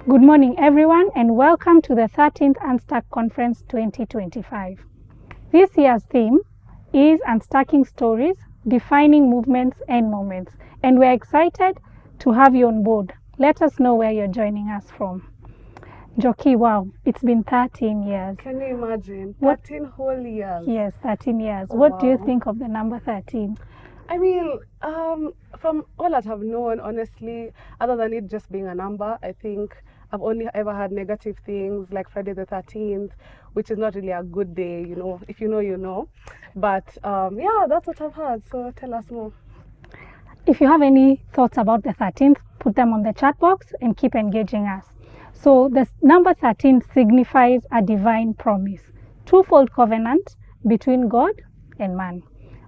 Good morning, everyone, and welcome to the 13th UNSTUCK Conference 2025. This year's theme is Unstacking Stories, Defining Movements and Moments, and we're excited to have you on board. Let us know where you're joining us from. Joki, wow, it's been 13 years. Can you imagine? 13 whole years. Yes, 13 years. Oh, what do you think of the number 13? I mean, from all that I've known, honestly, other than it just being a number, I think I've only ever had negative things like Friday the 13th, which is not really a good day, you know. If you know, you know. But yeah, that's what I've had. So tell us more. If you have any thoughts about the 13th, put them on the chat box and keep engaging us. So the number 13 signifies a divine promise, twofold covenant between God and man,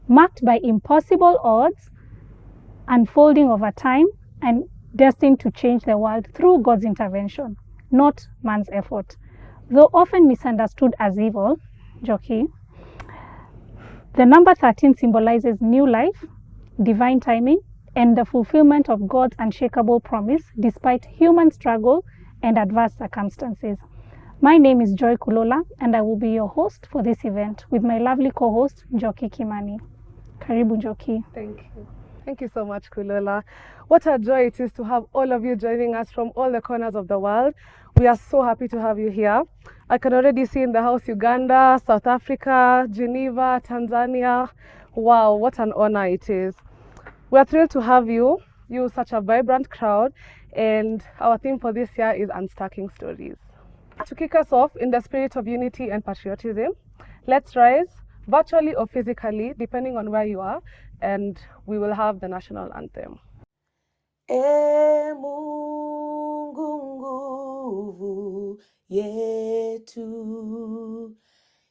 marked by impossible odds, unfolding over time, and destined to change the world through God's intervention, not man's effort. Though often misunderstood as evil, Joki, the number 13 symbolizes new life, divine timing, and the fulfillment of God's unshakable promise despite human struggle and adverse circumstances. My name is Joy Kulola, and I will be your host for this event with my lovely co-host, Joki Kimani. Karibu, Joki. Thank you. Thank you so much, Kulola. What a joy it is to have all of you joining us from all the corners of the world. We are so happy to have you here. I can already see in the house Uganda, South Africa, Geneva, Tanzania. Wow, what an honor it is. We are thrilled to have you, such a vibrant crowd, and our theme for this year is Unstacking Stories. To kick us off in the spirit of unity and patriotism, let's rise, virtually or physically, depending on where you are, and we will have the national anthem. E Mungu nguvu yetu,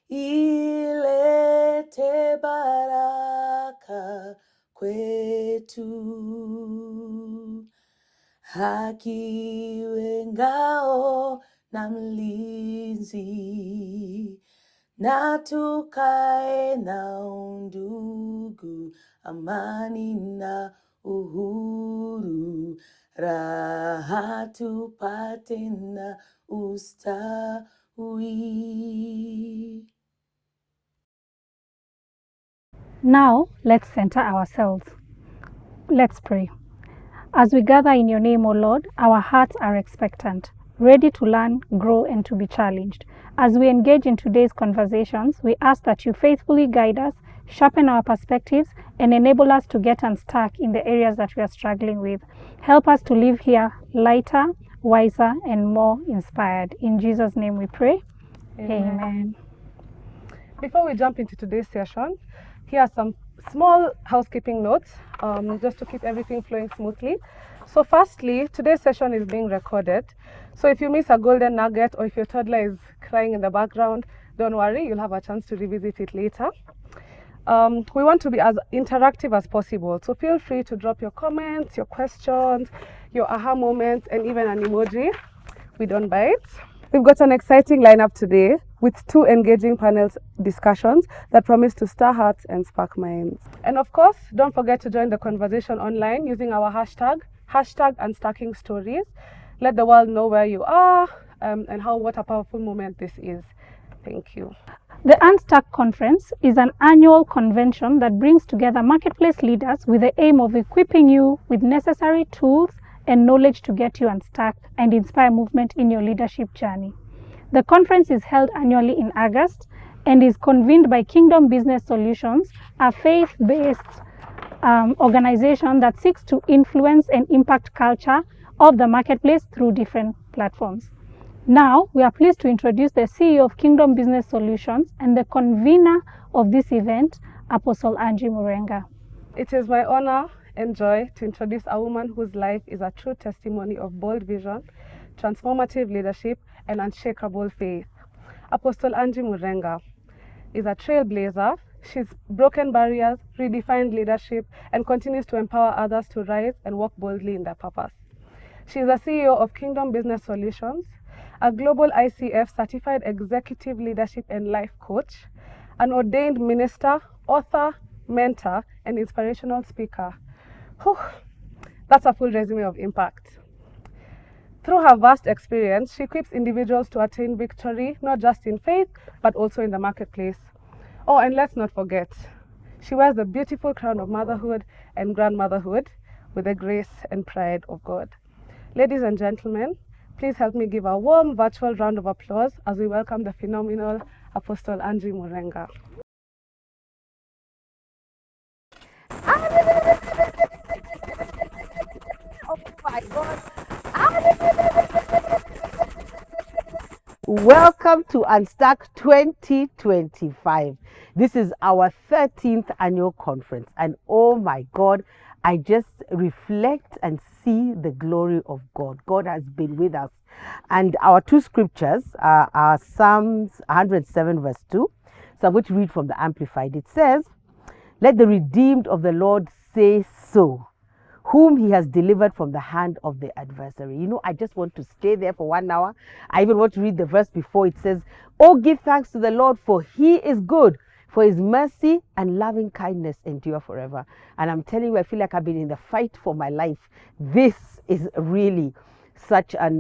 ilete baraka kwetu, haki iwe ngao na mlinzi, na tukae na undugu, amani na uhuru, raha tupate na ustawi. Now, let's center ourselves. Let's pray. As we gather in your name, O Lord, our hearts are expectant, ready to learn, grow, and to be challenged. As we engage in today's conversations, we ask that you faithfully guide us, sharpen our perspectives, and enable us to get unstuck in the areas that we are struggling with. Help us to live here lighter, wiser, and more inspired. In Jesus' name we pray. Amen. Before we jump into today's session, here are some small housekeeping notes, just to keep everything flowing smoothly. So firstly, today's session is being recorded. So if you miss a golden nugget or if your toddler is crying in the background, don't worry, you'll have a chance to revisit it later. We want to be as interactive as possible, so feel free to drop your comments, your questions, your aha moments, and even an emoji. We don't bite. We've got an exciting lineup today with 2 engaging panel discussions that promise to stir hearts and spark minds. And of course, don't forget to join the conversation online using our hashtag Unstacking Stories. Let the world know where you are and what a powerful moment this is. Thank you. The UNSTUCK Conference is an annual convention that brings together marketplace leaders with the aim of equipping you with necessary tools and knowledge to get you unstuck and inspire movement in your leadership journey. The conference is held annually in August and is convened by Kingdom Business Solutions, a faith-based organization that seeks to influence and impact culture of the marketplace through different platforms. Now, we are pleased to introduce the CEO of Kingdom Business Solutions and the convener of this event, Apostle Angie Murenga. It is my honor and joy to introduce a woman whose life is a true testimony of bold vision, transformative leadership, and unshakable faith. Apostle Angie Murenga is a trailblazer. She's broken barriers, redefined leadership, and continues to empower others to rise and walk boldly in their purpose. She is the CEO of Kingdom Business Solutions, a global ICF certified executive leadership and life coach, an ordained minister, author, mentor, and inspirational speaker. Whew, that's a full resume of impact. Through her vast experience, she equips individuals to attain victory, not just in faith, but also in the marketplace. Oh, and let's not forget, she wears the beautiful crown of motherhood and grandmotherhood with the grace and pride of God. Ladies and gentlemen, please help me give a warm virtual round of applause as we welcome the phenomenal Apostle Angie Murenga. Oh my God. Welcome to Unstuck 2025. This is our 13th annual conference, and oh my God, I just reflect and see the glory of God. God has been with us. And our two scriptures are Psalms 107 verse 2. So I'm going to read from the Amplified. It says, "Let the redeemed of the Lord say so, whom he has delivered from the hand of the adversary." You know, I just want to stay there for 1 hour. I even want to read the verse before. It says, "Oh, give thanks to the Lord, for he is good, for his mercy and loving kindness endure forever." And I'm telling you, I feel like I've been in the fight for my life. This is really such a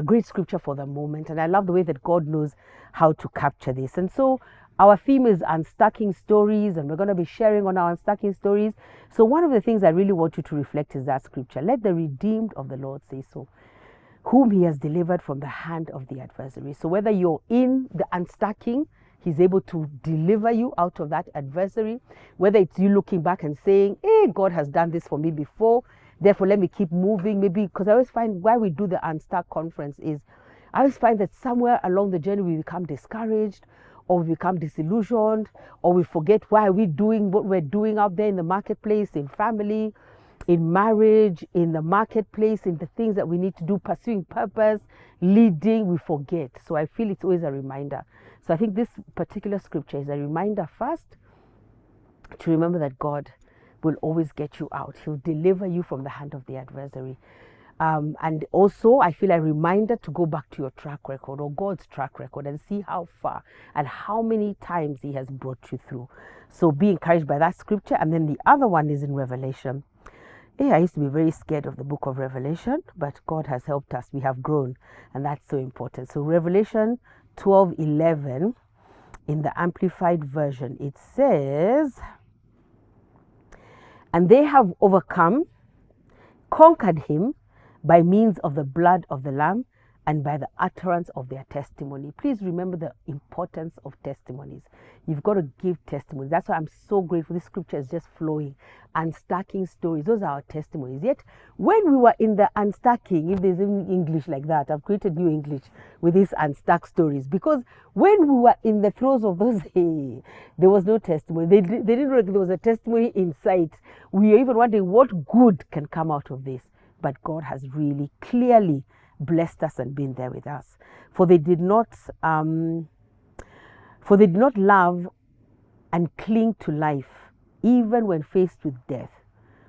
great scripture for the moment. And I love the way that God knows how to capture this. And so our theme is unstacking stories, and we're going to be sharing on our unstacking stories. So one of the things I really want you to reflect is that scripture. "Let the redeemed of the Lord say so, whom he has delivered from the hand of the adversary." So whether you're in the unstacking, he's able to deliver you out of that adversary. Whether it's you looking back and saying, "Hey, God has done this for me before, therefore let me keep moving." Maybe because I always find why we do the Unstuck conference is I always find that somewhere along the journey we become discouraged, or we become disillusioned, or we forget why are we doing what we're doing out there in the marketplace, in family, in marriage, in the marketplace, in the things that we need to do, pursuing purpose, leading, we forget. So I feel it's always a reminder. So I think this particular scripture is a reminder first to remember that God will always get you out. He'll deliver you from the hand of the adversary. And also, I feel a reminder to go back to your track record, or God's track record, and see how far and how many times he has brought you through. So be encouraged by that scripture. And then the other one is in Revelation. I used to be very scared of the book of Revelation, but God has helped us. We have grown, and that's so important. So Revelation 12:11 in the Amplified Version, it says, "And they have overcome, conquered him, by means of the blood of the Lamb and by the utterance of their testimony." Please remember the importance of testimonies. You've got to give testimonies. That's why I'm so grateful. This scripture is just flowing. Unstacking stories. Those are our testimonies. Yet, when we were in the unstacking, if there's any English like that, I've created new English with these unstuck stories. Because when we were in the throes of those, there was no testimony. They didn't know there was a testimony in sight. We were even wondering what good can come out of this. But God has really clearly blessed us and been there with us. For they did not love and cling to life, even when faced with death,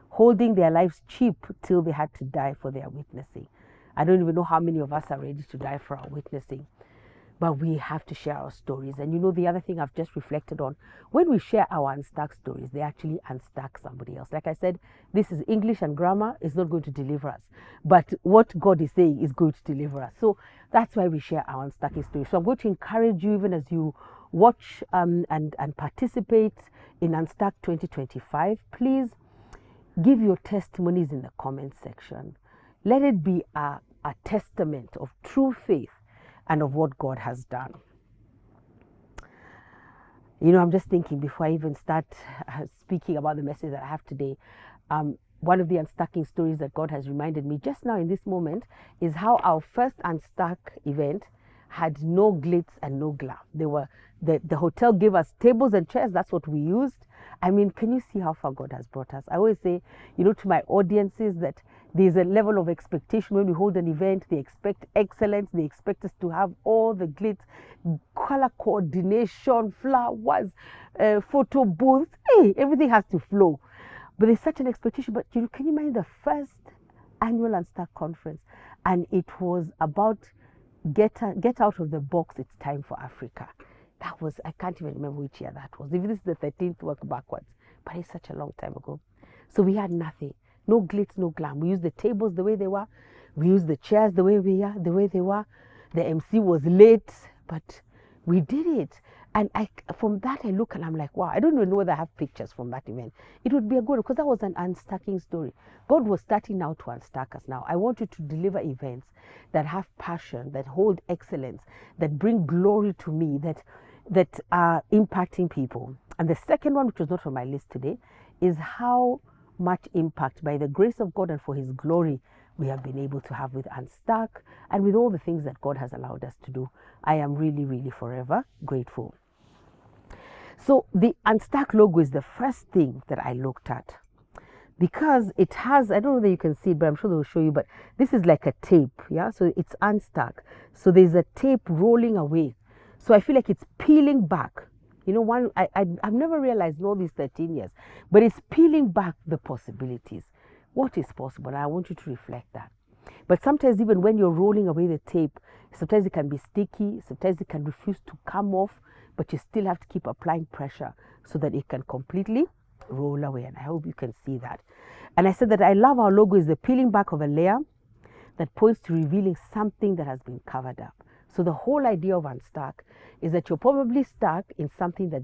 holding their lives cheap till they had to die for their witnessing. I don't even know how many of us are ready to die for our witnessing. But we have to share our stories. And you know, the other thing I've just reflected on, when we share our unstuck stories, they actually unstuck somebody else. Like I said, this is English and grammar is not going to deliver us. But what God is saying is going to deliver us. So that's why we share our unstucking stories. So I'm going to encourage you, even as you watch and participate in Unstuck 2025, please give your testimonies in the comment section. Let it be a testament of true faith and of what God has done. You know, I'm just thinking before I even start speaking about the message that I have today, one of the unstacking stories that God has reminded me just now in this moment is how our first Unstuck event had no glitz and no glam. The hotel gave us tables and chairs. That's what we used. I mean, can you see how far God has brought us? I always say, you know, to my audiences that there's a level of expectation when we hold an event. They expect excellence. They expect us to have all the glitz, color coordination, flowers, photo booths. Hey, everything has to flow. But there's such an expectation. But you know, can you imagine the first annual Unstuck conference? And it was about get out of the box. It's time for Africa. That was, I can't even remember which year that was. If this is the 13th, work backwards. But it's such a long time ago. So we had nothing. No glitz, no glam. We used the tables the way they were. We used the chairs the way they were. The MC was late, but we did it. And from that, I look and I'm like, wow, I don't even know whether I have pictures from that event. It would be a good, because that was an unstacking story. God was starting now to unstack us now. I want you to deliver events that have passion, that hold excellence, that bring glory to me, that are impacting people. And the second one, which was not on my list today, is how much impact, by the grace of God and for His glory, we have been able to have with Unstuck and with all the things that God has allowed us to do. I am really, really forever grateful. So the Unstuck logo is the first thing that I looked at, because it has, I don't know whether you can see it, but I'm sure they'll show you, but this is like a tape, yeah? So it's unstuck. So there's a tape rolling away. So I feel like it's peeling back. You know, I've never realized in all these 13 years, but it's peeling back the possibilities. What is possible? And I want you to reflect that. But sometimes even when you're rolling away the tape, sometimes it can be sticky, sometimes it can refuse to come off, but you still have to keep applying pressure so that it can completely roll away. And I hope you can see that. And I said that I love our logo is the peeling back of a layer that points to revealing something that has been covered up. So the whole idea of Unstuck is that you're probably stuck in something that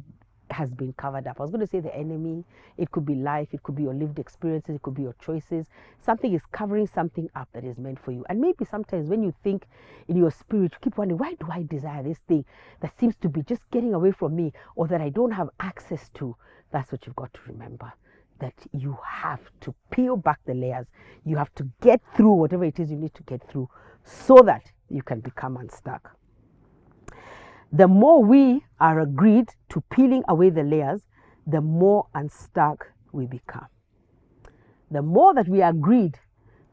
has been covered up. I was going to say the enemy. It could be life. It could be your lived experiences. It could be your choices. Something is covering something up that is meant for you. And maybe sometimes when you think in your spirit, you keep wondering, why do I desire this thing that seems to be just getting away from me, or that I don't have access to? That's what you've got to remember, that you have to peel back the layers. You have to get through whatever it is you need to get through so that you can become unstuck. The more we are agreed to peeling away the layers, the more unstuck we become. The more that we are agreed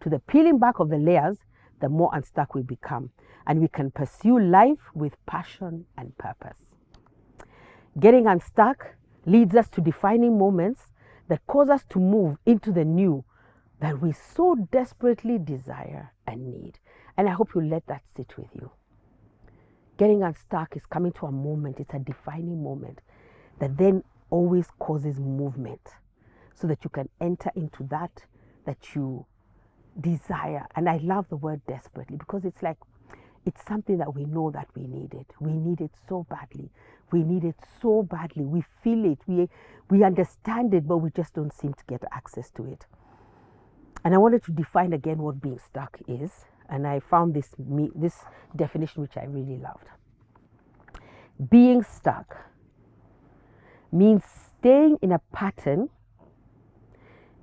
to the peeling back of the layers, the more unstuck we become. And we can pursue life with passion and purpose. Getting unstuck leads us to defining moments that cause us to move into the new that we so desperately desire and need. And I hope you let that sit with you. Getting unstuck is coming to a moment, it's a defining moment that then always causes movement so that you can enter into that you desire. And I love the word desperately, because it's like, it's something that we know that we need it. We need it so badly. We need it so badly. We feel it. We understand it, but we just don't seem to get access to it. And I wanted to define again what being stuck is. And I found this definition, which I really loved. Being stuck means staying in a pattern,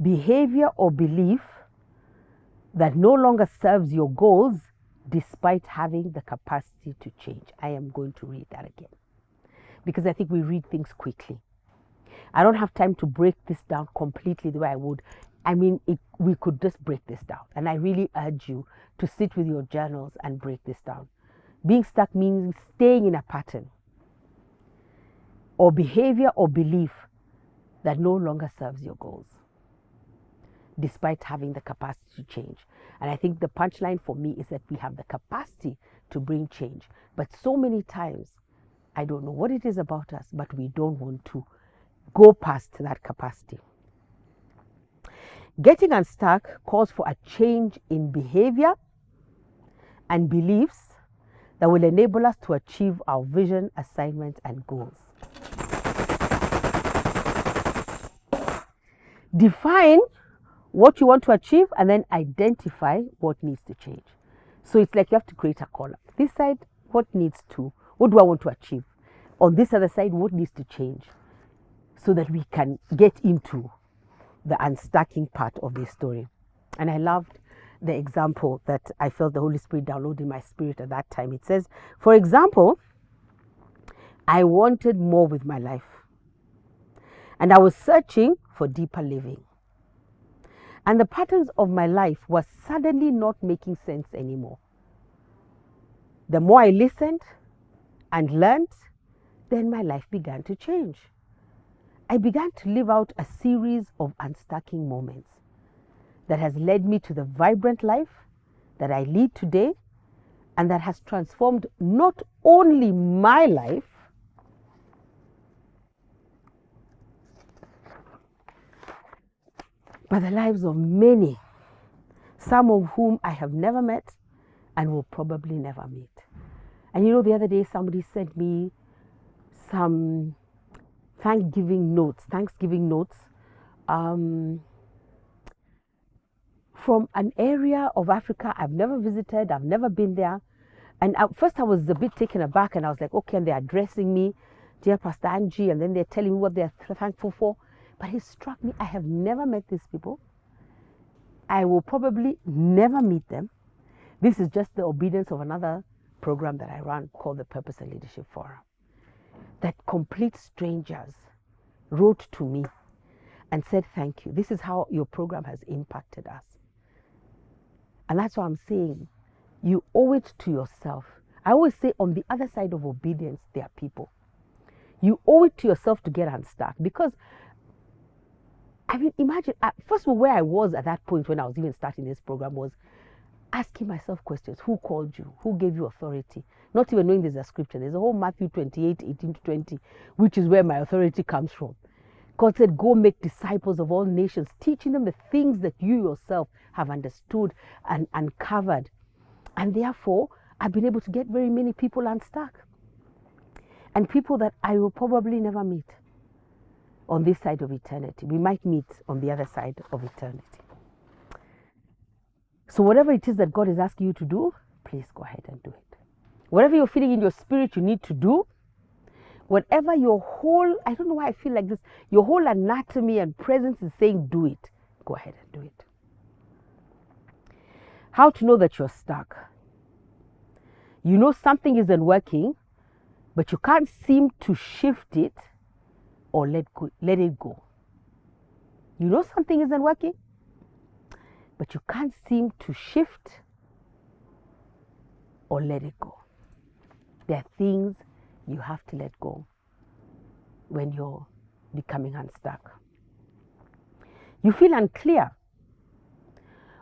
behavior, or belief that no longer serves your goals despite having the capacity to change. I am going to read that again, because I think we read things quickly. I don't have time to break this down completely the way I would. I mean, we could just break this down. And I really urge you to sit with your journals and break this down. Being stuck means staying in a pattern or behavior or belief that no longer serves your goals, despite having the capacity to change. And I think the punchline for me is that we have the capacity to bring change. But so many times, I don't know what it is about us, but we don't want to go past that capacity. Getting unstuck calls for a change in behavior and beliefs that will enable us to achieve our vision, assignment, and goals. Define what you want to achieve and then identify what needs to change. So it's like you have to create a column. This side, what do I want to achieve? On this other side, what needs to change? So that we can get into the unstacking part of this story. And I loved the example that I felt the Holy Spirit download in my spirit at that time. It says, for example, I wanted more with my life, and I was searching for deeper living. And the patterns of my life were suddenly not making sense anymore. The more I listened and learned, then my life began to change. I began to live out a series of unstacking moments that has led me to the vibrant life that I lead today, and that has transformed not only my life, but the lives of many, some of whom I have never met and will probably never meet. And you know, the other day somebody sent me some Thanksgiving notes from an area of Africa I've never visited, I've never been there. And at first I was a bit taken aback, and I was like, okay, and they're addressing me, dear Pastor Angie, and then they're telling me what they're thankful for. But it struck me, I have never met these people. I will probably never meet them. This is just the obedience of another program that I run called the Purpose and Leadership Forum. That complete strangers wrote to me and said, thank you. This is how your program has impacted us. And that's why I'm saying, you owe it to yourself. I always say on the other side of obedience, there are people. You owe it to yourself to get unstuck. Because, I mean, imagine, first of all, where I was at that point when I was even starting this program was asking myself questions. Who called you? Who gave you authority? Not even knowing there's a scripture. There's a whole Matthew 28, 18 to 20, which is where my authority comes from. God said, go make disciples of all nations, teaching them the things that you yourself have understood and uncovered. And therefore, I've been able to get very many people unstuck. And people that I will probably never meet on this side of eternity. We might meet on the other side of eternity. So whatever it is that God is asking you to do, please go ahead and do it. Whatever you're feeling in your spirit you need to do, whatever your whole, I don't know why I feel like this, your whole anatomy and presence is saying do it, go ahead and do it. How to know that you're stuck? You know something isn't working, but you can't seem to shift it or let it go. You know something isn't working, but you can't seem to shift or let it go. There are things you have to let go when you're becoming unstuck. You feel unclear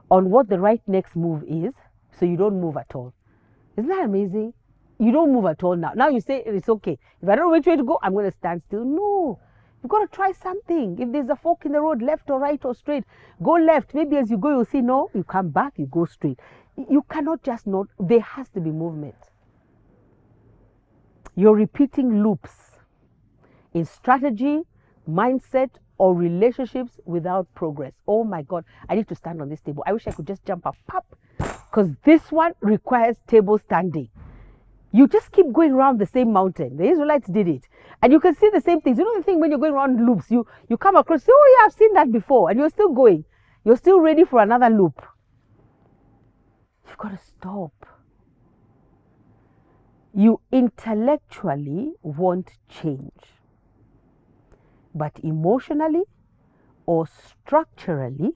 on what the right next move is, so you don't move at all. Isn't that amazing? You don't move at all now. Now you say it's okay. If I don't know which way to go, I'm going to stand still. No. You've got to try something. If there's a fork in the road, left or right or straight, go left. Maybe as you go, you'll see, no, you come back, you go straight. You cannot just not. There has to be movement. You're repeating loops in strategy, mindset, or relationships without progress. Oh my God, I need to stand on this table. I wish I could just jump up, pop, because this one requires table standing. You just keep going around the same mountain. The Israelites did it. And you can see the same things. You know the thing when you're going around loops, you come across, oh yeah, I've seen that before. And you're still going. You're still ready for another loop. You've got to stop. You intellectually want change, but emotionally or structurally,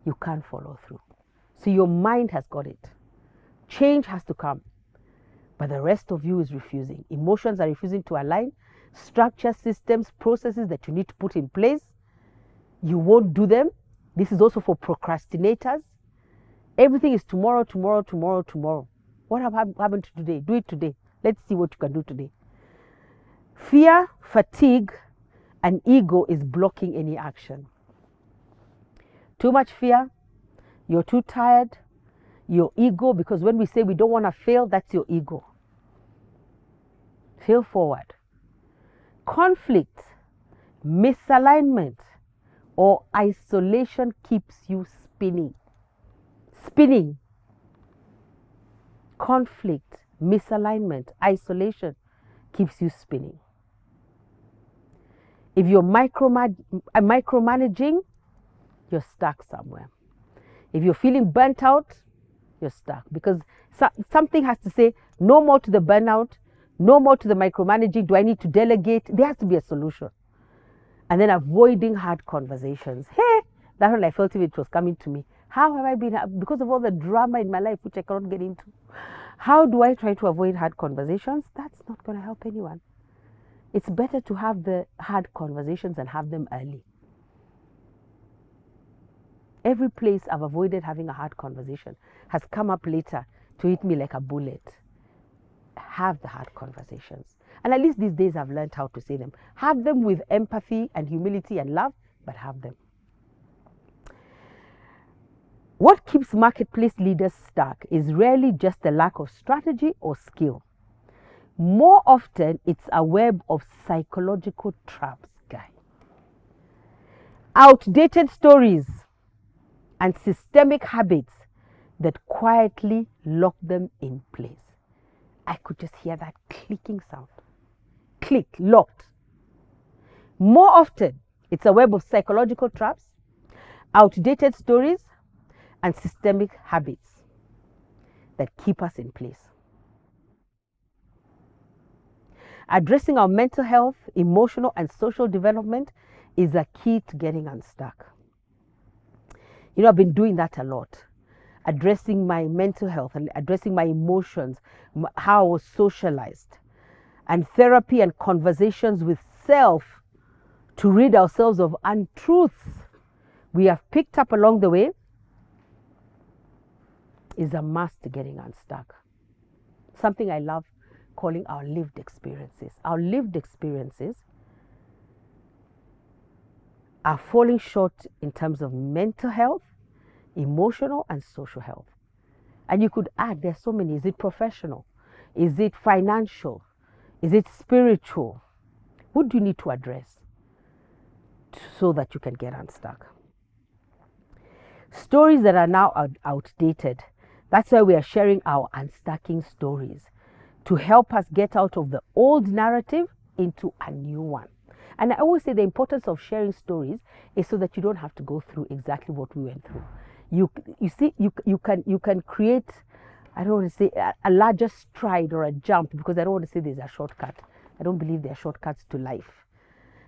you can't follow through. So your mind has got it. Change has to come, but the rest of you is refusing. Emotions are refusing to align. Structure, systems, processes that you need to put in place, you won't do them. This is also for procrastinators. Everything is tomorrow, tomorrow, tomorrow, tomorrow. What happened to today? Do it today. Let's see what you can do today. Fear, fatigue, and ego is blocking any action. Too much fear, you're too tired, your ego, because when we say we don't want to fail, that's your ego. Fail forward. Conflict, misalignment, or isolation keeps you spinning. Spinning. Conflict, misalignment, isolation keeps you spinning. If you're micromanaging, you're stuck somewhere. If you're feeling burnt out, you're stuck, because something has to say no more to the burnout, no more to the micromanaging. Do I need to delegate? There has to be a solution. And then avoiding hard conversations. Hey, that's when I felt if it was coming to me. How have I been, because of all the drama in my life, which I cannot get into, how do I try to avoid hard conversations? That's not going to help anyone. It's better to have the hard conversations and have them early. Every place I've avoided having a hard conversation has come up later to hit me like a bullet. Have the hard conversations. And at least these days I've learned how to say them. Have them with empathy and humility and love, but have them. What keeps marketplace leaders stuck is rarely just a lack of strategy or skill. More often, it's a web of psychological traps, guy. Outdated stories and systemic habits that quietly lock them in place. I could just hear that clicking sound. Click, locked. More often, it's a web of psychological traps, outdated stories, and systemic habits that keep us in place. Addressing our mental health, emotional, and social development is a key to getting unstuck. You know, I've been doing that a lot. Addressing my mental health and addressing my emotions, how I was socialized, and therapy and conversations with self to rid ourselves of untruths we have picked up along the way is a must to getting unstuck. Something I love calling our lived experiences. Our lived experiences are falling short in terms of mental health, emotional, and social health. And you could add, there's so many. Is it professional? Is it financial? Is it spiritual? What do you need to address so that you can get unstuck? Stories that are now outdated. That's why we are sharing our unstacking stories to help us get out of the old narrative into a new one. And I always say the importance of sharing stories is so that you don't have to go through exactly what we went through. You see, you can create, I don't want to say a larger stride or a jump, because I don't want to say there's a shortcut. I don't believe there are shortcuts to life.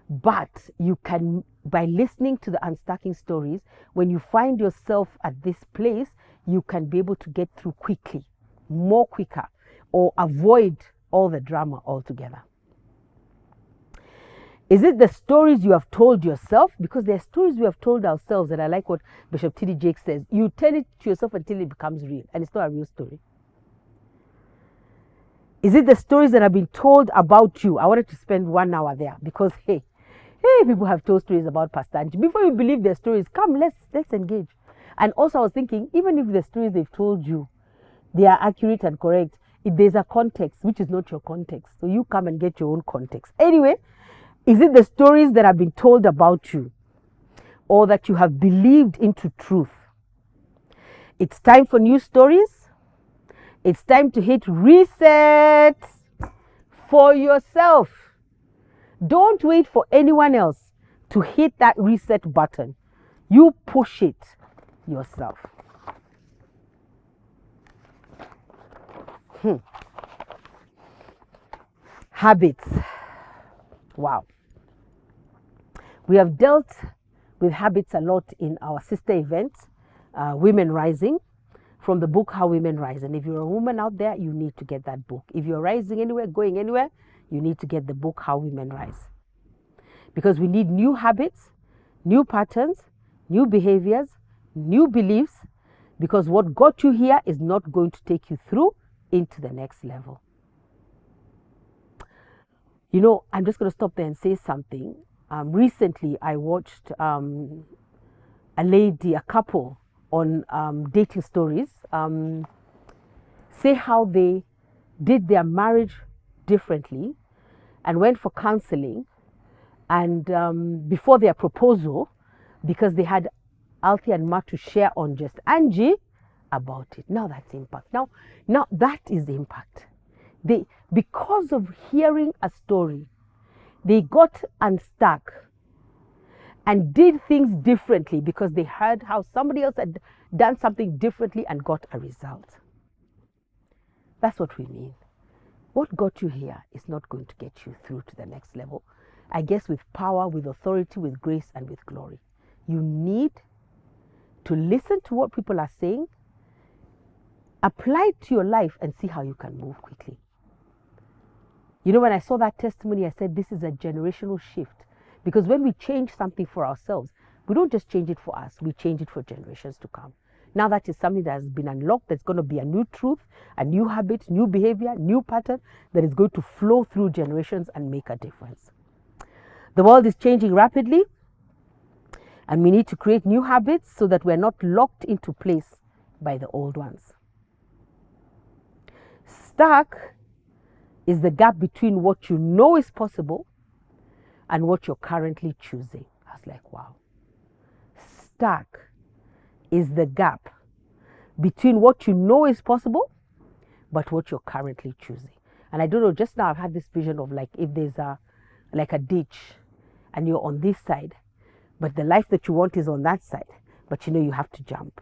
But you can, by listening to the unstacking stories, when you find yourself at this place, you can be able to get through quickly, more quicker, or avoid all the drama altogether. Is it the stories you have told yourself? Because there are stories we have told ourselves, and I like what Bishop T.D. Jakes says. You tell it to yourself until it becomes real, and it's not a real story. Is it the stories that have been told about you? I wanted to spend 1 hour there because, hey, people have told stories about Pastor Angie. Before you believe their stories, come, let's engage. And also I was thinking, even if the stories they've told you, they are accurate and correct, there's a context, which is not your context. So you come and get your own context. Anyway, is it the stories that have been told about you or that you have believed into truth? It's time for new stories. It's time to hit reset for yourself. Don't wait for anyone else to hit that reset button. You push it yourself. Habits. Wow. We have dealt with habits a lot in our sister events, Women Rising, from the book How Women Rise. And if you're a woman out there, you need to get that book. If you're rising anywhere, going anywhere, you need to get the book How Women Rise. Because we need new habits, new patterns, new behaviors, new beliefs, because what got you here is not going to take you through into the next level. You know, I'm just going to stop there and say something. Recently, I watched a couple on dating stories say how they did their marriage differently and went for counseling, and before their proposal, because they had Althea and Matu share on just Angie about it. Now that's impact. Now that is the impact. Because of hearing a story, they got unstuck and did things differently because they heard how somebody else had done something differently and got a result. That's what we mean. What got you here is not going to get you through to the next level. I guess with power, with authority, with grace, and with glory. You need to listen to what people are saying, apply it to your life, and see how you can move quickly. You know, when I saw that testimony, I said, this is a generational shift. Because when we change something for ourselves, we don't just change it for us, we change it for generations to come. Now that is something that has been unlocked, that's going to be a new truth, a new habit, new behavior, new pattern that is going to flow through generations and make a difference. The world is changing rapidly, And we need to create new habits so that we're not locked into place by the old ones. Stuck is the gap between what you know is possible and what you're currently choosing. I was like, wow. Stuck is the gap between what you know is possible but what you're currently choosing. And I don't know, just now I've had this vision of like if there's a ditch and you're on this side, but the life that you want is on that side, but you know you have to jump.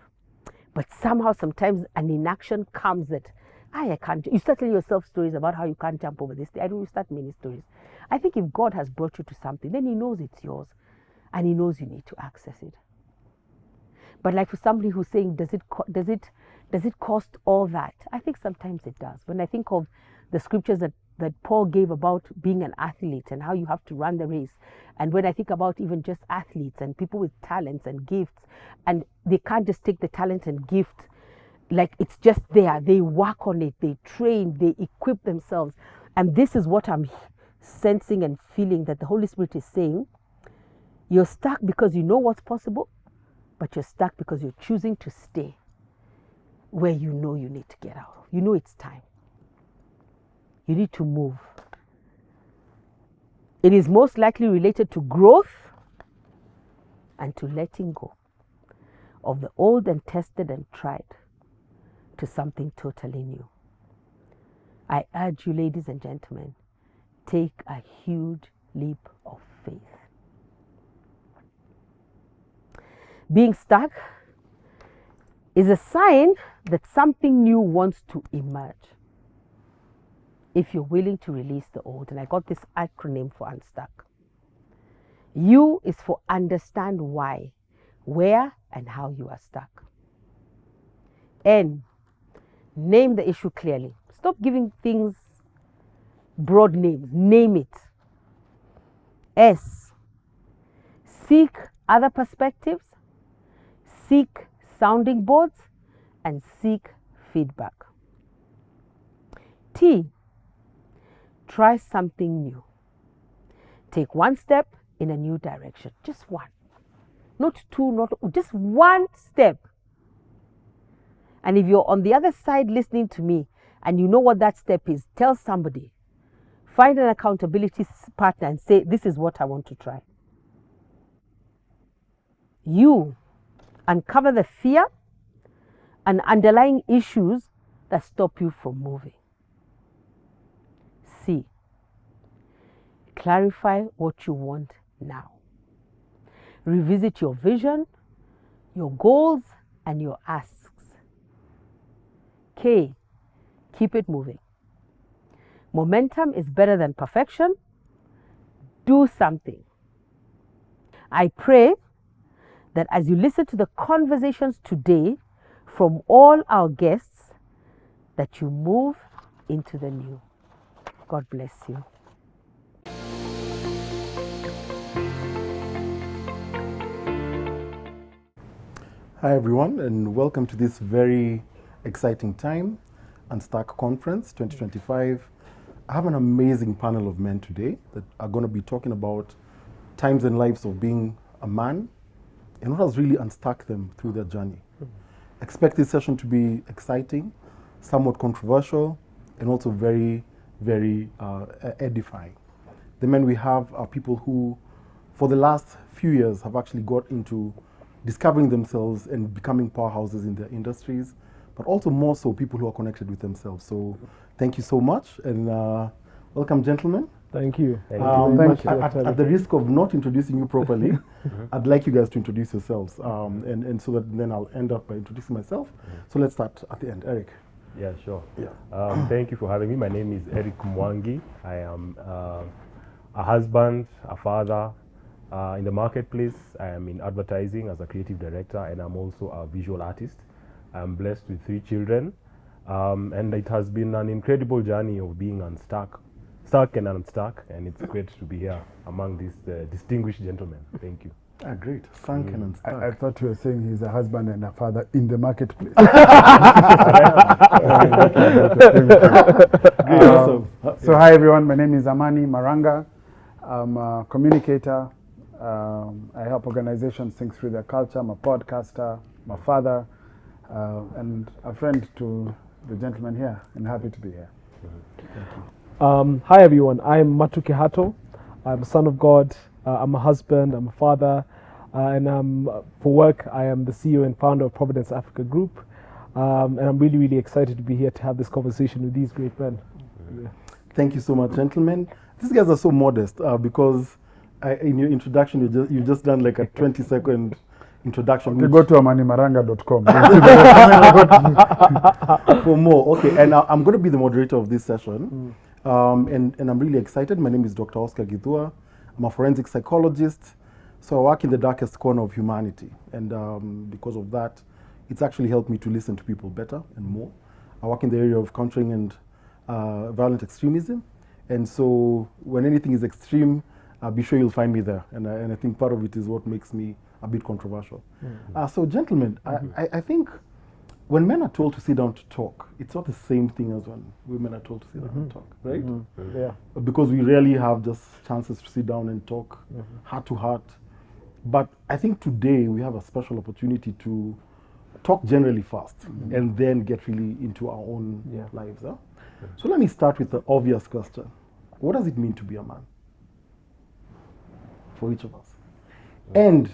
But somehow sometimes an inaction comes that I can't. You start telling yourself stories about how you can't jump over this. I don't. You start many stories. I think if God has brought you to something, then He knows it's yours, and He knows you need to access it. But like for somebody who's saying, does it cost all that? I think sometimes it does. When I think of the scriptures that Paul gave about being an athlete and how you have to run the race, and when I think about even just athletes and people with talents and gifts, and they can't just take the talent and gift like it's just there. They work on it, they train, they equip themselves. And this is what I'm sensing and feeling that the Holy Spirit is saying. You're stuck because you know what's possible, but you're stuck because you're choosing to stay where you know you need to get out of. You know it's time. You need to move. It is most likely related to growth and to letting go of the old and tested and tried to something totally new. I urge you, ladies and gentlemen, take a huge leap of faith. Being stuck is a sign that something new wants to emerge. If you're willing to release the old, and I got this acronym for Unstuck. U is for understand why, where, and how you are stuck. N, name the issue clearly. Stop giving things broad names. Name it. S, seek other perspectives, seek sounding boards, and seek feedback. T, try something new. Take one step in a new direction. Just one. Not two, not just one step. And if you're on the other side listening to me and you know what that step is, tell somebody. Find an accountability partner and say, this is what I want to try. You uncover the fear and underlying issues that stop you from moving. C, clarify what you want now. Revisit your vision, your goals, and your asks. K, keep it moving. Momentum is better than perfection. Do something. I pray that as you listen to the conversations today from all our guests, that you move into the new. God bless you. Hi everyone, and welcome to this very exciting time, UNSTUCK Conference 2025. I have an amazing panel of men today that are going to be talking about times and lives of being a man and what has really unstuck them through their journey. Expect this session to be exciting, somewhat controversial, and also very, very edifying. The men we have are people who, for the last few years, have actually got into discovering themselves and becoming powerhouses in their industries, but also more so people who are connected with themselves. So thank you so much, and welcome, gentlemen. Thank you. At the risk of not introducing you properly, I'd like you guys to introduce yourselves, and so that then I'll end up by introducing myself. So let's start at the end. Eric. Yeah, sure. Yeah. Thank you for having me. My name is Eric Mwangi. I am a husband, a father. In the marketplace, I am in advertising as a creative director, and I'm also a visual artist. I'm blessed with 3 children, and it has been an incredible journey of being stuck and unstuck, and it's great to be here among these distinguished gentlemen. Thank you. Great. Sunk and unstuck. I thought you were saying he's a husband and a father in the marketplace. Great. So hi everyone, my name is Amani Maranga. I'm a communicator, I help organizations think through their culture. I'm a podcaster, I'm a father, and a friend to the gentleman here, and happy to be here. Hi everyone, I'm Matu Kehato. I'm a son of God, I'm a husband, I'm a father, and for work I am the CEO and founder of Providence Africa Group. And I'm really, really excited to be here to have this conversation with these great men. Yeah. Thank you so much, gentlemen. These guys are so modest because in your introduction, you've just done like a 20-second introduction. Okay, go to amanimaranga.com. For more. Okay, and I'm going to be the moderator of this session. And I'm really excited. My name is Dr. Oscar Githua. I'm a forensic psychologist. So I work in the darkest corner of humanity. And because of that, it's actually helped me to listen to people better and more. I work in the area of countering and violent extremism. And so when anything is extreme, be sure you'll find me there. And I think part of it is what makes me a bit controversial. So gentlemen, I think when men are told to sit down to talk, it's not the same thing as when women are told to sit down and talk, right? Yeah. Because we rarely have just chances to sit down and talk heart to heart. But I think today we have a special opportunity to talk generally first and then get really into our own lives. Huh? So let me start with the obvious question. What does it mean to be a man? For each of us. And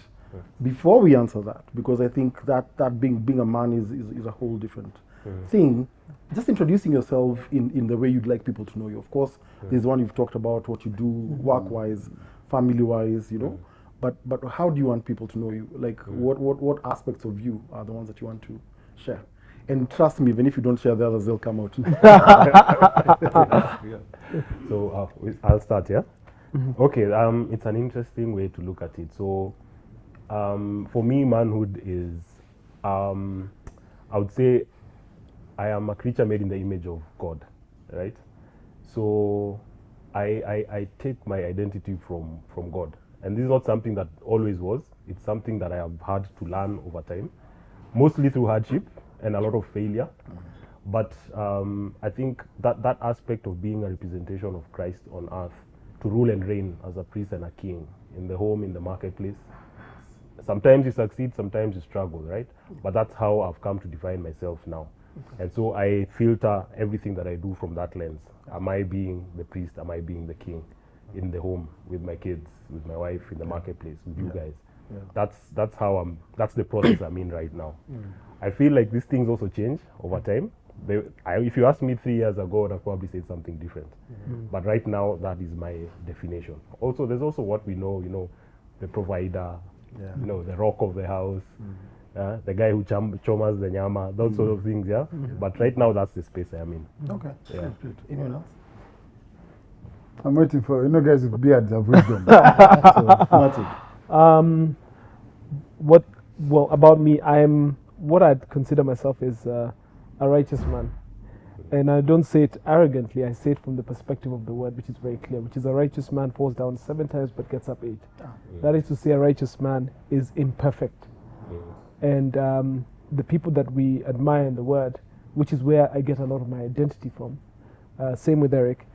before we answer that, because I think that being a man is a whole different thing, just introducing yourself in the way you'd like people to know you. Of course, there's one you've talked about, what you do work-wise, family-wise, you know. But how do you want people to know you? Like, what aspects of you are the ones that you want to share? And trust me, even if you don't share the others, they'll come out. So I'll start, yeah? Okay, it's an interesting way to look at it. So for me, manhood is, I would say, I am a creature made in the image of God, right? So I take my identity from God. And this is not something that always was. It's something that I have had to learn over time, mostly through hardship and a lot of failure. But I think that aspect of being a representation of Christ on earth, to rule and reign as a priest and a king in the home, in the marketplace, sometimes you succeed, sometimes you struggle, right? But that's how I've come to define myself now. And so I filter everything that I do from that lens. Am I being the priest? Am I being the king? In the home, with my kids, with my wife, in the marketplace, with you guys. That's how that's the process I'm in right now. I feel like these things also change over time. If you asked me 3 years ago, I'd have probably said something different. But right now, that is my definition. Also, there's also what we know, the provider, the rock of the house, the guy who chomas the nyama, those sort of things, yeah? But right now, that's the space I'm in. Okay. Yeah. Anyone else? I'm waiting for, guys with beards have wisdom. About me, what I'd consider myself is a righteous man. And I don't say it arrogantly, I say it from the perspective of the word, which is very clear, which is a righteous man falls down 7 times but gets up 8. That is to say, a righteous man is imperfect. And the people that we admire in the word, which is where I get a lot of my identity from, same with Eric,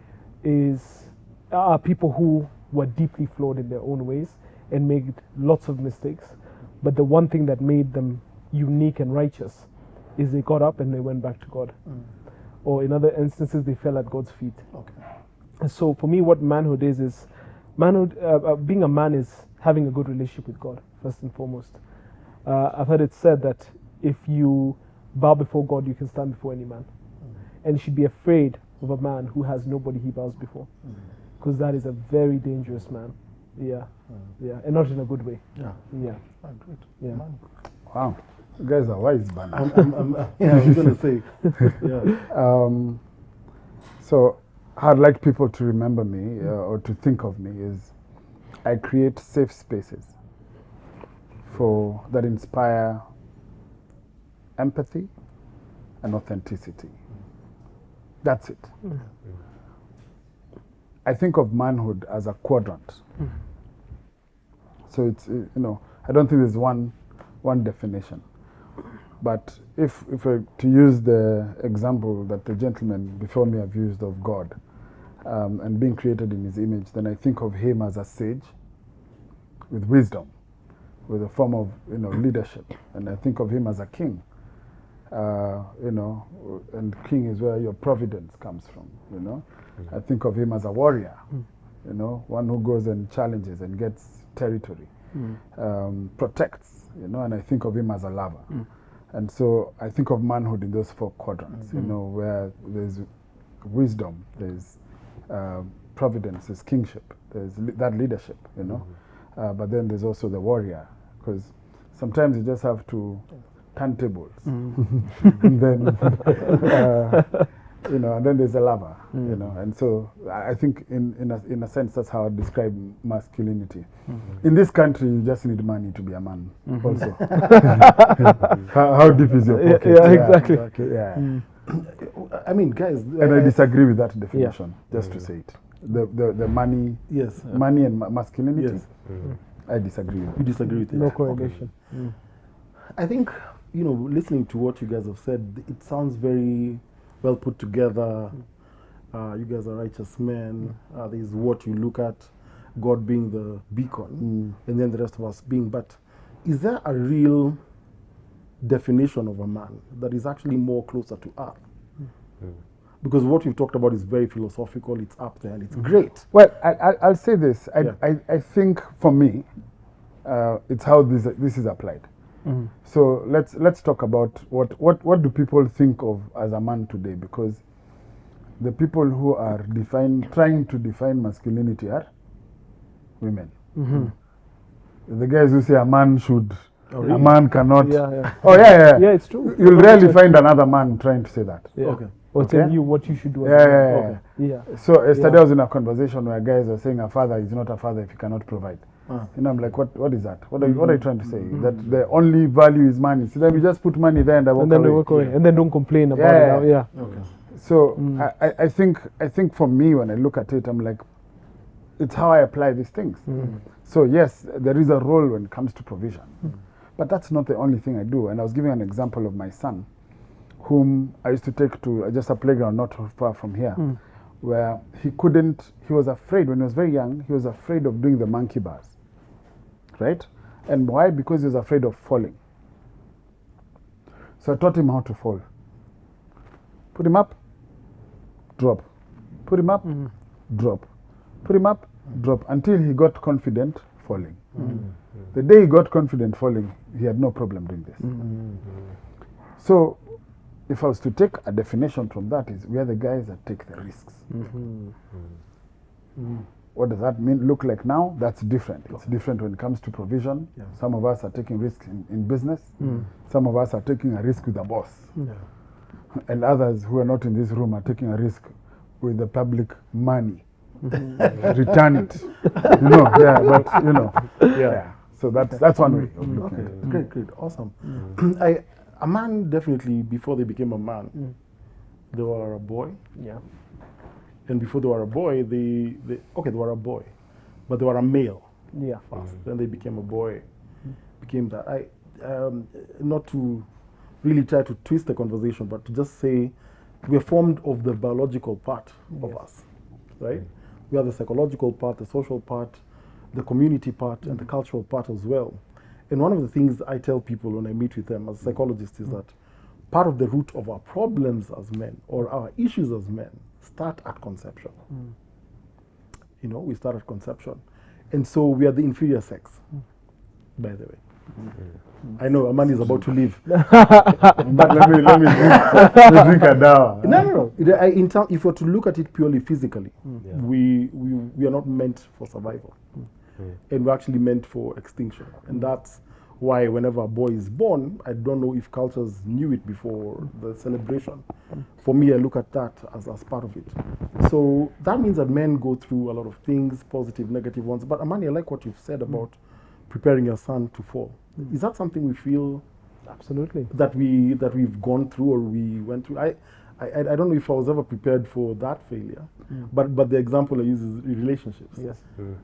are people who were deeply flawed in their own ways and made lots of mistakes. But the one thing that made them unique and righteous is they got up and they went back to God. Or in other instances, they fell at God's feet. And so for me, what manhood is manhood, being a man is having a good relationship with God, first and foremost. I've heard it said that if you bow before God, you can stand before any man. And you should be afraid of a man who has nobody he bows before. Because that is a very dangerous man. Yeah. And not in a good way. Yeah. Good. Yeah. Wow. You guys are wise, man. I was going to say. So, how I'd like people to remember me or to think of me is I create safe spaces that inspire empathy and authenticity. That's it. I think of manhood as a quadrant. So it's, I don't think there's one definition. But if to use the example that the gentlemen before me have used of God and being created in his image, then I think of him as a sage wisdom, with a form of leadership, and I think of him as a king. And king is where your providence comes from. I think of him as a warrior. One who goes and challenges and gets territory, protects. And I think of him as a lover. And so I think of manhood in those 4 quadrants. Where there's wisdom, there's providence, there's kingship, there's that leadership. But then there's also the warrior, because sometimes you just have to turntables, and then and then there's a lover, and so I think in a sense that's how I describe masculinity. In this country, you just need money to be a man. Also, how deep is your pocket? Yeah, exactly. Yeah. I mean, guys, And I disagree with that definition. Just to say it, the money, yes, money and masculinity. yes, I disagree with you that. disagree with it. No correlation. I think, listening to what you guys have said, it sounds very well put together. You guys are righteous men. There's what you look at, God being the beacon, and then the rest of us being. But is there a real definition of a man that is actually more closer to earth? Because what we've talked about is very philosophical, it's up there, and it's great. Well, I'll say this. Yeah. I think for me, it's how this is applied. So let's talk about what do people think of as a man today? Because the people who are trying to define masculinity are women. The guys who say a man should, a man cannot. Yeah. Oh yeah. Yeah, it's true. You'll rarely find another man trying to say that. Yeah. Okay. Or Okay. tell you what you should do. Yeah. Yeah. So yesterday I was in a conversation where guys are saying a father is not a father if he cannot provide. I'm like, what is that? What are you trying to say? That the only value is money. So then we just put money there and And then they walk away. And then don't complain about it. Yeah. Okay. So I think for me, when I look at it, I'm like, it's how I apply these things. So yes, there is a role when it comes to provision, but that's not the only thing I do. And I was giving an example of my son, whom I used to take to just a playground not far from here, where he was afraid, when he was very young, he was afraid of doing the monkey bars, right? And why? Because he was afraid of falling. So I taught him how to fall. Put him up, drop. Put him up, drop. Put him up, drop, until he got confident falling. The day he got confident falling, he had no problem doing this. So if I was to take a definition from that, is we are the guys that take the risks. What does that mean? Look like now? That's different. It's different when it comes to provision. Yeah. Some of us are taking risks in business. Some of us are taking a risk with the boss. And others who are not in this room are taking a risk with the public money. Return it. Yeah. So that's one way of looking at it. Great, awesome. A man, definitely, before they became a man, they were a boy. Yeah. And before they were a boy, they were a boy, but they were a male Yeah. first. Then they became a boy, became that. Not to really try to twist the conversation, but to just say we're formed of the biological part of us, right? We have the psychological part, the social part, the community part, and the cultural part as well. And one of the things I tell people when I meet with them as psychologists is that part of the root of our problems as men, or our issues as men, start at conception. We start at conception. And so we are the inferior sex, by the way. I know Amani is about to leave. But let me drink a down. No. If you're to look at it purely physically, we are not meant for survival. And we're actually meant for extinction. And that's why whenever a boy is born, I don't know if cultures knew it before the celebration. For me, I look at that as part of it. So that means that men go through a lot of things, positive, negative ones. But Amani, I like what you've said about preparing your son to fall. Is that something we feel Absolutely. that we've gone through or we went through? I don't know if I was ever prepared for that failure, but the example I use is relationships. Yes.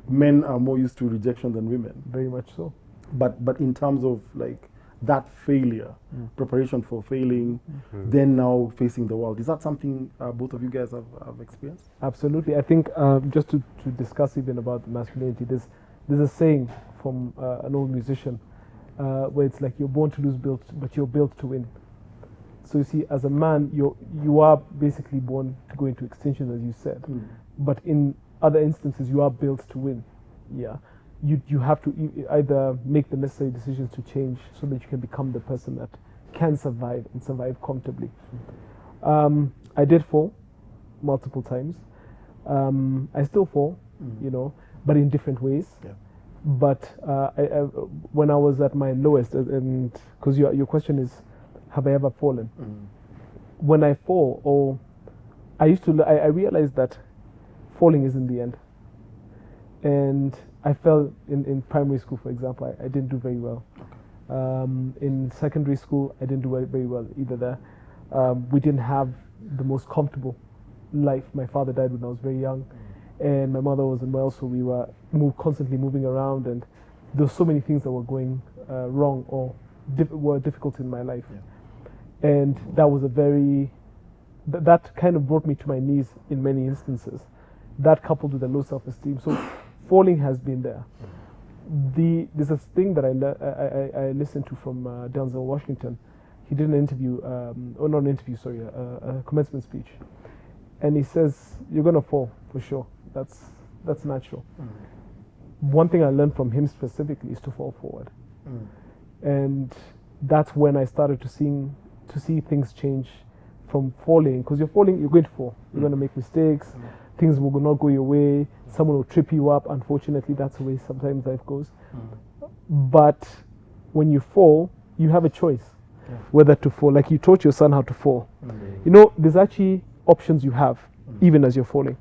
Men are more used to rejection than women. Very much so. But in terms of like that failure, preparation for failing, then now facing the world, is that something both of you guys have experienced? Absolutely. I think just to discuss even about masculinity, There's a saying from an old musician where it's like you're born to lose, but you're built to win. So you see, as a man, you are basically born to go into extinction, as you said. But in other instances, you are built to win. Yeah, you have to either make the necessary decisions to change so that you can become the person that can survive and survive comfortably. I did fall multiple times. I still fall, you know, but in different ways. Yeah. But when I was at my lowest, and because your question is, have I ever fallen? When I fall, or I realized that falling isn't the end. And I fell in primary school, for example. I didn't do very well. In secondary school, I didn't do very well either there. We didn't have the most comfortable life. My father died when I was very young, and my mother wasn't well, so we were constantly moving around, and there were so many things that were going wrong or were difficult in my life. And that was that kind of brought me to my knees in many instances. That coupled with a low self-esteem. So falling has been there. There's this thing that I listened to from Denzel Washington. He did an interview, a commencement speech. And he says, you're going to fall, for sure. That's natural. One thing I learned from him specifically is to fall forward. And that's when I started to see things change from falling. Because you're falling, you're going to fall. You're going to make mistakes. Things will not go your way. Someone will trip you up. Unfortunately, that's the way sometimes life goes. But when you fall, you have a choice whether to fall. Like you taught your son how to fall. You know, there's actually options you have even as you're falling.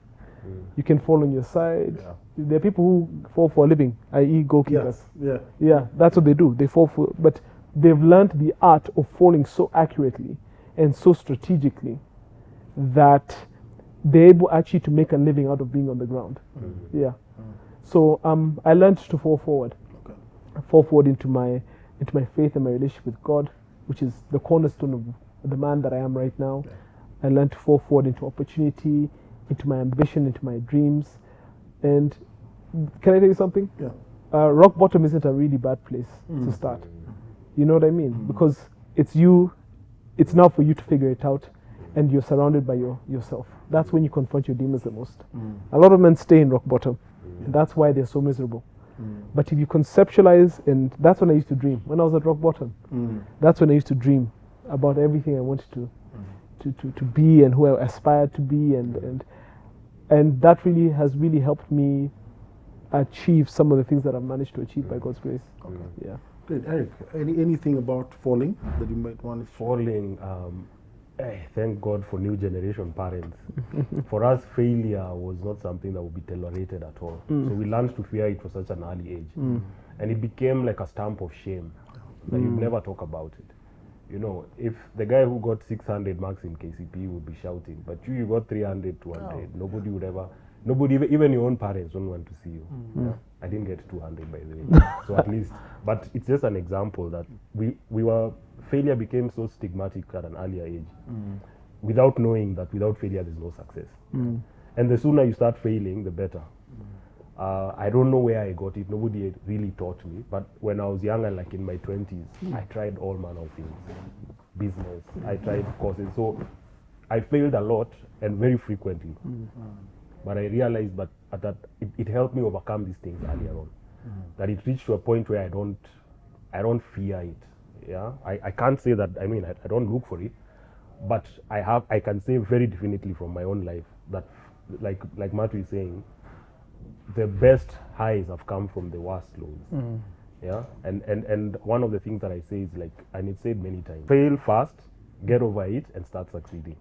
You can fall on your side. There are people who fall for a living, i.e. goalkeepers. Yeah, that's what they do. They fall for, but they've learned the art of falling so accurately and so strategically that they're able actually to make a living out of being on the ground. So I learned to fall forward. Fall forward into my faith and my relationship with God, which is the cornerstone of the man that I am right now. I learned to fall forward into opportunity, into my ambition, into my dreams. And can I tell you something? Rock bottom isn't a really bad place to start. You know what I mean? Because it's now for you to figure it out, and you're surrounded by yourself. That's when you confront your demons the most. A lot of men stay in rock bottom. And that's why they're so miserable. But if you conceptualize, and that's when I used to dream. When I was at rock bottom, that's when I used to dream about everything I wanted to be and who I aspired to be, and that has really helped me achieve some of the things that I've managed to achieve by God's grace. Yeah. Great, Eric. Anything about falling that you might want to? Falling. Thank God for new generation parents. For us, failure was not something that would be tolerated at all. So we learned to fear it for such an early age, and it became like a stamp of shame that you'd never talk about it. You know, if the guy who got 600 marks in KCP would be shouting, but you got 300, 200, nobody would ever, even your own parents don't want to see you. Yeah? I didn't get 200, by the way. So at least, but it's just an example that failure became so stigmatic at an earlier age, without knowing that without failure there's no success. And the sooner you start failing, the better. I don't know where I got it. Nobody really taught me. But when I was young and like in my 20s, I tried all manner of things. Business, I tried courses. So I failed a lot and very frequently. But I realized that it helped me overcome these things earlier on. That it reached to a point where I don't fear it. Yeah, I can't say that. I mean, I don't look for it, but I can say very definitely from my own life that, like Matu is saying, the best highs have come from the worst lows. Yeah, and one of the things that I say is like, and it's said many times, fail fast, get over it, and start succeeding.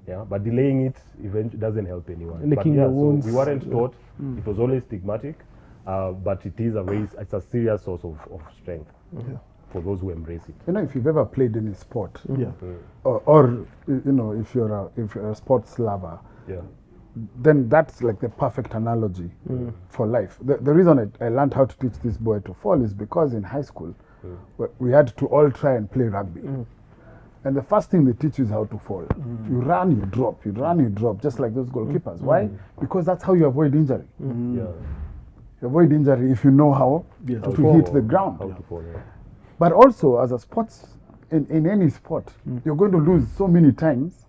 Yeah, but delaying it eventually doesn't help anyone. Licking your wounds. So we weren't taught. It was always stigmatic, but it's a serious source of strength for those who embrace it. You know, if you've ever played any sport, or you know, if you're a sports lover, then that's like the perfect analogy for life. The reason I learned how to teach this boy to fall is because in high school, we had to all try and play rugby. And the first thing they teach you is how to fall. You run, you drop, just like those goalkeepers. Why? Because that's how you avoid injury. You avoid injury if you know how Yes. to hit the ground. How to fall, yeah. But also, as a sports, in any sport, you're going to lose so many times.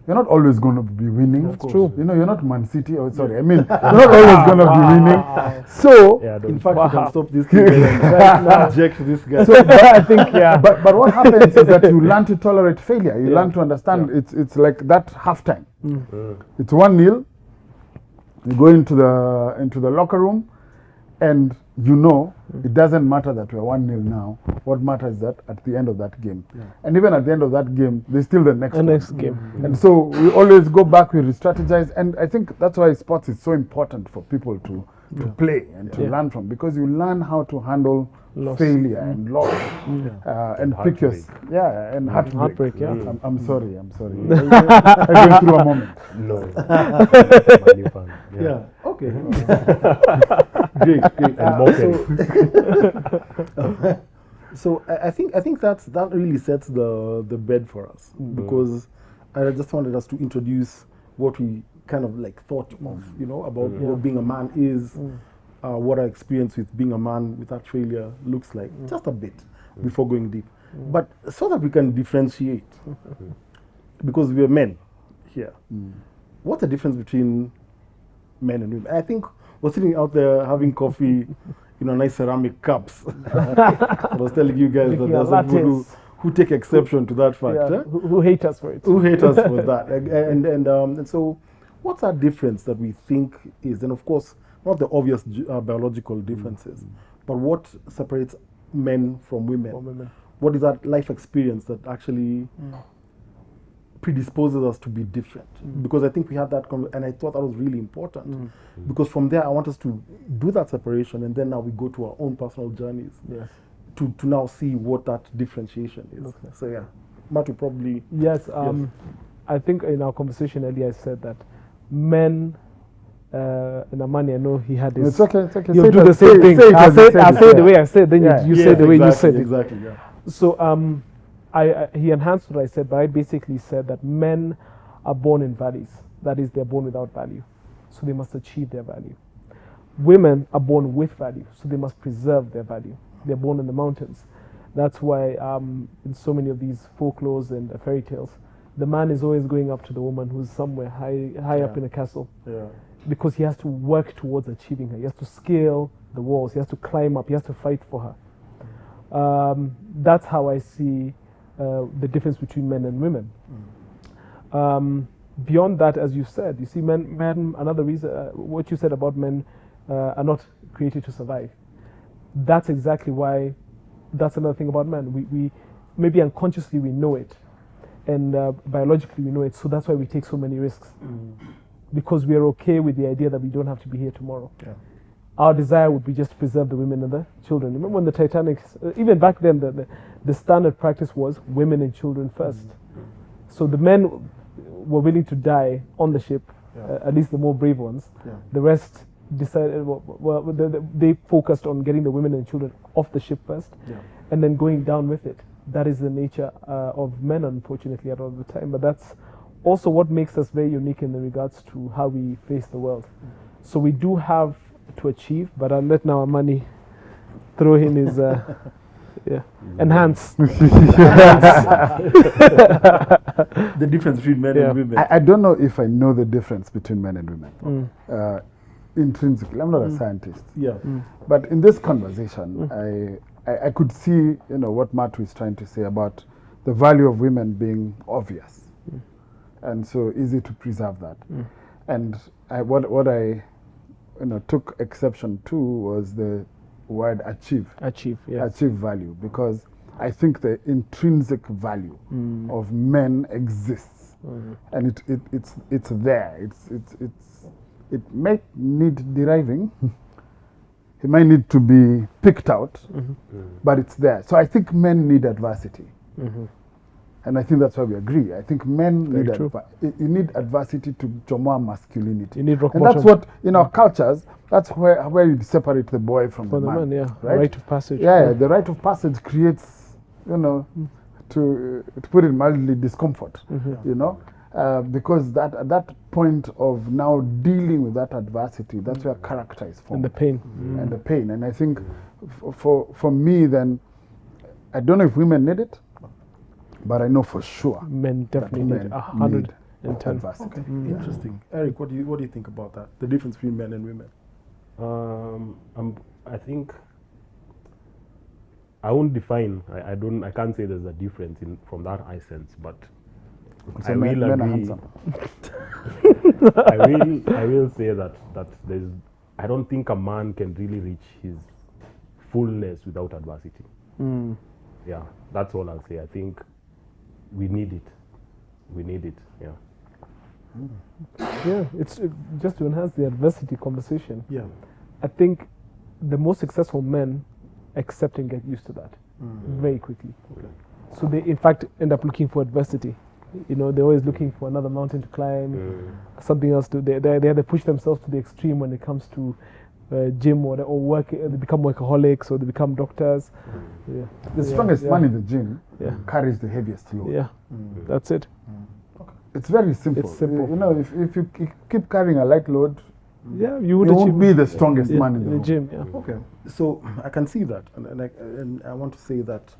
You're not always going to be winning. That's true. You know, you're not Man City. Oh, sorry. I mean, you're not always going to be winning. So, Yeah, In fact, you can stop this thing Right and now. inject this guy. so I think, yeah. but what happens is that you learn to tolerate failure. You learn to understand it's like that halftime. It's 1-0. You go into the locker room, and you know it doesn't matter that we're 1-0 now. What matters is that at the end of that game, and even at the end of that game, there's still the next game. And so we always go back, we re-strategize, and I think that's why sports is so important for people to play and to learn from, because you learn how to handle Loss. failure and loss and pick your heartbreak. and heartbreak. Heartbreak, yeah. I'm sorry. I went through a moment. No. My new fan. Yeah. Okay. Great. And mockery. So I think that really sets the bed for us, because I just wanted us to introduce what we kind of like thought of, you know, about what being a man is, what our experience with being a man with that failure looks like, just a bit before going deep, but so that we can differentiate, because we are men here. What's the difference between men and women? I think we're sitting out there having coffee in a nice ceramic cups. I was telling you guys that there's some people who take exception to that fact. Yeah, who hate us for it. Who hate us for that. And so what's that difference that we think is, and of course, not the obvious biological differences, but what separates men from women? What is that life experience that actually predisposes us to be different? Because I think we had that, and I thought that was really important. Because from there, I want us to do that separation, and then now we go to our own personal journeys to now see what that differentiation is. So yeah, Matu probably. Yes, I think in our conversation earlier I said that men, and Amani, I know he had this. It's okay. You'll do the same thing. I say it the way I said, then you say the way you said it. Exactly, yeah. So he enhanced what I said, but I basically said that men are born in valleys. That is, they're born without value. So they must achieve their value. Women are born with value, so they must preserve their value. They're born in the mountains. That's why in so many of these folklores and fairy tales, the man is always going up to the woman who's somewhere high up in a castle, because he has to work towards achieving her. He has to scale the walls. He has to climb up. He has to fight for her. That's how I see the difference between men and women. Beyond that, as you said, you see, men another reason, what you said about men are not created to survive. That's exactly why, that's another thing about men. We maybe unconsciously we know it, and biologically we know it, so that's why we take so many risks. Because we are okay with the idea that we don't have to be here tomorrow. Our desire would be just to preserve the women and the children. Remember when the Titanic, even back then, the standard practice was women and children first. So the men were willing to die on the ship, at least the more brave ones. The rest decided, they focused on getting the women and children off the ship first, and then going down with it. That is the nature of men, unfortunately, a lot of the time. But that's also what makes us very unique in regards to how we face the world. So we do have to achieve, but I'll let now Amani throw in his enhance. The difference between men and women. I don't know if I know the difference between men and women. Intrinsically, I'm not a scientist. But in this conversation, I could see, what Matu is trying to say about the value of women being obvious, and so easy to preserve that. And what I took exception to was the word achieve. Achieve value, because I think the intrinsic value of men exists, and it's there. It might need deriving. It might need to be picked out, but it's there. So I think men need adversity. And I think that's why we agree. I think men need you need adversity to jomoa masculinity. You need rock and bottom. that's what, in our cultures, that's where you separate the boy from the man. Right? Rite of passage. The rite of passage creates, to put it mildly, discomfort, because that at that point of now dealing with that adversity, that's where character is formed. And the pain. And the pain. And I think for me then, I don't know if women need it, but I know for sure Men definitely men need 110. adversity. Okay, interesting. Eric, what do you think about that? The difference between men and women? I think I won't define. I can't say there's a difference from that sense, but So I men will are agree. handsome. I will say that there's. I don't think a man can really reach his fullness without adversity. Yeah, that's all I'll say. I think we need it. We need it. Yeah. Yeah, it's just to enhance the adversity conversation. Yeah. I think the most successful men accept and get used to that very quickly. Okay. So they, in fact, end up looking for adversity. You know, they're always looking for another mountain to climb, something else to. They push themselves to the extreme when it comes to gym or work. They become workaholics or they become doctors. Yeah. The strongest man in the gym Yeah. carries the heaviest load. Yeah, that's it. It's very simple. It's simple. You know, if you keep carrying a light load, Yeah, you you would won't achieve be the strongest man in in the the room. gym. Yeah. Okay, so I can see that, and I want to say that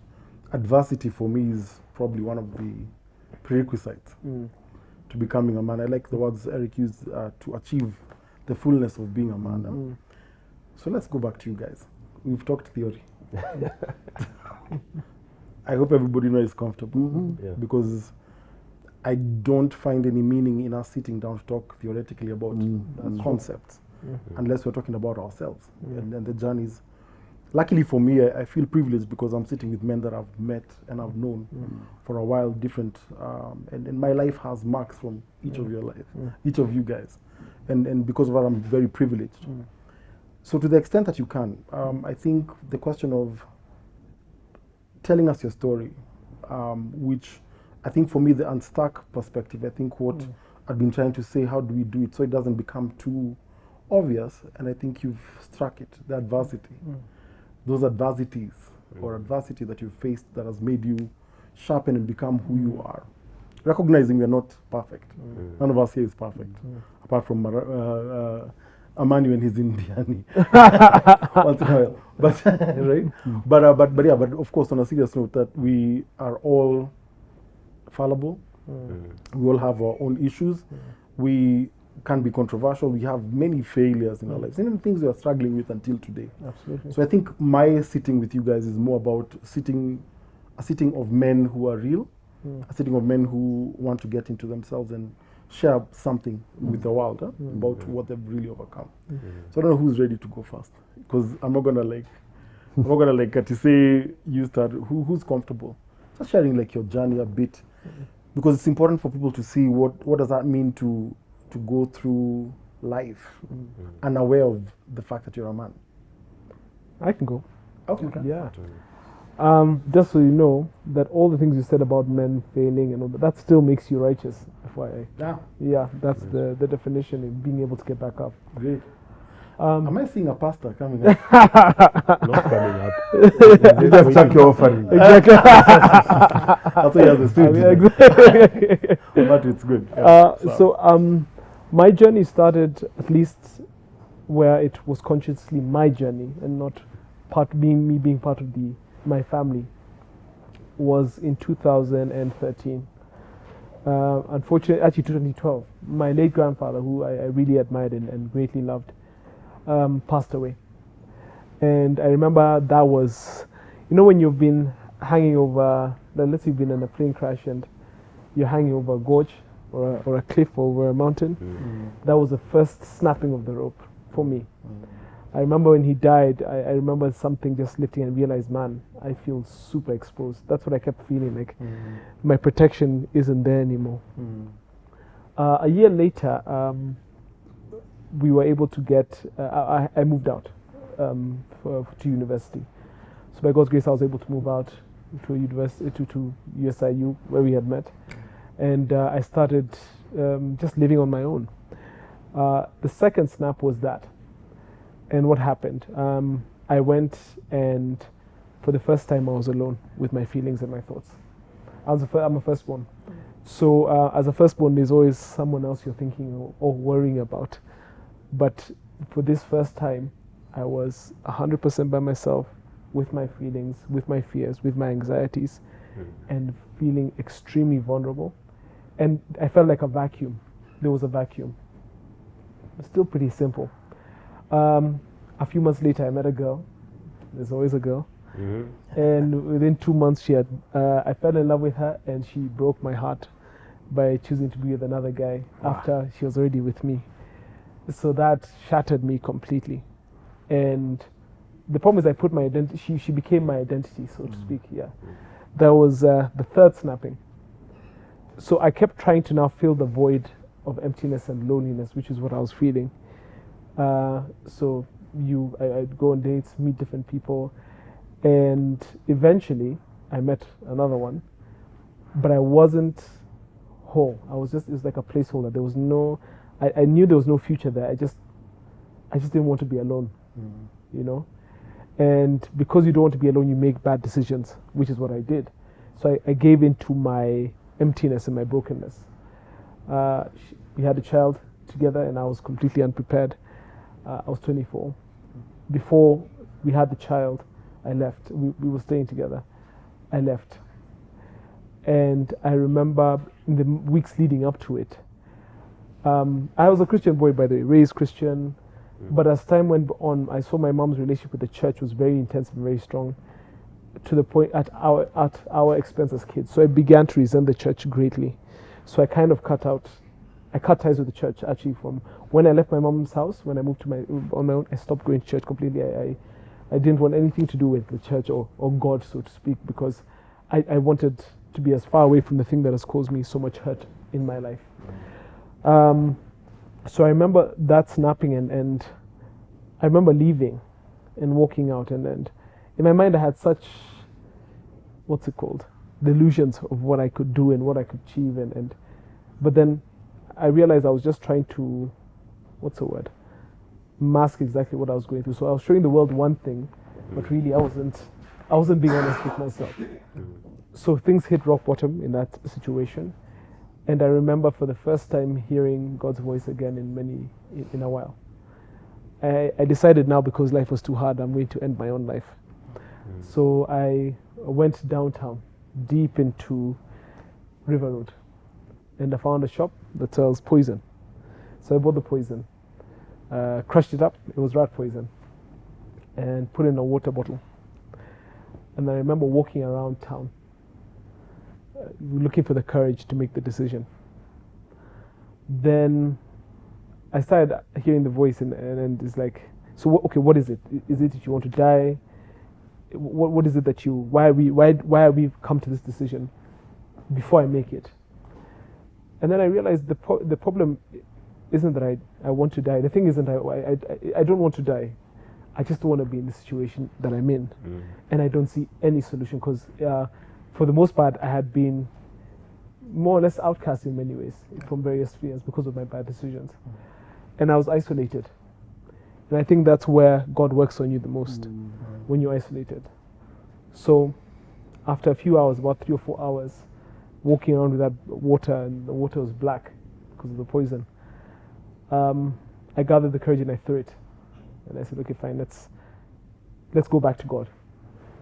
adversity for me is probably one of the prerequisites to becoming a man. I like the words Eric used to achieve the fullness of being a man. So let's go back to you guys. We've talked theory. I hope everybody knows it's comfortable Yeah. because I don't find any meaning in us sitting down to talk theoretically about concepts unless we're talking about ourselves and the journeys. Luckily for me, I feel privileged because I'm sitting with men that I've met and I've known for a while, different, and my life has marks from each of your life, each of you guys, and because of that, I'm very privileged. So to the extent that you can, I think the question of telling us your story, which I think for me, the unstuck perspective, I think what I've been trying to say, how do we do it so it doesn't become too obvious, and I think you've struck it, the adversity. Those adversities or adversity that you've faced that has made you sharpen and become who you are. Recognizing we're not perfect. None of us here is perfect, apart from Amani when he's in Diani. Once in a while. But, right? But of course, on a serious note, that we are all fallible. We all have our own issues. We can be controversial. We have many failures in our lives, even things we are struggling with until today. Absolutely. So I think my sitting with you guys is more about a sitting of men who are real, a sitting of men who want to get into themselves and share something with the world about what they've really overcome. So I don't know who's ready to go first, because I'm not gonna to say you start. Who's comfortable? Just sharing like your journey a bit, because it's important for people to see what does that mean to go through life unaware of the fact that you're a man. I can go. Okay. Yeah. Just so you know that all the things you said about men failing and all that still makes you righteous. FYI. Yeah, that's the definition of being able to get back up. Great. Am I seeing a pastor coming up? Not coming up. You just check your offering. Exactly. That's why he has a suit. But it's good. Yeah, my journey started at least where it was consciously my journey and not being part of my family was in 2013. Unfortunately, actually 2012. My late grandfather, who I really admired and greatly loved, passed away. And I remember that was, when you've been hanging over, let's say you've been in a plane crash and you're hanging over a gorge or a cliff over a mountain. That was the first snapping of the rope for me. I remember when he died, I remember something just lifting and realized, man, I feel super exposed. That's what I kept feeling, like my protection isn't there anymore. A year later, we were able to get, I moved out to university. So by God's grace, I was able to move out to a university, to USIU, where we had met. And I started just living on my own. The second snap was that. And what happened? I went and for the first time I was alone with my feelings and my thoughts. I'm a firstborn. So as a firstborn, there's always someone else you're thinking or worrying about. But for this first time, I was 100% by myself, with my feelings, with my fears, with my anxieties, and feeling extremely vulnerable. And I felt like a vacuum. There was a vacuum. Still pretty simple. A few months later, I met a girl. There's always a girl. And within 2 months, I fell in love with her, and she broke my heart by choosing to be with another guy after she was already with me. So that shattered me completely. And the problem is I put my identity, she became my identity, so to speak, That was the third snapping. So I kept trying to now fill the void of emptiness and loneliness, which is what I was feeling. So I'd go on dates, meet different people, and eventually I met another one, but I wasn't whole. It was like a placeholder. There was no, I knew there was no future there. I just didn't want to be alone, you know? And because you don't want to be alone, you make bad decisions, which is what I did. So I gave in to my emptiness and my brokenness. We had a child together, and I was completely unprepared. I was 24. Before we had the child, I left. We were staying together. I left. And I remember in the weeks leading up to it, I was a Christian boy, by the way, raised Christian. But as time went on, I saw my mom's relationship with the church was very intense and very strong, to the point at our expense as kids. So I began to resent the church greatly. So I kind of cut ties with the church actually from when I left my mom's house. When I moved to on my own, I stopped going to church completely. I didn't want anything to do with the church or God, so to speak, because I wanted to be as far away from the thing that has caused me so much hurt in my life. So I remember that snapping, and I remember leaving and walking out, and in my mind I had such, delusions of what I could do and what I could achieve, but then I realized I was just trying to, mask exactly what I was going through. So I was showing the world one thing, but really I wasn't being honest with myself. So things hit rock bottom in that situation. And I remember for the first time hearing God's voice again in a while. I decided now, because life was too hard, I'm going to end my own life. So I went downtown, deep into River Road, and I found a shop that sells poison. So I bought the poison, crushed it up, it was rat poison, and put it in a water bottle. And I remember walking around town, looking for the courage to make the decision. Then I started hearing the voice, and it's like, so what is it? Is it that you want to die? What is it that why have we come to this decision before I make it? And then I realized the problem isn't that I want to die. The thing isn't I don't want to die. I just don't want to be in the situation that I'm in. And I don't see any solution, because for the most part, I had been more or less outcast in many ways from various spheres because of my bad decisions. And I was isolated. And I think that's where God works on you the most, when you're isolated. So after a few hours, about 3 or 4 hours, walking around with that water, and the water was black because of the poison, I gathered the courage and I threw it. And I said, okay, fine, let's go back to God.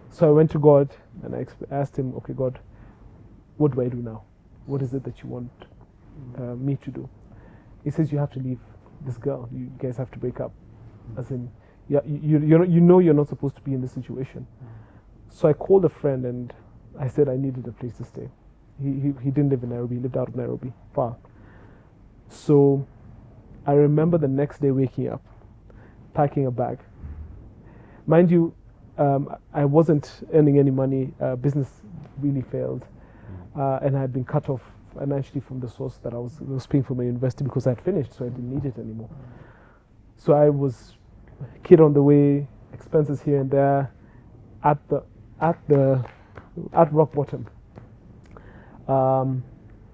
So I went to God and I asked him, okay, God, what do I do now? What is it that you want me to do? He says, you have to leave this girl. You guys have to break up. As in, you know you're not supposed to be in this situation. So I called a friend and I said I needed a place to stay. He didn't live in Nairobi. He lived out of Nairobi, far. So I remember the next day waking up, packing a bag. Mind you, I wasn't earning any money. Business really failed, and I had been cut off financially from the source that I was paying for my university, because I had finished, so I didn't need it anymore. So I was kid on the way, expenses here and there, at rock bottom.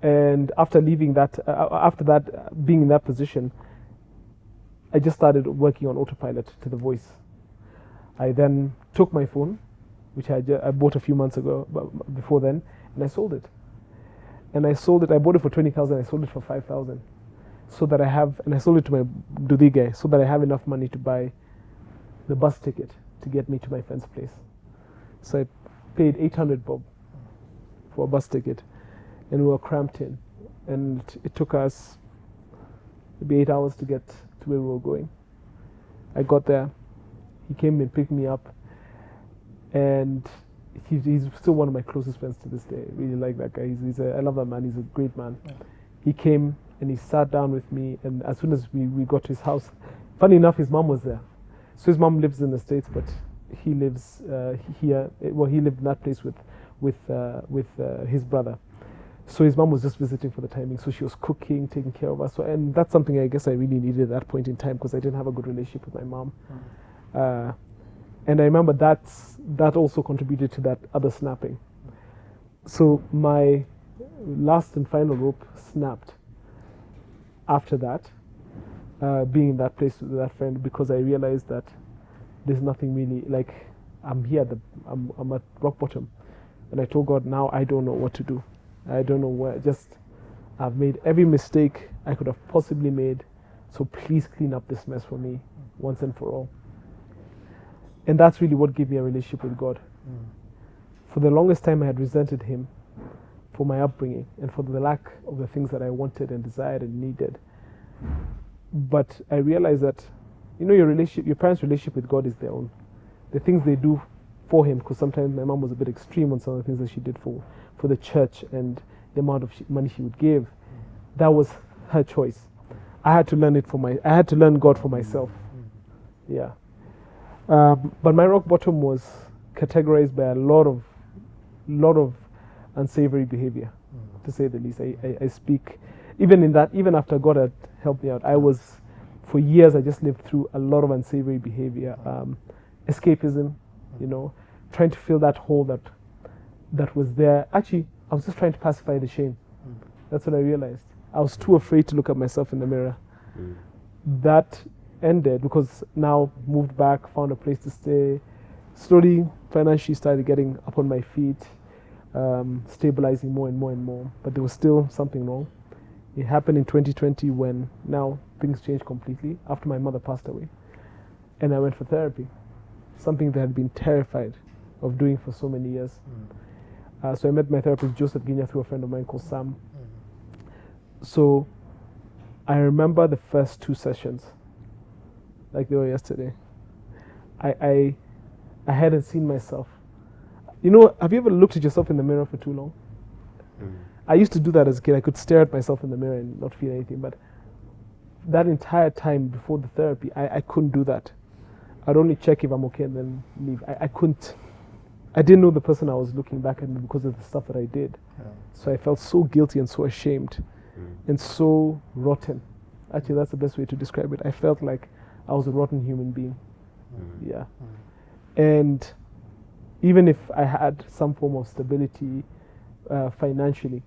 And after leaving that, being in that position, I just started working on autopilot to the voice. I then took my phone, which I bought a few months ago, before then, and I sold it. and I sold it. I bought it for 20,000. I sold it for 5,000, so that I have, and I sold it to my Dudi guy, so that I have enough money to buy the bus ticket to get me to my friend's place. So I paid 800 bob for a bus ticket, and we were cramped in, and it took us maybe 8 hours to get to where we were going. I got there. He came and picked me up, and he's still one of my closest friends to this day. I really like that guy. I love that man. He's a great man. Yeah. He came and he sat down with me, and as soon as we got to his house, funny enough, his mom was there. So his mom lives in the States, but he lives here. Well, he lived in that place with his brother. So his mom was just visiting for the timing. So she was cooking, taking care of us. So, and that's something I guess I really needed at that point in time, because I didn't have a good relationship with my mom. And I remember that also contributed to that other snapping. So my last and final rope snapped after that, being in that place with that friend, because I realized that there's nothing really, like, I'm here, I'm at rock bottom. And I told God, now I don't know what to do. I don't know where, I've made every mistake I could have possibly made, so please clean up this mess for me once and for all. And that's really what gave me a relationship with God. For the longest time I had resented him for my upbringing and for the lack of the things that I wanted and desired and needed. But I realized that, your parents' relationship with God is their own. The things they do for him, because sometimes my mom was a bit extreme on some of the things that she did for the church and the amount of money she would give, that was her choice. I had to learn I had to learn God for myself. Yeah. But my rock bottom was categorized by a lot of unsavory behavior, to say the least. I speak, even after God had helped me out, for years I just lived through a lot of unsavory behavior, escapism, trying to fill that hole that was there. Actually, I was just trying to pacify the shame. That's what I realized. I was too afraid to look at myself in the mirror. That ended because now moved back, found a place to stay, slowly financially started getting up on my feet, stabilizing more and more and more, but there was still something wrong. It happened in 2020 when now things changed completely after my mother passed away, and I went for therapy, something that I had been terrified of doing for so many years. So I met my therapist Joseph Ginya through a friend of mine called Sam. So I remember the first 2 sessions like they were yesterday. I hadn't seen myself. Have you ever looked at yourself in the mirror for too long? I used to do that as a kid. I could stare at myself in the mirror and not feel anything, but that entire time before the therapy, I couldn't do that. I'd only check if I'm okay and then leave. I couldn't. I didn't know the person I was looking back at because of the stuff that I did. So I felt so guilty and so ashamed and so rotten. Actually, that's the best way to describe it. I felt like I was a rotten human being. Yeah. And even if I had some form of stability financially,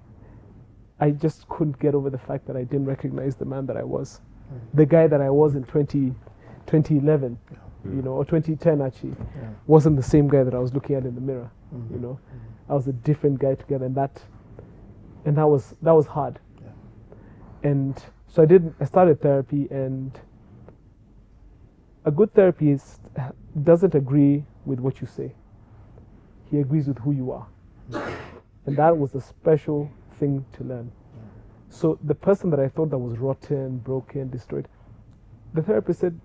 I just couldn't get over the fact that I didn't recognize the man that I was. The guy that I was in 2011, or 2010 actually, wasn't the same guy that I was looking at in the mirror. I was a different guy together, and that was hard. And so I started therapy, and a good therapist doesn't agree with what you say. He agrees with who you are. And that was a special thing to learn. So the person that I thought that was rotten, broken, destroyed, the therapist said,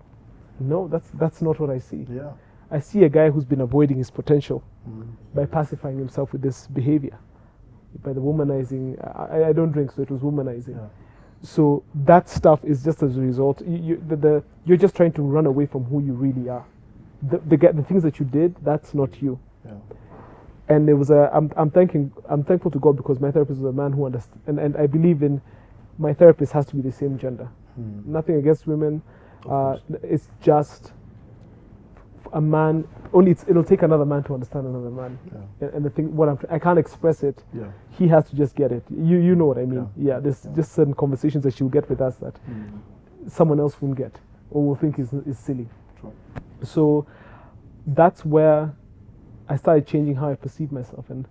no, that's not what I see. I see a guy who's been avoiding his potential by pacifying himself with this behavior, by the womanizing. I don't drink, so it was womanizing. So that stuff is just as a result. You're just trying to run away from who you really are. The things that you did, that's not you. And there was I'm thankful to God because my therapist was a man who understood, and I believe in my therapist has to be the same gender. Nothing against women. It's just a man. Only it'll take another man to understand another man. And the thing, I can't express it. He has to just get it. You know what I mean? There's just certain conversations that you'll get with us that someone else won't get or will think is silly. So that's where I started changing how I perceive myself, and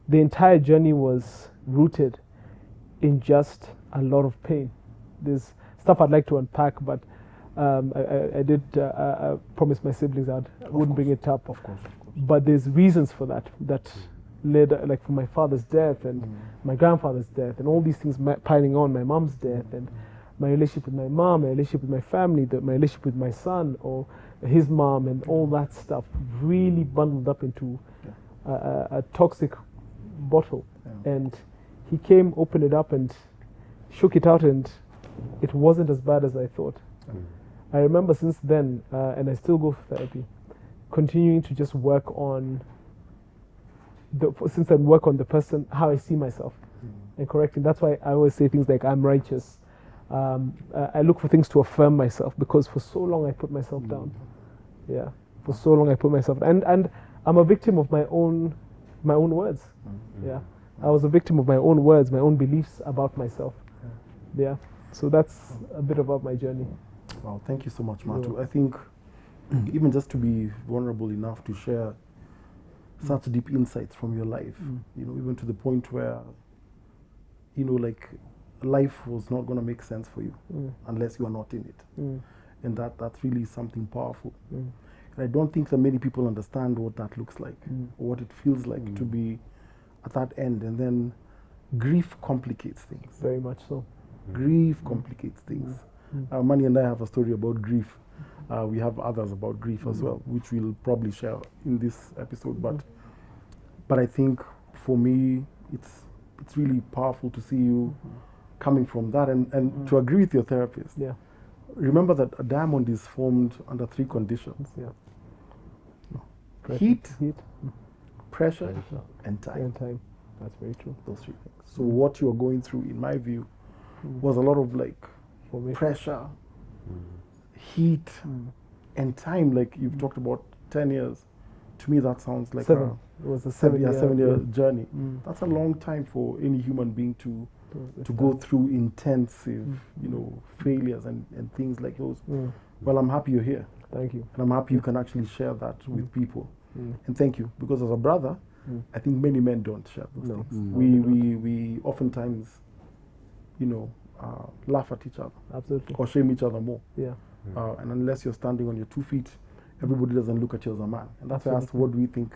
the entire journey was rooted in just a lot of pain. There's stuff I'd like to unpack, but I did promise my siblings I wouldn't bring it up. Of course. But there's reasons for that led, like for my father's death and my grandfather's death and all these things piling on, my mom's death and my relationship with my mom, my relationship with my family, my relationship with my son or his mom and all that stuff really bundled up into a toxic bottle. And he came, opened it up and shook it out, and it wasn't as bad as I thought. I remember since then, and I still go for therapy, continuing to just work on the person, how I see myself, and correcting. That's why I always say things like I'm righteous. I look for things to affirm myself, because for so long I put myself down. Yeah, for so long I put myself down. And I'm a victim of my own words. Yeah, I was a victim of my own words, my own beliefs about myself. Yeah, so that's a bit about my journey. Wow, thank you so much, Matu. I think even just to be vulnerable enough to share such deep insights from your life, you know, even to the point where, you know, like life was not going to make sense for you unless you are not in it. And that's really something powerful. And I don't think that many people understand what that looks like, or what it feels like to be at that end. And then grief complicates things. Very much so. Grief complicates things. Amani and I have a story about grief. We have others about grief as well, which we'll probably share in this episode. But I think for me, it's really powerful to see you coming from that and to agree with your therapist. Yeah. Remember that a diamond is formed under 3 conditions. Pressure, Heat, pressure, and time. and time. That's very true. Those 3 things. So what you are going through, in my view, was a lot of like pressure, heat, and time. Like you've talked about 10 years. To me, that sounds like 7. It was a 7-year journey. That's a long time for any human being to go through intensive, you know, failures and things like those. Well, I'm happy you're here. Thank you. And I'm happy you can actually share that with people. And thank you, because as a brother, I think many men don't share those things. We oftentimes, you know, laugh at each other. Absolutely. Or shame each other more. Yeah. And unless you're standing on your 2 feet, everybody doesn't look at you as a man. And that's why I asked, what do we think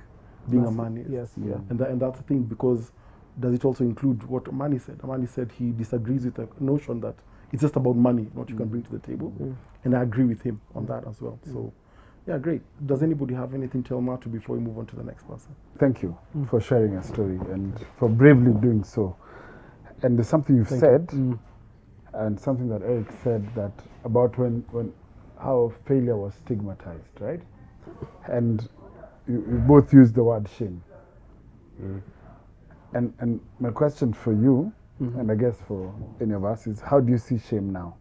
being a man is? Yes. Yeah. And that's the thing, because does it also include what Amani said? Amani said he disagrees with the notion that it's just about money, what you can bring to the table. And I agree with him on that as well. So, yeah, great. Does anybody have anything to tell Matu before we move on to the next person? Thank you for sharing your story and for bravely doing so. And there's something you've said, and something that Eric said, that about when how failure was stigmatized, right? And you both used the word shame. And my question for you, and I guess for any of us, is how do you see shame now?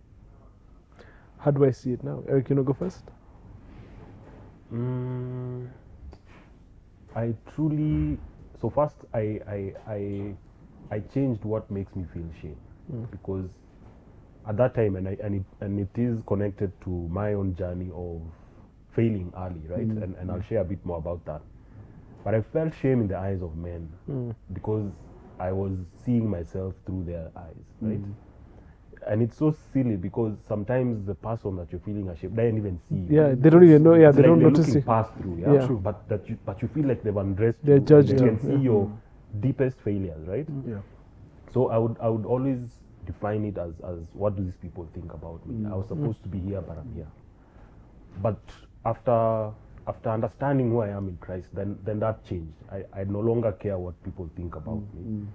How do I see it now? Eric, you want to go first? I truly, so first I changed what makes me feel shame, because at that time, and it is connected to my own journey of failing early, right? And I'll share a bit more about that. But I felt shame in the eyes of men because I was seeing myself through their eyes, right? And it's so silly, because sometimes the person that you're feeling ashamed doesn't even see you. Yeah, they don't even know. Yeah, it's they like don't they're notice looking it. past through. Yeah, Yeah. true. But you feel like they've undressed They're you. judged They you. can see your deepest failures, right? Yeah. So I would always define it as what do these people think about me? I was supposed to be here, but I'm here. But after understanding who I am in Christ, then that changed. I no longer care what people think about me.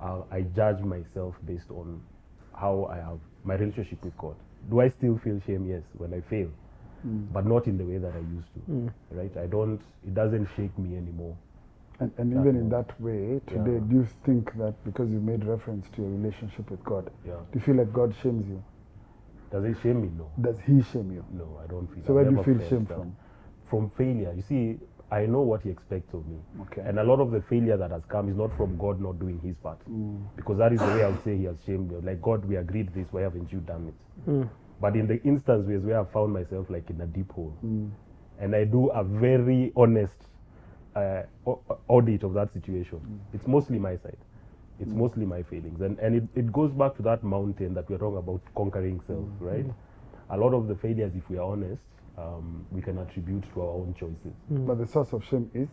I judge myself based on how I have my relationship with God. Do I still feel shame? Yes, when I fail, but not in the way that I used to. Right? It doesn't shake me anymore. And even in that way, today, do you think that because you made reference to your relationship with God, do you feel like God shames you? Does it shame me? No. Does He shame you? No, I don't feel. So where do you feel shame from? From failure. You see, I know what He expects of me. Okay. And a lot of the failure that has come is not from God not doing His part. Because that is the way I would say He has shamed me. Like, God, we agreed this, why haven't you done it? But in the instance where I found myself like in a deep hole, and I do a very honest audit of that situation, it's mostly my side. It's mostly my failings. And it goes back to that mountain that we're talking about, conquering self, right? A lot of the failures, if we are honest, we can attribute to our own choices. But the source of shame is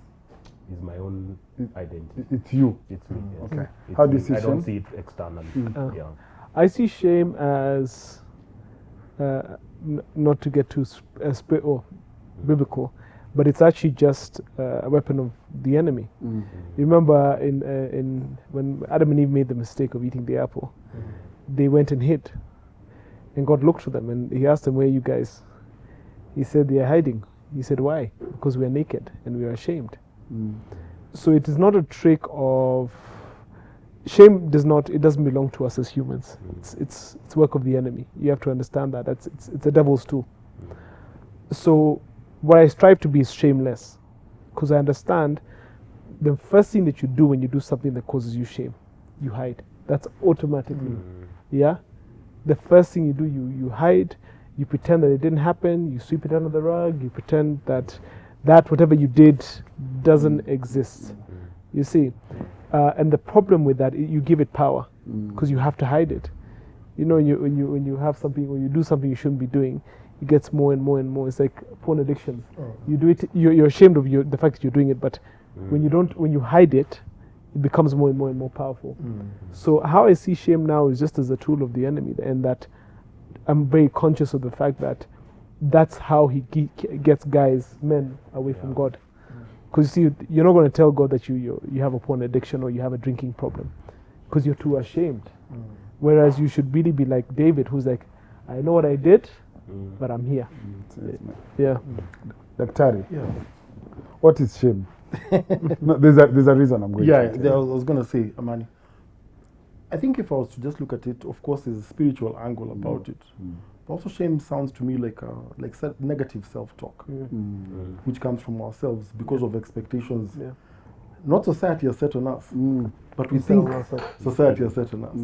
My own identity. it's you. It's me. Yes. Okay. It's How do you me. see I don't shame? see it externally. Yeah. I see shame as not to get too biblical, but it's actually just a weapon of the enemy. You remember in when Adam and Eve made the mistake of eating the apple, they went and hid, and God looked for them and He asked them, "Where are you guys?" He said, "They are hiding." He said, "Why?" "Because we are naked and we are ashamed." So it is not a trick of shame. It doesn't belong to us as humans. It's work of the enemy. You have to understand that. It's the devil's tool. So what I strive to be is shameless, because I understand the first thing that you do when you do something that causes you shame, you hide. That's automatically, yeah. The first thing you do, you hide. You pretend that it didn't happen. You sweep it under the rug. You pretend that whatever you did doesn't exist. You see, and the problem with that, you give it power, because you have to hide it. You know, when you have something, or you do something you shouldn't be doing, it gets more and more and more. It's like porn addiction. You do it, you're ashamed of the fact that you're doing it, but when you hide it, it becomes more and more and more powerful. So how I see shame now is just as a tool of the enemy, and that I'm very conscious of the fact that that's how he gets men away from God. Because you see, you're not going to tell God that you have a porn addiction or you have a drinking problem, because you're too ashamed. Whereas you should really be like David, who's like, I know what I did, but I'm here. Yeah. Daktari, what is shame? No, there's a reason I'm going to. I was going to say, Amani, I think if I was to just look at it, of course, there's a spiritual angle about it. But also shame sounds to me like negative self-talk, which comes from ourselves because of expectations. Not society has set on us, but we think society has set on us.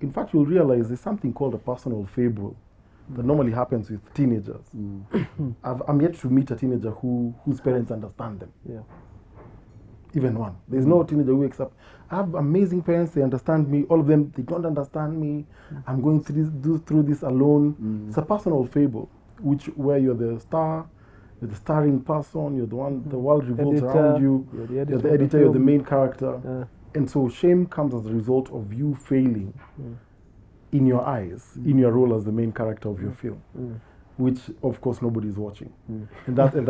In fact, you'll realize there's something called a personal fable that normally happens with teenagers. I'm yet to meet a teenager whose parents understand them. Even one. There's no teenager who wakes up, I have amazing parents, they understand me. All of them, they don't understand me. I'm going through this alone. It's a personal fable, where you're the star, you're the starring person, you're the one, the world revolves around you, you're the editor, you're the main character. And so shame comes as a result of you failing in your eyes, in your role as the main character of your film. Which, of course, nobody's watching. And that's you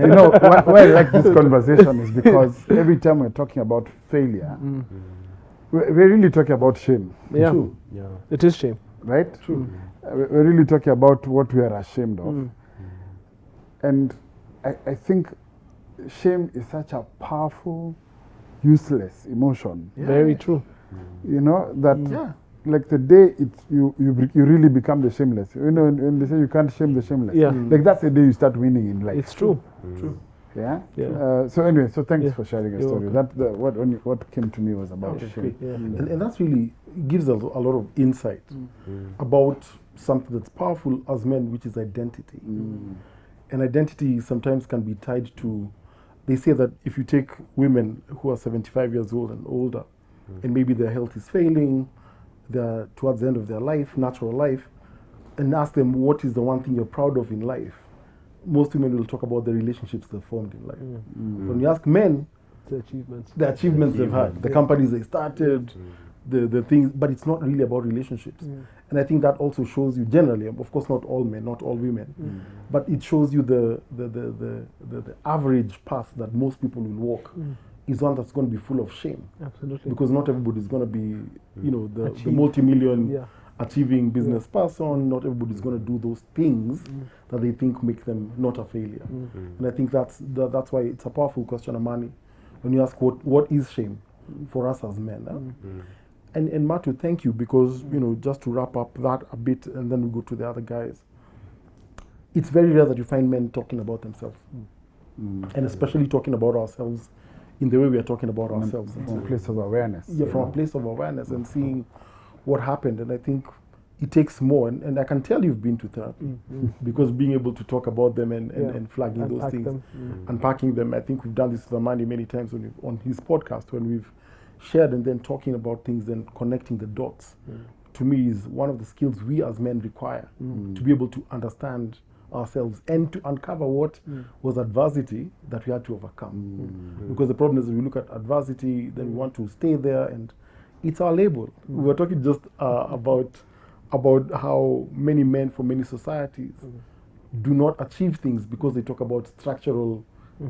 know, why I like this conversation is because every time we're talking about failure, we're really talking about shame. True. It is shame. Right? True. We're really talking about what we are ashamed of. And I think shame is such a powerful, useless emotion. Very true. You know, that like the day you really become the shameless. You know, when they say you can't shame the shameless. Like that's the day you start winning in life. It's true. True. So anyway, so thanks for sharing your story. What came to me was about shame. And that's really gives us a lot of insight about something that's powerful as men, which is identity. And identity sometimes can be tied to, they say that if you take women who are 75 years old and older, and maybe their health is failing, they're towards the end of their life, natural life, and ask them what is the one thing you're proud of in life, most women will talk about the relationships they formed in life. When you ask men, the achievements they've had, the companies they started, the things, but it's not really about relationships. And I think that also shows you generally, of course not all men, not all women, but it shows you the average path that most people will walk is one that's going to be full of shame. Absolutely. Because not everybody is going to be, you know, the multi-million achieving business person. Not everybody is going to do those things that they think make them not a failure. And I think that's why it's a powerful question, Amani, when you ask what is shame for us as men. And Matu, thank you, because you know, just to wrap up that a bit, and then we go to the other guys. It's very rare that you find men talking about themselves, and especially talking about ourselves in the way we are talking about ourselves. From a place of awareness. From a place of awareness and seeing what happened. And I think it takes more, and I can tell you've been to therapy because being able to talk about them and flagging those Unpack things, them. unpacking them. I think we've done this with Amani many times on his podcast when we've shared and then talking about things and connecting the dots. To me, is one of the skills we as men require to be able to understand ourselves and to uncover what was adversity that we had to overcome. Because the problem is we look at adversity, then we want to stay there, and it's our label. We were talking just about how many men from many societies do not achieve things because they talk about structural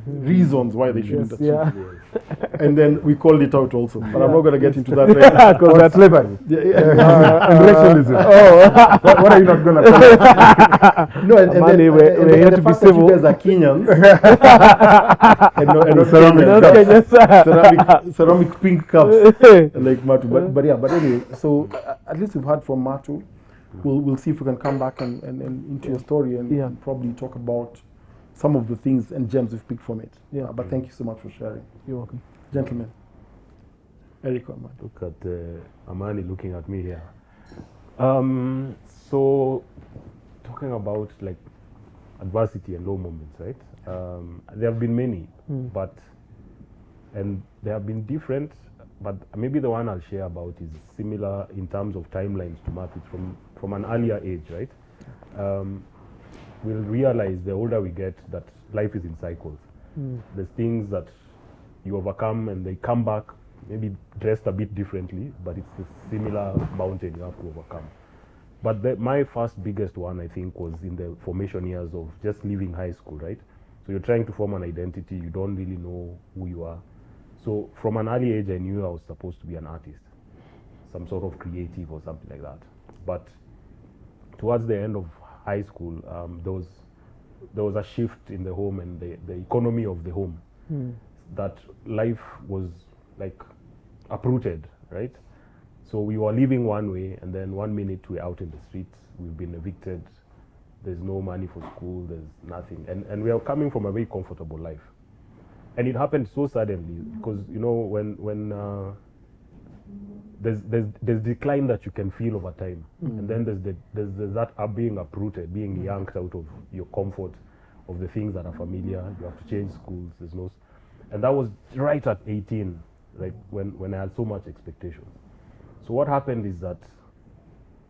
reasons why they shouldn't achieve. And then we called it out also, but I'm not going to get into that right now. Because that's slavery. And racialism. What are you not going to call it? No, and Amani, then we're here the to be fact that civil. you guys are Kenyans and not Kenyans. Ceramic pink cups like Matu. But anyway, so at least we've heard from Matu. We'll see if we can come back and into your story and probably talk about some of the things and gems we've picked from it. But thank you so much for sharing. You're welcome. Gentlemen. Eric or Amani. Look at Amani looking at me here. So talking about like adversity and low moments, right? There have been many, and they have been different, but maybe the one I'll share about is similar in terms of timelines to Matthew from an earlier age, right? We'll realize the older we get that life is in cycles. There's things that you overcome and they come back, maybe dressed a bit differently, but it's a similar mountain you have to overcome. But my first biggest one, I think, was in the formation years of just leaving high school, right? So you're trying to form an identity, you don't really know who you are. So from an early age, I knew I was supposed to be an artist, some sort of creative or something like that. But towards the end of high school, there was a shift in the home and the economy of the home, that life was like uprooted, right? So we were living one way, and then 1 minute we're out in the streets, we've been evicted, there's no money for school, there's nothing. And we are coming from a very comfortable life. And it happened so suddenly because, you know, when there's decline that you can feel over time, and then there's that being uprooted, being yanked out of your comfort of the things that are familiar. You have to change schools. And that was right at 18, like when I had so much expectation. So what happened is that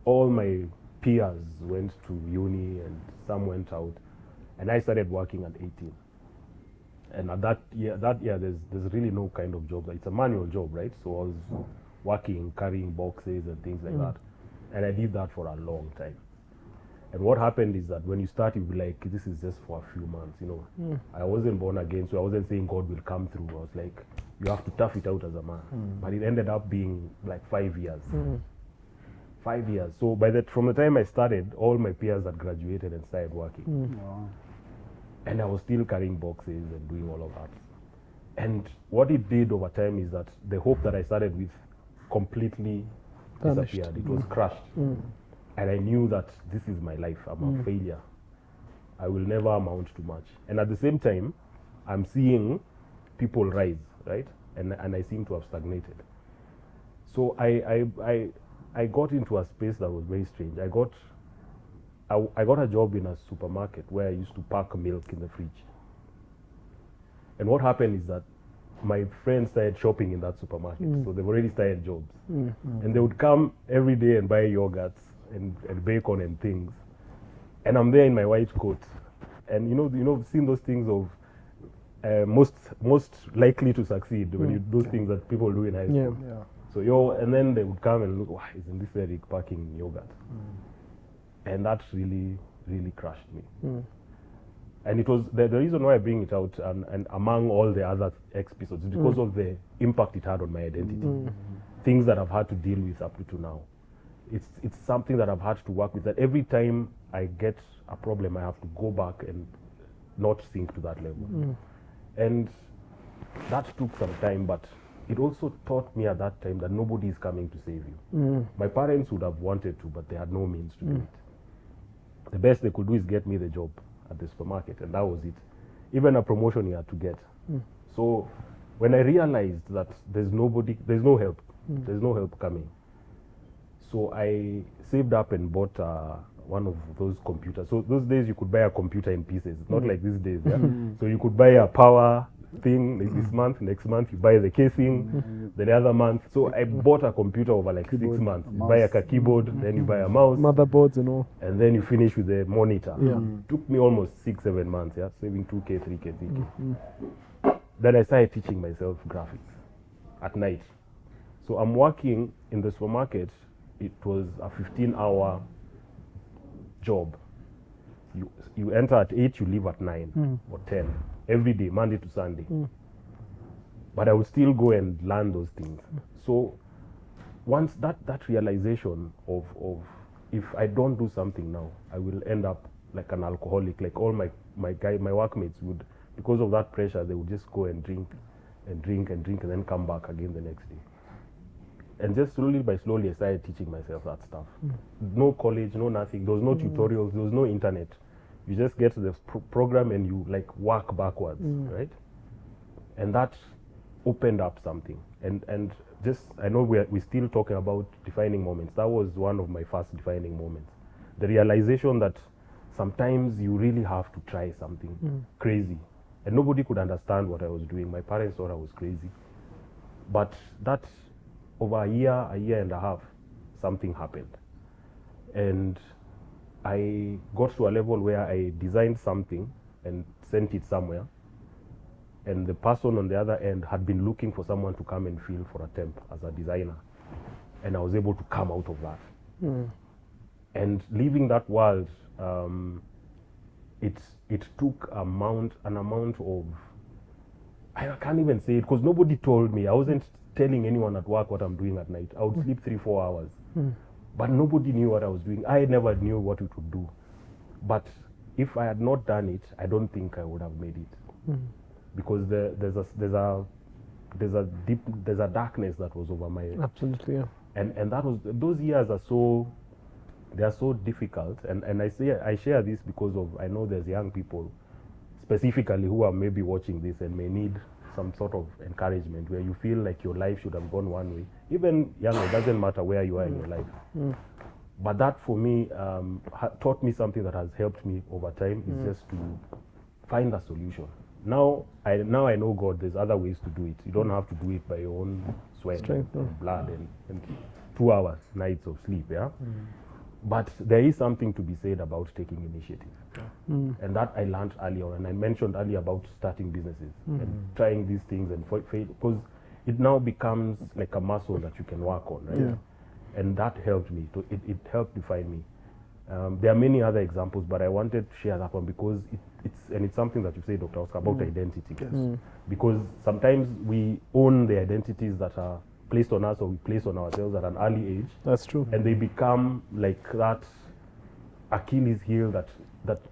all my peers went to uni and some went out, and I started working at 18. And at that year, there's really no kind of job. It's a manual job, right? So I was working, carrying boxes and things like that. And I did that for a long time. And what happened is that when you start, you'll be like, this is just for a few months, you know. I wasn't born again, so I wasn't saying God will come through. I was like, you have to tough it out as a man. But it ended up being like 5 years. 5 years. So from the time I started, all my peers had graduated and started working. And I was still carrying boxes and doing all of that. And what it did over time is that the hope that I started with completely disappeared. It was crushed. And I knew that this is my life. I'm a failure. I will never amount to much. And at the same time, I'm seeing people rise, right? And I seem to have stagnated. So I got into a space that was very strange. I got a job in a supermarket where I used to pack milk in the fridge. And what happened is that my friends started shopping in that supermarket. So they've already started jobs. And they would come every day and buy yogurts and bacon and things. And I'm there in my white coat. And you know, seeing those things of most likely to succeed when you do things that people do in high school. So and then they would come and look, wow, isn't this Eric packing yogurt? And that really, really crushed me. And it was the reason why I bring it out, and among all the other episodes, because of the impact it had on my identity. Things that I've had to deal with up to now. It's something that I've had to work with, that every time I get a problem, I have to go back and not sink to that level. And that took some time, but it also taught me at that time that nobody is coming to save you. My parents would have wanted to, but they had no means to do it. The best they could do is get me the job at the supermarket, and that was it. Even a promotion you had to get. So when I realized that there's no help, there's no help coming. So I saved up and bought one of those computers. So those days you could buy a computer in pieces. It's not like these days. Yeah? So you could buy a power thing like this month, next month you buy the casing, then the other month. So I bought a computer over like 6 months. You buy a keyboard, then you buy a mouse, Motherboards and all. and then you finish with the monitor. Yeah. Took me almost 6-7 months, yeah, saving 2K, 3K, 3K. Then I started teaching myself graphics at night. So I'm working in the supermarket. It was a 15-hour job. You enter at 8, you leave at 9 or 10 every day, Monday to Sunday. But I would still go and learn those things. So once that realization of if I don't do something now, I will end up like an alcoholic. Like all my workmates would, because of that pressure, they would just go and drink and drink and drink and then come back again the next day. And just slowly by slowly, I started teaching myself that stuff. No college, no nothing. There was no tutorials. There was no internet. You just get to the program and you like work backwards, right? And that opened up something. And just, I know we're still talking about defining moments. That was one of my first defining moments. The realization that sometimes you really have to try something crazy. And nobody could understand what I was doing. My parents thought I was crazy. But that, over a year and a half, something happened. And I got to a level where I designed something and sent it somewhere. And the person on the other end had been looking for someone to come and fill for a temp as a designer. And I was able to come out of that. And leaving that world, it took an amount of, I can't even say it because nobody told me. I wasn't telling anyone at work what I'm doing at night. I would sleep 3-4 hours. But nobody knew what I was doing. I never knew what it would do. But if I had not done it, I don't think I would have made it. Because there's a darkness that was over my. Absolutely, yeah. And that was, those years are so, they are so difficult. And I share this because of, I know there's young people specifically who are maybe watching this and may need some sort of encouragement where you feel like your life should have gone one way. Even younger, it doesn't matter where you are in your life. But that for me taught me something that has helped me over time is just to find a solution. Now I know God, there's other ways to do it. You don't have to do it by your own sweat and blood and 2 hours, nights of sleep, yeah? But there is something to be said about taking initiative. And that I learned early on. And I mentioned earlier about starting businesses and trying these things and fail, because it now becomes like a muscle that you can work on, right? Yeah. And that helped me. It helped define me. There are many other examples, but I wanted to share that one because it's something that you say, Dr. Oscar, about identity. Yes. Because sometimes we own the identities that are placed on us or we place on ourselves at an early age. That's true. And they become like that Achilles heel that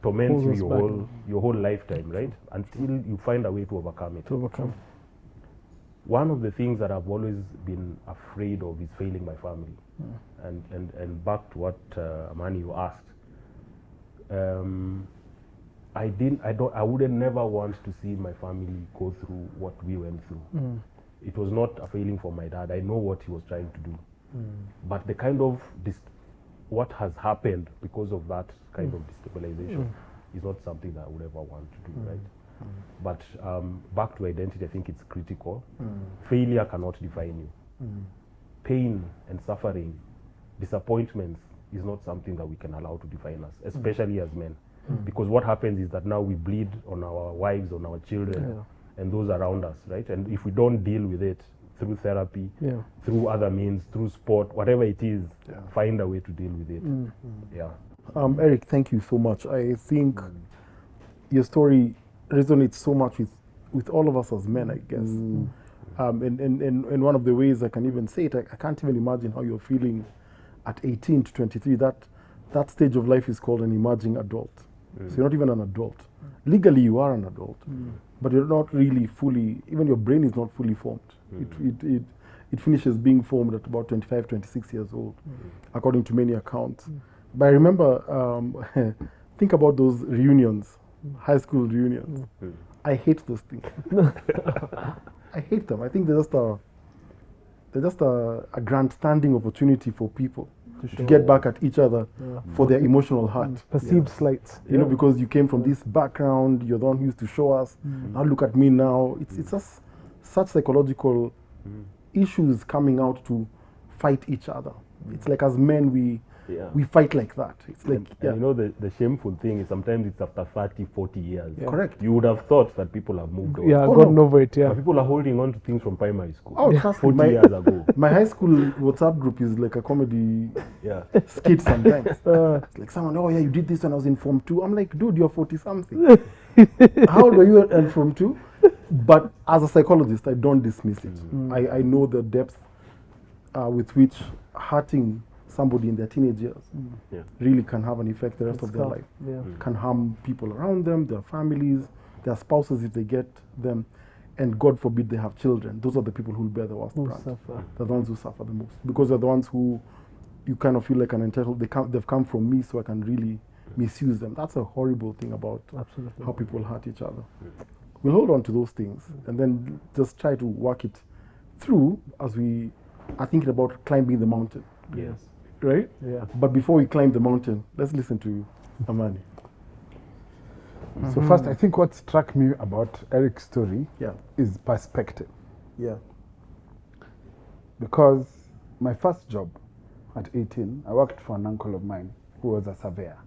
torments you your whole lifetime, right? Until you find a way to overcome it. One of the things that I've always been afraid of is failing my family. And back to what Amani you asked. I wouldn't never want to see my family go through what we went through. It was not a failing for my dad. I know what he was trying to do. But the kind of what has happened because of that kind of destabilization is not something that I would ever want to do, right? But back to identity, I think it's critical. Failure cannot define you. Pain and suffering, disappointments is not something that we can allow to define us, especially as men. Because what happens is that now we bleed on our wives, on our children, and those around us, right? And if we don't deal with it through therapy, through other means, through sport, whatever it is, find a way to deal with it. Eric, thank you so much. I think your story resonates so much with all of us as men, I guess. And one of the ways I can even say it, I can't even imagine how you're feeling at 18 to 23. That stage of life is called an emerging adult. So you're not even an adult. Legally, you are an adult, but you're not really fully, even your brain is not fully formed. It finishes being formed at about 25, 26 years old, according to many accounts. But I remember, think about those reunions, high school reunions. I hate those things. I hate them. I think they're just a grandstanding opportunity for people to get back at each other for their emotional hurt. Perceived slights. You know, because you came from this background, you're the one who used to show us. Now look at me now. It's just such psychological issues coming out to fight each other. It's like as men we fight like that. It's like and you know the shameful thing is sometimes it's after 30, 40 years. Correct. You would have thought that people have moved on. Yeah, gotten over it. But people are holding on to things from primary school. Oh, trust me, 40 years ago. my high school WhatsApp group is like a comedy skit sometimes. It's like someone, oh yeah, you did this when I was in Form 2. I'm like, dude, you're 40 something. How old were you in Form 2? But as a psychologist, I don't dismiss it. I know the depth with which hurting somebody in their teenage years really can have an effect the rest of their life. Can harm people around them, their families, their spouses if they get them, and God forbid they have children. Those are the people who will bear the worst brunt. They're the ones who suffer the most, because they're the ones who you kind of feel like an entitled. They've come from me, so I can really misuse them. That's a horrible thing about how people hurt each other. We'll hold on to those things and then just try to work it through as we are thinking about climbing the mountain. Yes. Right? Yeah. But before we climb the mountain, let's listen to Amani. So first, I think what struck me about Eric's story Yeah. is perspective. Yeah. Because my first job at 18, I worked for an uncle of mine who was a surveyor.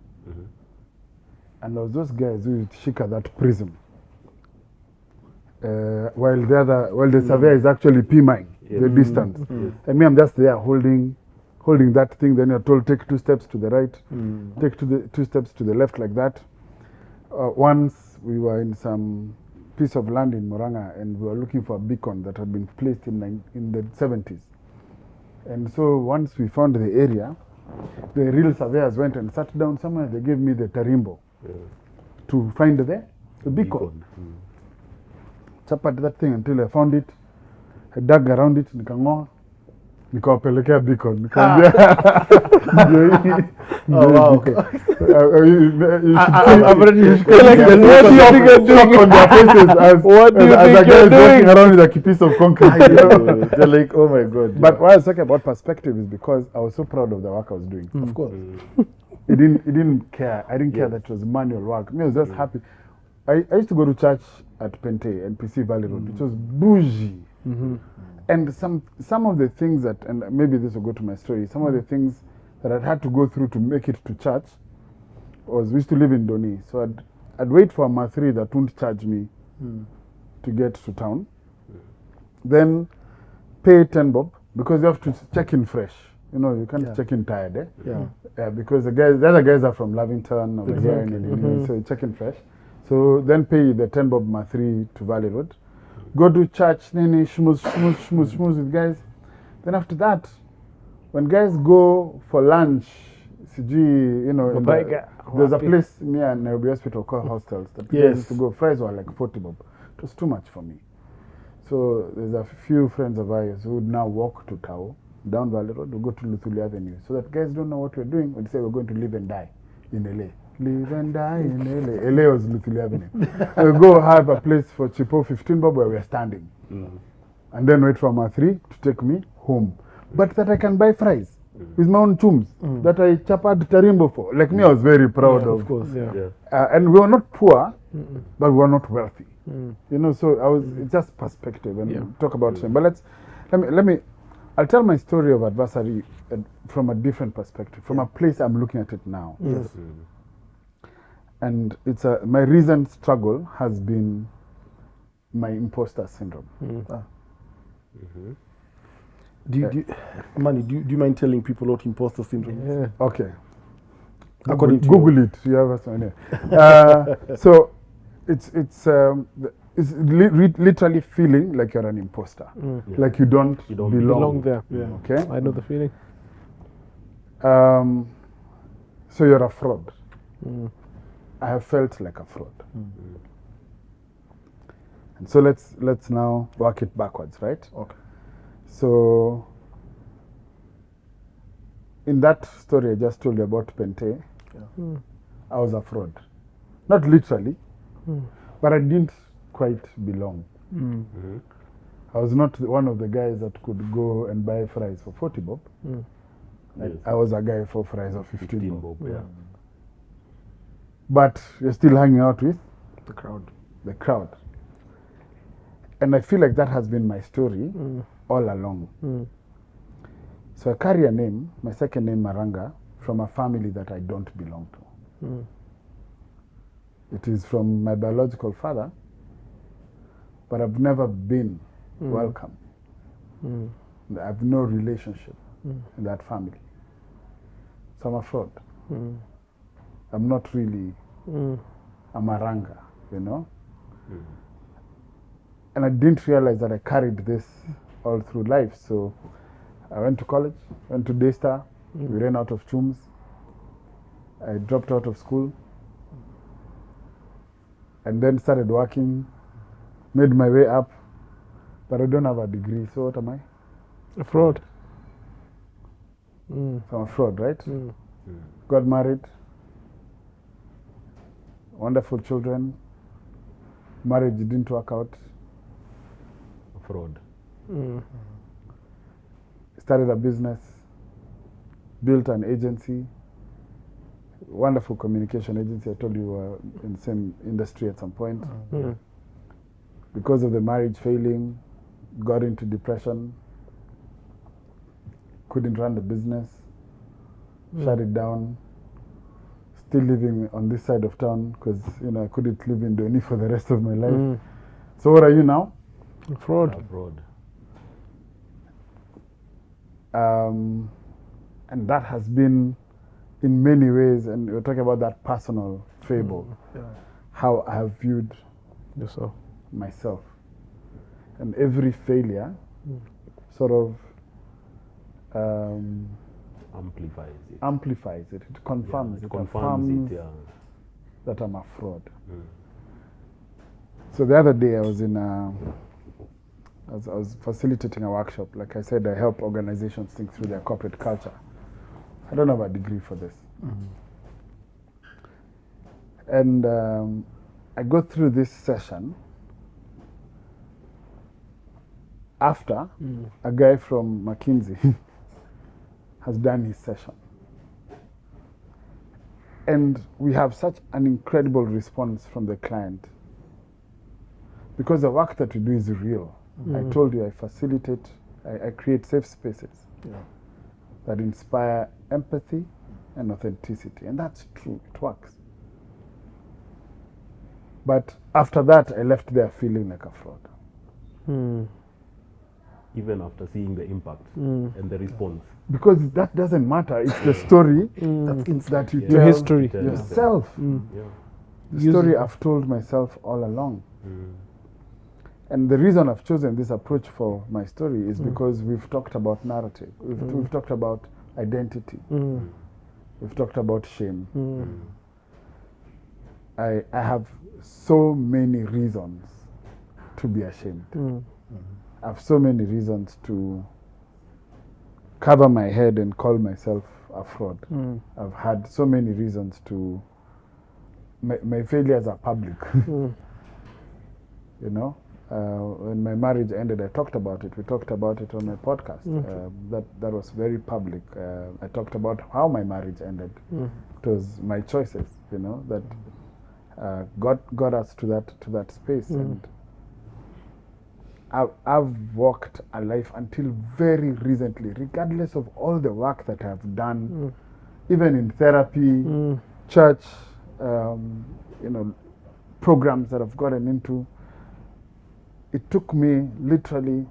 And there was those guys who would shika that prism. While the surveyor is actually P-mine, the distance. And me, I'm just there holding that thing. Then you're told, take 2 steps to the right, take 2 steps to the left, like that. Once we were in some piece of land in Moranga, and we were looking for a beacon that had been placed in the 70s. And so once we found the area, the real surveyors went and sat down somewhere. They gave me the tarimbo to find the beacon. Chapat that thing until I found it. I dug around it, nikang'oa, nikawapelekea beacon. Oh wow. I've already on their faces as What do you as think a guy you're is walking doing? around with a piece of concrete. They're like, oh my God. But why I was talking about perspective is because I was so proud of the work I was doing. Of course. It didn't care. I didn't care that it was manual work. Me, I was just happy. I used to go to church at Pente and PC Valley Road, which was bougie. And some of the things that, and maybe this will go to my story, some of the things that I'd had to go through to make it to church was, we used to live in Doni. So I'd wait for a Mathri that wouldn't charge me to get to town. Then pay 10 bob, because you have to check in fresh. You know, you can't check in tired, Yeah, because the other guys are from Lavington over here in Illinois, so you check in fresh. So then pay the 10 bob Mathri to Valley Road. Go to church, nini, schmooze with guys. Then after that, when guys go for lunch, you know, there's a place near Nairobi Hospital called Hostels. The people used to go, fries were like 40 bob. It was too much for me. So there's a few friends of ours who would now walk to Tao, down Valley Road, we go to Luthuli Avenue. So that guys don't know what we're doing, we'd say we're going to live and die in LA. Live and die in LA. LA was Luthuli Avenue. We'll go have a place for cheapo 15 bob where we're standing. And then wait for Mathri to take me home. But that I can buy fries with my own chums that I chapad tarimbo for. Like me, I was very proud of. Of course. And we were not poor, but we were not wealthy. You know, so it's just perspective and talk about shame. But let me, I'll tell my story of adversary from a different perspective, from a place I'm looking at it now. Yes. And it's my recent struggle has been my imposter syndrome. Do you mind telling people what imposter syndrome is? Okay. According to Google it. You have a so it's literally feeling like you're an imposter, like you don't belong there. Okay. I know the feeling. So you're a fraud. I have felt like a fraud. And so let's now work it backwards, right? Okay. So in that story I just told you about Pente, I was a fraud. Not literally, but I didn't quite belong. I was not one of the guys that could go and buy fries for 40 bob. Like, Yes. I was a guy 4 fries or 15 bob. bob, yeah. But you're still hanging out with The crowd. the crowd. And I feel like that has been my story all along. So I carry a name, my second name Maranga, from a family that I don't belong to. It is from my biological father, but I've never been welcome. I have no relationship in that family. So I'm a fraud. I'm not really a Maranga, you know? And I didn't realize that I carried this all through life. So I went to college, went to Daystar. We ran out of chums. I dropped out of school. And then started working, made my way up. But I don't have a degree, so what am I? A fraud. So I'm a fraud, right? Got married. Wonderful children. Marriage didn't work out. Fraud. Started a business. Built an agency. Wonderful communication agency. I told you we were in the same industry at some point. Because of the marriage failing, got into depression. Couldn't run the business. Shut it down. Still living on this side of town because I couldn't live in Doni for the rest of my life. So what are you now? A fraud. Fraud. And that has been, in many ways, and we're talking about that personal fable, how I have viewed Yourself. myself. And every failure sort of Amplifies it. It confirms It it. confirms it, yeah. That I'm a fraud. So the other day I was in I was facilitating a workshop. Like I said, I help organizations think through their corporate culture. I don't have a degree for this. And I go through this session after a guy from McKinsey has done his session. And we have such an incredible response from the client because the work that we do is real. I told you I facilitate, I create safe spaces that inspire empathy and authenticity. And that's true, it works. But after that, I left there feeling like a fraud. Even after seeing the impact and the response. Because that doesn't matter. It's the story that you Your tell history. yourself. Yeah. The story I've told myself all along. And the reason I've chosen this approach for my story is because we've talked about narrative. We've talked about identity. We've talked about shame. I have so many reasons to be ashamed. I have so many reasons to cover my head and call myself a fraud. I've had so many reasons to... My failures are public. When my marriage ended, I talked about it. We talked about it on my podcast. That was very public. I talked about how my marriage ended. It was my choices, that got us to that space. And I've walked a life until very recently, regardless of all the work that I've done, even in therapy, church, programs that I've gotten into. It took me literally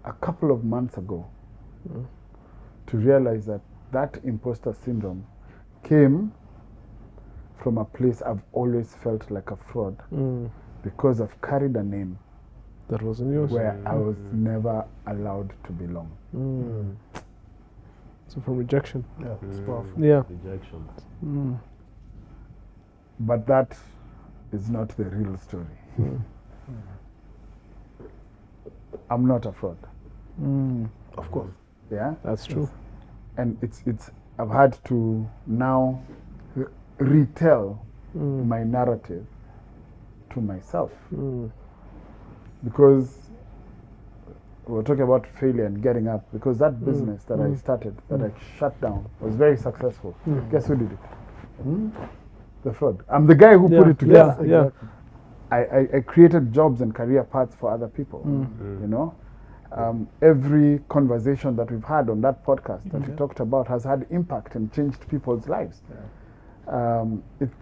a couple of months ago to realize that imposter syndrome came from a place I've always felt like a fraud because I've carried a name that wasn't yours, where I was never allowed to belong. So from rejection. Yeah, it's powerful. Yeah. Rejection. But that is not the real story. I'm not a fraud. Of course. Yeah? That's true. And I've had to now retell my narrative to myself. Because we were talking about failure and getting up, because that business that I started, that I shut down, was very successful. Guess who did it? The fraud. I'm the guy who put it together. Yeah. I created jobs and career paths for other people. You know, every conversation that we've had on that podcast that we talked about has had impact and changed people's lives.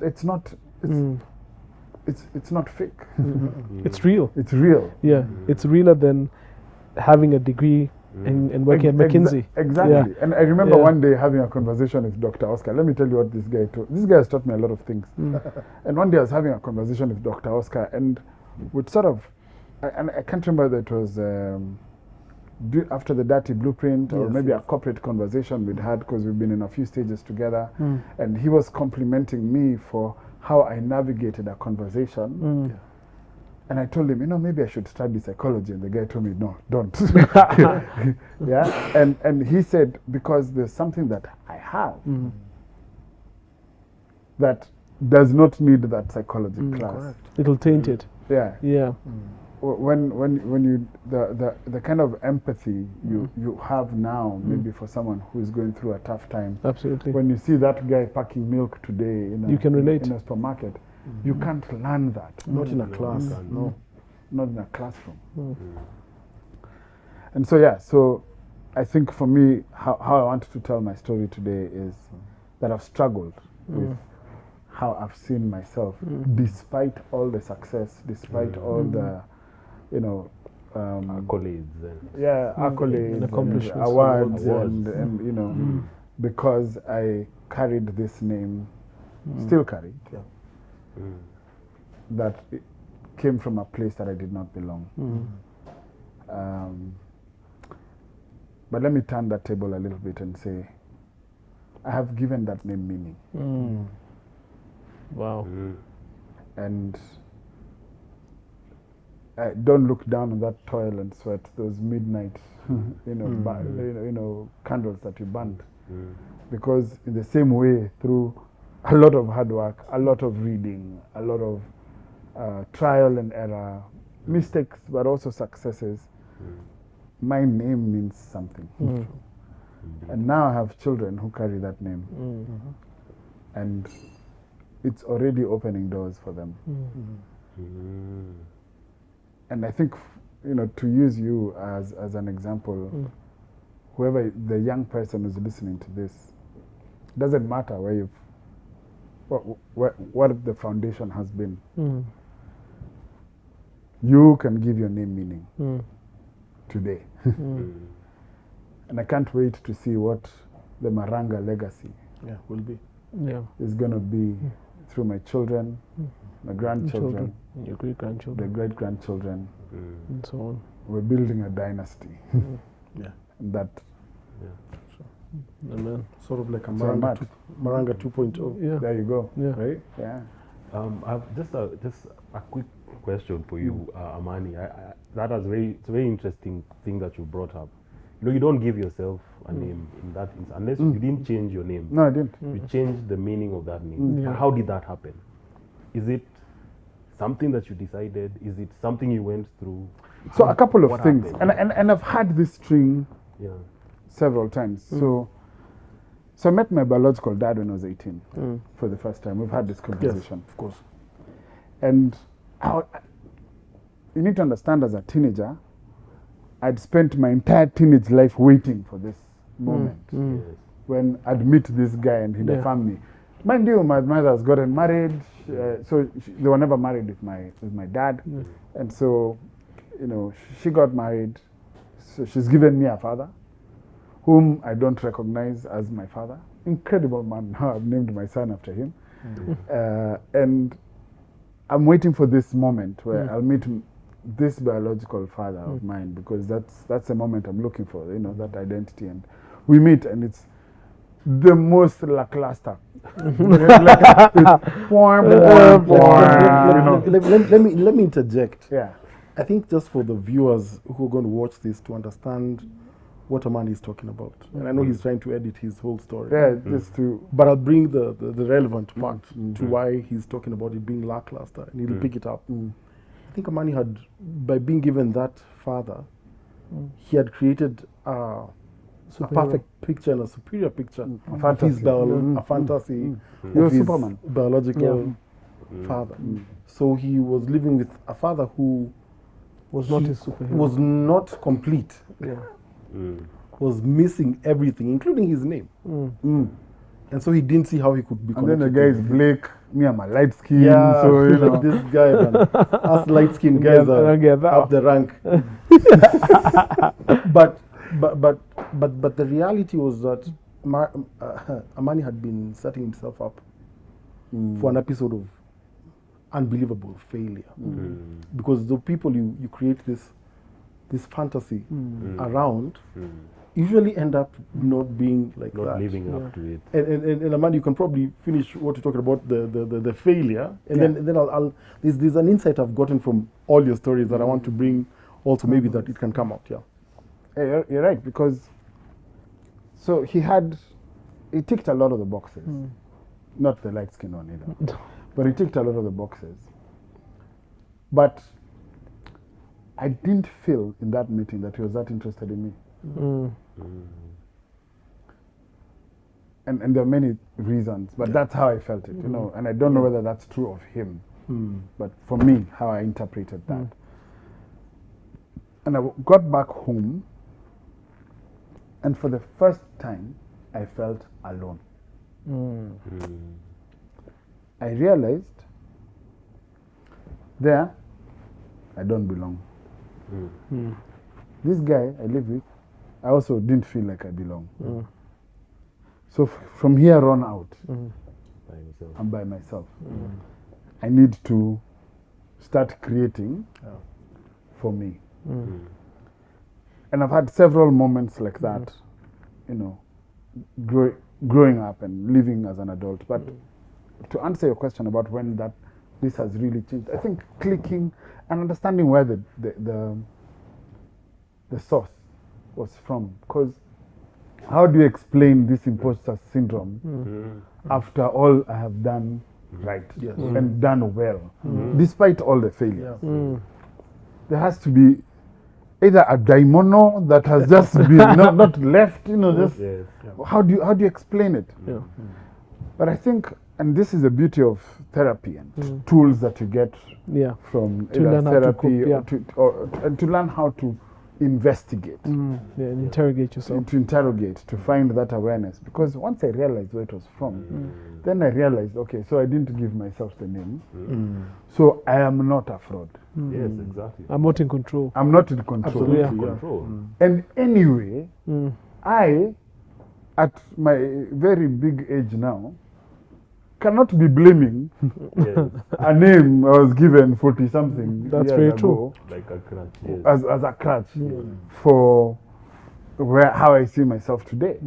It's not fake. It's real. It's real. Yeah, it's realer than having a degree and working at McKinsey. Exactly. Yeah. And I remember one day having a conversation with Dr. Oscar. Let me tell you what this guy told. This guy has taught me a lot of things. And one day I was having a conversation with Dr. Oscar, and with sort of, I can't remember whether it was after the Dirty Blueprint or maybe a corporate conversation we'd had, because we've been in a few stages together. And he was complimenting me for how I navigated a conversation. And I told him, you know, maybe I should study psychology. And the guy told me, no, don't. And he said, because there's something that I have that does not need that psychology class. Correct. It'll taint it. Yeah. Yeah. When you the kind of empathy you have now, maybe for someone who is going through a tough time. Absolutely. When you see that guy packing milk today You can relate. in a supermarket, you can't learn that. Not in a class. No, not in a classroom. And so so I think for me, how I wanted to tell my story today is that I've struggled with how I've seen myself, despite all the success, despite all the, you know, accolades accolades, and accomplishments, awards, and you know, because I carried this name, still carry it, that it came from a place that I did not belong. But let me turn that table a little bit and say, I have given that name meaning. Wow. And I don't look down on that toil and sweat, those midnight, you know, candles that you burned, because in the same way, through a lot of hard work, a lot of reading, a lot of trial and error, mistakes, but also successes, my name means something. And now I have children who carry that name, and it's already opening doors for them. And I think, you know, to use you as an example, whoever the young person who's listening to this, doesn't matter where you've, what the foundation has been. You can give your name meaning today. And I can't wait to see what the Maranga legacy will be. Is going to be through my children, my grandchildren, your great-grandchildren, the great-grandchildren, and so on. We're building a dynasty. That. Amen. Sort of like a Maranga 2.0. There you go. Right? I've just a quick question for you, Amani. It's a very interesting thing that you brought up. You know, you don't give yourself a name in that instance, unless you didn't change your name. No, I didn't. You changed the meaning of that name. How did that happen? Is it something that you decided? Is it something you went through? So a couple of things, and I've had this string several times. So I met my biological dad when I was 18 for the first time. We've had this conversation, of course. And you need to understand, as a teenager, I'd spent my entire teenage life waiting for this moment when I'd meet this guy and he'd affirm me. Mind you, my mother has gotten married, so they were never married with my dad, and so, you know, she got married. So she's given me a father, whom I don't recognize as my father. Incredible man. Now I've named my son after him, and I'm waiting for this moment where I'll meet this biological father of mine, because that's the moment I'm looking for, you know, that identity. And we meet, and it's the most lackluster. Let me interject. Yeah. I think just for the viewers who are going to watch this to understand what Amani is talking about. And I know he's trying to edit his whole story. Yeah, just to... But I'll bring the relevant part to why he's talking about it being lackluster, and he'll pick it up. I think Amani had, by being given that father, he had created a perfect picture and a superior picture of his a fantasy You're of his Superman. biological father. So he was living with a father who Was not his superhero. was not complete, was missing everything, including his name. And so he didn't see how he could be And then the connected guy to is everything. Blake, me I'm a light skin, Yeah, so you know. like this guy, man. Us light-skinned guys Yeah, are yeah, that- up the rank. but the reality was that Amani had been setting himself up for an episode of unbelievable failure, because the people you create this fantasy around usually end up not being like Not that. living up to it. And Amani, you can probably finish what you're talking about, the failure, and then I'll there's an insight I've gotten from all your stories that I want to bring also, maybe that it can come out. Yeah. Hey, you're right, because so he ticked a lot of the boxes. Not the light skin one either. But he ticked a lot of the boxes. But I didn't feel in that meeting that he was that interested in me. And there are many reasons, but that's how I felt it, you know. And I don't know whether that's true of him, but for me, how I interpreted that. And I got back home, and for the first time, I felt alone. I realized there, I don't belong. This guy I live with, I also didn't feel like I belong. So from here on out, By himself. I'm by myself. I need to start creating for me. And I've had several moments like that, you know, growing up and living as an adult. But to answer your question about when this has really changed, I think clicking and understanding where the source was from. Because how do you explain this imposter syndrome after all I have done right and done well, despite all the failures? There has to be either a daimono that has just been not left, you know, just how do you explain it? But I think, and this is the beauty of therapy and tools that you get from To learn how to therapy cope, and to learn how to investigate, and interrogate yourself. to interrogate, to find that awareness. Because once I realized where it was from, then I realized, okay, so I didn't give myself the name, so I am not a fraud. Yes, exactly. I'm not in control. I'm not in control. Yeah. Control. And anyway, I, at my very big age now, cannot be blaming Yes. a name I was given 40-something That's years very ago true. Like a crutch. Yes. as a crutch for how I see myself today.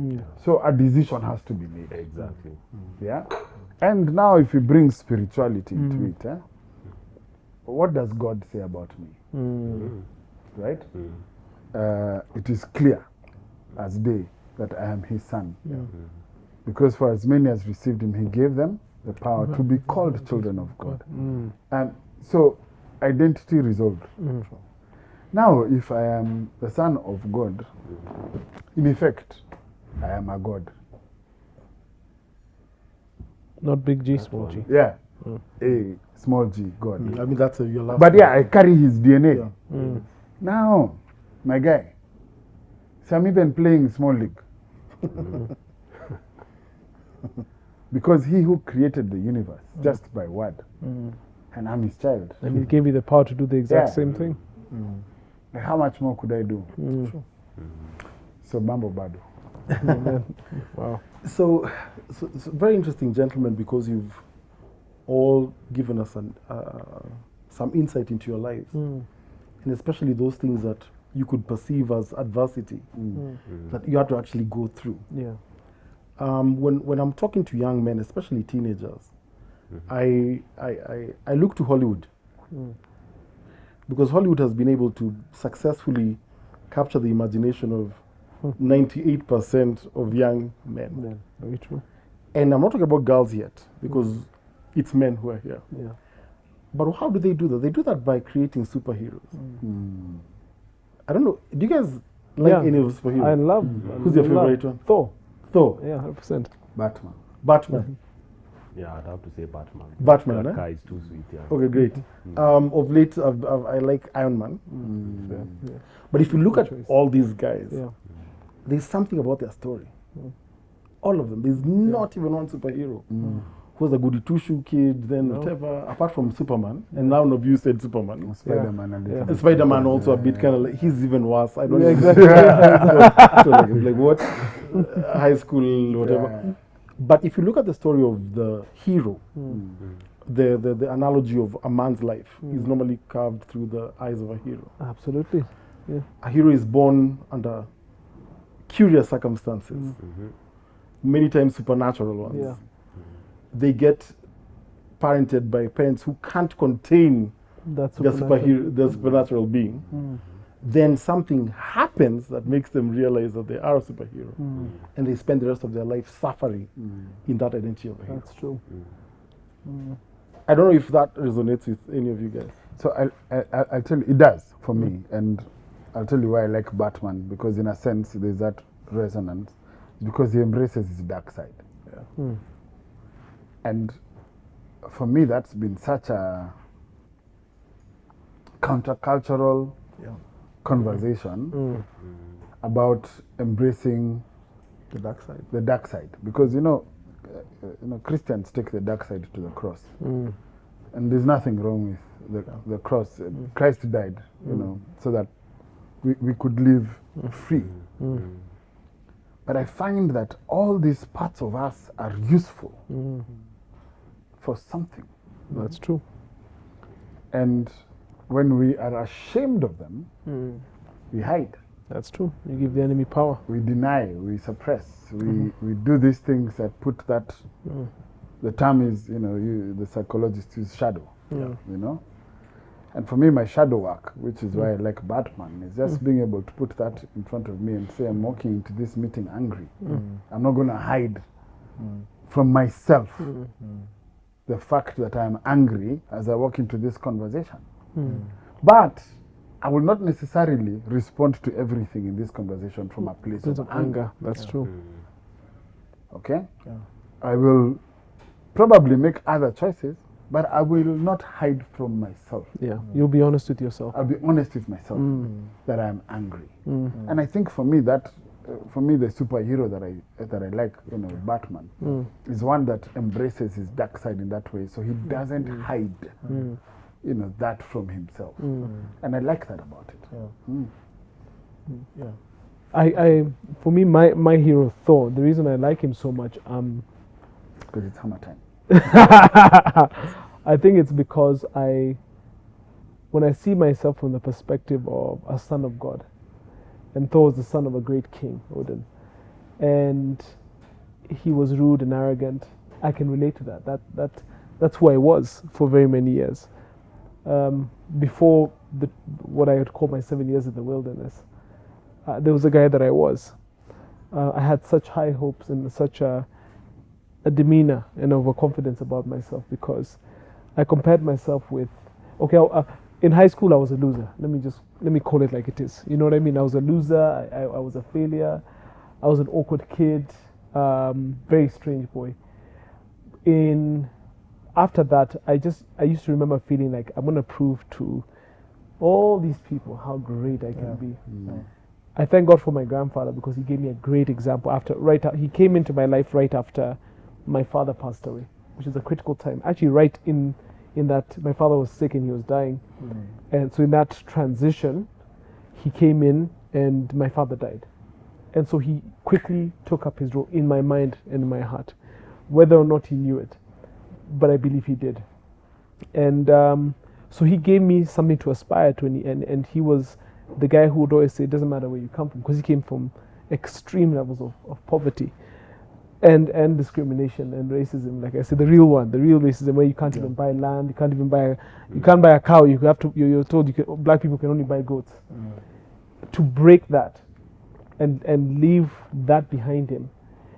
So a decision has to be made. Exactly. Yeah. And now, if you bring spirituality into it, what does God say about me? Right? It is clear as day that I am His son. Because for as many as received Him, He gave them the power to be called children of God. And so, identity resolved. Now, if I am the son of God, in effect, I am a God. Not big G, small G. Yeah. A small g, God. I mean, that's your last. But yeah, I carry His DNA. Now, my guy, so I'm even playing small league. Because He who created the universe just by word, and I'm His child. And He gave you the power to do the exact Yeah. same thing. Like, how much more could I do? So Mambo Bado. Wow. So very interesting, gentlemen, because you've all given us some insight into your lives, and especially those things that you could perceive as adversity that you had to actually go through. Yeah. When I'm talking to young men, especially teenagers, I look to Hollywood because Hollywood has been able to successfully capture the imagination of 98% of young men. Yeah. Very true. And I'm not talking about girls yet because it's men who are here. Yeah. But how do they do that? They do that by creating superheroes. I don't know. Do you guys like Yeah. any of the superheroes? I love. Who's your I love favorite one? Thor. Thor, Yeah, 100%. Batman. Batman. Yeah, I'd have to say Batman. Batman, That eh? guy is too sweet. Yeah. Okay, great. Of late, I like Iron Man. Yeah. But if you look Good at choice. all these guys, Yeah. there's something about their story. All of them. There's not even one superhero who's a goody two-shoe kid, then No. whatever, apart from Superman. And now, of you said Superman. Spider-Man and Yeah. little Spider-Man also a bit kind of like, he's even worse. I don't Yeah, know. exactly. like what? High school, whatever. Yeah. But if you look at the story of the hero, the analogy of a man's life is normally carved through the eyes of a hero. Absolutely. Yeah. A hero is born under curious circumstances, many times supernatural ones. Yeah. They get parented by parents who can't contain That's their supernatural. their supernatural being. Then something happens that makes them realize that they are a superhero, and they spend the rest of their life suffering in that identity of a hero. That's true. I don't know if that resonates with any of you guys. So I'll tell you, it does for me, and I'll tell you why I like Batman, because in a sense there's that resonance, because he embraces his dark side. And for me, that's been such a countercultural conversation about embracing The dark side. the dark side, because you know Christians take the dark side to the cross, and there's nothing wrong with the cross. Christ died, you know, so that we could live free. But I find that all these parts of us are useful for something, That's true. and when we are ashamed of them, we hide. That's true. You give the enemy power. We deny, we suppress, we do these things that put that, the term is, you know, the psychologist use shadow, you know. And for me, my shadow work, which is why I like Batman, is just being able to put that in front of me and say, I'm walking into this meeting angry. I'm not going to hide from myself the fact that I'm angry as I walk into this conversation. But I will not necessarily respond to everything in this conversation from a place Sense of of anger. That's true. Okay? I will probably make other choices, but I will not hide from myself. Yeah. You'll be honest with yourself. I'll be honest with myself that I'm angry. And I think for me that, the superhero that I like, you know, Batman, is one that embraces his dark side in that way, so he doesn't hide, you know, that from himself. And I like that about it. I for me, my hero Thor. The reason I like him so much, Because it's hammer time. I think it's because when I see myself from the perspective of a son of God, and Thor was the son of a great king, Odin, and he was rude and arrogant, I can relate to that. That's who I was for very many years. Before what I would call my 7 years in the wilderness, there was a guy that I was. I had such high hopes and such a demeanor and overconfidence about myself, because I compared myself with, in high school I was a loser. Let me call it like it is. You know what I mean? I was a loser. I was a failure. I was an awkward kid. Very strange boy. After that, I used to remember feeling like I'm gonna prove to all these people how great I can be. I thank God for my grandfather, because he gave me a great example. He came into my life right after my father passed away, which is a critical time. Actually, right in that my father was sick and he was dying, and so in that transition, he came in and my father died, and so he quickly took up his role in my mind and in my heart, whether or not he knew it, but I believe he did, and so he gave me something to aspire to, and he was the guy who would always say, it doesn't matter where you come from, because he came from extreme levels of poverty and discrimination and racism. Like I said, the real racism, where you can't even buy land, you can't buy a cow. You're told black people can only buy goats. To break that and leave that behind him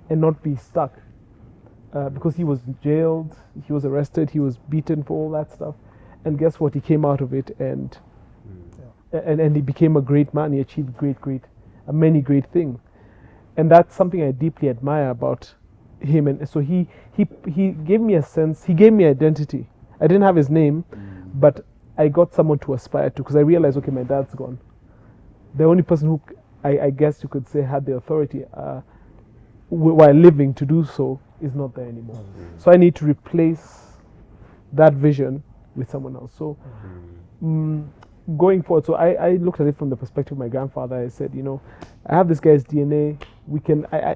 and not be stuck, because he was jailed, he was arrested, he was beaten for all that stuff, and guess what? He came out of it and and he became a great man. He achieved many great things, and that's something I deeply admire about him. And so he gave me a sense. He gave me identity. I didn't have his name, but I got someone to aspire to, because I realized, okay, my dad's gone. The only person who I guess you could say had the authority while living to do so is not there anymore. So I need to replace that vision with someone else. So going forward, so I looked at it from the perspective of my grandfather. I said, you know, I have this guy's DNA.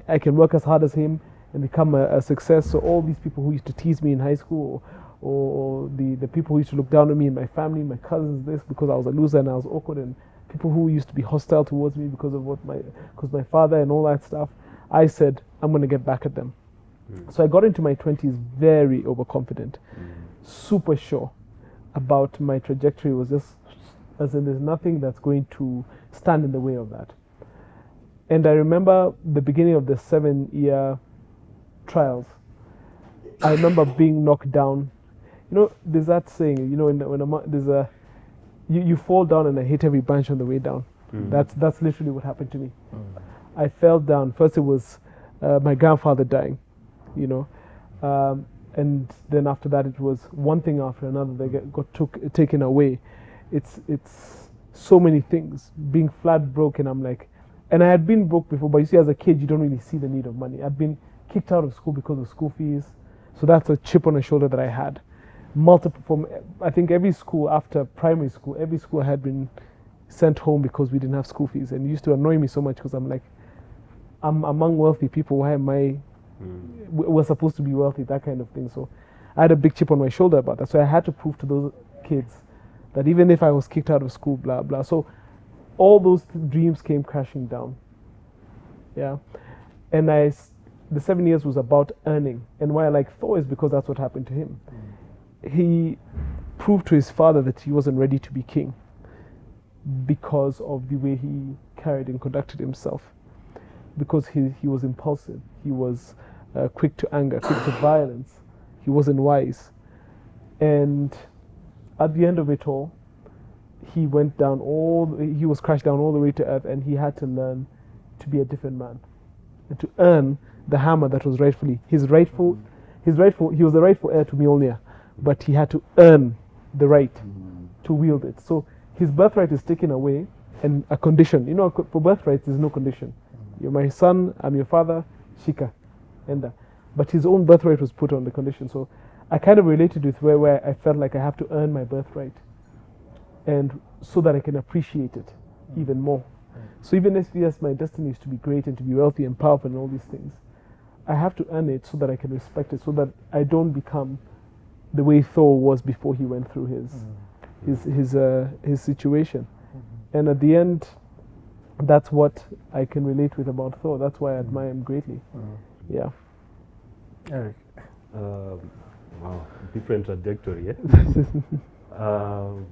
I can work as hard as him and become a success. So all these people who used to tease me in high school, or the people who used to look down on me in my family, my cousins, this, because I was a loser and I was awkward, and people who used to be hostile towards me because of my father and all that stuff, I said, I'm going to get back at them. So I got into my 20s very overconfident, super sure about my trajectory. Was just, as in, there's nothing that's going to stand in the way of that. And I remember the beginning of the 7-year trials. I remember being knocked down. You know, there's that saying, you know, you fall down and I hit every branch on the way down. That's literally what happened to me. I fell down. First it was my grandfather dying, you know, and then after that it was one thing after another. They got taken away. It's so many things. Being flat broke, and I'm like, and I had been broke before, but you see, as a kid you don't really see the need of money. I'd been kicked out of school because of school fees, so that's a chip on the shoulder that I had. Multiple, from I think every school after primary school, every school had been sent home because we didn't have school fees, and it used to annoy me so much because I'm like, I'm among wealthy people. Why am I? We're supposed to be wealthy, that kind of thing. So I had a big chip on my shoulder about that. So I had to prove to those kids that even if I was kicked out of school, blah blah. So all those dreams came crashing down. Yeah, and the 7 years was about earning, and why I like Thor is because that's what happened to him. He proved to his father that he wasn't ready to be king because of the way he carried and conducted himself, because he was impulsive, he was quick to anger, quick to violence, he wasn't wise. And at the end of it all, he went down he was crashed down all the way to earth, and he had to learn to be a different man and to earn the hammer that was rightfully he was the rightful heir to Mjolnir, but he had to earn the right to wield it. So his birthright is taken away, and a condition. You know, for birthright there's no condition. You're my son, I'm your father, Shika, Enda. But his own birthright was put on the condition. So I kind of related with where I felt like I have to earn my birthright, and so that I can appreciate it even more. So even if yes, my destiny is to be great and to be wealthy and powerful and all these things, I have to earn it so that I can respect it, so that I don't become the way Thor was before he went through his situation. And at the end, that's what I can relate with about Thor. That's why I admire him greatly. Yeah. Eric. Wow, different trajectory.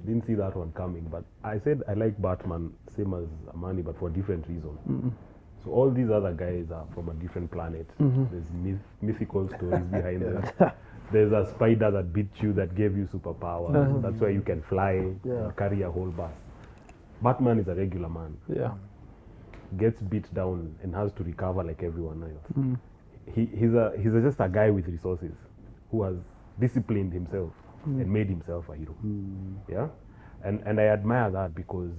Didn't see that one coming, but I said I like Batman, same as Amani, but for a different reason. So all these other guys are from a different planet. There's mythical stories behind them. There's a spider that bit you that gave you superpowers. That's why you can fly and carry a whole bus. Batman is a regular man. Yeah. Gets beat down and has to recover like everyone else. He's just a guy with resources who has disciplined himself and made himself a hero. Yeah, and I admire that, because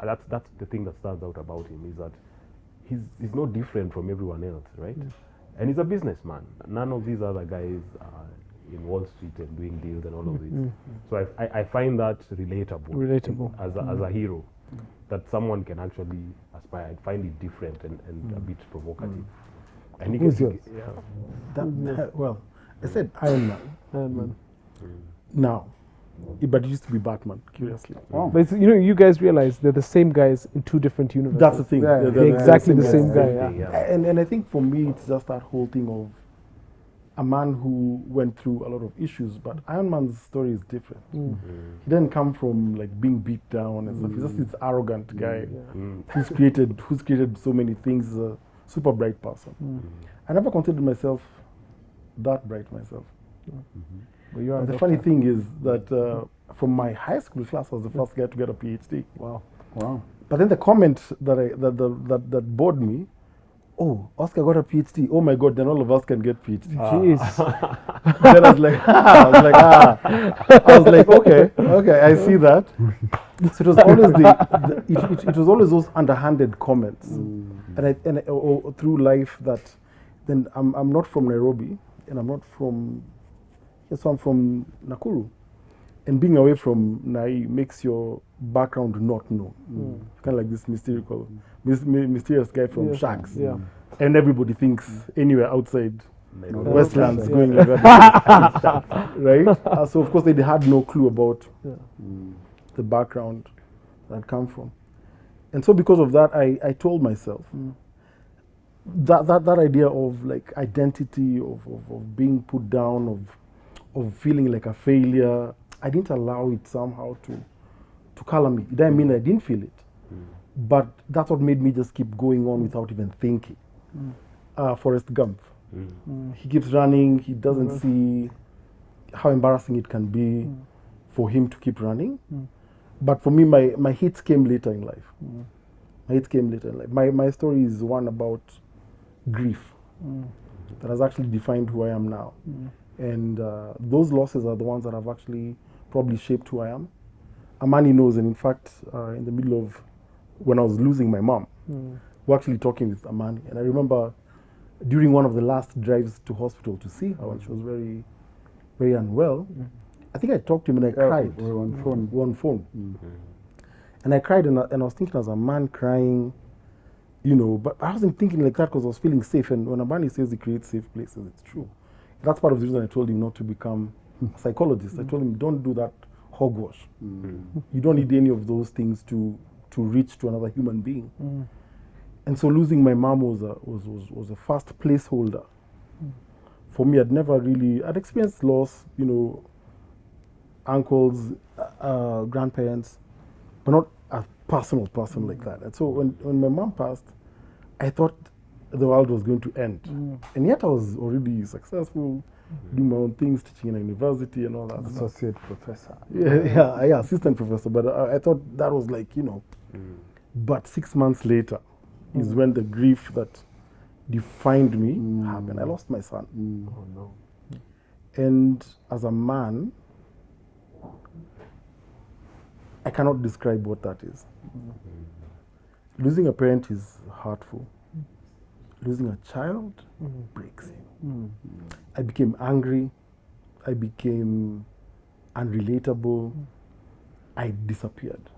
that's the thing that stands out about him, is that he's no different from everyone else, right? And he's a businessman. None of these other guys are in Wall Street and doing deals and all of this. So I find that relatable as a hero, that someone can actually aspire. I find it different and a bit provocative. And he Who's can, yours? Well, I said Iron Man. Now, but it used to be Batman, curiously. But it's, you know, you guys realize they're the same guys in two different universes. That's the thing. They're exactly the same guy. And I think for me, it's just that whole thing of a man who went through a lot of issues, but Iron Man's story is different. He didn't come from like being beat down and stuff. He's just this arrogant guy who's created so many things. He's a super bright person. I never considered myself that bright myself. But you are the funny thing is that from my high school class, I was the first guy to get a PhD. Wow. Wow. But then the comment that bored me, oh, Oscar got a PhD. Oh my God, then all of us can get PhD. Jeez. Then I was like, I was like, okay, I see that. So it was always it was always those underhanded comments, and through life that, then I'm not from Nairobi, and I'm not from, so I'm from Nakuru, and being away from Nai makes your background not known. Kind of like this mysterious guy from Sharks, and everybody thinks anywhere outside Westlands going like that, right? So of course they had no clue about the background that I'd come from, and so because of that, I told myself that idea of like identity, of being put down, of feeling like a failure, I didn't allow it somehow to color me. It didn't mean I didn't feel it, but that's what made me just keep going on without even thinking. Forrest Gump. He keeps running. He doesn't see how embarrassing it can be for him to keep running. But for me, my hits came later in life. My hits came later in life. My story is one about grief that has actually defined who I am now. And those losses are the ones that have actually probably shaped who I am. Amani knows, and in fact, in the middle of when I was losing my mom, we're actually talking with Amani. And I remember during one of the last drives to hospital to see her when she was very, very unwell, I think I talked to him and I cried. We were on phone. And I cried, and I was thinking as a man crying, you know, but I wasn't thinking like that because I was feeling safe. And when Amani says he creates safe places, it's true. That's part of the reason I told him not to become a psychologist. I told him, don't do that hogwash. You don't need any of those things to reach to another human being. And so losing my mom was a first placeholder for me. I'd experienced loss, you know, uncles, grandparents, but not a personal like that. And so when my mom passed, I thought the world was going to end. And yet I was already successful, doing my own things, teaching in a university and all that. Associate professor. Yeah, assistant professor. But I thought that was like, you know. But 6 months later is when the grief that defined me happened. I lost my son. Oh no. And as a man, I cannot describe what that is. Losing a parent is hurtful. Losing a child breaks you. I became angry. I became unrelatable. I disappeared.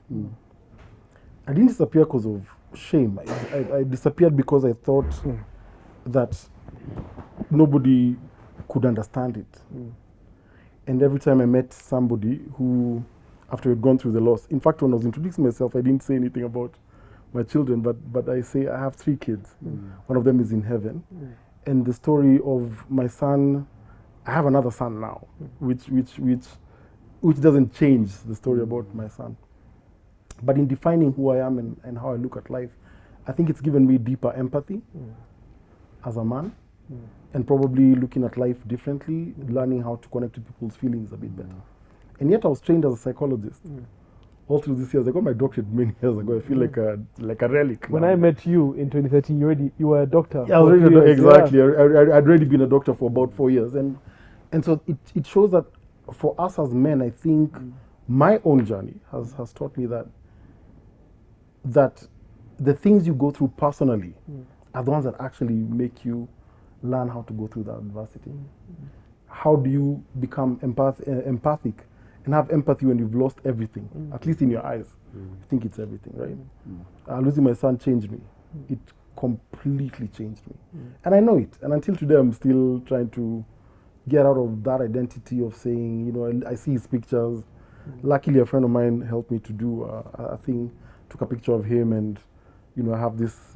I didn't disappear because of shame. I disappeared because I thought that nobody could understand it. And every time I met somebody who, after we'd gone through the loss, in fact, when I was introducing myself, I didn't say anything about my children, but I say I have 3 kids. One of them is in heaven. And the story of my son, I have another son now, which doesn't change the story about my son. But in defining who I am and how I look at life, I think it's given me deeper empathy as a man, and probably looking at life differently, learning how to connect to people's feelings a bit better. And yet I was trained as a psychologist. All through these years, I got my doctorate many years ago. I feel like a relic. When now. I met you in 2013, you were a doctor. Yeah, I was already exactly. Yeah. I'd already been a doctor for about 4 years, and so it shows that for us as men, I think my own journey has taught me that the things you go through personally are the ones that actually make you learn how to go through that adversity. How do you become empathic and have empathy when you've lost everything, at least in your eyes? I think it's everything, right? Losing my son changed me. It completely changed me. And I know it. And until today, I'm still trying to get out of that identity of saying, you know, I see his pictures. Luckily, a friend of mine helped me to do a thing, took a picture of him, and, you know, I have this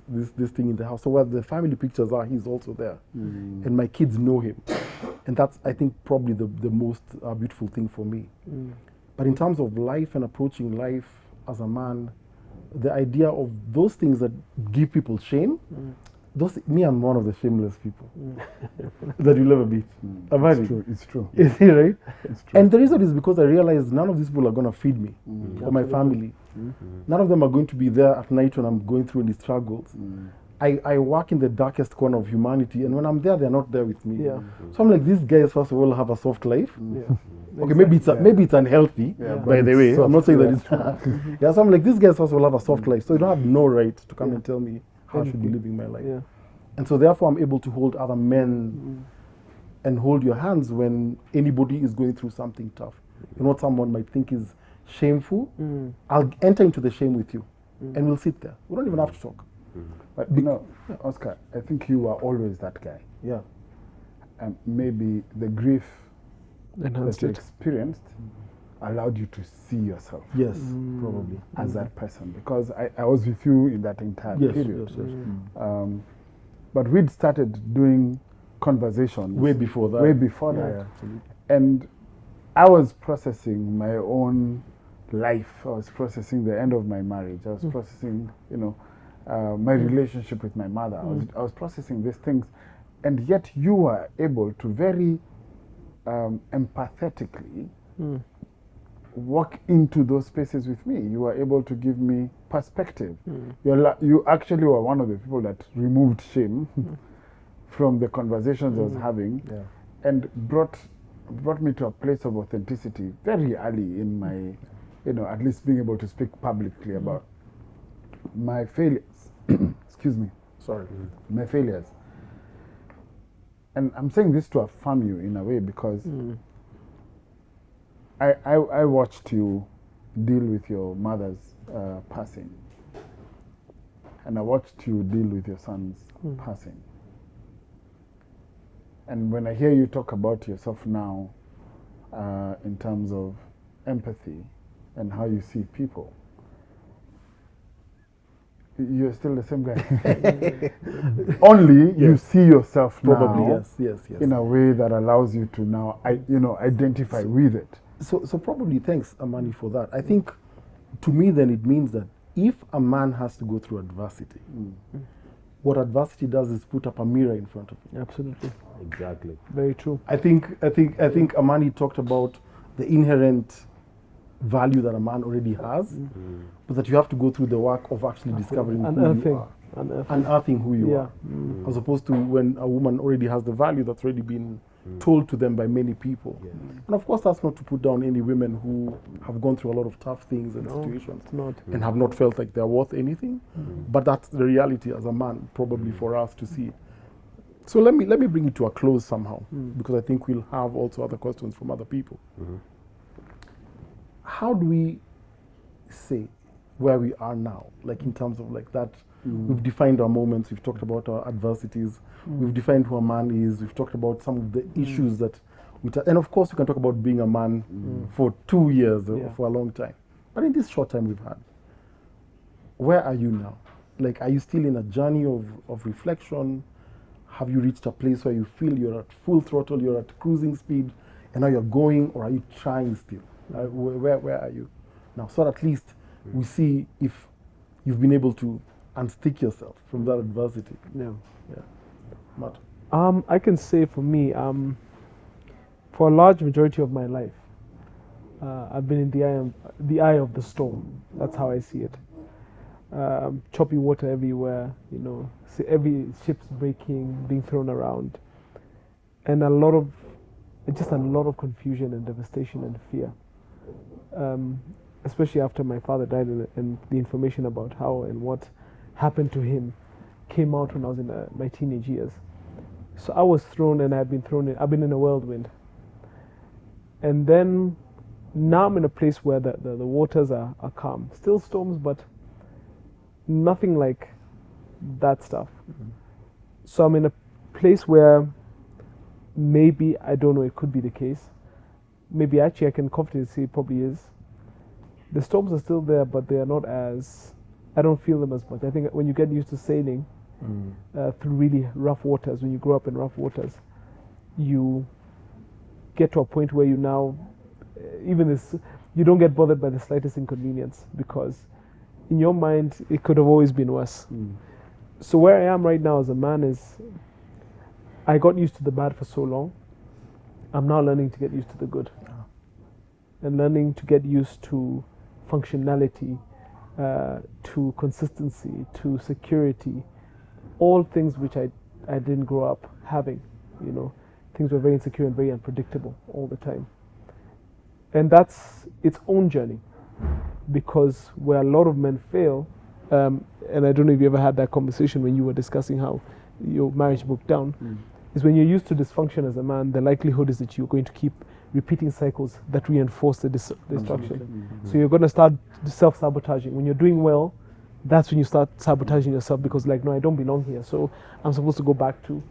thing in the house. So where the family pictures are, he's also there. And my kids know him. And that's, I think, probably the most beautiful thing for me. But in terms of life and approaching life as a man, the idea of those things that give people shame, me, I'm one of the shameless people that you'll ever meet. Amani. It's true. It's true. Is it right? It's true. And the reason is because I realized none of these people are going to feed me or my family. None of them are going to be there at night when I'm going through any struggles. I work in the darkest corner of humanity, and when I'm there, they're not there with me. Yeah. So I'm like, these guys, first of all, have a soft life. Yeah. Okay, maybe it's unhealthy, by the way. I'm not saying that it's yeah, so I'm like, these guys, first of all, have a soft life, so you don't have no right to come and tell me how I should be living my life. Yeah. And so therefore, I'm able to hold other men and hold your hands when anybody is going through something tough. You know what someone might think is shameful? I'll enter into the shame with you, and we'll sit there. We don't even have to talk. But you know, Oscar, I think you are always that guy. Yeah. And maybe the grief Enhanced that you it. experienced allowed you to see yourself Yes, probably. as that person. Because I was with you in that entire Yes, period. yes, yes. But we'd started doing conversations Way before that. Way before Yeah, that. absolutely. And I was processing my own life. I was processing the end of my marriage. I was processing, you know, my relationship with my mother. I was processing these things. And yet you were able to very empathetically walk into those spaces with me. You were able to give me perspective. You actually were one of the people that removed shame from the conversations I was having, and brought me to a place of authenticity very early in my, you know, at least being able to speak publicly about my failures. Excuse me. Sorry. My failures. And I'm saying this to affirm you in a way because I watched you deal with your mother's passing. And I watched you deal with your son's passing. And when I hear you talk about yourself now in terms of empathy and how you see people, you're still the same guy. Only you see yourself Probably, now yes. in a way that allows you to now, identify with it. So probably thanks, Amani, for that. I think, to me, then it means that if a man has to go through adversity, what adversity does is put up a mirror in front of him. Absolutely. Exactly. Very true. I think Amani talked about the inherent value that a man already has, but that you have to go through the work of actually discovering who you are. Unearthing who you are. As opposed to when a woman already has the value that's already been told to them by many people. And of course, that's not to put down any women who have gone through a lot of tough things and situations and have not felt like they're worth anything. But that's the reality as a man, probably for us to see. So let me bring it to a close somehow, because I think we'll have also other questions from other people. How do we say where we are now, like in terms of like that? We've defined our moments, we've talked about our adversities, we've defined who a man is, we've talked about some of the issues that and of course we can talk about being a man for 2 years or for a long time. But in this short time we've had, where are you now? Like, are you still in a journey of reflection? Have you reached a place where you feel you're at full throttle, you're at cruising speed, and now you're going, or are you trying still? Where are you now? So at least we see if you've been able to unstick yourself from that adversity. Matt? I can say for me, for a large majority of my life, I've been in the eye of the storm. That's how I see it. Choppy water everywhere, see every ship's breaking, being thrown around, and a lot of confusion and devastation and fear. Especially after my father died, and the information about how and what happened to him came out when I was in my teenage years. So I was thrown, and I've been in a whirlwind. And then now I'm in a place where the waters are calm. Still storms, but nothing like that stuff. So I'm in a place where maybe, I don't know, it could be the case. Maybe actually I can confidently say it probably is. The storms are still there, but they are not as, I don't feel them as much. I think when you get used to sailing through really rough waters, when you grow up in rough waters, you get to a point where you now, you don't get bothered by the slightest inconvenience, because in your mind it could have always been worse. So where I am right now as a man is, I got used to the bad for so long. I'm now learning to get used to the good, and learning to get used to functionality, to consistency, to security, all things which I didn't grow up having. You know, things were very insecure and very unpredictable all the time. And that's its own journey, because where a lot of men fail, and I don't know if you ever had that conversation when you were discussing how your marriage broke down, is when you're used to dysfunction as a man, the likelihood is that you're going to keep repeating cycles that reinforce the destruction. So you're going to start self-sabotaging. When you're doing well, that's when you start sabotaging yourself, because like, no, I don't belong here, so I'm supposed to go back to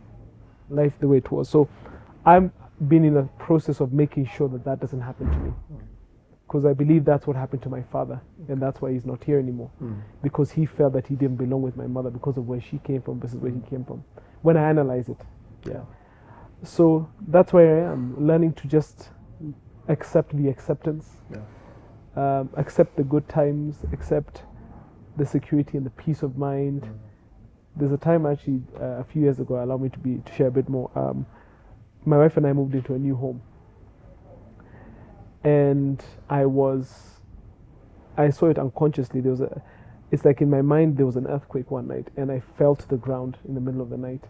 life the way it was. So I'm been in a process of making sure that that doesn't happen to me, because I believe that's what happened to my father, and that's why he's not here anymore, because he felt that he didn't belong with my mother because of where she came from versus where he came from. When I analyze it, so that's where I am, learning to just accept the acceptance, accept the good times, accept the security and the peace of mind. There's a time actually a few years ago, allow me to share a bit more. My wife and I moved into a new home, and I saw it unconsciously. It's like in my mind there was an earthquake one night, and I fell to the ground in the middle of the night.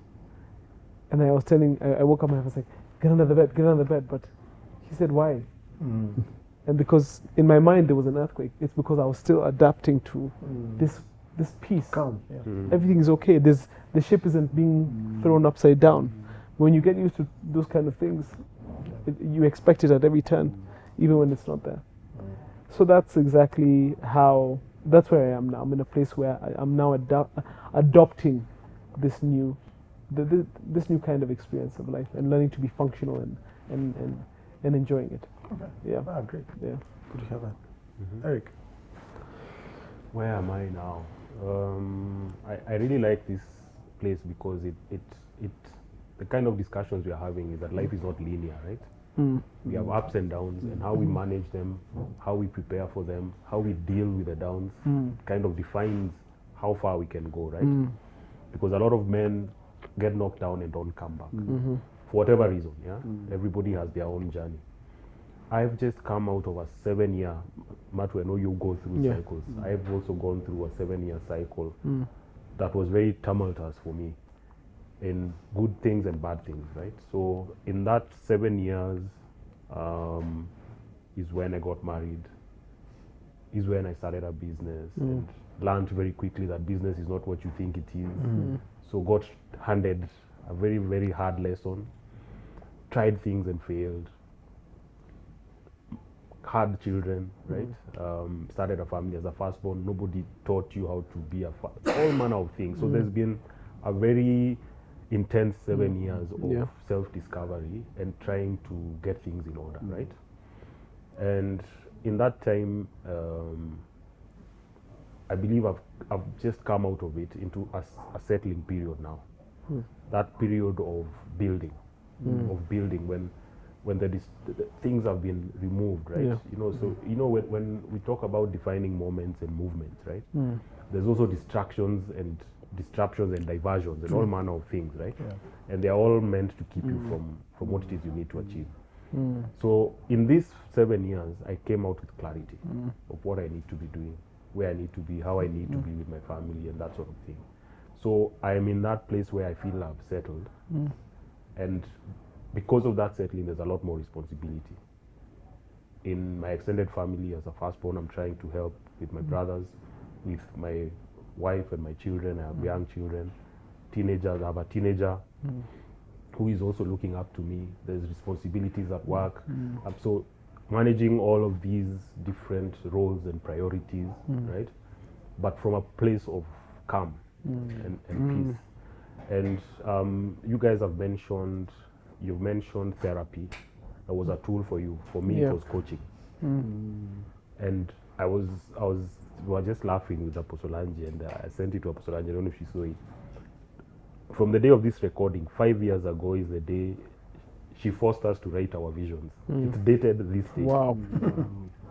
And I woke up and I was like, get under the bed. But he said, why? And because in my mind there was an earthquake, it's because I was still adapting to this peace. Calm. Everything is okay. The ship isn't being thrown upside down. When you get used to those kind of things, you expect it at every turn, even when it's not there. So that's exactly that's where I am now. I'm in a place where I'm now adopting this new kind of experience of life, and learning to be functional and enjoying it. Yeah. Great. Yeah. Good to hear that. Eric. Where am I now? I really like this place because the kind of discussions we are having is that life is not linear, right? We have ups and downs, and how we manage them, how we prepare for them, how we deal with the downs, kind of defines how far we can go, right? Because a lot of men get knocked down and don't come back for whatever reason. Everybody has their own journey. I've just come out of a 7-year, Matu, I know you go through cycles. I've also gone through a 7-year cycle that was very tumultuous for me, in good things and bad things, right? So in that 7 years is when I got married, is when I started a business and learned very quickly that business is not what you think it is. So got handed a very, very hard lesson, tried things and failed, had children, right? Started a family as a firstborn. Nobody taught you how to be all manner of things. So there's been a very intense 7 years of self-discovery and trying to get things in order, right? And in that time, I believe I've just come out of it into a settling period now. That period of building, when the things have been removed, right? You know, so you know when we talk about defining moments and movements, right? There's also distractions and disruptions and diversions and all manner of things, right? And they're all meant to keep you from what it is you need to achieve. So in these 7 years, I came out with clarity of what I need to be doing, where I need to be, how I need to be with my family, and that sort of thing. So I am in that place where I feel I've settled, and because of that settling, there's a lot more responsibility. In my extended family, as a firstborn, I'm trying to help with my brothers, with my wife and my children. I have young children, teenagers. I have a teenager who is also looking up to me. There's responsibilities at work. So managing all of these different roles and priorities, right? But from a place of calm and peace. And you guys have mentioned, you've mentioned therapy. That was a tool for you. For me, it was coaching. And we were just laughing with Apostle Angie, and I sent it to Apostle Angie. I don't know if she saw it. From the day of this recording, 5 years ago is the day she forced us to write our visions. It's dated this day. Wow.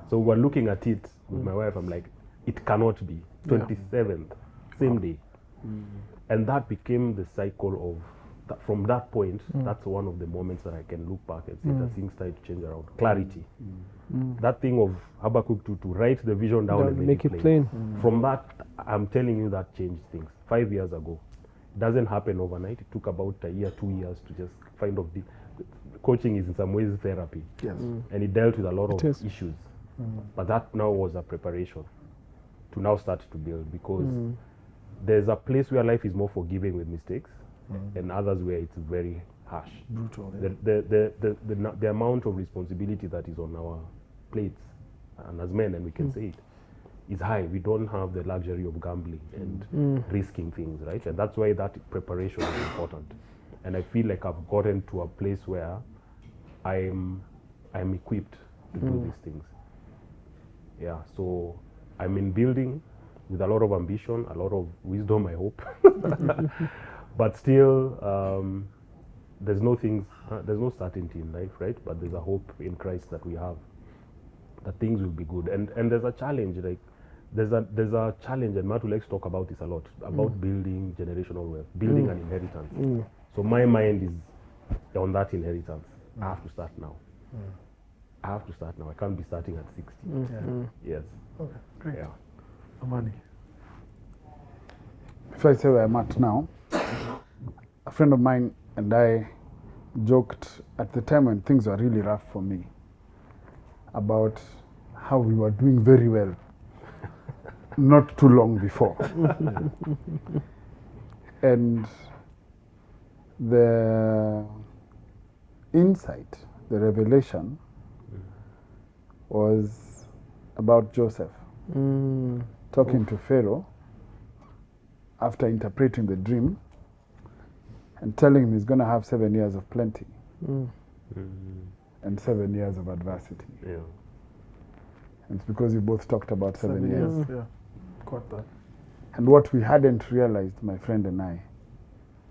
So we're looking at it with my wife. I'm like, it cannot be. 27th, same day. And that became the cycle of, from that point, that's one of the moments that I can look back and see that things started to change around. Clarity. That thing of Habakkuk to write the vision down and make it plain. From that, I'm telling you, that changed things. 5 years ago. It doesn't happen overnight. It took about a year, 2 years to just find out. Coaching is in some ways therapy. Yes. And it dealt with a lot of issues. But that now was a preparation to now start to build, because there's a place where life is more forgiving with mistakes, and others where it's very harsh. Brutal. The amount of responsibility that is on our plates, and as men, and we can say it, is high. We don't have the luxury of gambling and risking things, right? And that's why that preparation is important. And I feel like I've gotten to a place where I'm equipped to do these things. Yeah, so I'm in building with a lot of ambition, a lot of wisdom, I hope. But still, there's no certainty in life, right? But there's a hope in Christ that we have, that things will be good. And there's a challenge, like there's a challenge, and Matu likes to talk about this a lot, about building generational wealth, building an inheritance. So my mind is on that inheritance. I have to start now. I have to start now. I can't be starting at 60. Yes. Okay, great. Yeah. Amani. If I say where I'm at now, a friend of mine and I joked at the time when things were really rough for me about how we were doing very well not too long before. And the insight, the revelation was about Joseph talking to Pharaoh after interpreting the dream and telling him he's going to have 7 years of plenty and 7 years of adversity. Yeah. And it's because we both talked about 7 years. Yeah. Caught that. And what we hadn't realized, my friend and I,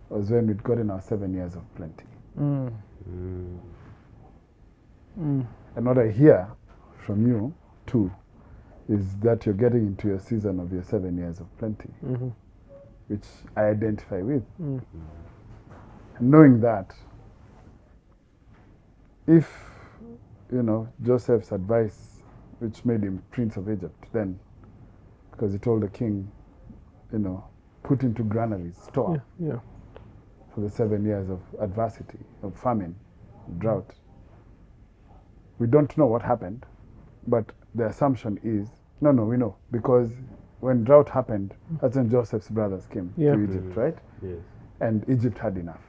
was when we'd gotten our 7 years of plenty. And what I hear from you, too, is that you're getting into your season of your 7 years of plenty, which I identify with. And knowing that, if, Joseph's advice, which made him Prince of Egypt then, because he told the king, put into granaries, store for the 7 years of adversity, of famine, drought. We don't know what happened, but the assumption is, we know, because when drought happened, that's when Joseph's brothers came to Egypt, right? Yes. And Egypt had enough.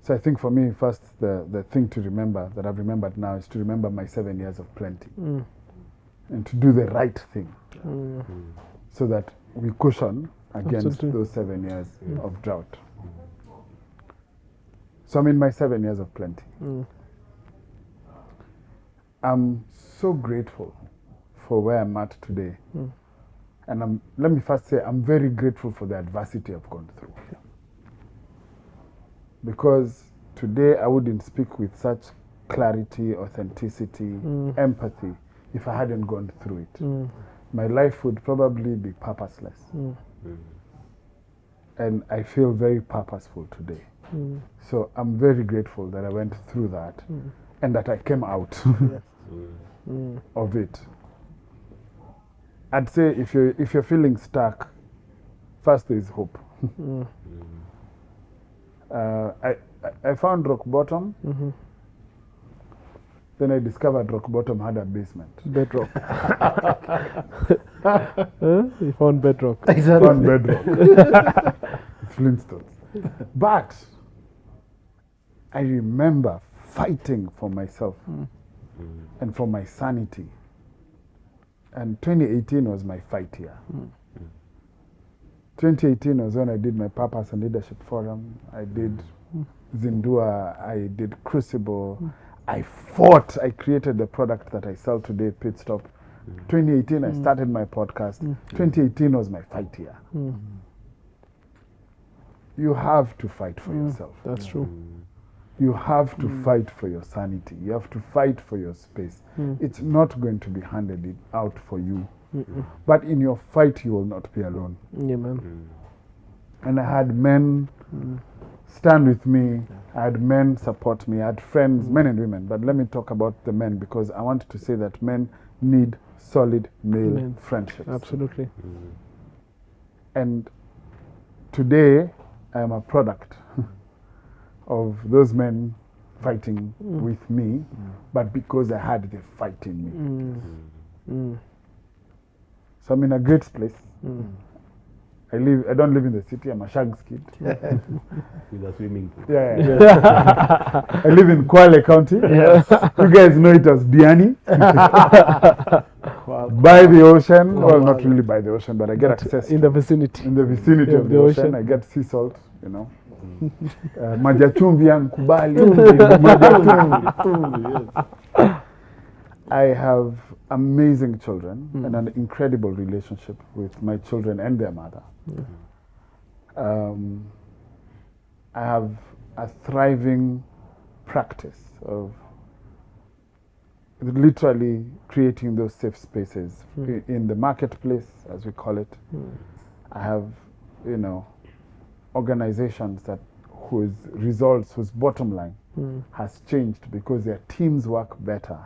So I think for me, first, the thing to remember, that I've remembered now, is to remember my 7 years of plenty. And to do the right thing, so that we cushion against those 7 years of drought. So I'm in my 7 years of plenty. I'm so grateful for where I'm at today. And let me first say, I'm very grateful for the adversity I've gone through. Because today I wouldn't speak with such clarity, authenticity, empathy if I hadn't gone through it. My life would probably be purposeless. And I feel very purposeful today. So I'm very grateful that I went through that and that I came out of it. I'd say if you're feeling stuck, first there is hope. I found rock bottom. Then I discovered rock bottom had a basement. Bedrock. You found bedrock. Found bedrock. Flintstones. But I remember fighting for myself and for my sanity. And 2018 was my fight year. 2018 was when I did my Purpose and Leadership Forum. I did Zindua. I did Crucible. I fought. I created the product that I sell today, Pit Stop. 2018, I started my podcast. 2018 was my fight year. You have to fight for yourself. That's true. You have to fight for your sanity. You have to fight for your space. It's not going to be handed out for you But in your fight, you will not be alone. Yeah, man. And I had men stand with me. I had men support me. I had friends, men and women. But let me talk about the men, because I wanted to say that men need solid male friendships. Absolutely. And today, I am a product of those men fighting with me, but because I had the fight in me. So I'm in a great place. I don't live in the city. I'm a Shags kid. With a swimming pool. I live in Kwale County. You guys know it as Diani. By the ocean. Well, not really by the ocean, but I get access in the vicinity. In the vicinity of the ocean. I get sea salt, you know. Majachumvi yankubali. I have amazing children and an incredible relationship with my children and their mother. I have a thriving practice of literally creating those safe spaces in the marketplace, as we call it. I have, organizations whose results, whose bottom line has changed because their teams work better.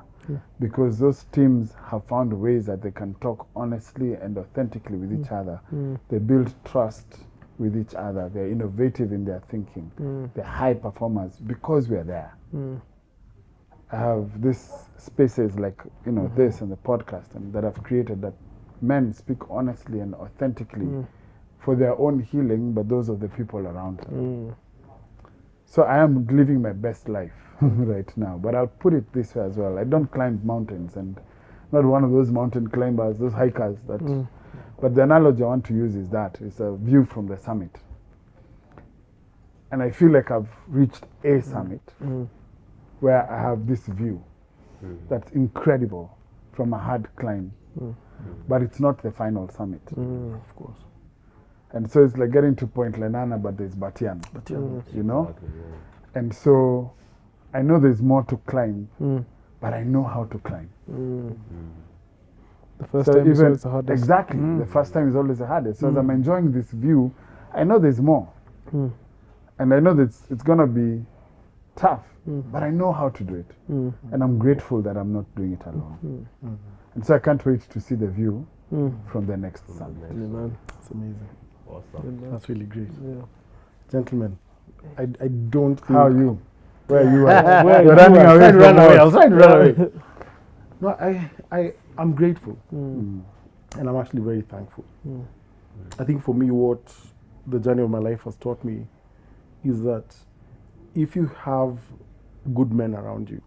Because those teams have found ways that they can talk honestly and authentically with each other. They build trust with each other. They're innovative in their thinking. They're high performers because we're there. I have these spaces like this and the podcast and that I've created that men speak honestly and authentically for their own healing, but those of the people around them. So I am living my best life right now. But I'll put it this way as well. I don't climb mountains, and not one of those mountain climbers, those hikers. But the analogy I want to use is that it's a view from the summit. And I feel like I've reached a summit where I have this view that's incredible from a hard climb. But it's not the final summit, of course. And so it's like getting to Point Lenana, but there's Batian, you know? Exactly, And so I know there's more to climb, but I know how to climb. The first time is always the hardest. Exactly. The first time is always the hardest. So as I'm enjoying this view, I know there's more. And I know that it's going to be tough, but I know how to do it. And I'm grateful that I'm not doing it alone. And so I can't wait to see the view from the next summit. It's amazing. Awesome. That's really great. Gentlemen, I don't think... How are you? Where you Where are? you You're running are. away I from us. was trying to run away. No, I'm grateful. And I'm actually very thankful. I think for me, what the journey of my life has taught me is that if you have good men around you,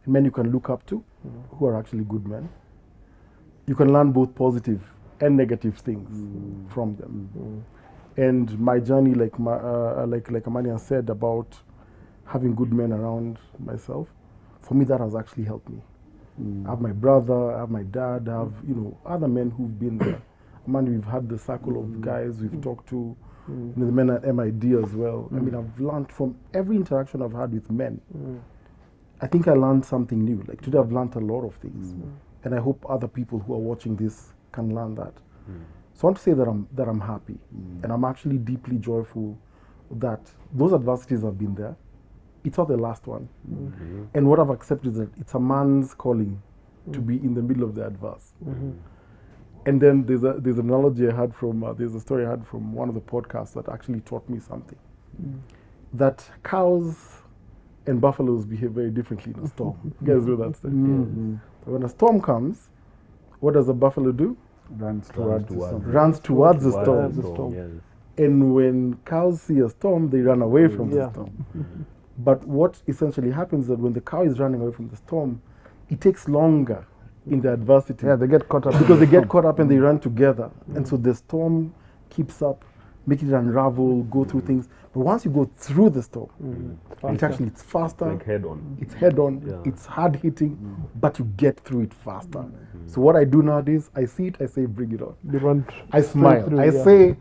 men you can look up to, who are actually good men, you can learn both positive and negative things from them. And my journey, like Amani has said about having good men around myself, for me that has actually helped me. I have my brother, I have my dad, I have other men who've been there. Amani, we've had the circle of guys we've talked to, the men at MID as well. I mean, I've learned from every interaction I've had with men. I think I learned something new. Like today I've learned a lot of things. And I hope other people who are watching this can learn that. So I want to say that I'm happy. And I'm actually deeply joyful that those adversities have been there. It's not the last one. And what I've accepted is that it's a man's calling to be in the middle of the adverse. And then there's an analogy I had from, there's a story I had from one of the podcasts that actually taught me something. That cows and buffaloes behave very differently in a storm. You guys know that story? When a storm comes, what does a buffalo do? Runs towards the storm. Runs towards the storm. Yes. And when cows see a storm, they run away from the storm. But what essentially happens is that when the cow is running away from the storm, it takes longer in the adversity. Yeah, they get caught up. Because they get caught up and they run together. And so the storm keeps up, make it unravel, go through things. But once you go through the storm, it's faster. Like head on. It's head on, it's hard hitting, but you get through it faster. So what I do nowadays, I see it, I say, bring it on. They run I smile. through, I say,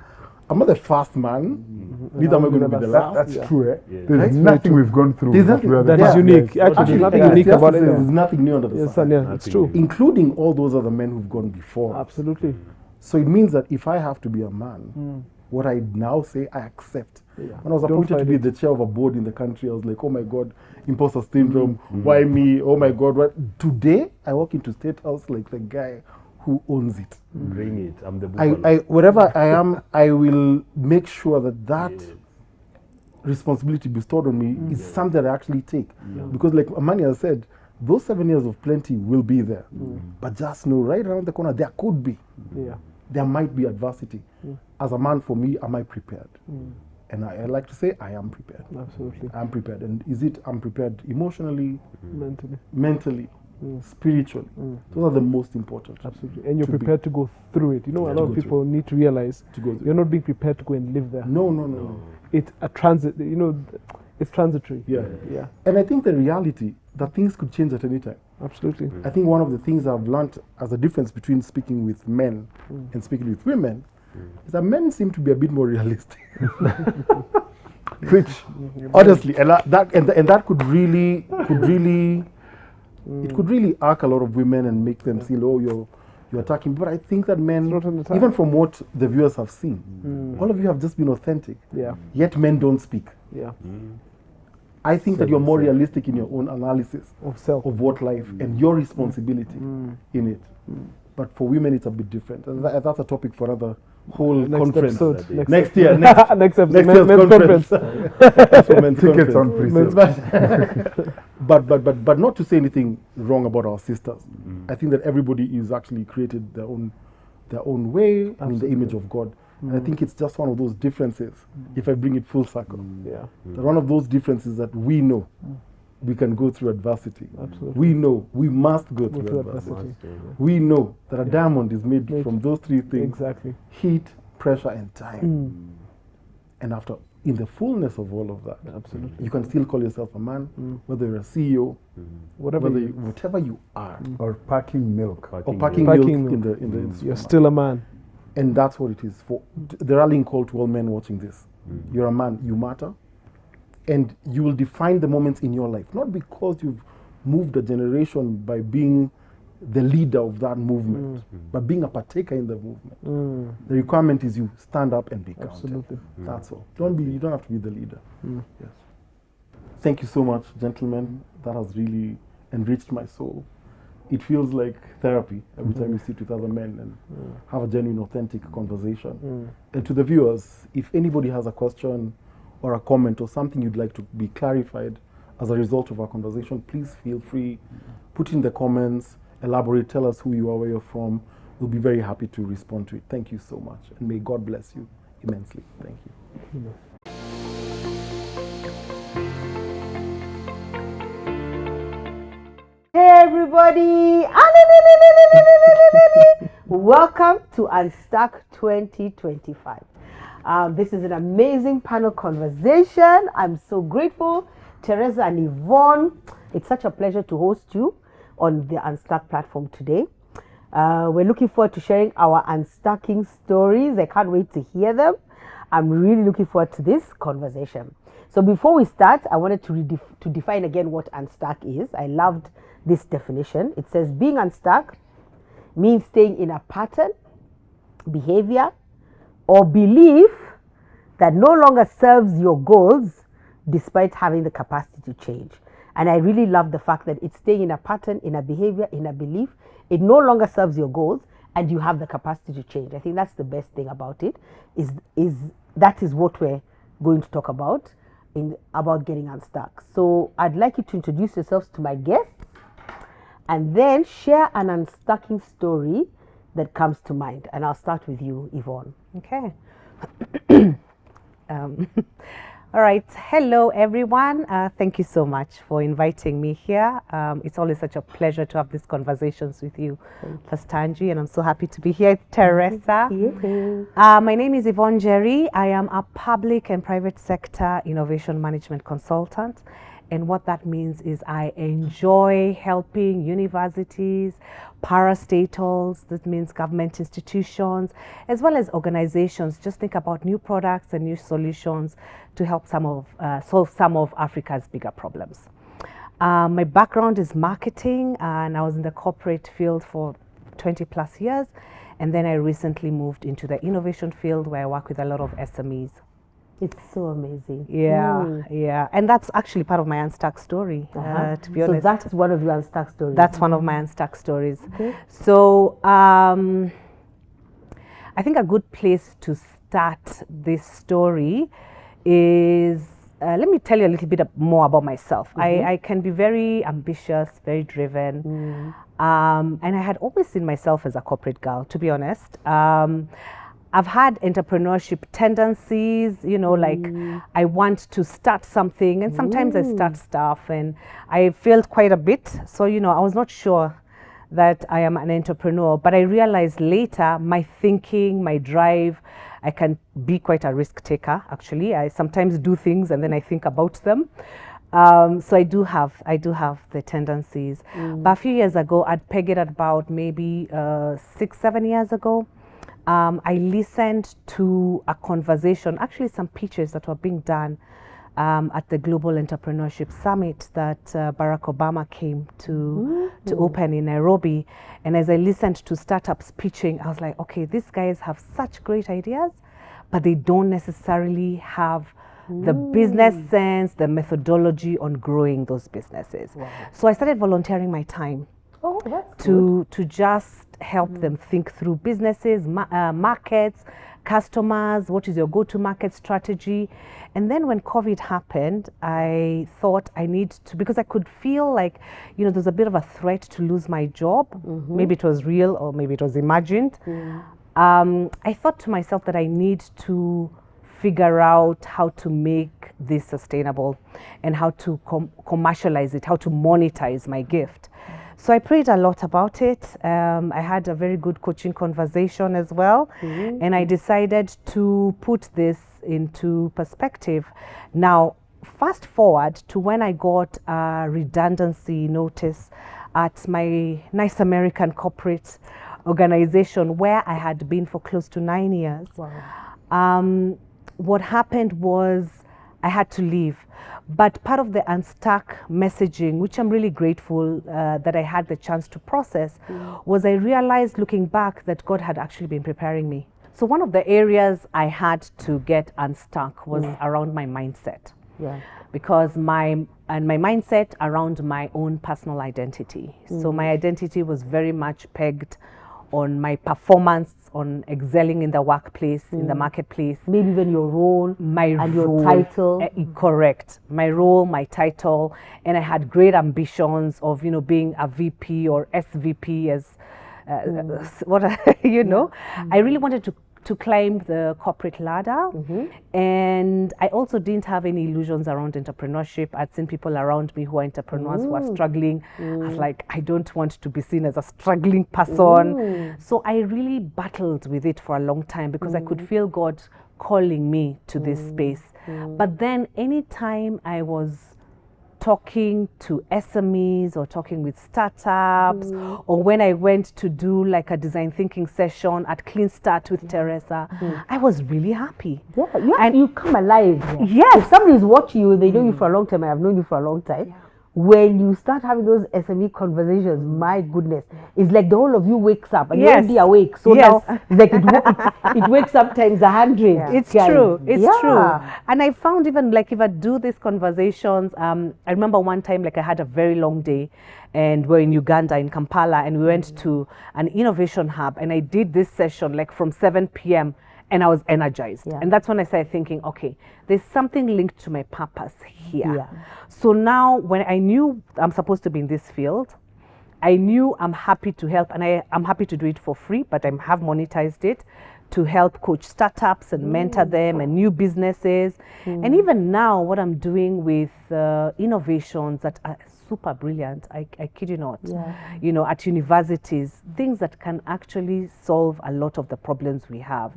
I'm not the fast man, neither am I going to be the last. That's Yeah. true. Yeah. There's Right? nothing we've gone through. There's that nothing we are the that first. is unique. Yeah, Actually, there's nothing Yes, unique yes, about it. there's nothing new under the Yes, sun. and yeah, it's Nothing true. new. Including all those other men who've gone before. Absolutely. So it means that if I have to be a man, what I now say, I accept. Yeah. When I was Don't appointed to fight be it. the chair of a board in the country, I was like, oh my God, imposter syndrome, why me? Oh my God, what? Today, I walk into State House like the guy who owns it. Bring it. I'm the buffalo. Wherever I am, I will make sure that responsibility bestowed on me is something that I actually take. Because like Amani has said, those 7 years of plenty will be there. But just know, right around the corner, there could be. Yeah. There might be adversity. As a man, for me, am I prepared? And I like to say, I am prepared. Absolutely. I'm prepared. And is it I'm prepared emotionally, Mentally. spiritually? Those are the most important. Absolutely. And you're To be- prepared to go through it. You know, a Yeah, lot to of go through people need to realize To go through. you're not being prepared to go and live there. No. It's a transit, you know, it's transitory. Yeah. Yeah. And I think the reality that things could change at any time. Absolutely. I think one of the things I've learned as a difference between speaking with men and speaking with women is that men seem to be a bit more realistic. Which, honestly, and that could really, it could really arc a lot of women and make them feel, oh, you're attacking. But I think that men, It's not an attack. even from what the viewers have seen, all of you have just been authentic. Yeah. Yet men don't speak. Yeah. I think that you're more realistic in your own analysis Of self. of what life and your responsibility in it. But for women, it's a bit different. And that's a topic for another whole Next conference. episode. Next year. Next episode. Next year's Men's conference. That's for men's Tickets on conference. pre-sale. But not to say anything wrong about our sisters. I think that everybody is actually created their own way in the image of God. And I think it's just one of those differences, if I bring it full circle. Yeah. That one of those differences that we know we can go through adversity. Absolutely. We know we must go Go through through adversity. adversity. We know that a diamond is made from those three things: Exactly. heat, pressure, and time. And after, in the fullness of all of that, Absolutely. you can still call yourself a man, whether you're a CEO, Whatever whatever you are, Or packing milk. or packing Packing milk in milk. the in the you're supermarket. still a man. And that's what it is for. The rallying call to all men watching this. You're a man, you matter. And you will define the moments in your life, not because you've moved a generation by being the leader of that movement, but being a partaker in the movement. The requirement is you stand up and be counted. Absolutely. That's all. You don't have to be the leader. Yes. Thank you so much, gentlemen. That has really enriched my soul. It feels like therapy every time you sit with other men and have a genuine, authentic conversation. And to the viewers, if anybody has a question or a comment or something you'd like to be clarified as a result of our conversation, please feel free. Put in the comments, elaborate, tell us who you are, where you're from. We'll be very happy to respond to it. Thank you so much. And may God bless you immensely. Thank you. Hey everybody! Welcome to Unstuck 2025. This is an amazing panel conversation. I'm so grateful. Teresa and Yvonne, it's such a pleasure to host you on the Unstuck platform today. We're looking forward to sharing our unstacking stories. I can't wait to hear them. I'm really looking forward to this conversation. So before we start, I wanted to define again what unstuck is. I loved this definition. It says being unstuck means staying in a pattern, behavior, or belief that no longer serves your goals despite having the capacity to change. And I really love the fact that it's staying in a pattern, in a behavior, in a belief. It no longer serves your goals and you have the capacity to change. I think that's the best thing about it, that is what we're going to talk about about getting unstuck. So I'd like you to introduce yourselves to my guests and then share an unstucking story that comes to mind. And I'll start with you, Yvonne. Okay. All right. Hello, everyone. Thank you so much for inviting me here. It's always such a pleasure to have these conversations with you, Pastor Angie, and I'm so happy to be here, Teresa. My name is Yvonne Njeri. I am a public and private sector innovation management consultant, And what that means is I enjoy helping universities, parastatals, that means government institutions, as well as organizations just think about new products and new solutions to help solve some of Africa's bigger problems. My background is marketing, and I was in the corporate field for 20 plus years. And then I recently moved into the innovation field where I work with a lot of SMEs. It's so amazing. Yeah. And that's actually part of my Unstuck story, to be honest. So that's one of your Unstuck stories. That's one of my Unstuck stories. Okay. So I think a good place to start this story is, let me tell you a little bit more about myself. I can be very ambitious, very driven. And I had always seen myself as a corporate girl, to be honest. I've had entrepreneurship tendencies, like I want to start something, and sometimes I start stuff, and I failed quite a bit. So, I was not sure that I am an entrepreneur, but I realized later my thinking, my drive, I can be quite a risk taker, actually. I sometimes do things and then I think about them. So I do have the tendencies. But a few years ago, I'd peg it at about maybe 6-7 years ago. I listened to a conversation, actually some pitches that were being done at the Global Entrepreneurship Summit that Barack Obama came to open in Nairobi. And as I listened to startups pitching, I was like, okay, these guys have such great ideas, but they don't necessarily have the business sense, the methodology on growing those businesses. Wow. So I started volunteering my time to just help them think through businesses, markets, customers, what is your go-to market strategy. And then when COVID happened, I thought I need to, because I could feel like, there's a bit of a threat to lose my job. Maybe it was real or maybe it was imagined. I thought to myself that I need to figure out how to make this sustainable and how to commercialize it, how to monetize my gift. So I prayed a lot about it. I had a very good coaching conversation as well. And I decided to put this into perspective. Now, fast forward to when I got a redundancy notice at my nice American corporate organization where I had been for close to 9 years. Wow. What happened was I had to leave. But part of the Unstuck messaging, which I'm really grateful that I had the chance to process, was I realized looking back that God had actually been preparing me. So one of the areas I had to get unstuck was around my mindset. Because my mindset around my own personal identity. So my identity was very much pegged on my performance, on excelling in the workplace, in the marketplace. Maybe even your role and your title. Correct. My role, my title. And I had great ambitions of, being a VP or SVP as, I really wanted to climb the corporate ladder. And I also didn't have any illusions around entrepreneurship. I'd seen people around me who are entrepreneurs who are struggling. I was like, I don't want to be seen as a struggling person. So I really battled with it for a long time because I could feel God calling me to this space. But then anytime I was talking to SMEs or talking with startups, or when I went to do like a design thinking session at Clean Start with Teresa, I was really happy. And you come alive. Yes. If somebody is watching you, they know you for a long time. I have known you for a long time. When you start having those SME conversations, my goodness, it's like the whole of you wakes up and you're already awake. So now it's like it wakes up times 100. It's true. It's true. And I found even like if I do these conversations, I remember one time like I had a very long day and we're in Uganda, in Kampala, and we went to an innovation hub and I did this session like from 7 p.m. and I was energized. And that's when I started thinking, okay, there's something linked to my purpose here. So now when I knew I'm supposed to be in this field, I knew I'm happy to help and I'm happy to do it for free, but I have monetized it to help coach startups and mentor them and new businesses. And even now, what I'm doing with innovations that are super brilliant, I kid you not, you know, at universities, things that can actually solve a lot of the problems we have.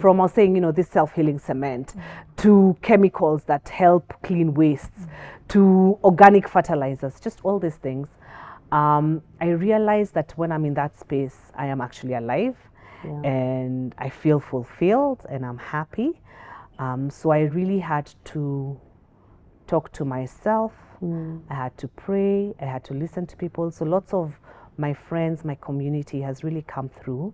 From, I was saying, you know, this self-healing cement, to chemicals that help clean wastes, to organic fertilizers, just all these things. I realize that when I'm in that space, I am actually alive. And I feel fulfilled and I'm happy. So I really had to talk to myself. I had to pray. I had to listen to people. So lots of my friends, my community has really come through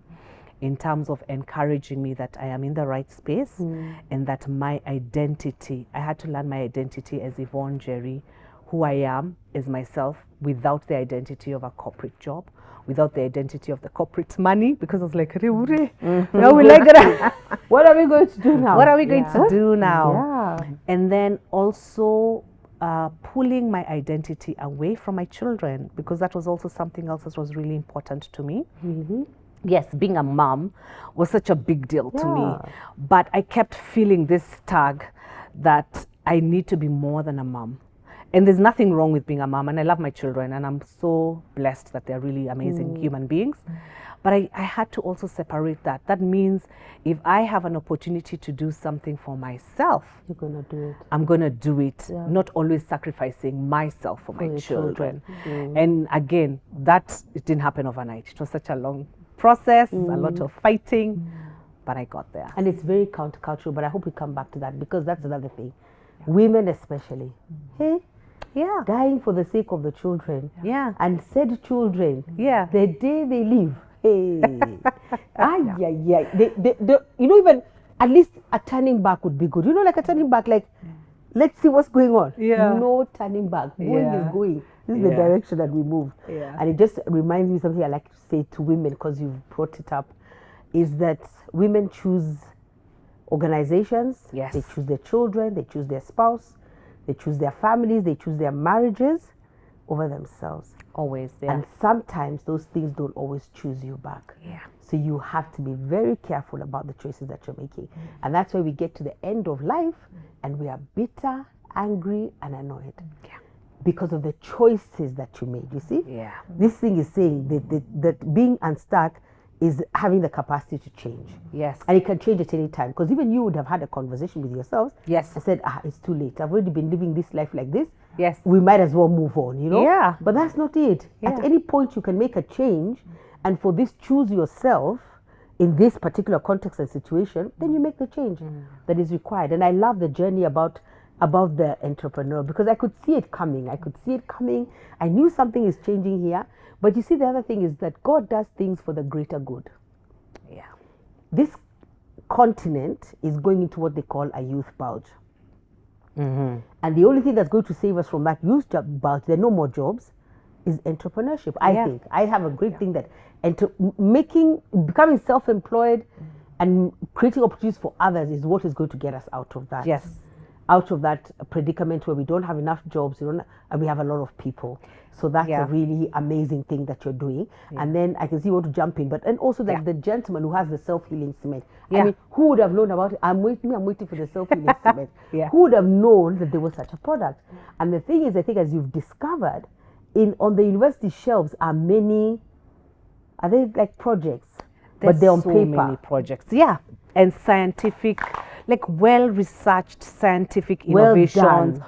in terms of encouraging me that I am in the right space and that my identity, I had to learn my identity as Yvonne Njeri, who I am as myself without the identity of a corporate job, without the identity of the corporate money, because I was like, now we like it. What are we going to do now? What are we going to do now? Yeah. And then also pulling my identity away from my children, because that was also something else that was really important to me. Yes, being a mom was such a big deal to me, but I kept feeling this tug that I need to be more than a mom. And there's nothing wrong with being a mom, and I love my children, and I'm so blessed that they're really amazing human beings. But I had to also separate that. That means if I have an opportunity to do something for myself, You're going to do it. I'm going to do it, not always sacrificing myself for my children. And again, it didn't happen overnight. It was such a long process, a lot of fighting, but I got there. And it's very countercultural, but I hope we come back to that, because that's another thing. Women especially. Hey? Yeah. Dying for the sake of the children. Yeah. And said children. Yeah. The day they leave. Hey. They, you know, even at least a turning back would be good. You know, like a turning back, like, let's see what's going on. Yeah. No turning back. Going is going. This is the direction that we move. And it just reminds me something I like to say to women, because you've brought it up, is that women choose organizations, they choose their children, they choose their spouse, they choose their families, they choose their marriages over themselves. Always, And sometimes those things don't always choose you back. So you have to be very careful about the choices that you're making. And that's why we get to the end of life and we are bitter, angry, and annoyed. Because of the choices that you made, you see? This thing is saying that being unstuck is having the capacity to change. And it can change at any time. Because even you would have had a conversation with yourselves. I said, it's too late. I've already been living this life like this. We might as well move on, you know? But that's not it. At any point you can make a change, and for this choose yourself in this particular context and situation, then you make the change that is required. And I love the journey about the entrepreneur, because I could see it coming. I knew something is changing here. But you see, the other thing is that God does things for the greater good. This continent is going into what they call a youth bulge. And the only thing that's going to save us from that youth bulge, there are no more jobs, is entrepreneurship. I think. I have a great thing that becoming self-employed and creating opportunities for others is what is going to get us out of that. Out of that predicament where we don't have enough jobs, and we have a lot of people. So that's a really amazing thing that you're doing. And then I can see you want to jump in, and also like the gentleman who has the self-healing cement. I mean, who would have known about it? I'm waiting for the self-healing cement. Who would have known that there was such a product? And the thing is, I think as you've discovered, on the university shelves are they like projects? But they're on paper. Many projects. And scientific, like well-researched scientific innovations,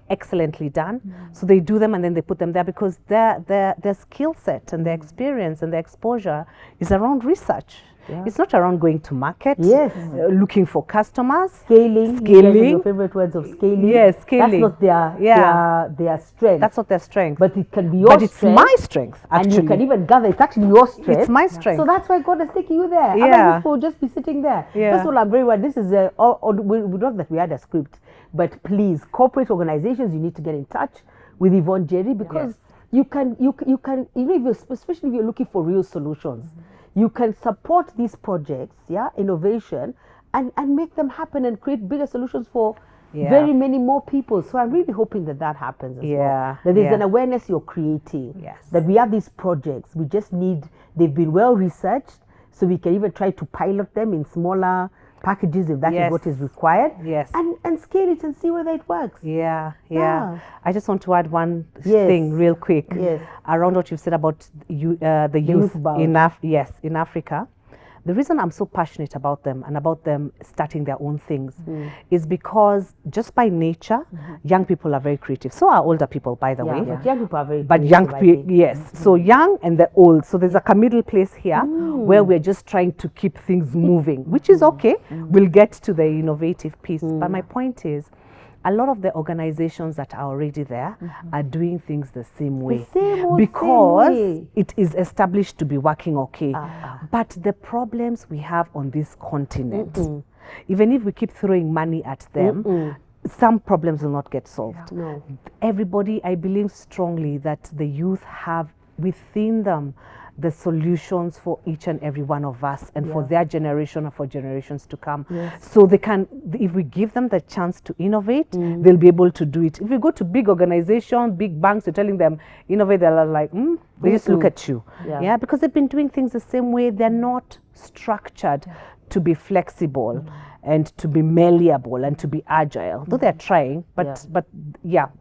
excellently done. So they do them and then they put them there because their skill set and their experience and their exposure is around research. It's not around going to market, looking for customers. Scaling. Your favorite words of scaling. Scaling. That's not their strength. That's not their strength. But it can be your strength. But it's my strength, actually. And you can even gather, it's actually your strength. It's my strength. So that's why God is taking you there. Otherwise people will just be sitting there. First of all, I'm very well. This is, we not that we had a script, but please, corporate organizations, you need to get in touch with Yvonne Njeri, because you can, especially if you're looking for real solutions, you can support these projects, innovation, and make them happen and create bigger solutions for very many more people. So I'm really hoping that happens as well. That there's an awareness you're creating. That we have these projects. We just need, they've been well researched. so we can even try to pilot them in smaller packages if that is what is required. Yes. And scale it and see whether it works. Yeah. I just want to add one thing real quick. Yes. Around what you've said about the youth in Africa. The reason I'm so passionate about them and about them starting their own things is because just by nature, young people are very creative. So are older people, by the way. But young people are very But creative, young I people, think. yes. So young and the old. So there's a middle place here where we're just trying to keep things moving, which is okay. We'll get to the innovative piece. But my point is, a lot of the organizations that are already there are doing things the same way because it is established to be working okay. But the problems we have on this continent, even if we keep throwing money at them, some problems will not get solved. No. Everybody, I believe strongly that the youth have within them the solutions for each and every one of us and for their generation or for generations to come. So they can, if we give them the chance to innovate, they'll be able to do it. If we go to big organizations, big banks, you're telling them innovate, they're like, they just look at you. Yeah, because they've been doing things the same way. They're not structured to be flexible and to be malleable and to be agile. Though they're trying, but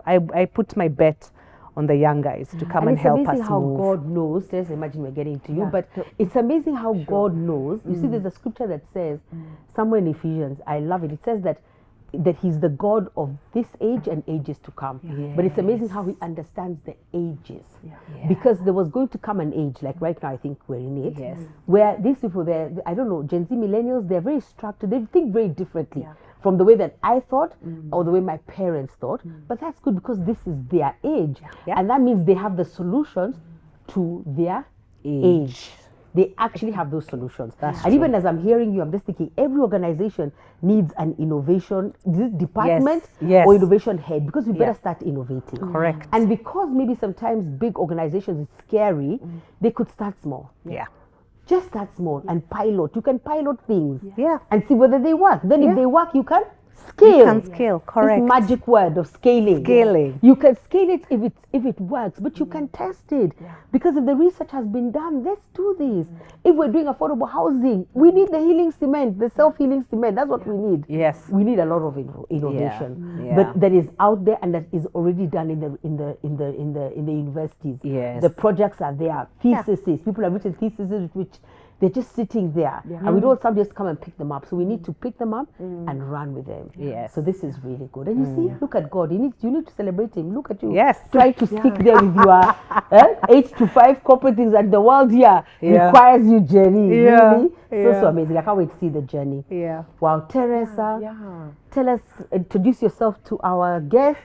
I put my bet on the young guys to come and help us move. It's amazing how God knows. Just imagine we're getting to you, but it's amazing how God knows. You see, there's a scripture that says, somewhere in Ephesians, I love it. It says that He's the God of this age and ages to come. But it's amazing how He understands the ages, because there was going to come an age, like right now, I think we're in it, where these people, I don't know, Gen Z millennials, they're very structured. They think very differently. From the way that I thought or the way my parents thought. But that's good because this is their age. And that means they have the solutions to their age. They actually have those solutions. And even as I'm hearing you, I'm just thinking every organization needs an innovation department or innovation head, because we better start innovating. Correct. And because maybe sometimes big organizations, it's scary, they could start small. Just start small and pilot. You can pilot things and see whether they work. Then if they work, you can scale. You can scale, correct. This magic word of scaling. Scaling. You can scale it if it works, but you can test it. Because if the research has been done, let's do this. If we're doing affordable housing, we need the healing cement, the self-healing cement. That's what we need. Yes. We need a lot of innovation. But that is out there and that is already done in the universities. Yes. The projects are there. Theses. People have written theses which they're just sitting there, and we don't somebody just come and pick them up. So we need to pick them up and run with them. So this is really good. And you see, look at God. You need to celebrate Him. Look at you. Try to stick there with your 8 to 5 corporate things, and the world here requires you, Jenny. Really, so amazing. I can't wait to see the journey. Wow, Teresa. Tell us, introduce yourself to our guests.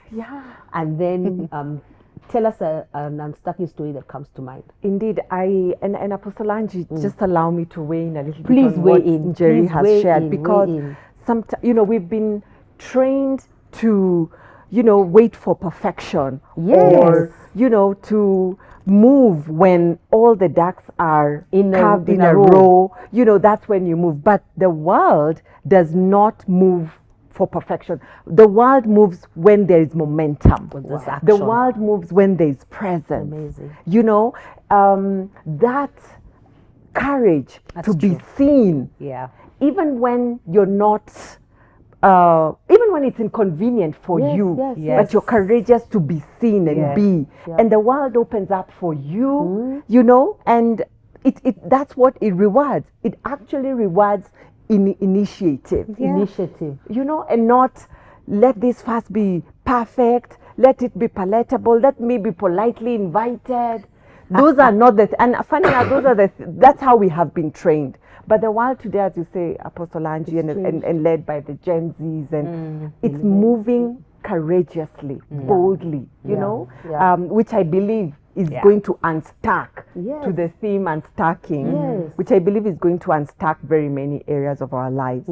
And then. Tell us an unstacking story that comes to mind. Indeed, and Apostle Angie, just allow me to weigh in a little Please bit on weigh what in. Njeri Please has weigh shared, in, because weigh in. sometimes, we've been trained to, wait for perfection, or, to move when all the ducks are carved in a row. That's when you move. But the world does not move for perfection. The world moves when there is momentum. The world moves when there is presence. Amazing. That courage to be seen. Even when you're not, even when it's inconvenient for you, but you're courageous to be seen and be. And the world opens up for you, and that's what it rewards. It actually rewards initiative, and not let this fast be perfect, let it be palatable, let me be politely invited. Those are not and funny enough, that's how we have been trained. But the world today, as you say, Apostle Angie, and led by the Gen Zs, and it's moving courageously, boldly, which I believe is going to unstuck to the theme unstacking, which I believe is going to unstuck very many areas of our lives.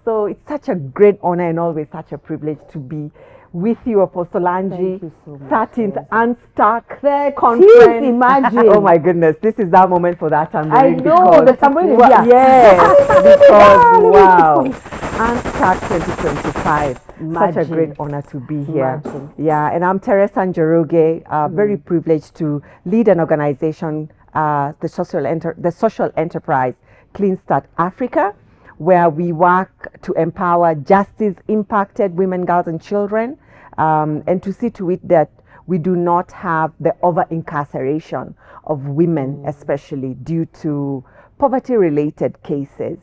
So it's such a great honor and always such a privilege to be with you, Apostle Angie. 13th Unstuck Conference. Imagine. Oh my goodness, this is that moment for that tambourine. I know, the tambourine is here. Yes, because wow. Unstuck 2025. Imagine. Such a great honor to be here. Imagine. And I'm Teresa Njoroge, very privileged to lead an organization, the social enterprise, Clean Start Africa, where we work to empower justice-impacted women, girls, and children, and to see to it that we do not have the over-incarceration of women, especially due to poverty-related cases.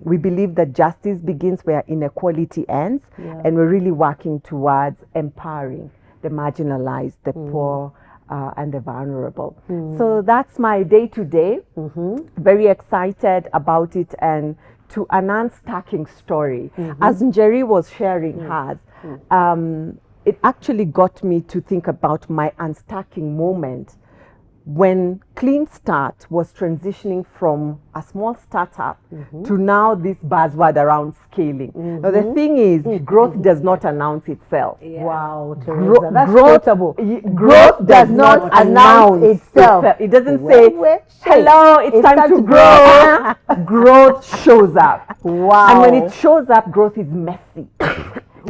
We believe that justice begins where inequality ends, and we're really working towards empowering the marginalized, the poor, and the vulnerable. So that's my day-to-day. Very excited about it, and to an unstacking story. As Njeri was sharing hers, it actually got me to think about my unstacking moment when Clean Start was transitioning from a small startup to now this buzzword around scaling. Now the thing is, growth does not announce itself. Wow, Teresa, that's notable. Growth does not announce itself. It doesn't say, hello, it's time to grow. Growth shows up. Wow. And when it shows up, growth is messy.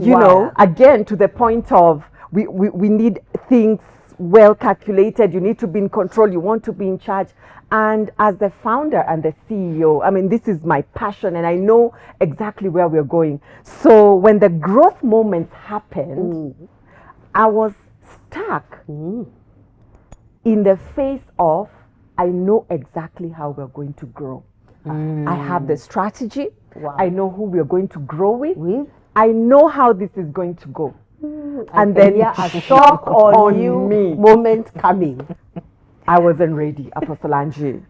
You know, again, to the point of we need things well calculated. You need to be in control. You want to be in charge. And as the founder and the CEO, I mean, this is my passion, and I know exactly where we're going. So when the growth moments happened, I was stuck in the face of, I know exactly how we're going to grow. I have the strategy. I know who we're going to grow with. I know how this is going to go. And then a shock on me moment coming. I wasn't ready, Apostle Angie.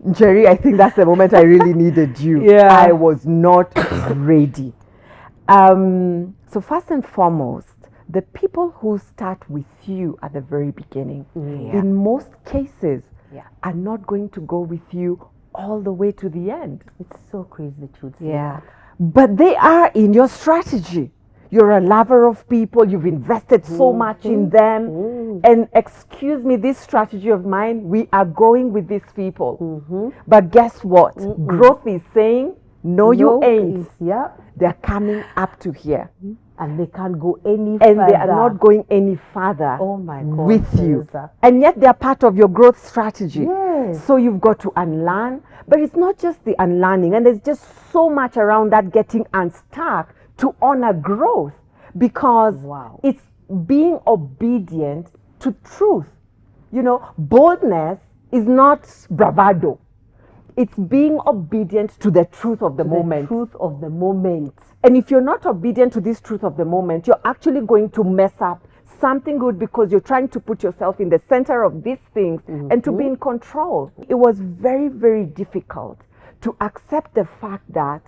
Njeri, I think that's the moment I really needed you. I was not ready. So first and foremost, the people who start with you at the very beginning, in most cases, are not going to go with you all the way to the end. It's so crazy, truth. But they are in your strategy. You're a lover of people. You've invested so much in them. And excuse me, this strategy of mine, we are going with these people. But guess what? Growth is saying, no, you ain't. They're coming up to here. And they can't go any further. And they are not going any further with you. And yet they're part of your growth strategy. So you've got to unlearn. But it's not just the unlearning. And there's just so much around that getting unstuck to honor growth, because it's being obedient to truth. You know, boldness is not bravado. It's being obedient to the truth of the moment. The truth of the moment. And if you're not obedient to this truth of the moment, you're actually going to mess up something good, because you're trying to put yourself in the center of these things and to be in control. It was very, very difficult to accept the fact that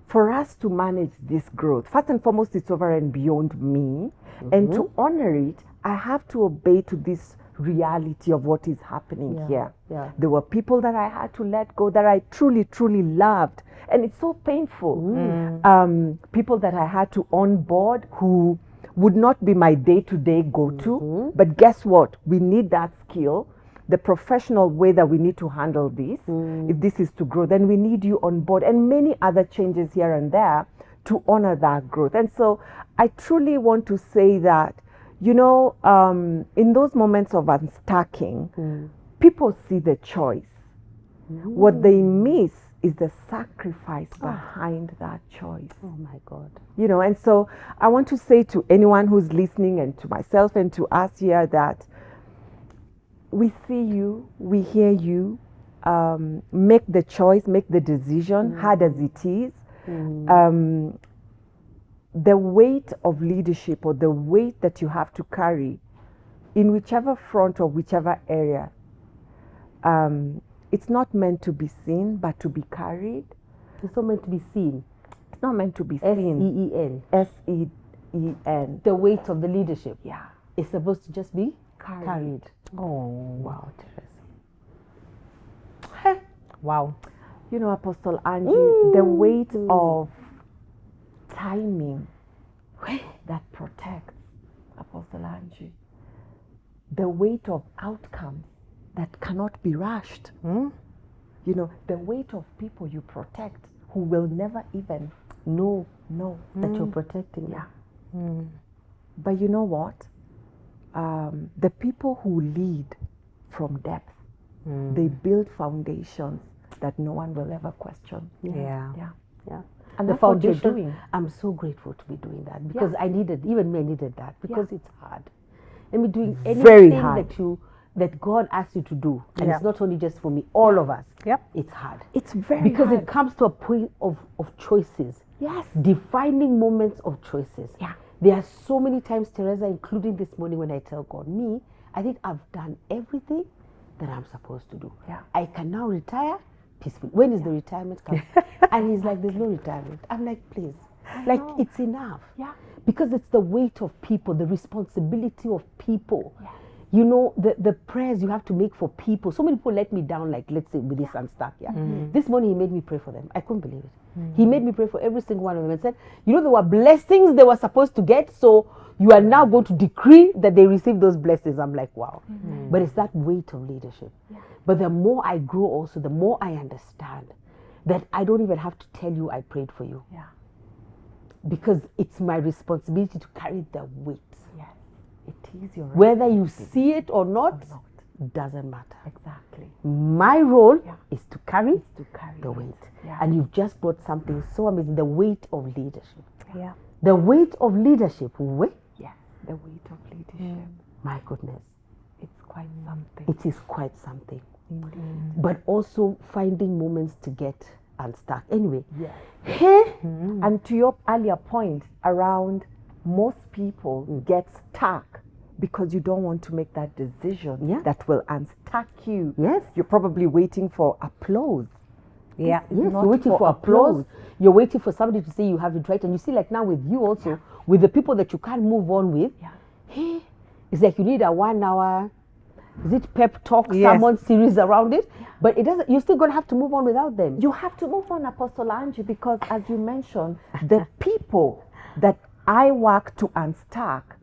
for us to manage this growth, first and foremost, it's over and beyond me. And to honor it, I have to obey to this reality of what is happening here. There were people that I had to let go that I truly, truly loved. And it's so painful. People that I had to onboard who would not be my day-to-day go-to. But guess what? We need that skill, the professional way that we need to handle this. If this is to grow, then we need you on board, and many other changes here and there to honor that growth. And so I truly want to say that, you know, in those moments of unstacking, people see the choice. What they miss is the sacrifice behind that choice. Oh my God. You know, and so I want to say to anyone who's listening, and to myself and to us here, that we see you, we hear you, make the choice, make the decision, hard as it is. The weight of leadership, or the weight that you have to carry in whichever front or whichever area, it's not meant to be seen, but to be carried. It's not meant to be seen. It's not meant to be seen. S-E-E-N. S-E-E-N. The weight of the leadership. Yeah. It's supposed to just be carried. Oh, wow, Teresa. Wow. You know, Apostle Angie, the weight of timing that protects, Apostle Angie. The weight of outcomes that cannot be rushed. You know, the weight of people you protect who will never even know that you're protecting. But you know what? The people who lead from depth, they build foundations that no one will ever question. Yeah. And the that's what you're foundation, doing. I'm so grateful to be doing that because I needed, even me, I needed that because it's hard. I mean, doing Very anything hard. that God asks you to do, and it's not only just for me, all of us. It's hard. It's very because hard. it comes to a point of choices. Yes. Defining moments of choices. Yeah. There are so many times, Teresa, including this morning when I tell God, I think I've done everything that I'm supposed to do. Yeah. I can now retire peacefully. When is the retirement coming? And he's like, there's no retirement. I'm like, please. It's enough. Yeah. Because it's the weight of people, the responsibility of people. Yes. You know, the prayers you have to make for people. So many people let me down, like, let's say, with this Unstuck. This morning, he made me pray for them. I couldn't believe it. He made me pray for every single one of them and said, you know, there were blessings they were supposed to get, so you are now going to decree that they receive those blessings. I'm like, wow. But it's that weight of leadership. Yeah. But the more I grow also, the more I understand that I don't even have to tell you I prayed for you. Yeah. Because it's my responsibility to carry the weight. Yes. It is your Whether you see it or not, doesn't matter. Exactly. My role is to carry the weight. Yeah. And you've just brought something so amazing, the weight of leadership. Yeah. The weight of leadership. Yes, the weight of leadership. My goodness. It's quite something. It is quite something. Indeed. But also finding moments to get unstuck. Anyway. Yes. And to your earlier point around most people get stuck because you don't want to make that decision that will unstuck you. Yes. You're probably waiting for applause. Yeah. Yes, you're waiting for applause. You're waiting for somebody to say you have it right. And you see, like now with you also, with the people that you can't move on with, it's like you need a 1 hour, is it pep talk, sermon series around it? But it doesn't, you're still going to have to move on without them. You have to move on, Apostle Angie, because as you mentioned, the people that I work to unstuck,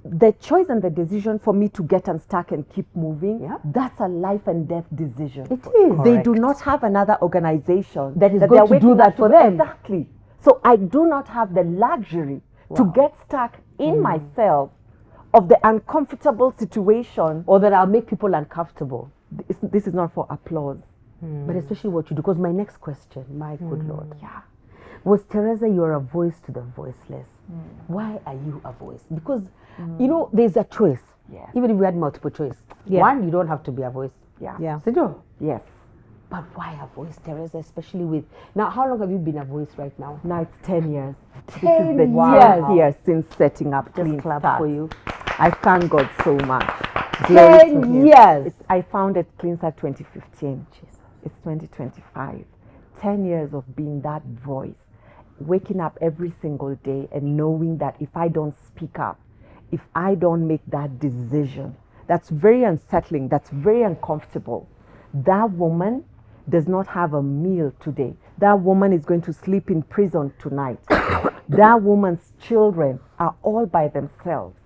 the choice and the decision for me to get unstuck and keep moving, that's a life and death decision. It is. They do not have another organization that is going to do that for them. Exactly. So I do not have the luxury to get stuck in myself of the uncomfortable situation. Or that I'll make people uncomfortable. This is not for applause. But especially what you do. Because my next question, my good Lord, was, Teresa, you're a voice to the voiceless. Why are you a voice? Because, you know, there's a choice. Yes. Even if we had multiple choice. One, you don't have to be a voice. Yes. But why a voice, Teresa, especially with... Now, how long have you been a voice right now? Now it's 10 years. 10 this is the years. 10th year since setting up Clean clap Start. for you. I thank God so much. 10 years. I founded Clean Start 2015. It's 2025. 10 years of being that voice. Waking up every single day and knowing that if I don't speak up, if I don't make that decision, that's very unsettling, that's very uncomfortable. That woman does not have a meal today. That woman is going to sleep in prison tonight. That woman's children are all by themselves.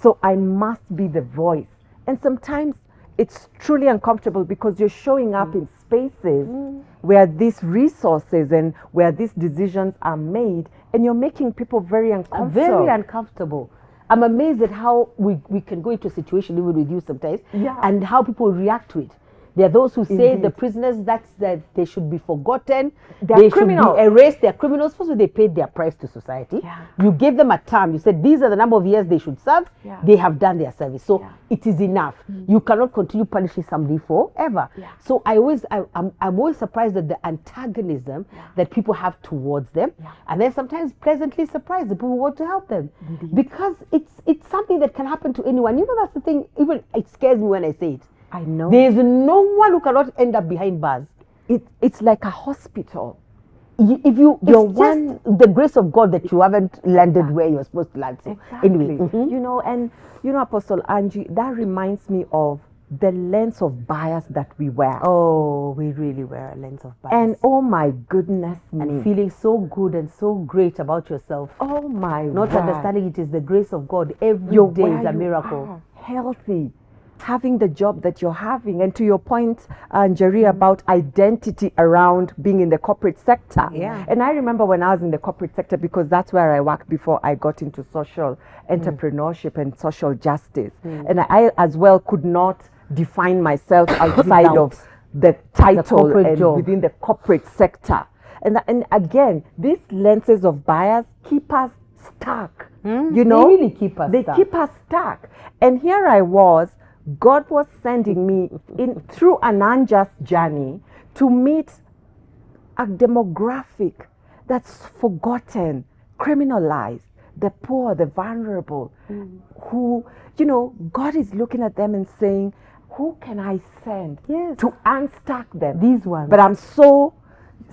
So I must be the voice. And sometimes it's truly uncomfortable because you're showing up in spaces where these resources and where these decisions are made, and you're making people very uncomfortable. Very uncomfortable. I'm amazed at how we can go into a situation, even with you sometimes, and how people react to it. There are those who say the prisoners, that they should be forgotten. They should be erased. They're criminals. First, they paid their price to society. You gave them a term. You said these are the number of years they should serve. They have done their service. So it is enough. You cannot continue punishing somebody forever. So I'm always surprised at the antagonism that people have towards them. And then sometimes pleasantly surprised the people who want to help them. Because it's something that can happen to anyone. You know, that's the thing. Even it scares me when I say it. I know. There's no one who cannot end up behind bars. It's like a hospital. If you're just the grace of God that you haven't landed where you're supposed to land. So anyway, you know, Apostle Angie, that reminds me of the lens of bias that we wear. Oh, we really wear a lens of bias. And oh my goodness and feeling so good and so great about yourself. Oh my Not word. understanding it is the grace of God. Every day is a miracle. Healthy. Having the job that you're having, and to your point, Njeri, about identity around being in the corporate sector. And I remember when I was in the corporate sector, because that's where I worked before I got into social entrepreneurship and social justice. And I as well could not define myself outside of the title corporate and job. within the corporate sector. And again, these lenses of bias keep us stuck. You know, They really keep us they stuck. keep us stuck. And here I was, God was sending me in through an unjust journey to meet a demographic that's forgotten, criminalized, the poor, the vulnerable, who, you know, God is looking at them and saying, who can I send to unstuck them? These ones. But I'm so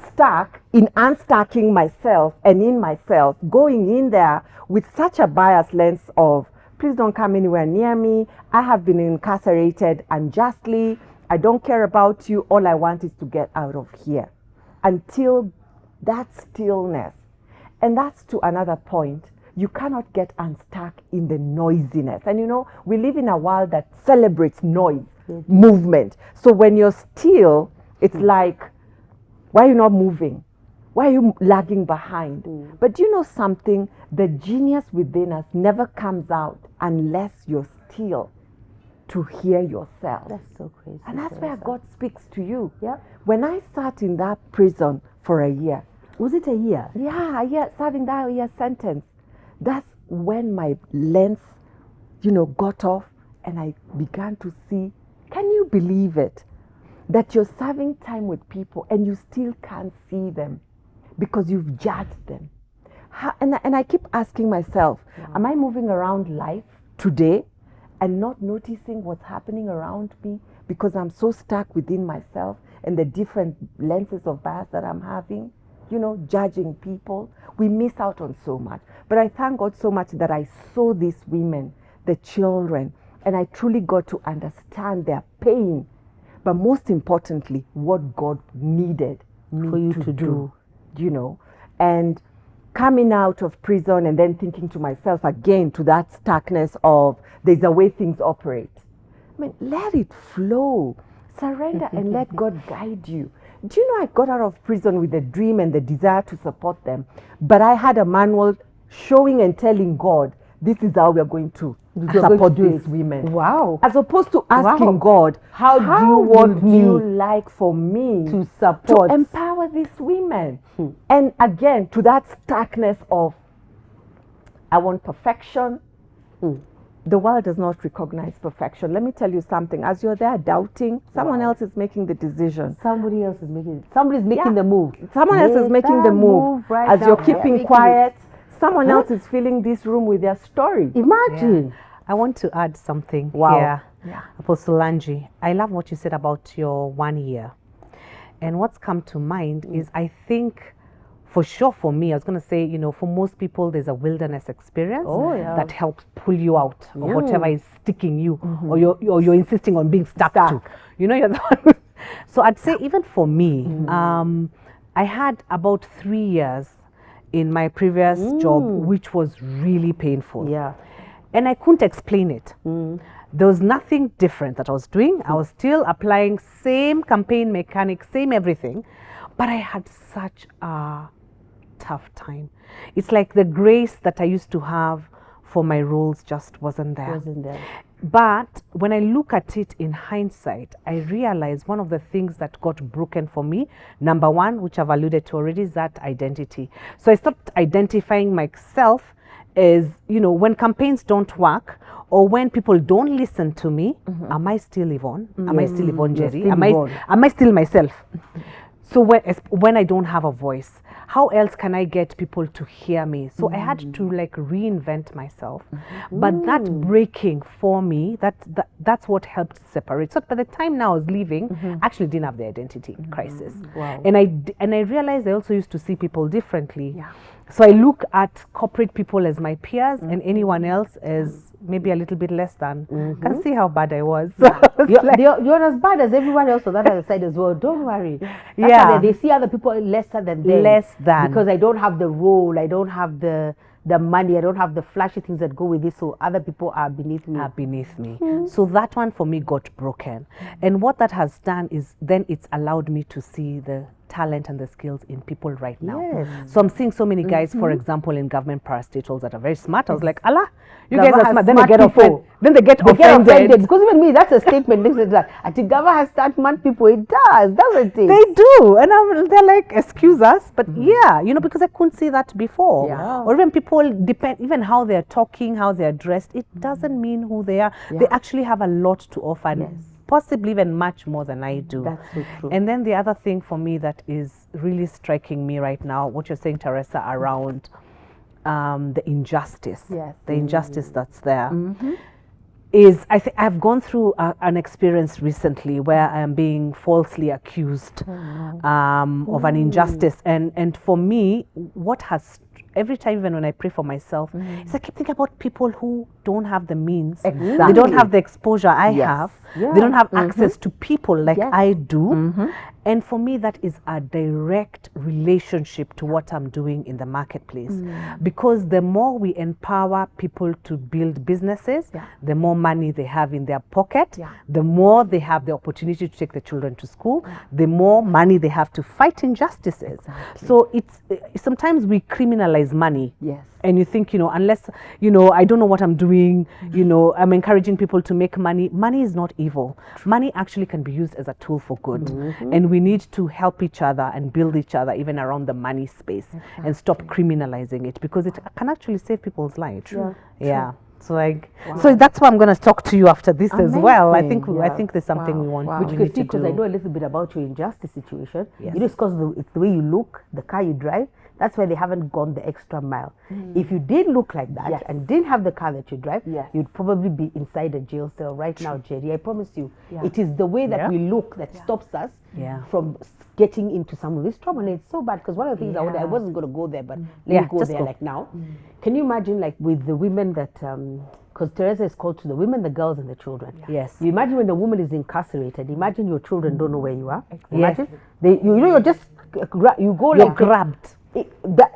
stuck in unstacking myself and in myself, going in there with such a biased lens of, please don't come anywhere near me. I have been incarcerated unjustly. I don't care about you. All I want is to get out of here. Until that stillness. And that's to another point. You cannot get unstuck in the noisiness. And you know, we live in a world that celebrates noise, movement. So when you're still, it's like, why are you not moving? Why are you lagging behind? But do you know something? The genius within us never comes out unless you're still to hear yourself. That's so crazy. And that's where Teresa. God speaks to you. Yeah. When I sat in that prison for a year, Was it a year? yeah, serving that year sentence, that's when my lens, you know, got off and I began to see, can you believe it? That you're serving time with people and you still can't see them because you've judged them. And I keep asking myself, am I moving around life today and not noticing what's happening around me because I'm so stuck within myself and the different lenses of bias that I'm having, you know, judging people? We miss out on so much. But I thank God so much that I saw these women, the children, and I truly got to understand their pain. But most importantly, what God needed me For you to to do. you know. And coming out of prison and then thinking to myself again to that stuckness of there's a way things operate. I mean, let it flow. Surrender and let God guide you. Do you know I got out of prison with the dream and the desire to support them, but I had a manual showing and telling God, this is how we are going to support these women. Wow. As opposed to asking God, How do you want would you me like for me to support? to empower these women? And again, to that starkness of, I want perfection. The world does not recognize perfection. Let me tell you something. As you're there doubting, someone else is making the decision. Somebody else is making it. Somebody's making the move. Someone else is making the move. Right As now, you're they're keeping making quiet, someone else is filling this room with their story. Imagine. I want to add something Wow. here. Yeah. Apostle Angie, I love what you said about your 1 year. And what's come to mind is, I think, for sure for me, I was going to say, you know, for most people, there's a wilderness experience that helps pull you out of whatever is sticking you, or you're insisting on being stuck to. You know, you're the one. So I'd say even for me, I had about 3 years in my previous job, which was really painful. Yeah. And I couldn't explain it. There was nothing different that I was doing. I was still applying same campaign mechanics, same everything, but I had such a tough time. It's like the grace that I used to have for my roles just wasn't there. But when I look at it in hindsight, I realize one of the things that got broken for me, number one, which I've alluded to already, is that identity. So I stopped identifying myself as, you know, when campaigns don't work or when people don't listen to me, am I still Ivonne? Am I still Yvonne Njeri? Am I still myself? So when I don't have a voice, how else can I get people to hear me? So I had to like reinvent myself. But that breaking for me, that's what helped separate. So by the time now I was leaving, I actually didn't have the identity crisis. Wow. And I realized I also used to see people differently. Yeah. So I look at corporate people as my peers and anyone else as maybe a little bit less than. Can see how bad I was. You're as bad as everyone else on that other side as well. Don't worry. That's why they see other people lesser than them. Less than. Because I don't have the role, I don't have the money, I don't have the flashy things that go with it, so other people are beneath me. So that one for me got broken. And what that has done is then it's allowed me to see the talent and the skills in people right now. Yes. So I'm seeing so many guys, for example, in government parastatals that are very smart. I was like, Allah, you guys are smart. Then they get offended. Then they get offended. Because even me, that's a statement. Like, I think government has smart people. It does, doesn't it? They do. And they're like, excuse us. But yeah, you know, because I couldn't see that before. Yeah. Or even people depend, even how they're talking, how they're dressed, it doesn't mean who they are. Yeah. They actually have a lot to offer. And possibly even much more than I do. That's so true. And then the other thing for me that is really striking me right now, what you're saying, Teresa, around the injustice, the injustice that's there, is I've gone through an experience recently where I am being falsely accused of an injustice, and for me, what has every time, even when I pray for myself, is I keep thinking about people who don't have the means. Exactly. They don't have the exposure I have. They don't have access to people like I do. And for me, that is a direct relationship to what I'm doing in the marketplace. Because the more we empower people to build businesses, the more money they have in their pocket, the more they have the opportunity to take the children to school, the more money they have to fight injustices. So it's sometimes we criminalize money. And you think, you know, unless, you know, I don't know what I'm doing, you know, I'm encouraging people to make money. Money is not evil. Money actually can be used as a tool for good. And we need to help each other and build each other even around the money space and stop criminalizing it, because it can actually save people's lives. So so that's why I'm going to talk to you after this as well. I think there's something we want Which we could need see, to because do. I know a little bit about your injustice situation. You know, it's because it's the way you look, the car you drive. That's why they haven't gone the extra mile. If you did look like that and didn't have the car that you drive, you'd probably be inside a jail cell right now, Jerry. I promise you. It is the way that we look that stops us from getting into some of this trouble. And it's so bad, because one of the things I wasn't going to go there, but let me go there like now. Can you imagine, like, with the women that, because Teresa is called to the women, the girls, and the children. You imagine when the woman is incarcerated, imagine your children don't know where you are. Imagine, you know, you're just, you go like grabbed.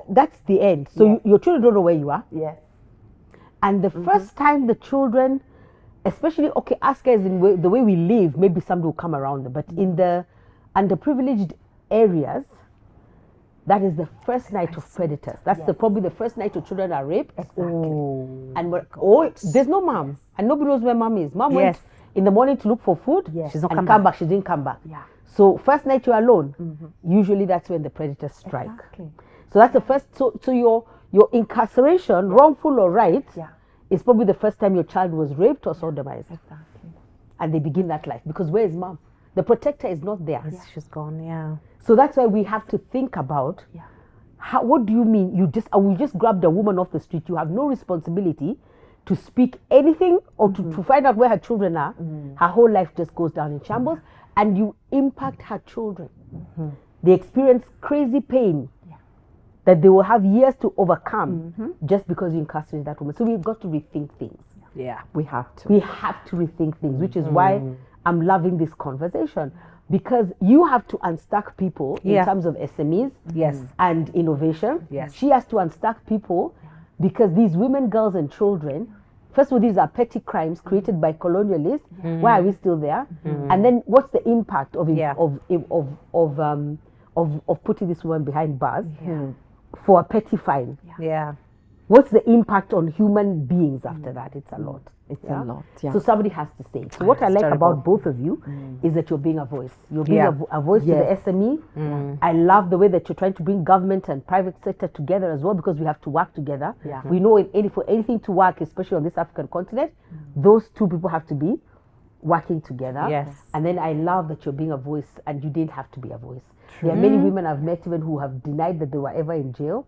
That's the end. So your children don't know where you are. And the first time the children, especially, us guys, in the way we live, maybe somebody will come around them, but in the underprivileged areas, that is the first night of predators. That's probably the first night your children are raped. And there's no mom, and nobody knows where mom is. Mom went in the morning to look for food. She's not come back. She didn't come back. So first night you're alone. Usually that's when the predators strike. So that's the first. So your incarceration, wrongful or right, is probably the first time your child was raped or sodomized. And they begin that life, because where is mom? The protector is not there. She's gone. So that's why we have to think about what do you mean? You just grabbed a woman off the street. You have no responsibility to speak anything or to find out where her children are. Her whole life just goes down in shambles, and you impact her children. They experience crazy pain that they will have years to overcome just because you incarcerate that woman. So we've got to rethink things. We have to. We have to rethink things, which is why I'm loving this conversation, because you have to unstuck people in terms of SMEs and innovation. She has to unstuck people because these women, girls, and children, first of all, these are petty crimes created by colonialists. Why are we still there? And then what's the impact of putting this woman behind bars for a petty fine? What's the impact on human beings after that? It's a lot. It's a lot. So somebody has to say. So what I like about both of you is that you're being a voice. You're being a voice to the SME. I love the way that you're trying to bring government and private sector together as well, because we have to work together. We know for anything to work, especially on this African continent, those two people have to be working together. And then I love that you're being a voice, and you didn't have to be a voice. There are many women I've met even who have denied that they were ever in jail.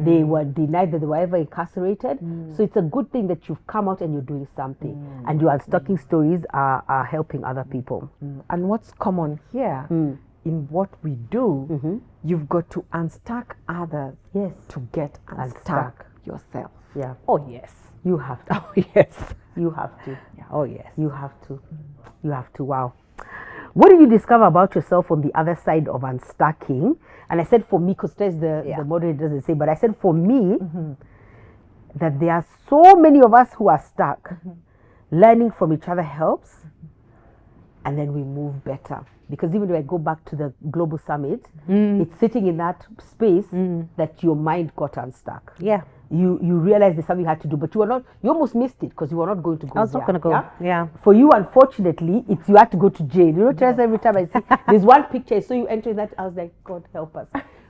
They were denied that they were ever incarcerated. So it's a good thing that you've come out and you're doing something. And your unstocking stories are helping other people. And what's common here in what we do, you've got to unstuck others to get unstuck yourself. Oh, yes. You have to. Oh, yes. You have to. Oh, yes. You have to. You have to. Wow. What do you discover about yourself on the other side of unstacking? And I said for me, because there's the moderator doesn't say, but I said for me, that there are so many of us who are stuck. Learning from each other helps. and then we move better. Because even when I go back to the Global Summit, it's sitting in that space that your mind got unstuck. Yeah. You realized there's something you had to do, but you almost missed it because you were not going to go. I was not going to go. Yeah. For you, unfortunately, you had to go to jail. You know, Teresa, every time I see there's one picture, I saw you entering that, I was like, God help us.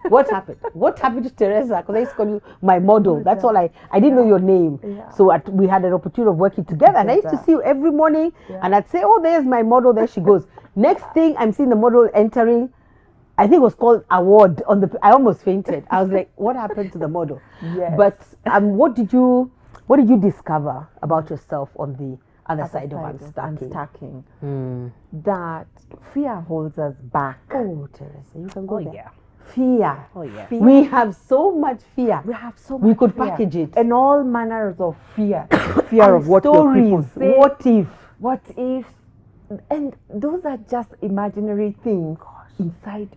What happened? What happened to Teresa? Because I used to call you my model. That's all I didn't know your name. Yeah. So we had an opportunity of working together. And I used to see you every morning and I'd say, oh, there's my model. There she goes. Next thing, I'm seeing the model entering. I think it was called award on the. I almost fainted. I was like, "What happened to the model?" Yes. But what did you discover about yourself on the other side of unstacking? That fear holds us back. Oh, Teresa, you can go there. Yeah. Fear. Oh yeah. Fear. We have so much fear. We have so much. We could fear. package it. And all manners of fear. Fear of what people say. What if? What if? And those are just imaginary things inside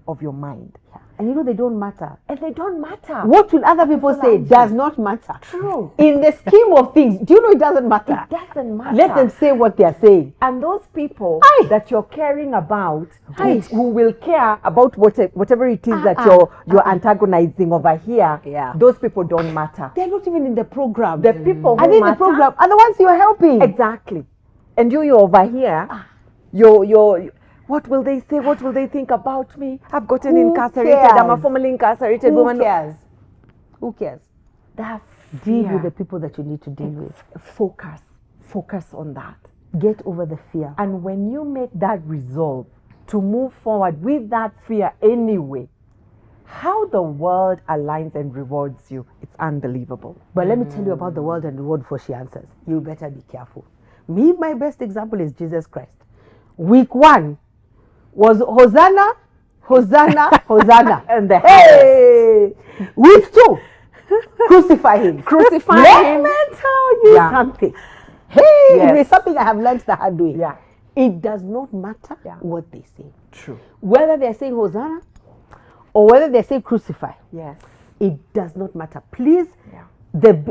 of your mind. Yeah. And you know they don't matter. And they don't matter. What will other people say does not matter. True. In the scheme of things, do you know it doesn't matter? It doesn't matter. Let them say what they are saying. And those people that you're caring about, who will care about whatever it is that you're antagonizing over here, those people don't matter. They're not even in the program. The people who are in matter, the program are the ones you're helping. Exactly. And you're over here, you're what will they say? What will they think about me? I've gotten incarcerated. I'm a formerly incarcerated woman. Who cares? Who cares? That deal with the people that you need to deal with. Focus on that. Get over the fear. And when you make that resolve to move forward with that fear anyway, how the world aligns and rewards you, it's unbelievable. But let me tell you about the world and reward before she answers. You better be careful. Me, my best example is Jesus Christ. Week 1 was Hosanna, Hosanna, Hosanna. And the Week 2, crucify him. Crucify him. Let me tell you something. It is something I have learned the hard way. Yeah. It does not matter what they say. True. Whether they're saying Hosanna or whether they're saying crucify. Yes. It does not matter. Please,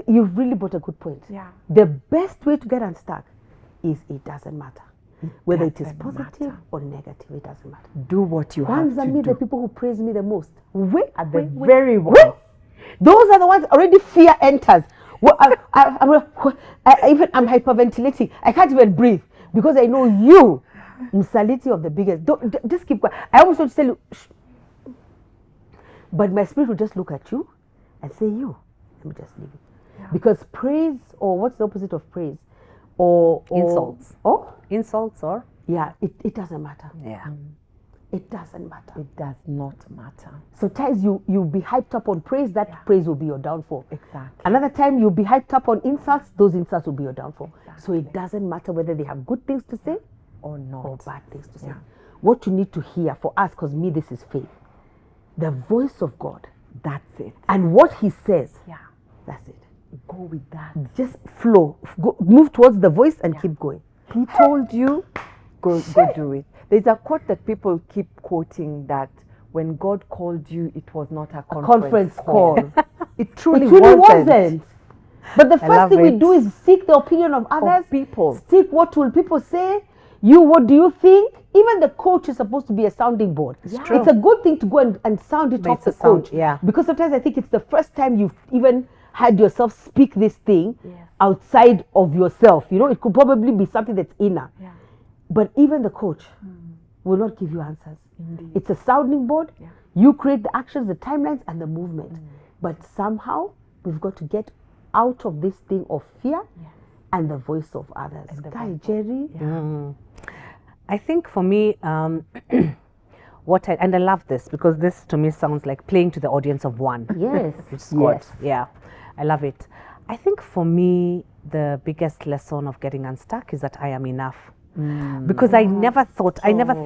you've really brought a good point. Yeah. The best way to get unstuck is it doesn't matter. Whether it is positive or negative, it doesn't matter. Do what you have to do. The people who praise me the most. Very well. Those are the ones already fear enters. Well, I'm hyperventilating. I can't even breathe because I know you, Msaliti of the biggest. Just keep quiet. I almost want to tell you, shh. But my spirit will just look at you and say, you. Let me just leave it. Yeah. Because praise, or what's the opposite of praise? Or insults. Oh? Insults or? Yeah, it doesn't matter. Yeah. It doesn't matter. It does not matter. Sometimes you'll be hyped up on praise, that praise will be your downfall. Exactly. Another time you'll be hyped up on insults, those insults will be your downfall. Exactly. So it doesn't matter whether they have good things to say or not. Or bad things to say. What you need to hear for us, because me, this is faith. The voice of God. That's it. And what he says. Yeah. That's it. Go with that. Just flow. Move towards the voice and keep going. He told you, go do it. There's a quote that people keep quoting that when God called you, it was not a conference call. It truly wasn't. But the first thing we do is seek the opinion of others. People. Seek what will people say. What do you think? Even the coach is supposed to be a sounding board. Yeah. It's a good thing to go and sound it off the coach. Because sometimes I think it's the first time you've even had yourself speak this thing outside of yourself. You know, it could probably be something that's inner. Yeah. But even the coach will not give you answers. Indeed. It's a sounding board. Yeah. You create the actions, the timelines, and the movement. But somehow, we've got to get out of this thing of fear and the voice of others. Jerry? Yeah. I think for me, and I love this because this to me sounds like playing to the audience of one. Yes. Yeah. I love it. I think for me, the biggest lesson of getting unstuck is that I am enough. Because I never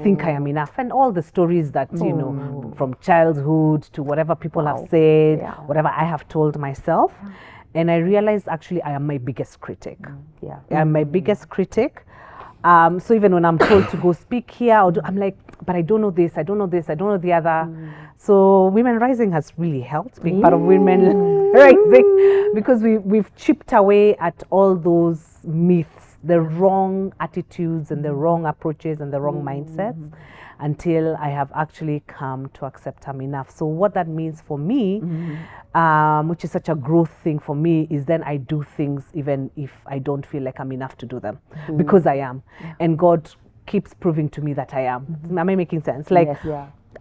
think I am enough. And all the stories that, you know, from childhood to whatever people have said, whatever I have told myself. And I realized actually I am my biggest critic. I'm my biggest critic. So even when I'm told to go speak here, I'm like, but I don't know this, I don't know this, I don't know the other. So Women Rising has really helped being part of Women Rising because we've chipped away at all those myths the wrong attitudes and the wrong approaches and the wrong mindsets, until I have actually come to accept I'm enough. So what that means for me, which is such a growth thing for me, is then I do things even if I don't feel like I'm enough to do them, because I am. And God keeps proving to me that I am. Am I making sense? Like,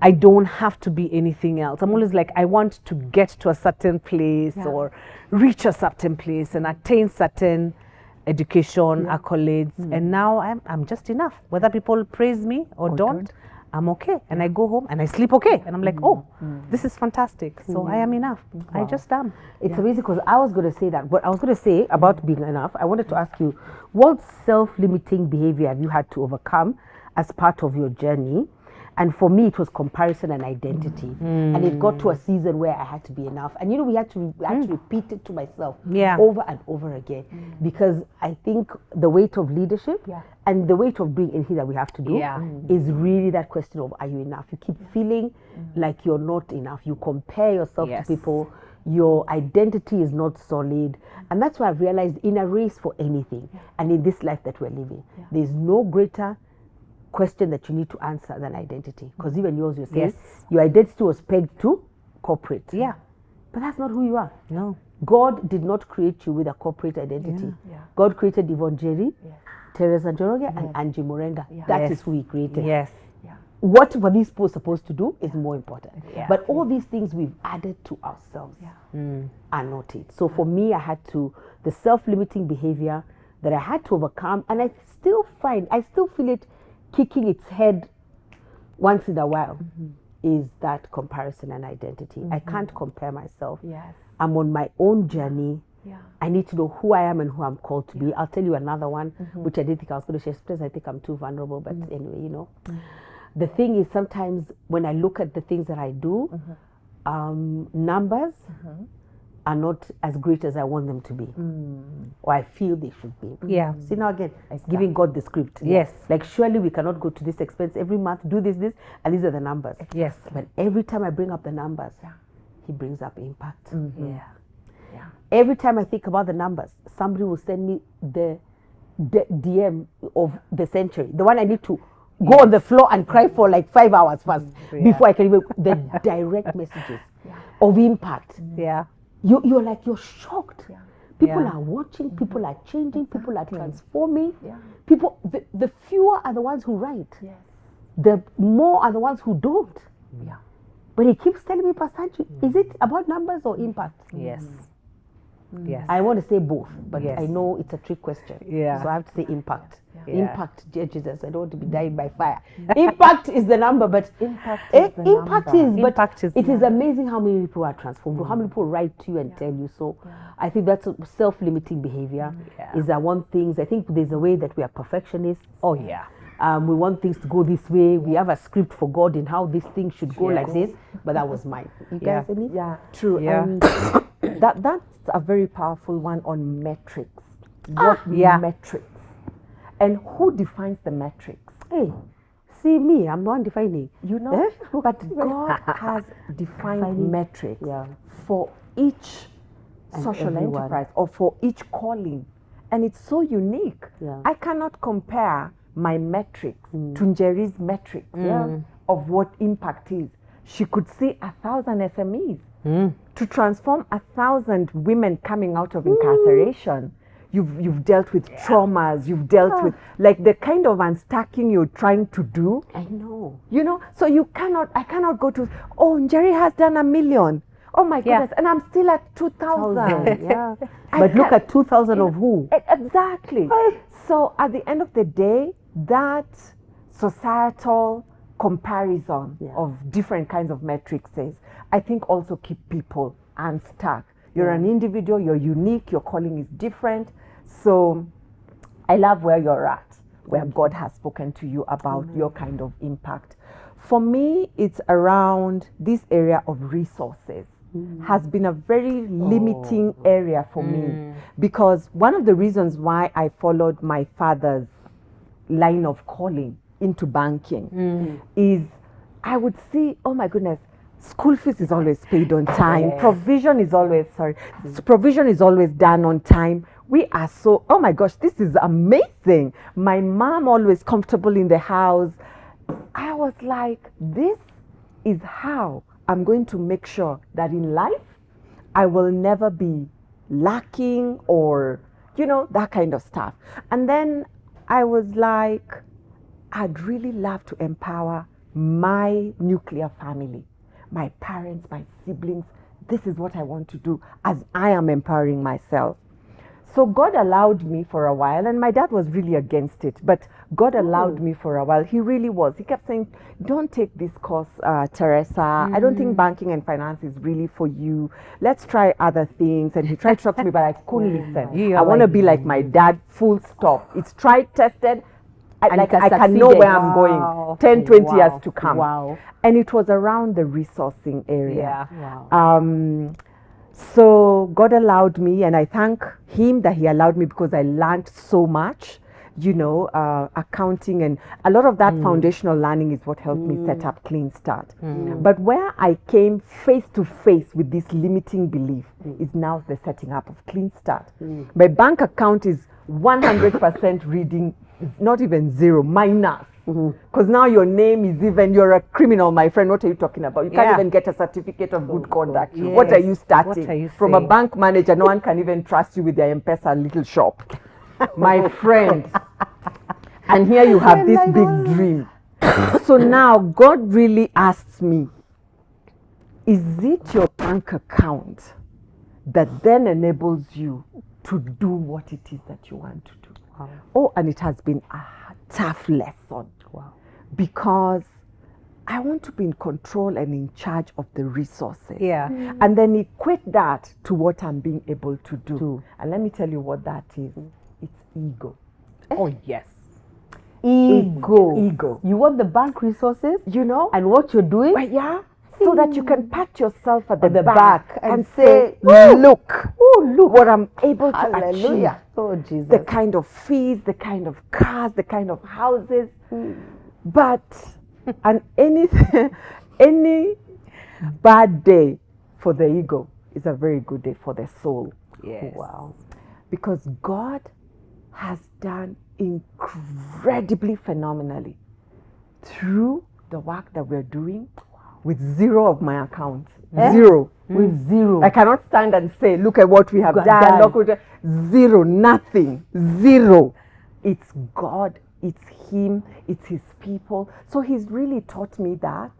I don't have to be anything else. I'm always like, I want to get to a certain place or reach a certain place and attain certain education, accolades, and now I'm just enough. Whether people praise me or don't, I'm okay. And I go home and I sleep okay. And I'm like, oh, this is fantastic. So I am enough. I just am. It's amazing, because I was going to say that. What I was going to say about being enough, I wanted to ask you, what self-limiting behavior have you had to overcome as part of your journey? And for me, it was comparison and identity. And it got to a season where I had to be enough. And we had to repeat it to myself over and over again. Because I think the weight of leadership and the weight of being anything that we have to do is really that question of, are you enough? You keep feeling like you're not enough. You compare yourself to people. Your identity is not solid. And that's why I've realized, in a race for anything, and in this life that we're living, there's no greater question that you need to answer than identity, because even yours, you say your identity was pegged to corporate, but that's not who you are. God did not create you with a corporate identity. God created Yvonne Njeri, Teresa Njoroge, and Angie Murenga. That is who He created. What were these people supposed to do is more important. But all these things we've added to ourselves are not it. So for me, I had to, the self-limiting behavior that I had to overcome, and I still feel it kicking its head once in a while, is that comparison and identity. I can't compare myself. I'm on my own journey. I need to know who I am and who I'm called to be. I'll tell you another one, which I didn't think I was going to share, because I think I'm too vulnerable, but anyway, the thing is, sometimes when I look at the things that I do, numbers are not as great as I want them to be, or I feel they should be. See, now again, giving God the script. Like, surely we cannot go to this expense every month, do this, and these are the numbers. But every time I bring up the numbers, He brings up impact. Every time I think about the numbers, somebody will send me the DM of the century, the one I need to go on the floor and cry for like 5 hours first before I can even, the direct messages of impact. You're like, you're shocked. People are watching, people are changing, people are transforming. People, the fewer are the ones who write. The more are the ones who don't. But he keeps telling me, Pastor Angie, is it about numbers or impact? I want to say both, but I know it's a trick question. So I have to say impact. Impact, dear Jesus, I don't want to be dying by fire. Impact is the number, but impact is it is amazing how many people are transformed, how many people write to you and tell you. So I think that's a self-limiting behavior is one thing. I think there's a way that we are perfectionists. We want things to go this way. We have a script for God in how this thing should go like this, but that was mine. You guys any? True. And that's a very powerful one on metrics. What metrics? And who defines the metrics? Hey, see me, I'm the one defining. But God has defined metrics for each social enterprise or for each calling. And it's so unique. I cannot compare my metrics to Njeri's metrics of what impact is. She could see 1,000 SMEs to transform 1,000 women coming out of incarceration. You've dealt with traumas, you've dealt with like the kind of unstacking you're trying to do. I know. So I cannot go to, oh, Njeri has done 1 million. Oh my goodness, and I'm still at 2,000. But look at 2,000 of who? Exactly. So at the end of the day, that societal comparison of different kinds of metrics I think also keep people unstuck. You're an individual, you're unique, your calling is different. So I love where you're at, where God has spoken to you about your kind of impact. For me, it's around this area of resources. Has been a very limiting area for me, because one of the reasons why I followed my father's line of calling into banking is I would see, oh my goodness, school fees is always paid on time. Provision is always done on time. We are so, oh my gosh, this is amazing. My mom always comfortable in the house. I was like, this is how I'm going to make sure that in life, I will never be lacking or, you know, that kind of stuff. And then I was like, I'd really love to empower my nuclear family, my parents, my siblings. This is what I want to do as I am empowering myself. So God allowed me for a while, and my dad was really against it, but God allowed me for a while. He really was. He kept saying, don't take this course, Teresa. I don't think banking and finance is really for you. Let's try other things. And he tried to talk to me, but I couldn't listen. I want to be like my dad, full stop. It's tried, tested. I can know where I'm going 10, 20 years to come. Wow. And it was around the resourcing area. Yeah. Wow. So God allowed me, and I thank him that he allowed me, because I learned so much, you know, accounting, and a lot of that foundational learning is what helped me set up Clean Start. But where I came face to face with this limiting belief is now the setting up of Clean Start. My bank account is 100% reading, not even zero, minus. Because now your name is even, you're a criminal, my friend. What are you talking about? You can't even get a certificate of good conduct. Yes. What are you starting? What are you From a bank manager, no one can even trust you with their M-Pesa little shop. My friend. And here you have this big dream. So now God really asks me, is it your bank account that then enables you to do what it is that you want to do? Wow. Oh, and it has been a tough lesson. Wow. Because I want to be in control and in charge of the resources. Yeah. And then equate that to what I'm being able to do. And let me tell you what that is. It's ego. Oh, yes. Ego. You want the bank resources, you know, and what you're doing. Well, yeah. So that you can pat yourself at the back and say, look what I'm able to achieve. Oh, Jesus. The kind of fees, the kind of cars, the kind of houses. But and any bad day for the ego is a very good day for the soul. Yes. Wow. Because God has done incredibly phenomenally through the work that we're doing with zero of my account. Zero. With zero. I cannot stand and say, look at what we have done. Look at zero, nothing. Zero. It's God, it's him, it's his people. So he's really taught me that.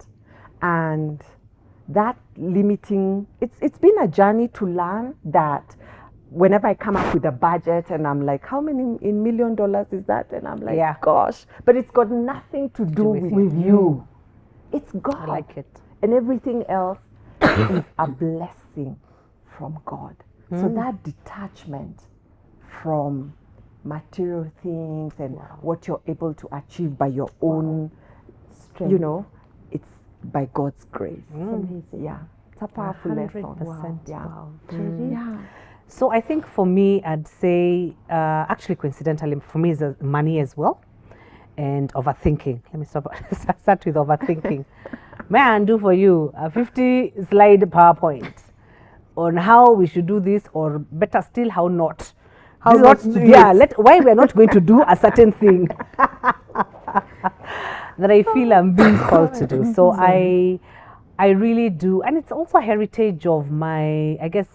And that limiting, it's been a journey to learn that whenever I come up with a budget and I'm like, how many in $1 million is that? And I'm like, gosh, but it's got nothing to do with you. It's God. I like it. And everything else is a blessing from God. So that detachment from material things and what you're able to achieve by your own strength, you know, it's by God's grace. Yeah. It's a powerful lesson. Wow. Yeah. Wow. Yeah. So I think for me, I'd say, actually coincidentally, for me is money as well, and overthinking. Let me start with overthinking. May I do for you a 50-slide PowerPoint on how we should do this, or better still, how not? How not? Why we are not going to do a certain thing that I feel I'm being called to do. So I really do, and it's also a heritage of my, I guess,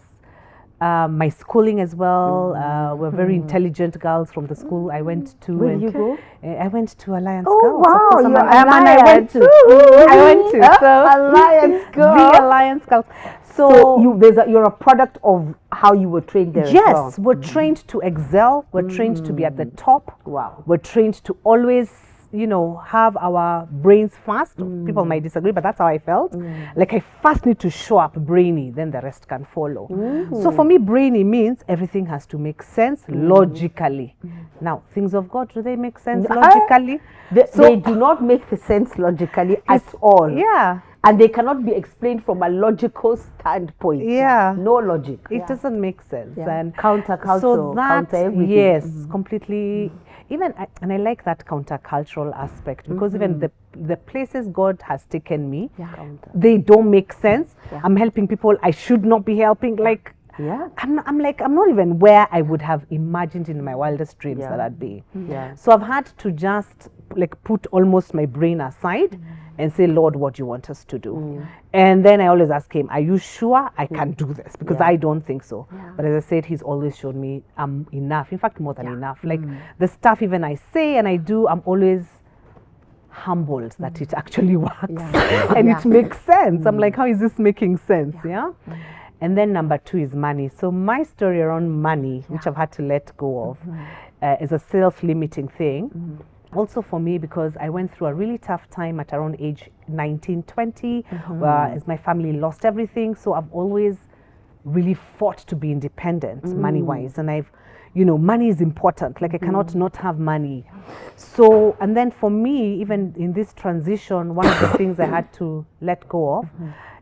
my schooling as well. We're very intelligent girls from the school I went to. Where did you go? I went to Alliance Girls. Wow, I went to. So Alliance Girls. The Alliance Girls. So you're a product of how you were trained there. Yes, we're trained to excel. We're trained to be at the top. Wow. We're trained to always, you know, have our brains first. People might disagree, but that's how I felt. Like I first need to show up brainy, then the rest can follow. So for me, brainy means everything has to make sense logically. Now, things of God, do they make sense logically? They do not make sense logically at all. Yeah. And they cannot be explained from a logical standpoint. Yeah. No logic. It doesn't make sense. Yeah. And countercultural, so that, counter everything. Yes, completely. Even, and I like that countercultural aspect, because even the places God has taken me, they don't make sense. I'm helping people I should not be helping. Like, Yeah. I'm like, I'm not even where I would have imagined in my wildest dreams that I'd be. Yeah. So I've had to just like put almost my brain aside and say, Lord, what do you want us to do? And then I always ask him, are you sure I can do this? Because I don't think so. But as I said, he's always shown me I'm enough. In fact, more than enough. Like the stuff even I say and I do, I'm always humbled that it actually works. And it makes sense. I'm like, how is this making sense? Yeah. And then number 2 is money. So my story around money, which I've had to let go of, is a self-limiting thing. Also for me, because I went through a really tough time at around age 19, 20, as my family lost everything. So I've always really fought to be independent money-wise. And I've, you know, money is important. Like I cannot not have money. So, and then for me, even in this transition, one of the things I had to let go of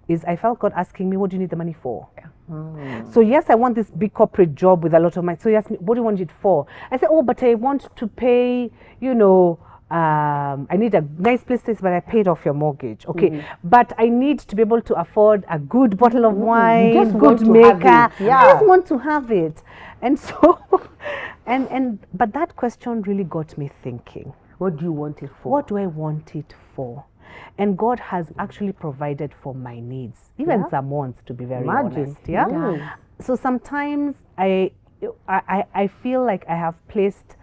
is I felt God asking me, what do you need the money for? So yes, I want this big corporate job with a lot of money. So he asked me, what do you want it for? I said, oh, but I want to pay, you know, I need a nice place to stay, but I paid off your mortgage. Okay, but I need to be able to afford a good bottle of wine, You just good want to maker. have it. I just want to have it. And so, but that question really got me thinking. What do you want it for? What do I want it for? And God has actually provided for my needs, even some wants, to be very honest. Yeah. So sometimes I feel like I have placed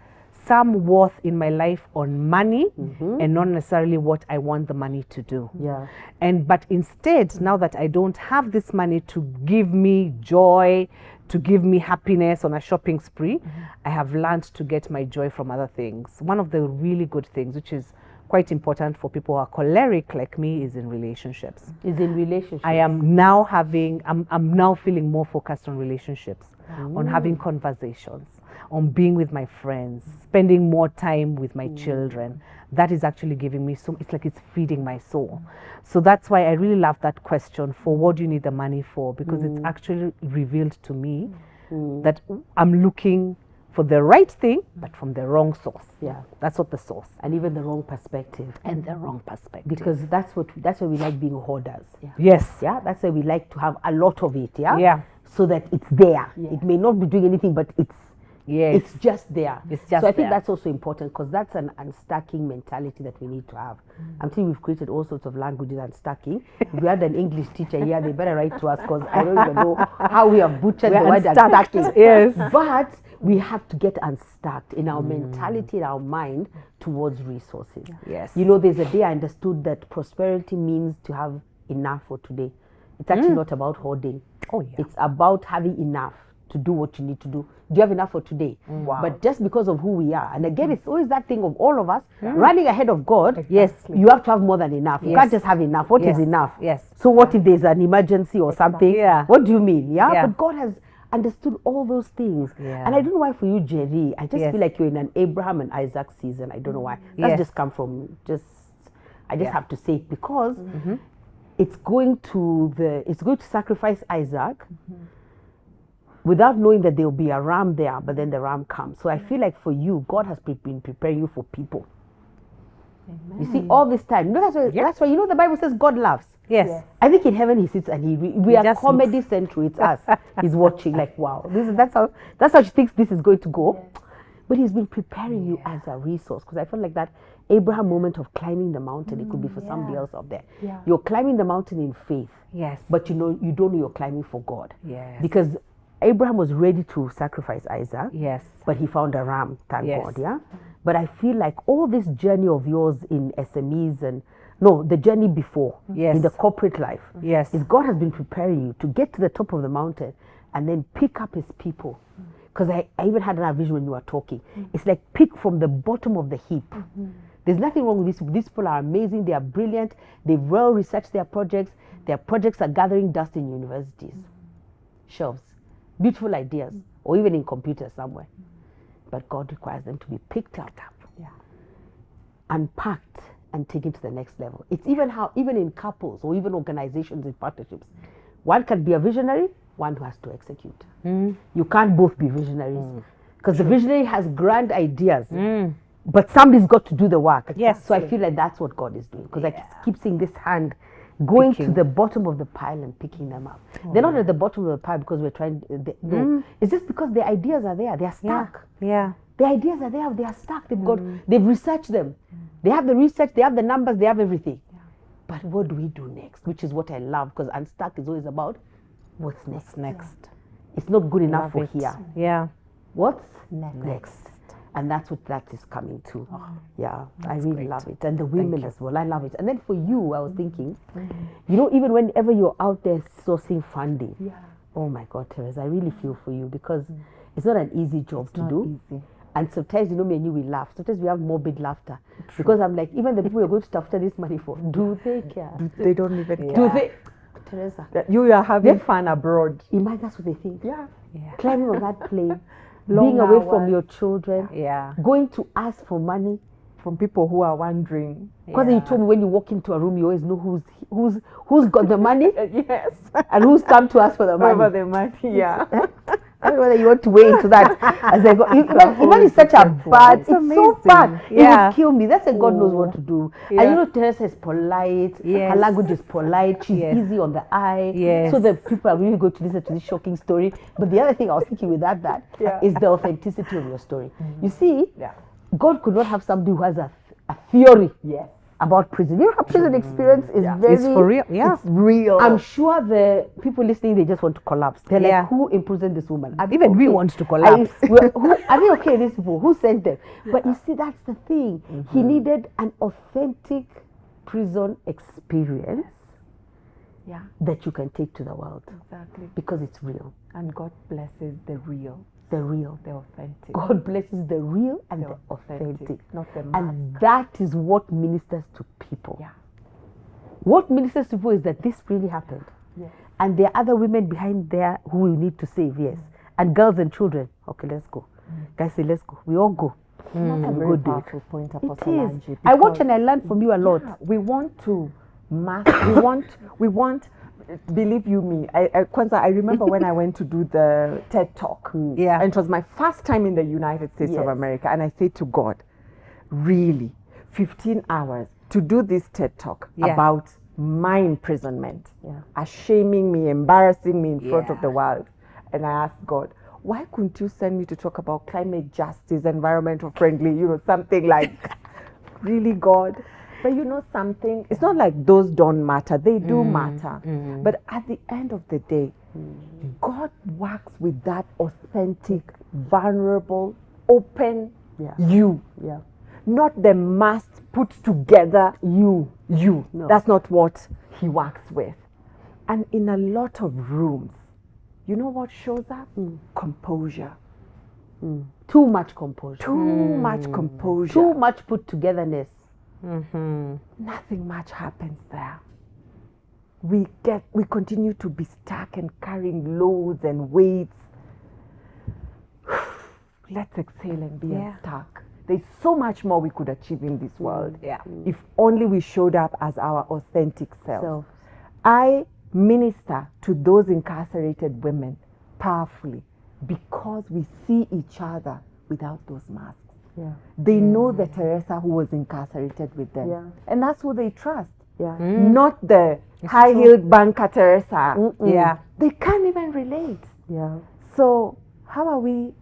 some worth in my life on money and not necessarily what I want the money to do. Yeah. But instead, now that I don't have this money to give me joy, to give me happiness on a shopping spree, I have learned to get my joy from other things. One of the really good things, which is quite important for people who are choleric like me, is in relationships. I am now having, I'm now feeling more focused on relationships, on having conversations, on being with my friends, spending more time with my children. That is actually giving me so, it's like it's feeding my soul. So that's why I really love that question for what do you need the money for, because it's actually revealed to me that I'm looking for the right thing, but from the wrong source. Yeah. That's what the source. And even the wrong perspective. And the wrong perspective. Because that's why we like being hoarders. Yeah. Yes. Yeah. That's why we like to have a lot of it. Yeah. Yeah. So that it's there. Yeah. It may not be doing anything, but it's just there. It's just so I think that's also important, because that's an unstacking mentality that we need to have. I'm thinking we've created all sorts of languages unstacking. If we had an English teacher here, they better write to us, because I don't even know how we have butchered the word unstacking. Yes. But we have to get unstuck in our mentality, in our mind, towards resources. Yes. You know, there's a day I understood that prosperity means to have enough for today. It's actually not about hoarding. Oh, yeah. It's about having enough to do what you need to do. Do you have enough for today? Wow. But just because of who we are, and again, it's always that thing of all of us running ahead of God. Yes. You have to have more than enough. You can't just have enough. What is enough? Yes. So what if there's an emergency or something? Yeah. What do you mean? Yeah. But God has understood all those things. Yeah. And I don't know why for you, Jerry, I just feel like you're in an Abraham and Isaac season. I don't know why. That's just come from I just have to say it, because it's going to sacrifice Isaac without knowing that there'll be a ram there, but then the ram comes. So I feel like for you, God has been preparing you for people. Amen. You see, all this time. You know, that's why, you know, the Bible says God laughs. Yes. I think in heaven he sits and we are comedy central. It's us. He's watching like, wow, that's how she thinks this is going to go. But he's been preparing you as a resource, because I felt like that Abraham moment of climbing the mountain, it could be for somebody else out there. Yeah. You're climbing the mountain in faith. Yes. But you don't know you're climbing for God. Yes. Because Abraham was ready to sacrifice Isaac. Yes. But he found a ram, thank God, yeah? But I feel like all this journey of yours in SMEs the journey before, in the corporate life, is God has been preparing you to get to the top of the mountain and then pick up his people. Because I even had a vision when you were talking. It's like pick from the bottom of the heap. There's nothing wrong with this. These people are amazing. They are brilliant. They've well researched their projects. Their projects are gathering dust in universities. Shelves. Beautiful ideas. Or even in computers somewhere. But God requires them to be picked up, unpacked, and taken to the next level. It's even in couples or even organizations in partnerships. One can be a visionary, one who has to execute. You can't both be visionaries. Because the visionary has grand ideas, but somebody's got to do the work. Yes. So I feel like that's what God is doing. Because I keep seeing this hand going to the bottom of the pile and picking them up. They're not at the bottom of the pile because we're trying. No, it's just because the ideas are there. They're stuck. Yeah. The ideas are there. They are stuck. They've researched them. They have the research. They have the numbers. They have everything. But what do we do next? Which is what I love, because Unstuck is always about what's next. It's not good enough for here. Yeah. What's next? And that's what that is coming to. I really love it. And the women as well, I love it. And then for you, I was thinking, you know, even whenever you're out there sourcing funding, oh my God, Teresa, I really feel for you, because it's not an easy job to do. Easy. And sometimes, you know, me and you, we laugh. Sometimes we have morbid laughter. Because I'm like, even the people you're going to after this money for, do they care? They don't even care. Do they? Teresa. That you are having fun abroad. Imagine that's what they think. Yeah. Climbing on that plane, being away from your children, going to ask for money from people who are wondering. Because you told me when you walk into a room, you always know who's got the money. Yes. And who's come to ask for the money. Over the money, yeah. I don't know whether you want to weigh into that as I go. Even it's such a bad, it's so bad. It will kill me. That's why God knows what to do. And you know, Teresa is polite. Her language is polite. She's easy on the eye. So the people are really going to listen to this shocking story. But the other thing I was thinking with that is the authenticity of your story. You see, God could not have somebody who has a theory about prison. You know, prison experience is very... It's for real. Yeah. It's real. I'm sure the people listening, they just want to collapse. They're like, who imprisoned this woman? Even we want to collapse. Are they okay, these people? Who sent them? But you see, that's the thing. He needed an authentic prison experience that you can take to the world. Exactly. Because it's real. And God blesses the real. The real, the authentic. God blesses the real and the authentic. Not the mask. And that is what ministers to people. What ministers to people is that this really happened. And there are other women behind there who we need to save, and girls and children. Okay, let's go. Guys say, let's go. We all go. That's a very powerful point, Apostle Angie. I watch and I learn from you a lot. We want to mask. we want. Believe you me, Kwanzaa, I remember when I went to do the TED Talk. And it was my first time in the United States of America. And I said to God, really, 15 hours to do this TED Talk about my imprisonment, shaming me, embarrassing me in front of the world. And I asked God, why couldn't you send me to talk about climate justice, environmental friendly, you know, something like, really, God? But you know something, it's not like those don't matter. They do matter. But at the end of the day, God works with that authentic, vulnerable, open you. Not the mask put together you. No. That's not what he works with. And in a lot of rooms, you know what shows up? Composure. Too much composure. Too much composure. Too much put togetherness. Nothing much happens there. We continue to be stuck and carrying loads and weights. Let's exhale and be unstuck. There's so much more we could achieve in this world. If only we showed up as our authentic selves. I minister to those incarcerated women powerfully because we see each other without those masks. They know the Teresa who was incarcerated with them. And that's who they trust. Not the high-heeled banker Teresa. They can't even relate. So how are we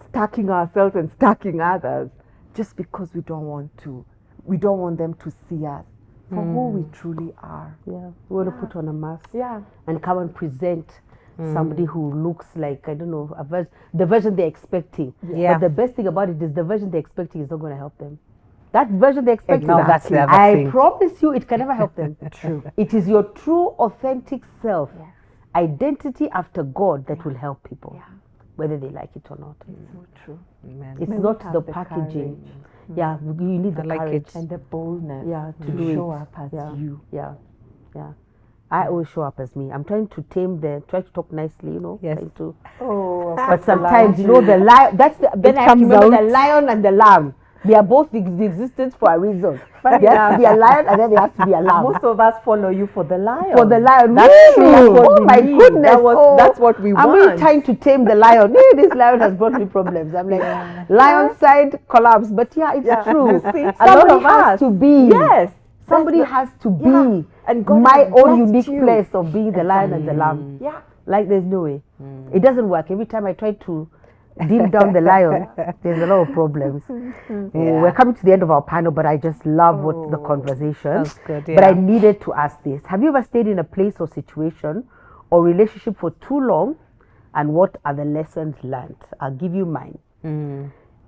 stacking ourselves and stacking others just because we don't want them to see us for who we truly are? We want to put on a mask and come and present somebody who looks like, I don't know, the version they're expecting. But the best thing about it is the version they're expecting is not going to help them. That version they're expecting, I promise you, it can never help them. True. It is your true, authentic self, identity after God, that will help people, whether they like it or not. It's so true. It's not the packaging. You need the courage and the boldness to show up as you. I always show up as me. I'm trying to try to talk nicely, you know. But sometimes, you know, the lion, then I have to remember the lion and the lamb. They are both in existence for a reason. There has to be a lion and then there has to be a lamb. Most of us follow you for the lion. For the lion. That's true. That's what my goodness. That's what we want. I'm really trying to tame the lion. This lion has brought me problems. I'm like, lion side collapse. But it's true. See, a lot of us to be. somebody has to be and God my has own blessed unique you. place of being the lion and the lamb. Yeah. Like there's no way. It doesn't work. Every time I try to dim down the lion, there's a lot of problems. We're coming to the end of our panel, but I just love what the conversation. That's good, But I needed to ask this. Have you ever stayed in a place or situation or relationship for too long, and what are the lessons learned? I'll give you mine.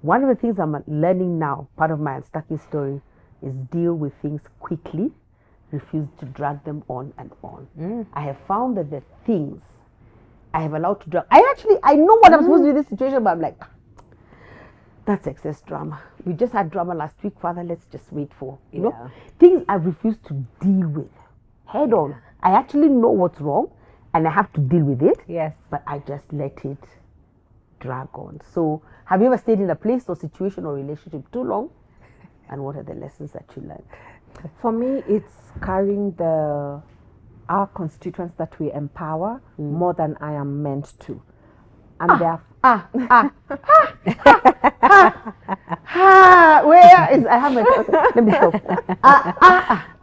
One of the things I'm learning now, part of my unstacking story, is deal with things quickly, refuse to drag them on and on. I have found that the things I have allowed to drag, I know what I'm supposed to do in this situation, but I'm like, that's excess drama. We just had drama last week, Father, let's just wait for, you know, things I've refused to deal with head on. I actually know what's wrong and I have to deal with it. Yes. But I just let it drag on. So have you ever stayed in a place or situation or relationship too long? And what are the lessons that you learned? For me, it's carrying our constituents that we empower more than I am meant to. And where is, I have my, let me stop.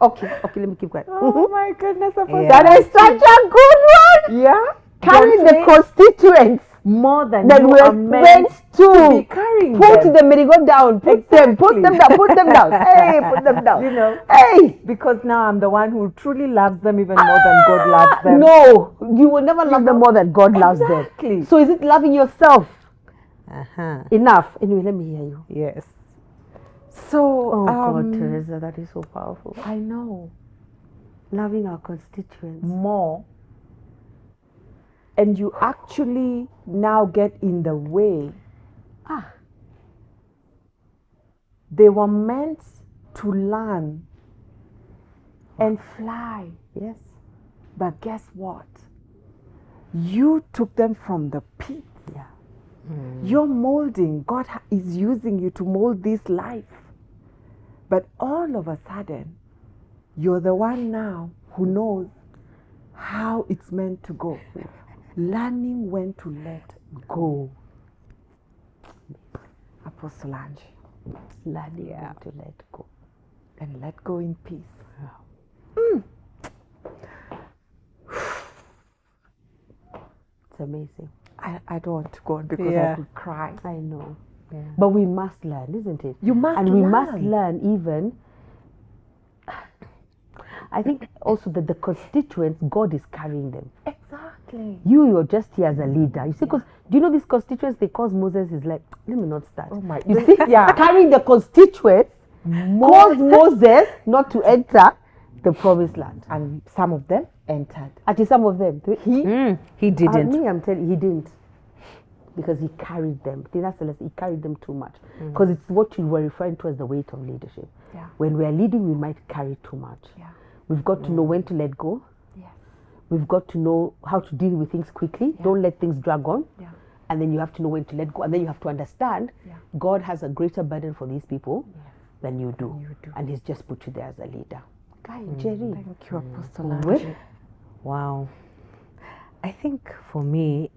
Okay, let me keep quiet. oh my goodness, That is such a good one. Yeah. Carrying the constituents more than that you we're are meant to be carrying put them. the merry-go down, put them down. Hey, put them down. You know, hey, because now I'm the one who truly loves them even more than God loves them. No, you will never love them more than God loves them. So is it loving yourself enough? Anyway, let me hear you. Yes. So, God, Teresa, that is so powerful. I know. Loving our constituents more. And you actually now get in the way. They were meant to learn and fly. Yes. But guess what? You took them from the pit. Yeah. You're molding. God is using you to mold this life. But all of a sudden, you're the one now who knows how it's meant to go. Learning when to let go. Apostle Angie. Learning when to let go. And let go in peace. It's amazing. I don't want to go on because I could cry. I know. Yeah. But we must learn, isn't it? You must and learn. we must learn even, I think also that the constituents, God is carrying them. Exactly. You're just here as a leader. You see, because do you know these constituents, they cause Moses is like, let me not start. Oh my. You see, carrying the constituents caused Moses not to enter the promised land. And some of them entered. Actually, some of them. He didn't. I'm telling you, he didn't. Because he carried them. I think that's the lesson. He carried them too much. Because it's what you were referring to as the weight of leadership. Yeah. When we are leading, we might carry too much. Yeah. We've got to know when to let go. Yes. We've got to know how to deal with things quickly. Yeah. Don't let things drag on. Yeah. And then you have to know when to let go. And then you have to understand God has a greater burden for these people than you do. And he's just put you there as a leader. Guy, Jerry. Thank you, Apostle Angie. Wow. I think for me,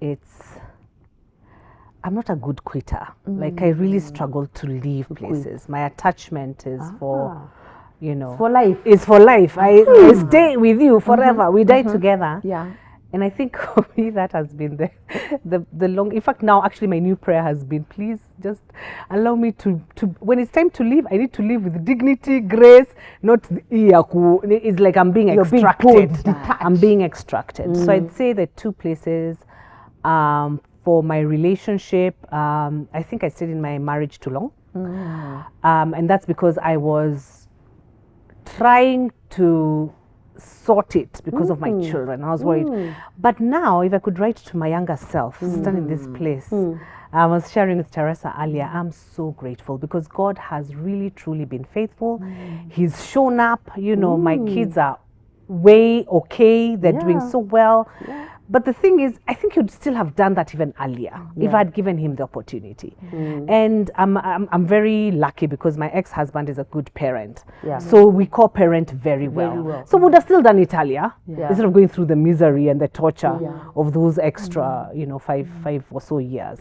I'm not a good quitter. Like I really struggle to leave places. My attachment is for, It's for life. It's for life. I stay with you forever. We die together. Yeah. And I think for me that has been the long. In fact, now actually my new prayer has been, please just allow me to when it's time to leave, I need to leave with dignity, grace. Not it's like I'm being extracted. I'm being extracted. So I'd say the two places. For my relationship, I think I stayed in my marriage too long, and that's because I was trying to sort it because of my children. I was worried. But now, if I could write to my younger self, standing in this place, I was sharing with Teresa earlier, I'm so grateful because God has really, truly been faithful. He's shown up. You know, my kids are way okay. They're doing so well. But the thing is, I think you'd still have done that even earlier if I'd given him the opportunity. And I'm very lucky because my ex-husband is a good parent. So we co-parent very well. So would have still done it earlier instead of going through the misery and the torture of those extra, 5 or so years.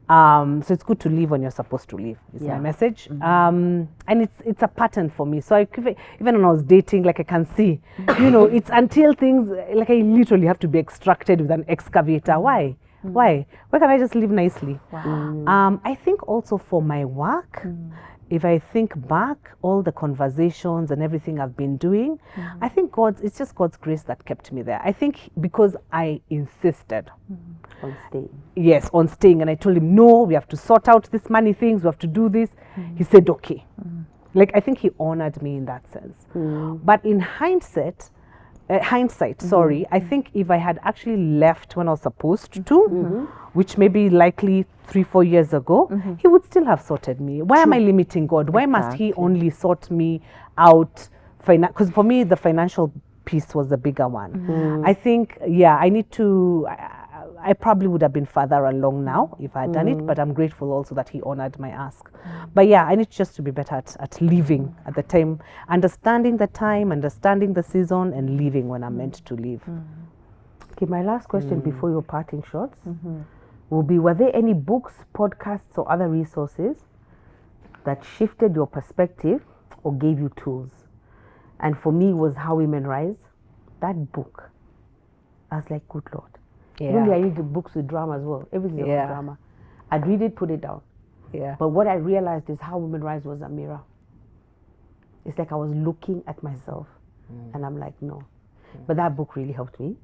So it's good to live when you're supposed to live, is my message. And it's a pattern for me. So even when I was dating, like I can see, you know, it's until things, like I literally have to be extracted with an excavator. Why? Why can't I just live nicely? I think also for my work, if I think back, all the conversations and everything I've been doing, I think it's just God's grace that kept me there. I think because I insisted on staying. Yes, on staying. And I told him, no, we have to sort out this money things, we have to do this. He said, okay. Like, I think he honored me in that sense. But in hindsight, I think if I had actually left when I was supposed to, which maybe likely 3-4 years ago, he would still have sorted me. Why am I limiting God? Why must he only sort me out? Because for me, the financial piece was the bigger one. I think, I need to, I probably would have been further along now if I had done it, but I'm grateful also that he honored my ask. But I need just to be better at living at the time, understanding the time, understanding the season, and living when I'm meant to live. Okay, my last question before your parting shots will be, were there any books, podcasts, or other resources that shifted your perspective or gave you tools? And for me, it was How Women Rise. That book, I was like, good Lord. Normally I read the books with drama as well. Everything about drama. I'd read it, put it down. But what I realized is How Women Rise was a mirror. It's like I was looking at myself and I'm like, no. But that book really helped me.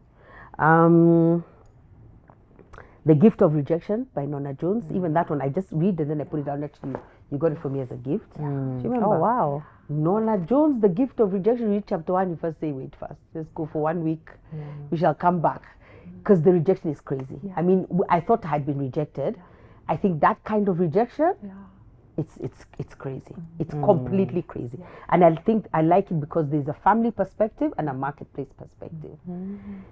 The Gift of Rejection by Nona Jones. Even that one, I just read and then I put it down. Actually, you got it for me as a gift. Do you remember? Oh, wow. Nona Jones, The Gift of Rejection. Read chapter 1, you first say, wait first. Let's go for 1 week. We shall come back. Because the rejection is crazy. I mean, I thought I had been rejected. I think that kind of rejection, it's crazy. It's completely crazy. And I think I like it because there's a family perspective and a marketplace perspective.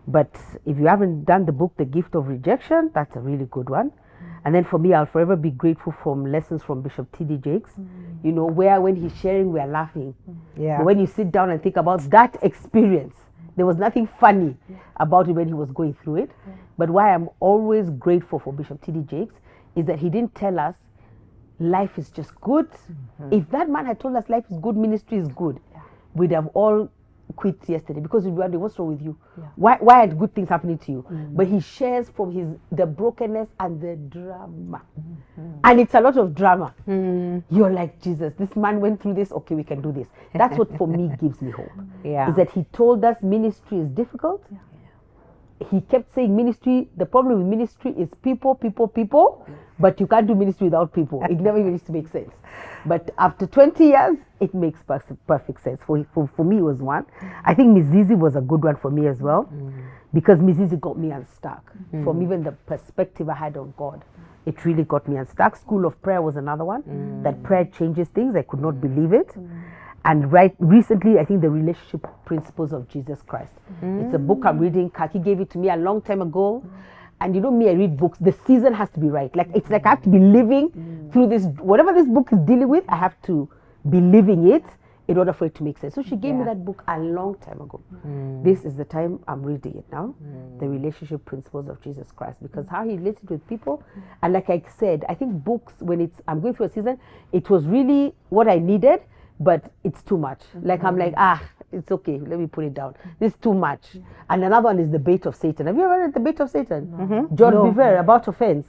But if you haven't done the book, The Gift of Rejection, that's a really good one. And then for me, I'll forever be grateful from lessons from Bishop T.D. Jakes. You know, where when he's sharing, we're laughing. But when you sit down and think about that experience, there was nothing funny about it when he was going through it. But why I'm always grateful for Bishop T.D. Jakes is that he didn't tell us life is just good. If that man had told us life is good, ministry is good, we'd have all quit yesterday because we'd be wondering, what's wrong with you? Why are good things happening to you? But he shares from the brokenness and the drama. And it's a lot of drama. You're like, Jesus, this man went through this, okay, we can do this. That's what for me gives me hope. Is that he told us ministry is difficult. He kept saying ministry, the problem with ministry is people, but you can't do ministry without people. It never even used to make sense. But after 20 years, it makes perfect sense. For me, it was one. I think Mizizi was a good one for me as well, because Mizizi got me unstuck from even the perspective I had of God. It really got me unstuck. School of Prayer was another one. That prayer changes things. I could not believe it. And recently, I think The Relationship Principles of Jesus Christ. It's a book I'm reading. Kaki gave it to me a long time ago. And you know me, I read books. The season has to be right. It's like I have to be living through this. Whatever this book is dealing with, I have to be living it in order for it to make sense. So she gave me that book a long time ago. This is the time I'm reading it now. The Relationship Principles of Jesus Christ. Because how he related with people. And like I said, I think books, when I'm going through a season, it was really what I needed. But it's too much. Like I'm like, it's okay, let me put it down. This is too much. And another one is The Bait of Satan. Have you ever read The Bait of Satan? John Bevere, about offense.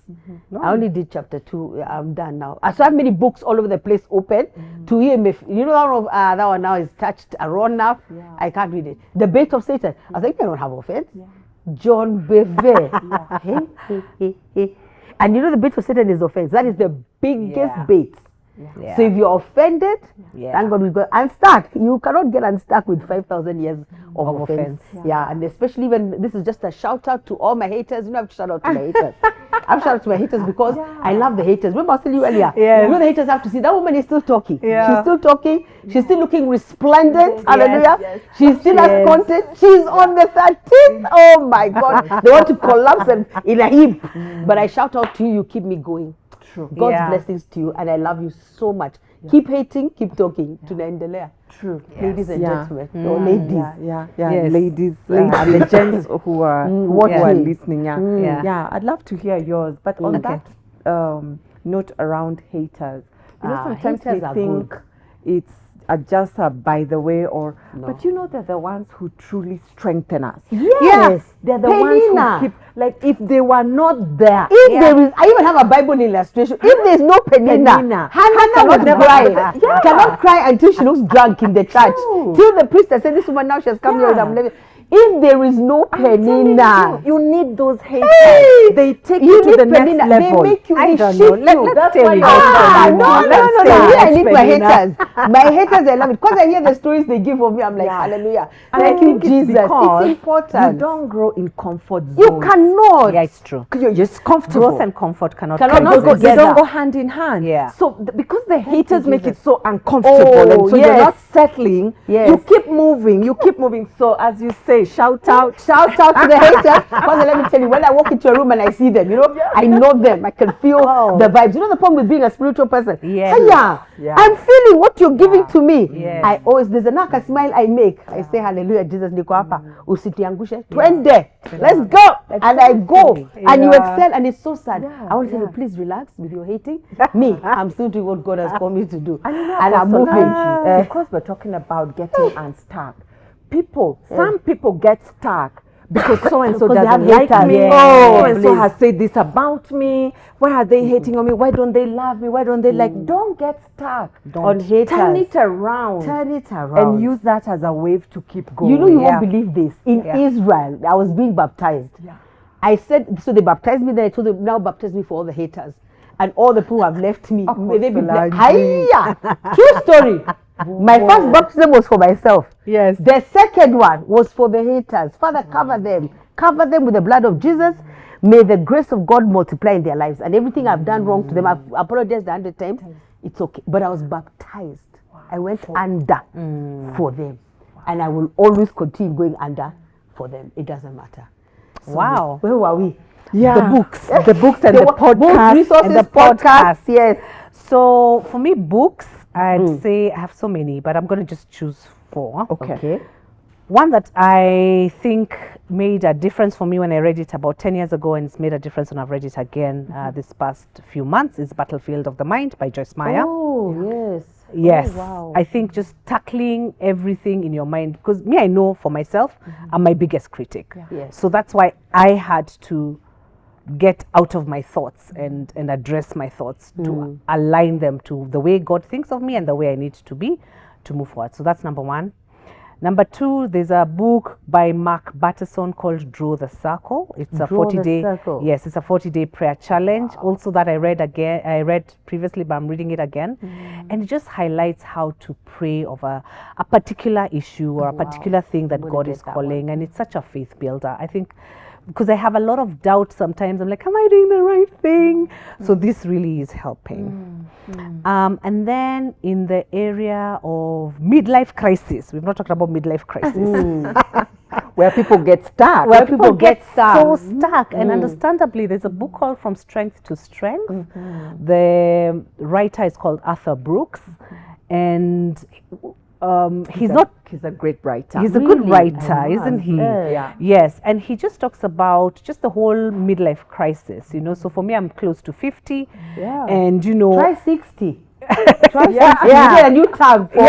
I only did chapter 2. I'm done now. I still have many books all over the place open to hear me. You know that one now is touched around now. I can't read it. The Bait of Satan. I was like, I don't have offense. John Bevere. And you know the bait of Satan is offense. That is the biggest bait. So if you're offended, thank God we got unstuck. You cannot get unstuck with 5,000 years of offense. And especially when this is just a shout out to all my haters. You know, I have to shout out to my haters. I'm shout out to my haters because I love the haters. Remember I was telling you earlier, you know the haters have to see that woman is still talking. She's still talking. She's still looking resplendent. Hallelujah. She still has content. She's on the 13th. Oh my God. They want to collapse in a heap. But I shout out to you. You keep me going. God's blessings to you, and I love you so much. Keep hating, keep talking. Tunaendelea. True. Ladies and gentlemen. Or ladies. Ladies. And the gents who are listening. Yeah, I'd love to hear yours. But on that note around haters. You know, sometimes we haters are think good. it's just by the way, or but you know, they're the ones who truly strengthen us. Yes, They're the ones who keep, like, if they were not there. If there is, I even have a Bible illustration. If there is no Penina, Hannah cannot cry. Cannot cry until she looks drunk in the church. Till the priest said, "This woman now she has come here with a living." If there is no Penina, you need those haters. They take you to the next level. They make you, I they don't shift know. you. Let's stay with No. I need my haters. My haters, I love it. Because I hear the stories they give of me, I'm like, hallelujah. Thank you, Jesus. It's important. You don't grow in comfort zones. You cannot. Yeah, it's true. You're just comfortable. Growth and comfort cannot go together. together. They don't go hand in hand. Yeah. So because the haters make it so uncomfortable, Oh, and so you're not settling. Yes. You keep moving. You keep moving. So as you say, shout out. Shout out to the haters. Because let me tell you, when I walk into a room and I see them, you know, I know them. I can feel the vibes. You know the problem with being a spiritual person? Yes. I'm feeling what you're giving to me. Yes. I always, there's a smile I make. I say, hallelujah, Jesus, niko hapa. Usitiangushe. Twende. Let's go. And I go. And you excel. And it's so sad. I want to tell you, please relax with your hating. Me, I'm still doing what God has called me to do. And I'm moving. Because we're talking about getting unstuck. Some people get stuck because so and so doesn't like me. So and so has said this about me. Why are they hating on me? Why don't they love me? Why don't they like? Don't get stuck on haters. Turn it around. And use that as a wave to keep going. You know, you won't believe this. In Israel, I was being baptized. I said, so they baptized me. Then I told them, now baptize me for all the haters. And all the people who have left me. True story. My first baptism was for myself. Yes. The second one was for the haters. Father, cover them. Cover them with the blood of Jesus. May the grace of God multiply in their lives. And everything I've done wrong to them, I've apologized 100 times. It's okay. But I was baptized. I went under for them. And I will always continue going under for them. It doesn't matter. So where were we? The books and the podcast. Resources, and the podcasts. Yes. So for me, books, I'd say I have so many, but I'm going to just choose 4. Okay. One that I think made a difference for me when I read it about 10 years ago, and it's made a difference when I've read it again this past few months, is Battlefield of the Mind by Joyce Meyer. Oh, yes. Yes. Oh, wow. I think just tackling everything in your mind, because me, I know for myself, I'm my biggest critic. Yes. So that's why I had to get out of my thoughts and address my thoughts to align them to the way God thinks of me and the way I need to be to move forward. So that's number 1. Number 2, there's a book by Mark Batterson called Draw the Circle. It's a 40-day. Yes, it's a 40-day prayer challenge. Wow. Also that I read previously, but I'm reading it again. And it just highlights how to pray over a particular issue or a particular thing that God is calling. And it's such a faith builder. I think because I have a lot of doubt sometimes. I'm like, am I doing the right thing? So this really is helping. And then in the area of midlife crisis, we've not talked about midlife crisis. Where people get stuck. Where people get so stuck. And understandably, there's a book called From Strength to Strength. The writer is called Arthur Brooks. And he's a great writer. He's a good writer, isn't he? Yes, and he just talks about just the whole midlife crisis, you know. So for me, I'm close to 50, and you know, try 60. Try 60. You get a new tab for.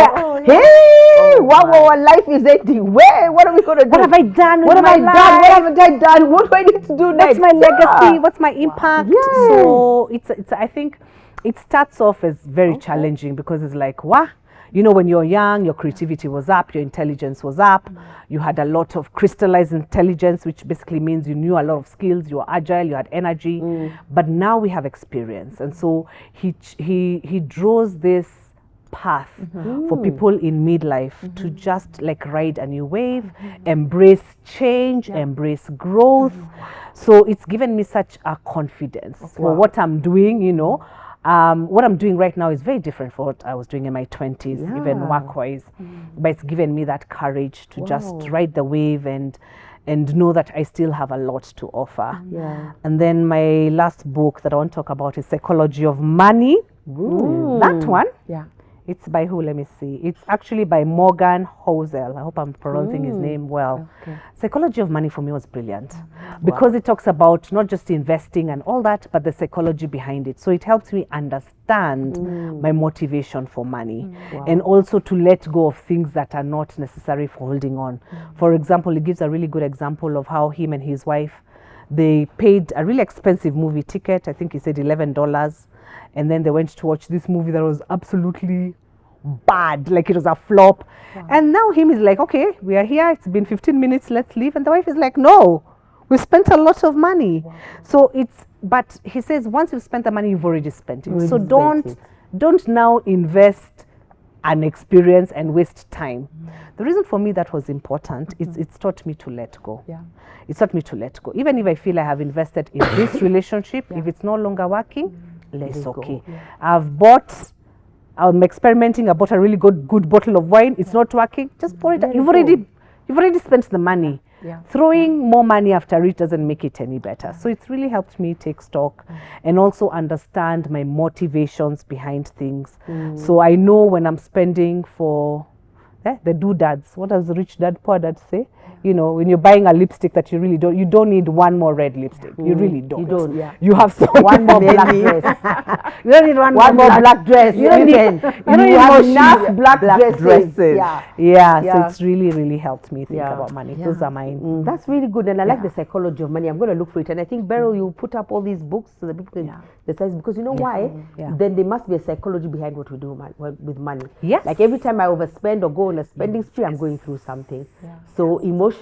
What life is ending? Where? What are we gonna do? What have I done? What have I done? What haven't I done? What do I need to do next? What's my legacy? What's my impact? So it's. I think it starts off as very challenging because it's like, what? You know, when you're young, your creativity was up, your intelligence was up, you had a lot of crystallized intelligence, which basically means you knew a lot of skills, you were agile, you had energy, but now we have experience. And so he draws this path for people in midlife to just like ride a new wave, embrace change, embrace growth. So it's given me such a confidence for what I'm doing, you know. What I'm doing right now is very different from what I was doing in my 20s, even work-wise. But it's given me that courage to just ride the wave and know that I still have a lot to offer. And then my last book that I want to talk about is Psychology of Money. That one It's by who? Let me see. It's actually by Morgan Housel. I hope I'm pronouncing his name well. Okay. Psychology of Money for me was brilliant because it talks about not just investing and all that, but the psychology behind it. So it helps me understand my motivation for money and also to let go of things that are not necessary for holding on. For example, it gives a really good example of how him and his wife, they paid a really expensive movie ticket. I think he said $11. And then they went to watch this movie that was absolutely bad, like it was a flop. And now him is like, okay, we are here, it's been 15 minutes, let's leave. And the wife is like, no, we spent a lot of money. So but he says, once you've spent the money, you've already spent it. So don't now invest an experience and waste time. The reason for me that was important is it's taught me to let go. It's taught me to let go. Even if I feel I have invested in this relationship, if it's no longer working, it's okay. I'm experimenting. I bought a really good bottle of wine. It's not working. Just pour it. You've already spent the money. Throwing more money after it doesn't make it any better. So it's really helped me take stock and also understand my motivations behind things. So I know when I'm spending for the doodads. What does the rich dad, poor dad say? You know, when you're buying a lipstick that you really don't, you don't need one more red lipstick. You really don't. You don't. You have so one more black dress. You don't need one more black dress. You don't need. You don't need enough black dresses. So it's really helped me think about money. Those are mine. That's really good, and I like the psychology of money. I'm going to look for it, and I think Beryl, you put up all these books so that people can decide, because you know why? Then there must be a psychology behind what we do with money. Yes. Like every time I overspend or go on a spending spree, I'm going through something. So emotionally,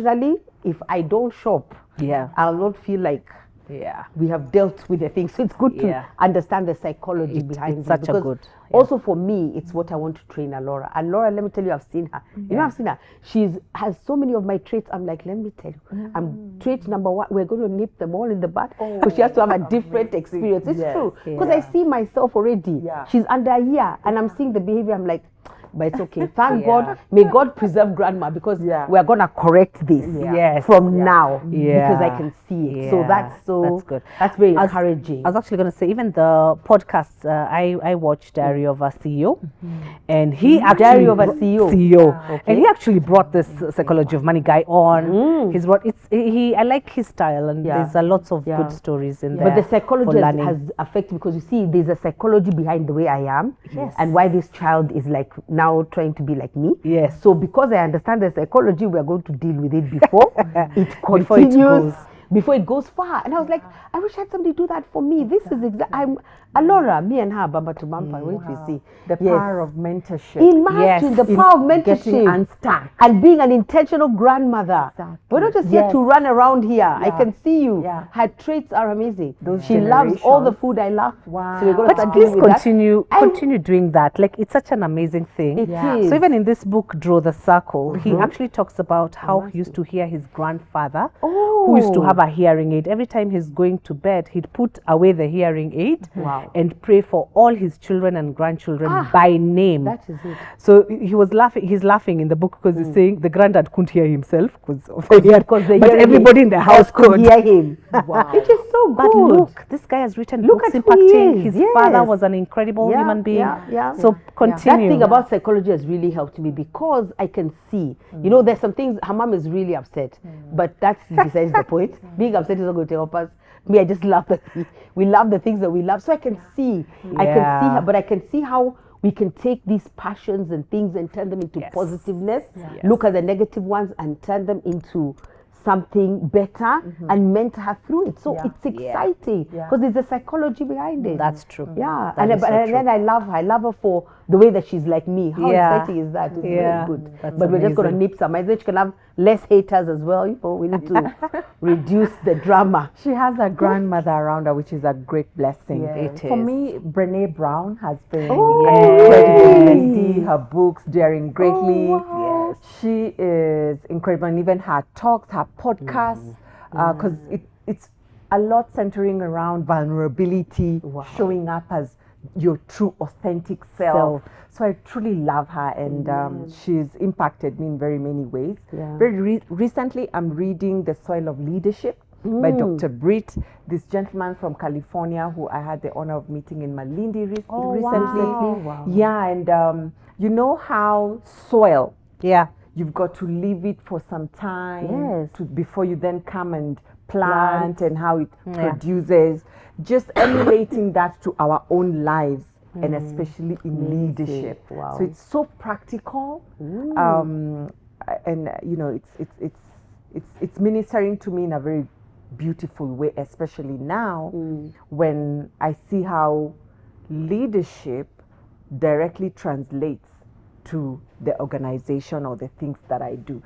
if I don't shop, I'll not feel like we have dealt with the thing. So it's good to understand the psychology behind it. Such a good. Also for me, it's what I want to train Laura. And Laura, let me tell you, I've seen her. You know, I've seen her. Has so many of my traits. I'm like, let me tell you, I'm trait number 1. We're going to nip them all in the bud because she has to have a different experience. It's true. Because I see myself already. She's under a year and I'm seeing the behavior. I'm like, but it's okay. Thank God. May God preserve grandma, because we're going to correct this from now because I can see it. So that's good. That's very encouraging. I was actually going to say, even the podcast I watched, Diary of a CEO, and he actually Diary of a CEO. And he actually brought this psychology of money guy on. He's brought I like his style, and there's a lots of good stories in there. But the psychology has affected, because you see, there's a psychology behind the way I am, and why this child is like now trying to be like me. So because I understand the psychology, we're going to deal with it before it continues, before it goes far. And I was like, I wish I had somebody do that for me. This is I'm Alora, me and her, bamba to bamba. Wait, we see the power of mentorship. Imagine the power of mentorship, unstuck, and being an intentional grandmother. We're not just here to run around here. I can see you. Her traits are amazing. She loves all the food I love. So we're going to start please continue doing that. Like, it's such an amazing thing. It is. So even in this book, Draw the Circle, he actually talks about how he used to hear his grandfather, who used to have a hearing aid. Every time he's going to bed, he'd put away the hearing aid and pray for all his children and grandchildren by name. That is it. So he's laughing in the book because he's saying the granddad couldn't hear himself because of the ear, but everybody in the house could hear him. It is so good. But look, this guy has written books impacting. His father was an incredible human being. So continue. That thing about psychology has really helped me, because I can see, you know, there's some things. Her mom is really upset, but that's besides the point. Being upset is not going to help us. Me, I just love we love the things that we love. So I can see her, but I can see how we can take these passions and things and turn them into positiveness. Look at the negative ones and turn them into something better and mentor her through it. So it's exciting because there's a psychology behind it. That's true. Then I love her for the way that she's like me. How exciting is that? It's very good. But we're just going to nip some. I think she can have less haters as well. You know, we need to reduce the drama. She has a grandmother around her, which is a great blessing. It For is. me, Brené Brown has been incredible. I see her books, Daring Greatly. She is incredible, and even her talks, her podcasts, because it's a lot centering around vulnerability, showing up as your true authentic self. So I truly love her, and she's impacted me in very many ways. Very recently, I'm reading The Soil of Leadership by Dr. Britt, this gentleman from California who I had the honor of meeting in Malindi recently. Wow. Yeah, and you know how soil, you've got to leave it for some time before you then come and plant and how it produces. Just emulating that to our own lives and especially in leadership. Wow. So it's so practical, and you know, it's ministering to me in a very beautiful way, especially now when I see how leadership directly translates to the organization or the things that I do.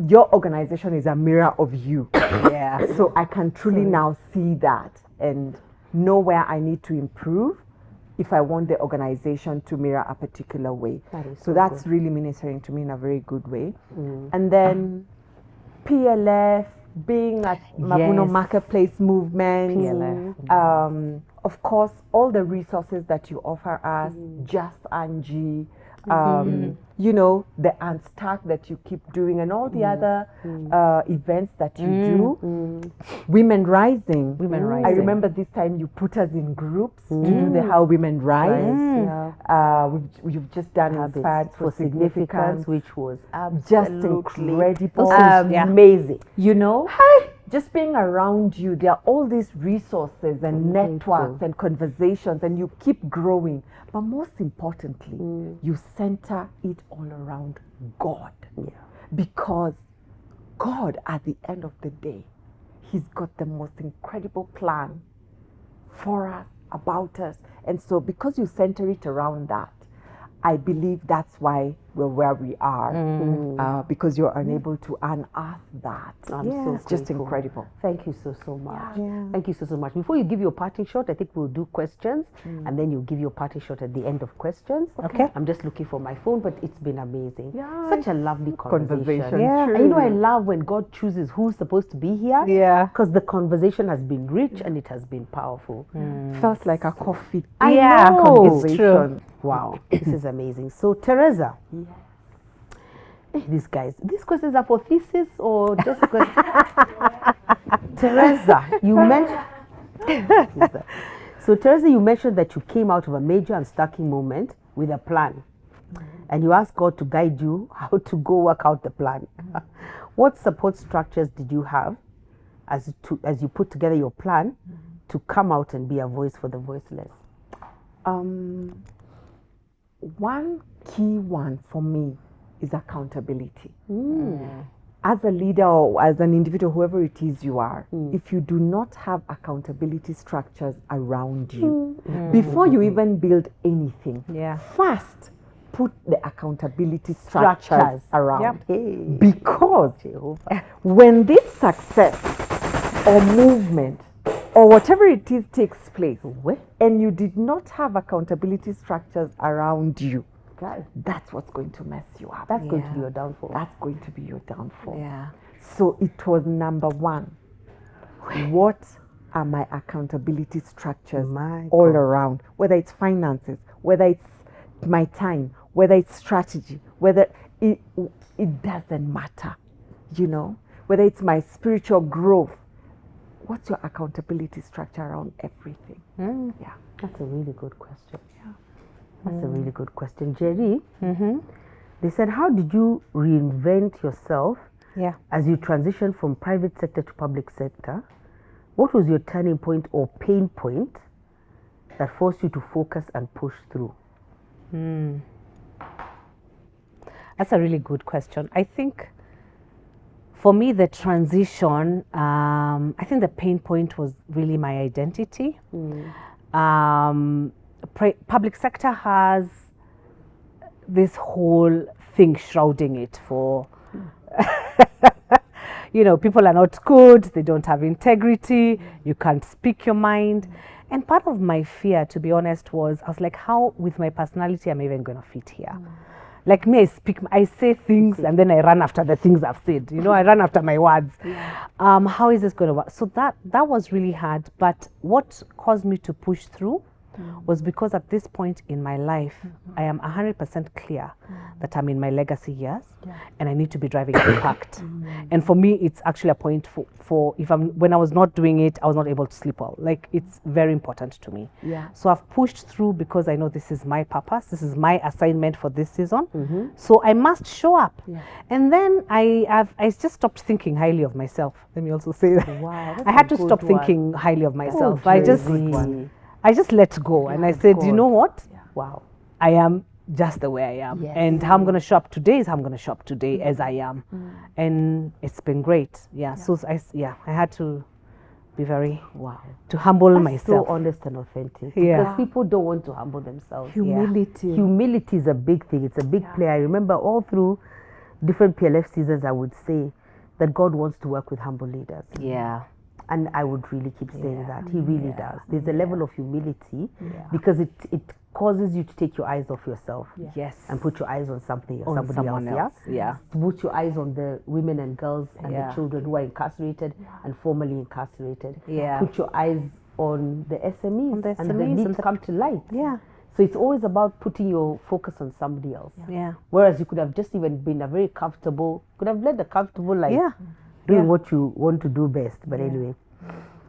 Your organization is a mirror of you. So I can truly now see that and know where I need to improve if I want the organization to mirror a particular way. So that's really ministering to me in a very good way. And then PLF, being at Mavuno Marketplace Movement, of course, all the resources that you offer us, Just Angie, you know, the Unstuck that you keep doing, and all the other events that you do. Women Rising. I remember this time you put us in groups to do the How Women Rise. You've just done Inspired for Significance, which was just incredible. Amazing. You know, just being around you, there are all these resources and networks and conversations, and you keep growing. But most importantly, you center it all around God. Because God, at the end of the day, He's got the most incredible plan for us, about us. And so because you center it around that, I believe that's why we're where we are, because you're unable to unearth that. It's just incredible. Thank you so much. Thank you so much. Before you give your parting shot, I think we'll do questions, and then you'll give your parting shot at the end of questions. Okay. I'm just looking for my phone, but it's been amazing. Such a lovely conversation. True. And you know, I love when God chooses who's supposed to be here. Because the conversation has been rich and it has been powerful. Felt like a coffee. I know. It's true. Wow, this is amazing. So, Teresa, these questions are for thesis or just questions? Teresa, you mentioned. So, Teresa, you mentioned that you came out of a major unstacking moment with a plan, and you asked God to guide you how to go work out the plan. What support structures did you have as you put together your plan to come out and be a voice for the voiceless? One key one for me is accountability. As a leader or as an individual, whoever it is you are, if you do not have accountability structures around you, before you even build anything, first put the accountability structures around. Because when this success or movement or whatever it is takes place, and you did not have accountability structures around you, that's what's going to mess you up. That's going to be your downfall. That's going to be your downfall. So it was number one. What are my accountability structures all around? Whether it's finances, whether it's my time, whether it's strategy, whether it doesn't matter, you know, whether it's my spiritual growth. What's your accountability structure around everything? That's a really good question. That's a really good question. Jerry, they said, how did you reinvent yourself as you transitioned from private sector to public sector? What was your turning point or pain point that forced you to focus and push through? That's a really good question. I think for me, the transition, I think the pain point was really my identity. Public sector has this whole thing shrouding it for, you know, people are not good, they don't have integrity, you can't speak your mind. And part of my fear, to be honest, was I was like, how with my personality am I even going to fit here? Like me, I say things and then I run after the things I've said. You know, I run after my words. How is this going to work? So that was really hard. But what caused me to push through was because at this point in my life, I am 100% clear that I'm in my legacy years and I need to be driving impact. And for me, it's actually a point for when I was not doing it, I was not able to sleep well. Like, it's very important to me. So I've pushed through because I know this is my purpose. This is my assignment for this season. So I must show up. And then I just stopped thinking highly of myself. Let me also say that. Wow, I had to stop thinking highly of myself. I just let go, and I said, you know what? Wow. I am just the way I am. And how I'm going to show up today is how I'm going to show up today as I am. And it's been great. So I had to be very, to humble myself. So honest and authentic. Yeah. Because people don't want to humble themselves. Humility. Humility is a big thing. It's a big play. I remember all through different PLF seasons, I would say that God wants to work with humble leaders. And I would really keep saying that. He really does. There's a level of humility because it causes you to take your eyes off yourself. And put your eyes on something or somebody else. To put your eyes on the women and girls and the children who are incarcerated and formerly incarcerated. Put your eyes on the SMEs, and the need to come to light. So it's always about putting your focus on somebody else. Whereas you could have just even been a very comfortable, could have led a comfortable life, doing what you want to do best. But anyway,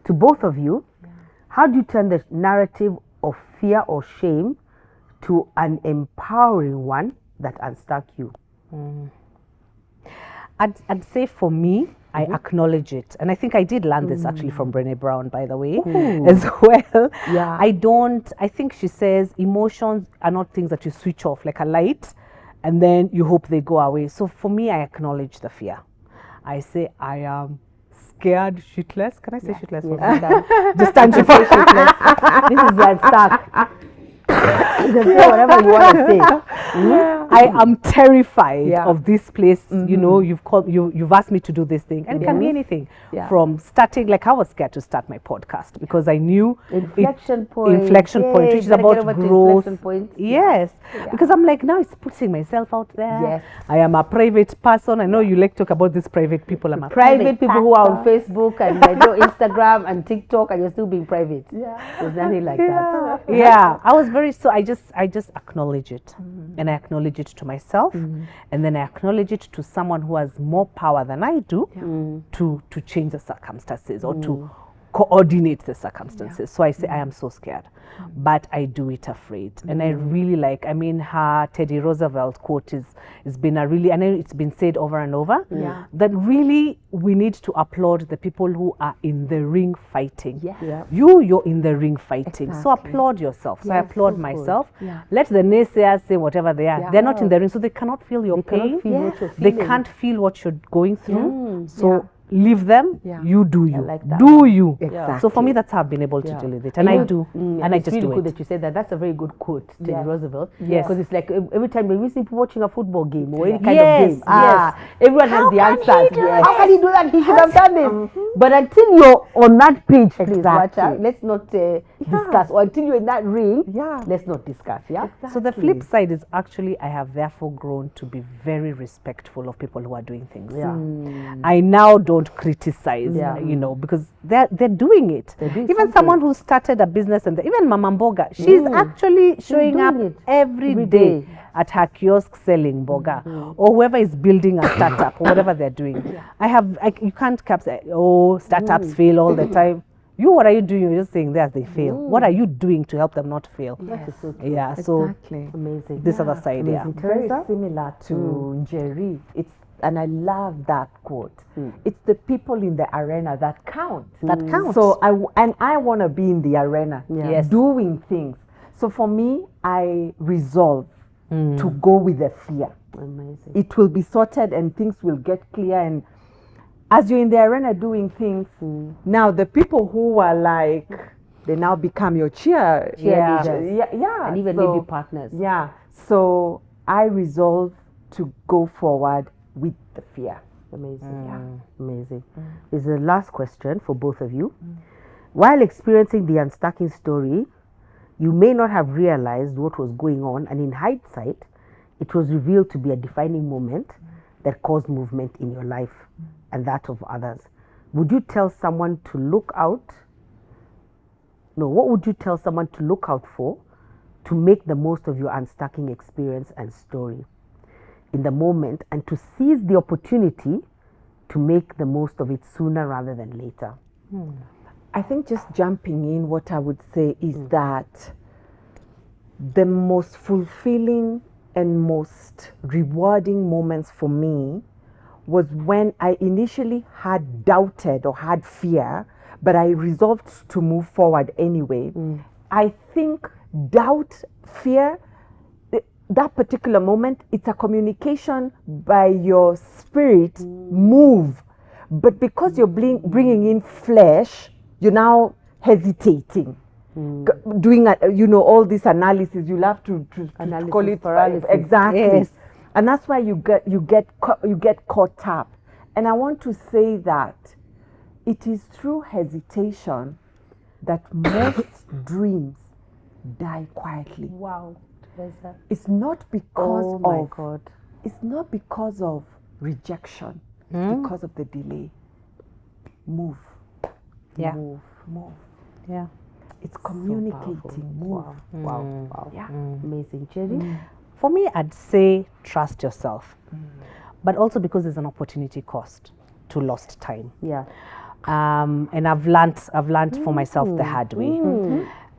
to both of you, how do you turn the narrative of fear or shame to an empowering one that unstuck you? I'd say for me, I acknowledge it. And I think I did learn this actually from Brené Brown, by the way, as well. I think she says emotions are not things that you switch off like a light and then you hope they go away. So for me, I acknowledge the fear. I say I am scared shitless. Can I say shitless? Just stand you say shitless. This is like stuck. Just say whatever you want to say. I am terrified of this place. You know, you've asked me to do this thing, and it can be anything from starting. Like I was scared to start my podcast because I knew inflection point, which is about growth. Because I'm like, now it's putting myself out there. I am a private person. I know you like to talk about these private people. I'm a private people who are on Facebook and I know Instagram and TikTok, and you're still being private. There's nothing like that. I was very I just acknowledge it, and I acknowledge it to myself, and then I acknowledge it to someone who has more power than I do to change the circumstances or to coordinate the circumstances. So I say I am so scared, but I do it afraid. And I really like, I mean, her Teddy Roosevelt quote has been a really, I know it's been said over and over, that really we need to applaud the people who are in the ring fighting. You're in the ring fighting. So applaud yourself. So I applaud myself. Let the naysayers say whatever they are. They're not in the ring, so they cannot feel your pain. They can't feel what you're going through. So leave them, you do you. Like do you. So for me, that's how I've been able to deal with it. And I do. And I just really do good it. that you said that. That's a very good quote, Teddy Roosevelt. Because it's like every time we see people watching a football game or any kind of game, everyone has the answers. How can he do that? He should have done this. But until you're on that page, please watch out. Let's not discuss. Or until you're in that ring, let's not discuss. So the flip side is actually I have therefore grown to be very respectful of people who are doing things. I now don't criticize, you know, because they're doing it. Even someone who started a business, and even Mama Mboga, she's actually showing up every day at her kiosk selling boga, or whoever is building a startup or whatever they're doing. You can't say, oh, startups fail all the time. What are you doing? You're just saying that they fail. What are you doing to help them not fail? So amazing. This other side, very similar to Njeri. And I love that quote. It's the people in the arena that count. That counts. So I want to be in the arena, doing things. So for me, I resolve to go with the fear. Amazing. It will be sorted and things will get clear. And as you're in the arena doing things, now the people who are like, they now become your cheerleaders. And even maybe partners. So I resolve to go forward with the fear. Amazing. Amazing. This is the last question for both of you. While experiencing the unstacking story, you may not have realized what was going on, and in hindsight, it was revealed to be a defining moment that caused movement in your life and that of others. Would you tell someone to look out No, what would you tell someone to look out for to make the most of your unstacking experience and story in the moment, and to seize the opportunity to make the most of it sooner rather than later? I think just jumping in, what I would say is that the most fulfilling and most rewarding moments for me was when I initially had doubted or had fear, but I resolved to move forward anyway. I think doubt, fear, that particular moment, it's a communication by your spirit, move. But because you're bringing in flesh, you're now hesitating. Doing all this analysis, you'll have to call it paralysis. Exactly. Yes. And that's why you get caught up. And I want to say that it is through hesitation that most dreams die quietly. Wow. It's not because it's not because of rejection. It's because of the delay. Move. Yeah. Move. Yeah. It's communicating. Move. Wow. Yeah. Amazing. Njeri? For me, I'd say trust yourself, but also because there's an opportunity cost to lost time. Yeah. And I've learnt for myself the hard way.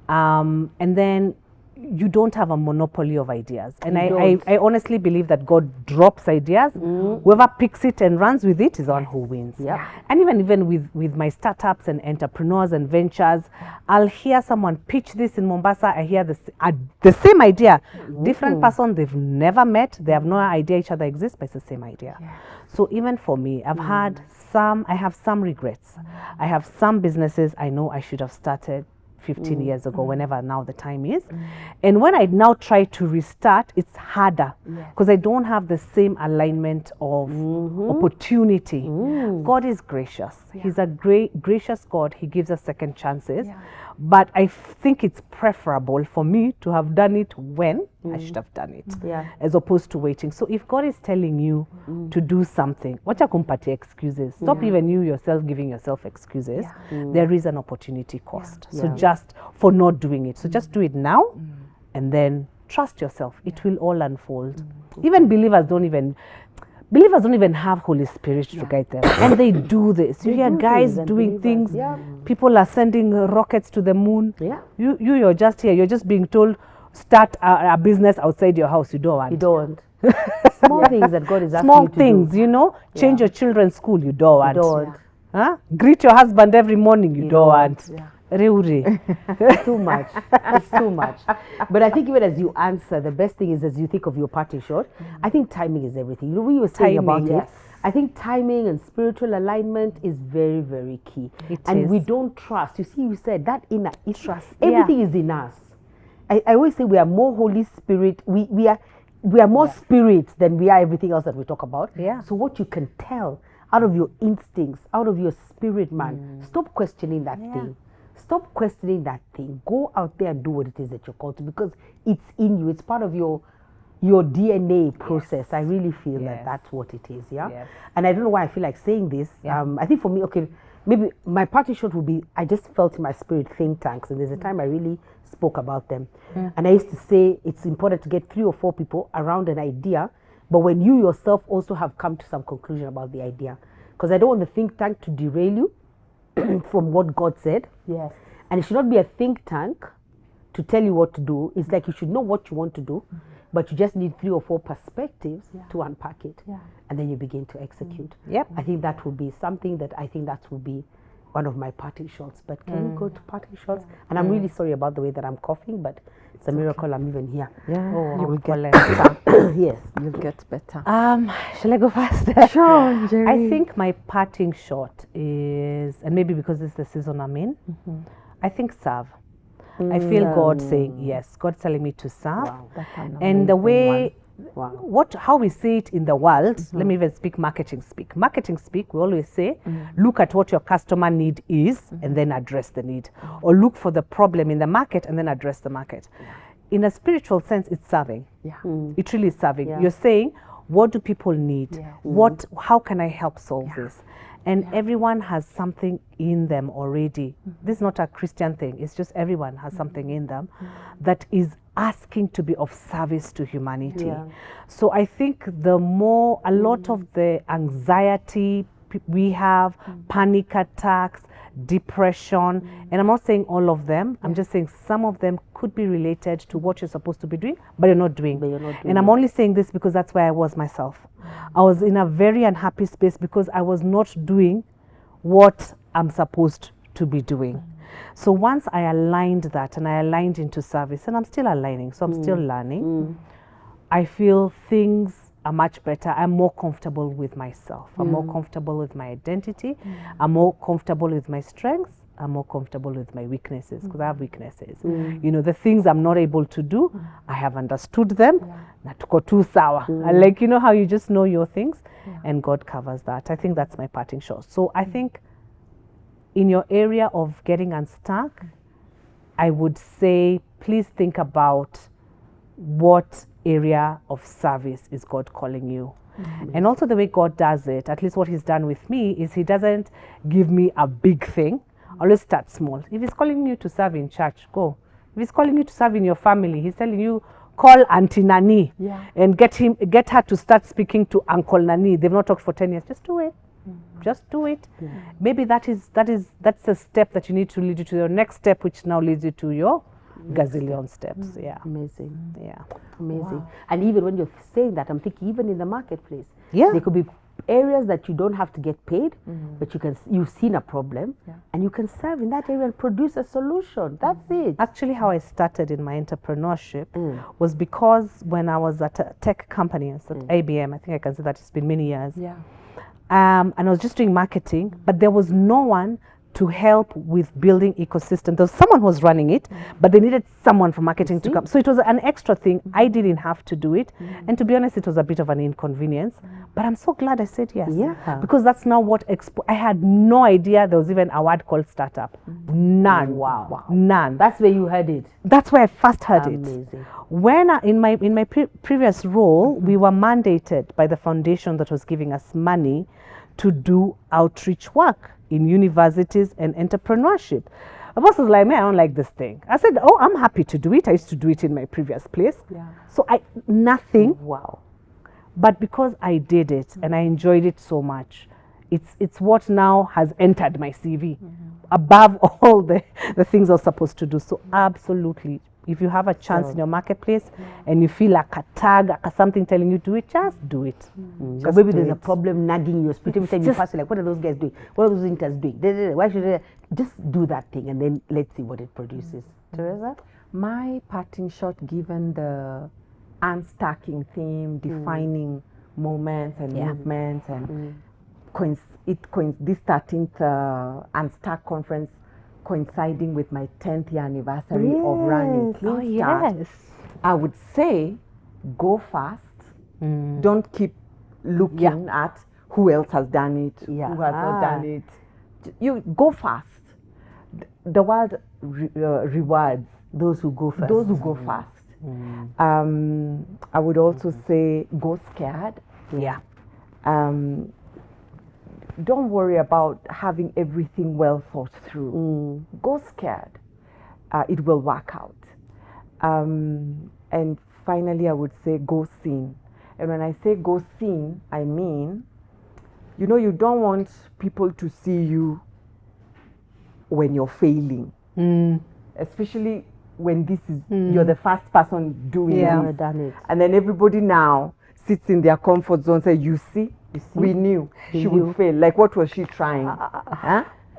And then you don't have a monopoly of ideas. And I honestly believe that God drops ideas. Whoever picks it and runs with it is the one who wins. Yeah. And even with my startups and entrepreneurs and ventures, I'll hear someone pitch this in Mombasa. I hear the same idea. Different person they've never met. They have no idea each other exists, but it's the same idea. Yeah. So even for me, I have some regrets. I have some businesses I know I should have started 15 years ago, whenever now the time is. And when I now try to restart, it's harder because I don't have the same alignment of opportunity. God is gracious. He's a gracious God. He gives us second chances. But I think it's preferable for me to have done it when I should have done it, as opposed to waiting. So if God is telling you to do something, wacha kumpatia excuses. Stop even you yourself giving yourself excuses. There is an opportunity cost. So just for not doing it. So just do it now and then trust yourself. It will all unfold. Even believers don't even have Holy Spirit to guide them. And they do this. You hear guys doing things. People are sending rockets to the moon. You're just here. You're just being told, start a business outside your house. You don't want. You don't. Small things that God is asking Small you to things, do. Change your children's school. You don't want. You don't. Huh? Greet your husband every morning. You don't want. It's too much. It's too much. But I think even as you answer, the best thing is as you think of your parting shot, I think timing is everything. You know, we were saying about it. I think timing and spiritual alignment is very, very key. We don't trust. You see, you said that inner trust. Everything is in us. I always say we are more Holy Spirit. We are more spirit than we are everything else that we talk about. So what you can tell out of your instincts, out of your spirit, man, stop questioning that thing. Stop questioning that thing. Go out there and do what it is that you're called to, because it's in you. It's part of your DNA process. I really feel that that's what it is. And I don't know why I feel like saying this. I think for me, maybe my party shot would be, I just felt in my spirit think tanks, and there's a time I really spoke about them. And I used to say it's important to get 3 or 4 people around an idea, but when you yourself also have come to some conclusion about the idea, because I don't want the think tank to derail you from what God said. And it should not be a think tank to tell you what to do. It's like you should know what you want to do, but you just need 3 or 4 perspectives to unpack it. And then you begin to execute. I think that would be something that I think that would be one of my parting shots. But can we go to parting shots? And I'm really sorry about the way that I'm coughing, but it's a miracle I'm even here. You will get better. Yes. You'll get better. Shall I go first? Sure, Njeri. I think my parting shot is, and maybe because it's the season I'm in, I think serve. I feel God saying, yes, God's telling me to serve. And the way, how we see it in the world, let me even speak marketing speak. Marketing speak, we always say, look at what your customer need is and then address the need. Or look for the problem in the market and then address the market. In a spiritual sense, it's serving. It really is serving. You're saying, what do people need? How can I help solve this? And everyone has something in them already. This is not a Christian thing. It's just everyone has something in them that is asking to be of service to humanity. So I think a lot of the anxiety we have, panic attacks, depression, and I'm not saying all of them, I'm just saying some of them could be related to what you're supposed to be doing, but you're not doing. And I'm only saying this because that's where I was myself. I was in a very unhappy space because I was not doing what I'm supposed to be doing. So once I aligned that and I aligned into service, and I'm still aligning, so I'm still learning, I feel things are much better. I'm more comfortable with myself. I'm more comfortable with my identity. I'm more comfortable with my strengths. I'm more comfortable with my weaknesses, because I have weaknesses. You know, the things I'm not able to do, I have understood them. Natuko tu sawa. Like, you know how you just know your things, and God covers that. I think that's my parting shot. So I think in your area of getting unstuck, I would say, please think about what area of service is God calling you. And also the way God does it, at least what he's done with me, is he doesn't give me a big thing. Always start small. If he's calling you to serve in church, go. If he's calling you to serve in your family, he's telling you, call Auntie Nani and get her to start speaking to Uncle Nani. They've not talked for 10 years. Just do it. Just do it. Maybe that's a step that you need to lead you to your next step, which now leads you to your gazillion steps. Amazing. Amazing. Wow. And even when you're saying that, I'm thinking even in the marketplace, Yeah. there could be areas that you don't have to get paid, but you've seen a problem and you can serve in that area and produce a solution. That's it. Actually, how I started in my entrepreneurship was because when I was at a tech company, at IBM, I think I can say that it's been many years. And I was just doing marketing, but there was no one to help with building ecosystem. There was someone who was running it, but they needed someone from marketing to come. So it was an extra thing. I didn't have to do it. And to be honest, it was a bit of an inconvenience. But I'm so glad I said yes. Because that's now what I had no idea there was even a word called startup. None. Wow. None. That's where you heard it. That's where I first heard Amazing. it. When in my previous role, we were mandated by the foundation that was giving us money to do outreach work in universities and entrepreneurship. My boss was like, man, I don't like this thing. I said, oh, I'm happy to do it. I used to do it in my previous place. So nothing. Wow. But because I did it and I enjoyed it so much, it's what now has entered my CV above all the things I was supposed to do. So absolutely, if you have a chance in your marketplace and you feel like a tag, like something telling you to do it, just do it. Or maybe there's a problem nagging your spirit. Every time you pass, like, what are those guys doing? What are those interns doing? Why should they? Just do that thing and then let's see what it produces. Teresa? My parting shot, given the unstacking theme, defining moments and movements, and this 13th Unstuck Conference coinciding with my 10th year anniversary of running Clean Start, I would say go fast. Don't keep looking at who else has done it, who has not done it. You go fast. The world rewards those who go fast. Those who go fast. I would also say go scared. Don't worry about having everything well thought through. Go scared. It will work out. And finally, I would say go seen. And when I say go seen, I mean, you know, you don't want people to see you when you're failing. Especially when this is, you're the first person doing this. Done it. And then everybody now sits in their comfort zone and say, you see, we knew she would fail. Like, what was she trying?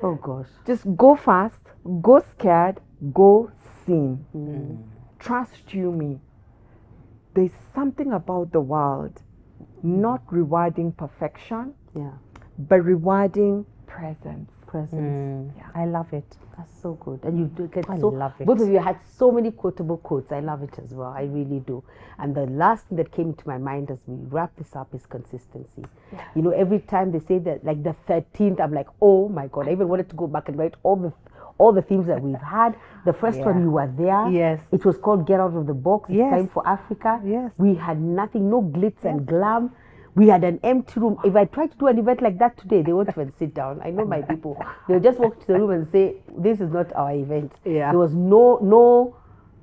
Oh gosh. Just go fast, go scared, go seen. Trust you me. There's something about the world not rewarding perfection, but rewarding presence. I love it. That's so good. And you do get I love it. Both of you had so many quotable quotes. I love it as well. I really do. And the last thing that came to my mind as we wrap this up is consistency. You know, every time they say that, like the 13th, I'm like, oh my God, I even wanted to go back and write all the themes that we've had. The first one, you were there. Yes. It was called Get Out of the Box. It's time for Africa. Yes. We had nothing, no glitz and glam. We had an empty room. If I tried to do an event like that today, they won't even sit down. I know my people. They'll just walk to the room and say, this is not our event. Yeah. There was no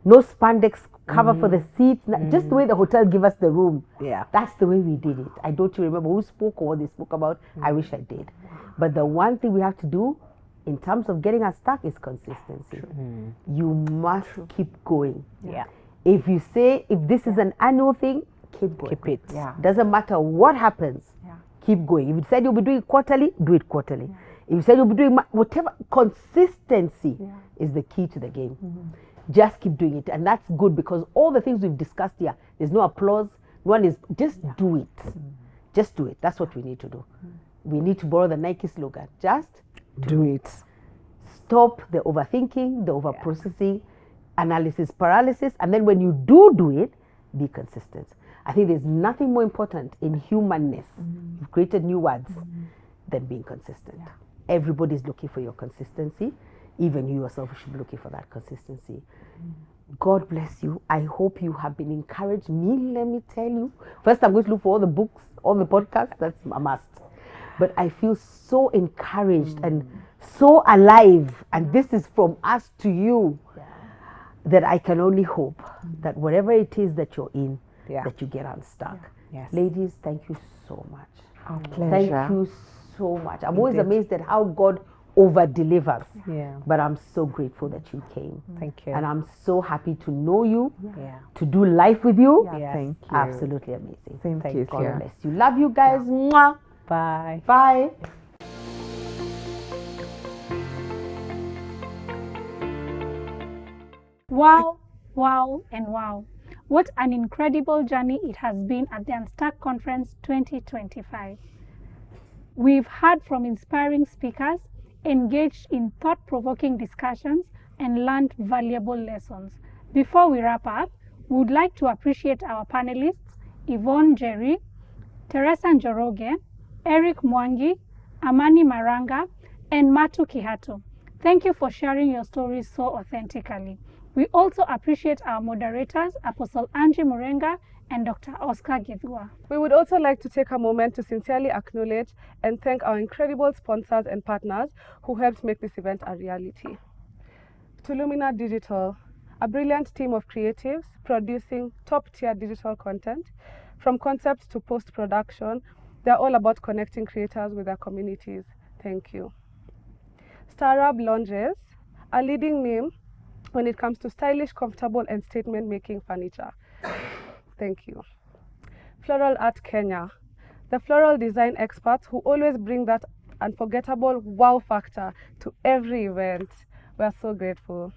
spandex cover for the seats. Just the way the hotel give us the room. Yeah. That's the way we did it. I don't remember who spoke or what they spoke about. I wish I did. But the one thing we have to do in terms of getting unstuck is consistency. You must keep going. Yeah. If you say, if this is an annual thing, keep going. Keep it. Yeah. Doesn't matter what happens, keep going. If you said you'll be doing it quarterly, do it quarterly. If you said you'll be doing whatever, consistency is the key to the game. Just keep doing it. And that's good because all the things we've discussed here, there's no applause. One is just do it. Just do it. That's what we need to do. We need to borrow the Nike slogan. Just Do it. Stop the overthinking, the overprocessing, analysis paralysis. And then when you do it, be consistent. I think there's nothing more important in humanness. You've created new words than being consistent. Everybody's looking for your consistency. Even you yourself should be looking for that consistency. God bless you. I hope you have been encouraged. Me, let me tell you. First, I'm going to look for all the books, all the podcasts. That's a must. But I feel so encouraged and so alive. And this is from us to you. That I can only hope that whatever it is that you're in, that you get unstuck. Yes. Ladies, thank you so much. Our pleasure. Thank you so much. I'm always amazed at how God over-delivers. Yeah. But I'm so grateful that you came. Thank you. And I'm so happy to know you, Yeah. to do life with you. Yes. Thank you. Absolutely amazing. Thank you. God bless you. Love you guys. Mwah. Bye. Bye. Wow, wow, and wow. What an incredible journey it has been at the UNSTUCK Conference 2025. We've heard from inspiring speakers, engaged in thought-provoking discussions, and learned valuable lessons. Before we wrap up, we would like to appreciate our panelists, Yvonne Njeri, Teresa Njoroge, Mwangi, Amani Maranga, and Matu Kihato. Thank you for sharing your stories so authentically. We also appreciate our moderators, Apostle Angie Murenga and Dr. Oscar Githua. We would also like to take a moment to sincerely acknowledge and thank our incredible sponsors and partners who helped make this event a reality. To Lumina Digital, a brilliant team of creatives producing top-tier digital content. From concepts to post-production, they're all about connecting creators with their communities. Thank you. Starab Lounges, a leading name when it comes to stylish, comfortable, and statement-making furniture. Thank you. Floral Art Kenya, the floral design experts who always bring that unforgettable wow factor to every event. We're so grateful.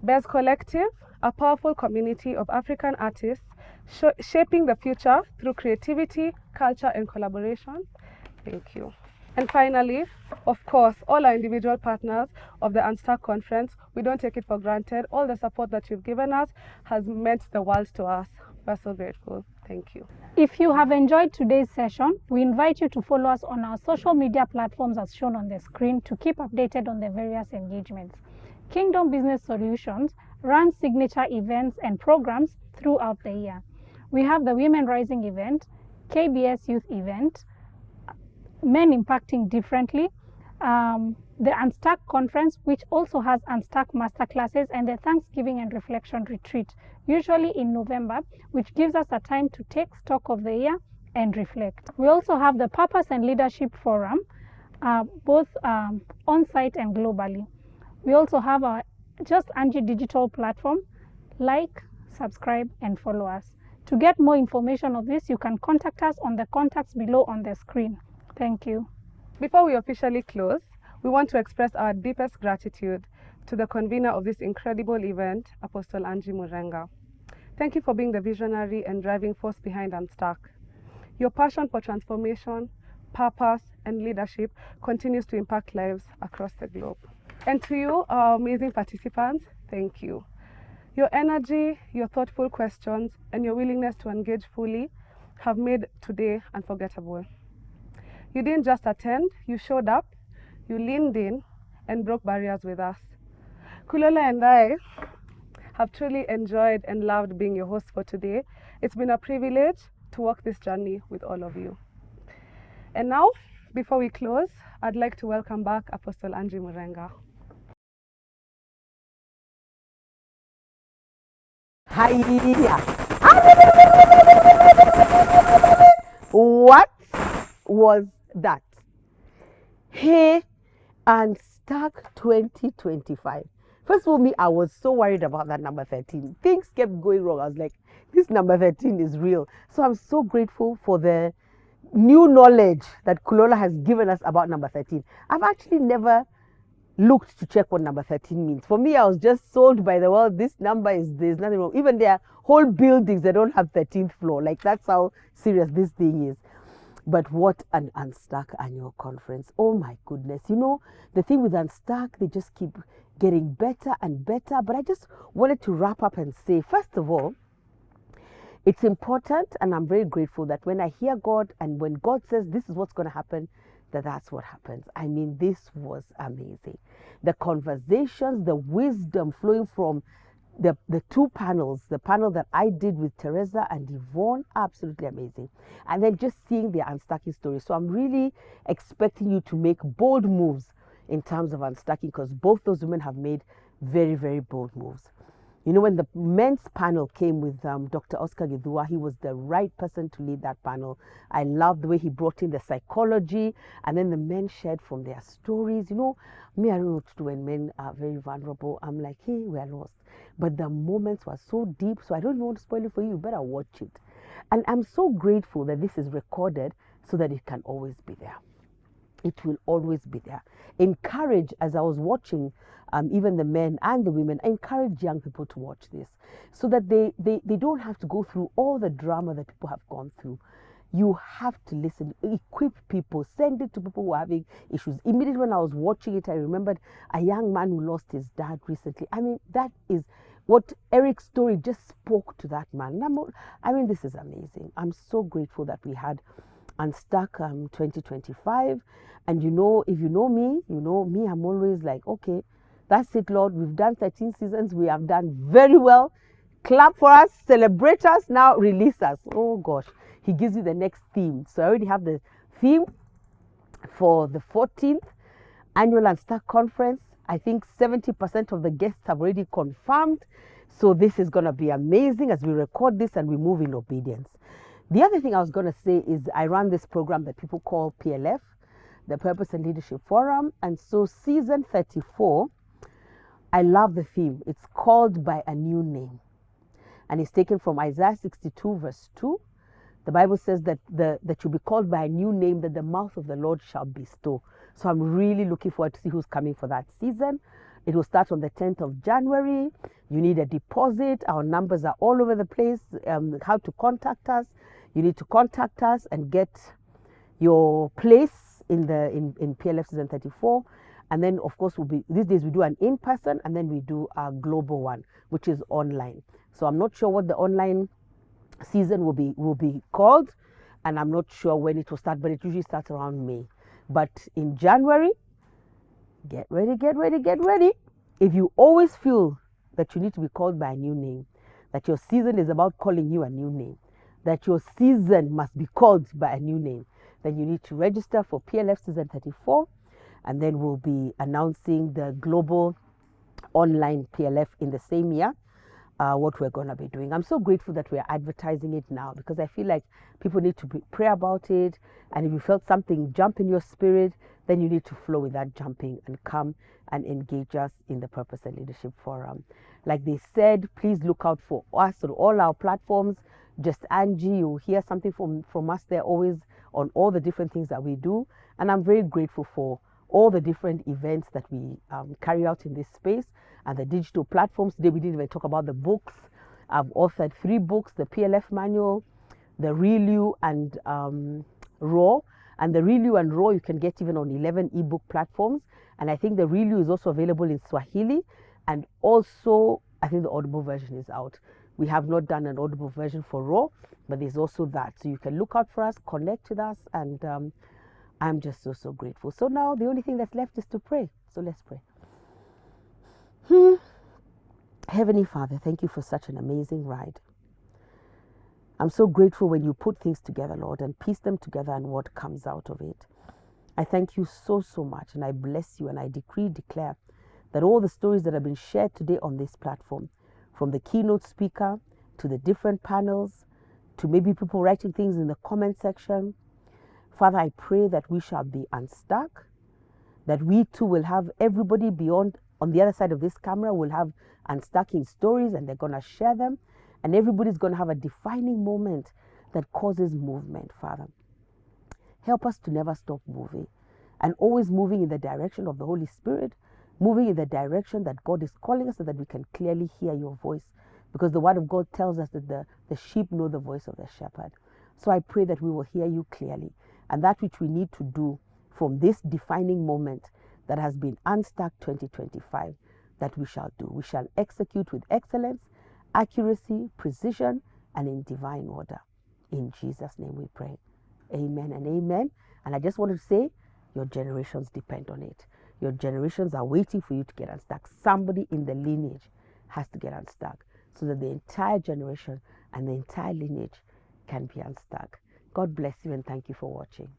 Bez Collective, a powerful community of African artists shaping the future through creativity, culture, and collaboration. Thank you. And finally, of course, all our individual partners of the UNSTUCK Conference, we don't take it for granted. All the support that you've given us has meant the world to us. We're so grateful. Thank you. If you have enjoyed today's session, we invite you to follow us on our social media platforms as shown on the screen to keep updated on the various engagements. Kingdom Business Solutions runs signature events and programs throughout the year. We have the Women Rising event, KBS Youth event, Men Impacting Differently, the UNSTUCK Conference, which also has UNSTUCK Masterclasses, and the Thanksgiving and Reflection Retreat, usually in November, which gives us a time to take stock of the year and reflect. We also have the Purpose and Leadership Forum, both on-site and globally. We also have our Just Angie digital platform. Like, subscribe, and follow us. To get more information of this, you can contact us on the contacts below on the screen. Thank you. Before we officially close, we want to express our deepest gratitude to the convener of this incredible event, Apostle Angie Murenga. Thank you for being the visionary and driving force behind UNSTUCK. Your passion for transformation, purpose, and leadership continues to impact lives across the globe. And to you, our amazing participants, thank you. Your energy, your thoughtful questions, and your willingness to engage fully have made today unforgettable. You didn't just attend, you showed up, you leaned in, and broke barriers with us. Kulola and I have truly enjoyed and loved being your host for today. It's been a privilege to walk this journey with all of you. And now, before we close, I'd like to welcome back Apostle Angie Murenga. What was that? Hey, Unstuck 2025. First of all, me, I was so worried about that number 13. Things kept going wrong. I was like, this number 13 is real. So I'm so grateful for the new knowledge that Kulola has given us about number 13. I've actually never looked to check what number 13 means. For me, I was just sold by the world. This number is, there's nothing wrong. Even their whole buildings, they don't have 13th floor. Like, that's how serious this thing is. But what an Unstuck annual conference. Oh my goodness. You know, the thing with Unstuck, they just keep getting better and better. But I just wanted to wrap up and say, first of all, it's important, and I'm very grateful that when I hear God and when God says this is what's going to happen, that's what happens. I mean, this was amazing. The conversations, the wisdom flowing from the two panels, the panel that I did with Teresa and Yvonne, absolutely amazing. And then just seeing their unstacking story. So I'm really expecting you to make bold moves in terms of unstacking, because both those women have made very, very bold moves. You know, when the men's panel came with Dr. Oscar Githua, he was the right person to lead that panel. I loved the way he brought in the psychology, and then the men shared from their stories. You know, me, I don't know what to do when men are very vulnerable. I'm like, hey, we are lost. But the moments were so deep, so I don't even want to spoil it for you. You better watch it. And I'm so grateful that this is recorded so that it can always be there. It will always be there. Encourage, as I was watching, even the men and the women, encourage young people to watch this so that they don't have to go through all the drama that people have gone through. You have to listen, equip people, send it to people who are having issues. Immediately when I was watching it, I remembered a young man who lost his dad recently. I mean, that is what Eric's story just spoke to that man. I mean, this is amazing. I'm so grateful that we had Unstuck 2025. And you know, if you know me, I'm always like, okay, that's it, Lord. We've done 13 seasons. We have done very well. Clap for us, celebrate us, now release us. Oh gosh, he gives you the next theme. So I already have the theme for the 14th annual Unstuck Conference. I think 70% of the guests have already confirmed. So this is going to be amazing as we record this and we move in obedience. The other thing I was going to say is I run this program that people call PLF, the Purpose and Leadership Forum. And so season 34, I love the theme. It's called By a New Name. And it's taken from Isaiah 62 verse 2. The Bible says that you'll be called by a new name that the mouth of the Lord shall bestow. So I'm really looking forward to see who's coming for that season. It will start on the 10th of January. You need a deposit. Our numbers are all over the place. How to contact us. You need to contact us and get your place in PLF season 34. And then, of course, these days we do an in-person and then we do a global one, which is online. So I'm not sure what the online season will be called, and I'm not sure when it will start, but it usually starts around May. But in January, get ready, get ready, get ready. If you always feel that you need to be called by a new name, that your season is about calling you a new name, that your season must be called by a new name, then you need to register for PLF season 34, and then we'll be announcing the global online PLF in the same year. What we're going to be doing. I'm so grateful that we're advertising it now, because I feel like people need to pray about it. And if you felt something jump in your spirit, then you need to flow with that jumping and come and engage us in the Purpose and Leadership Forum. Like they said, please look out for us on all our platforms. Just Angie, you'll hear something from us there always on all the different things that we do. And I'm very grateful for all the different events that we carry out in this space and the digital platforms. Today we didn't even talk about the books. I've authored 3 books, the PLF manual, the Real You and Raw. And the Real You and Raw you can get even on 11 ebook platforms. And I think the Real You is also available in Swahili. And also, I think the Audible version is out. We have not done an Audible version for Raw, but there's also that. So you can look out for us, connect with us, and I'm just so grateful. So now the only thing that's left is to pray. So let's pray. Heavenly Father, thank you for such an amazing ride. I'm so grateful when you put things together, Lord, and piece them together and what comes out of it. I thank you so, so much, and I bless you, and I declare that all the stories that have been shared today on this platform, from the keynote speaker to the different panels, to maybe people writing things in the comment section, Father, I pray that we shall be unstuck, that we too will have everybody beyond, on the other side of this camera, will have unstacking stories, and they're going to share them, and everybody's going to have a defining moment that causes movement, Father. Help us to never stop moving, and always moving in the direction of the Holy Spirit, moving in the direction that God is calling us, so that we can clearly hear your voice, because the Word of God tells us that the sheep know the voice of the shepherd. So I pray that we will hear you clearly, and that which we need to do from this defining moment that has been Unstuck 2025, that we shall do. We shall execute with excellence, accuracy, precision, and in divine order. In Jesus' name we pray. Amen and amen. And I just wanted to say, your generations depend on it. Your generations are waiting for you to get unstuck. Somebody in the lineage has to get unstuck, so that the entire generation and the entire lineage can be unstuck. God bless you, and thank you for watching.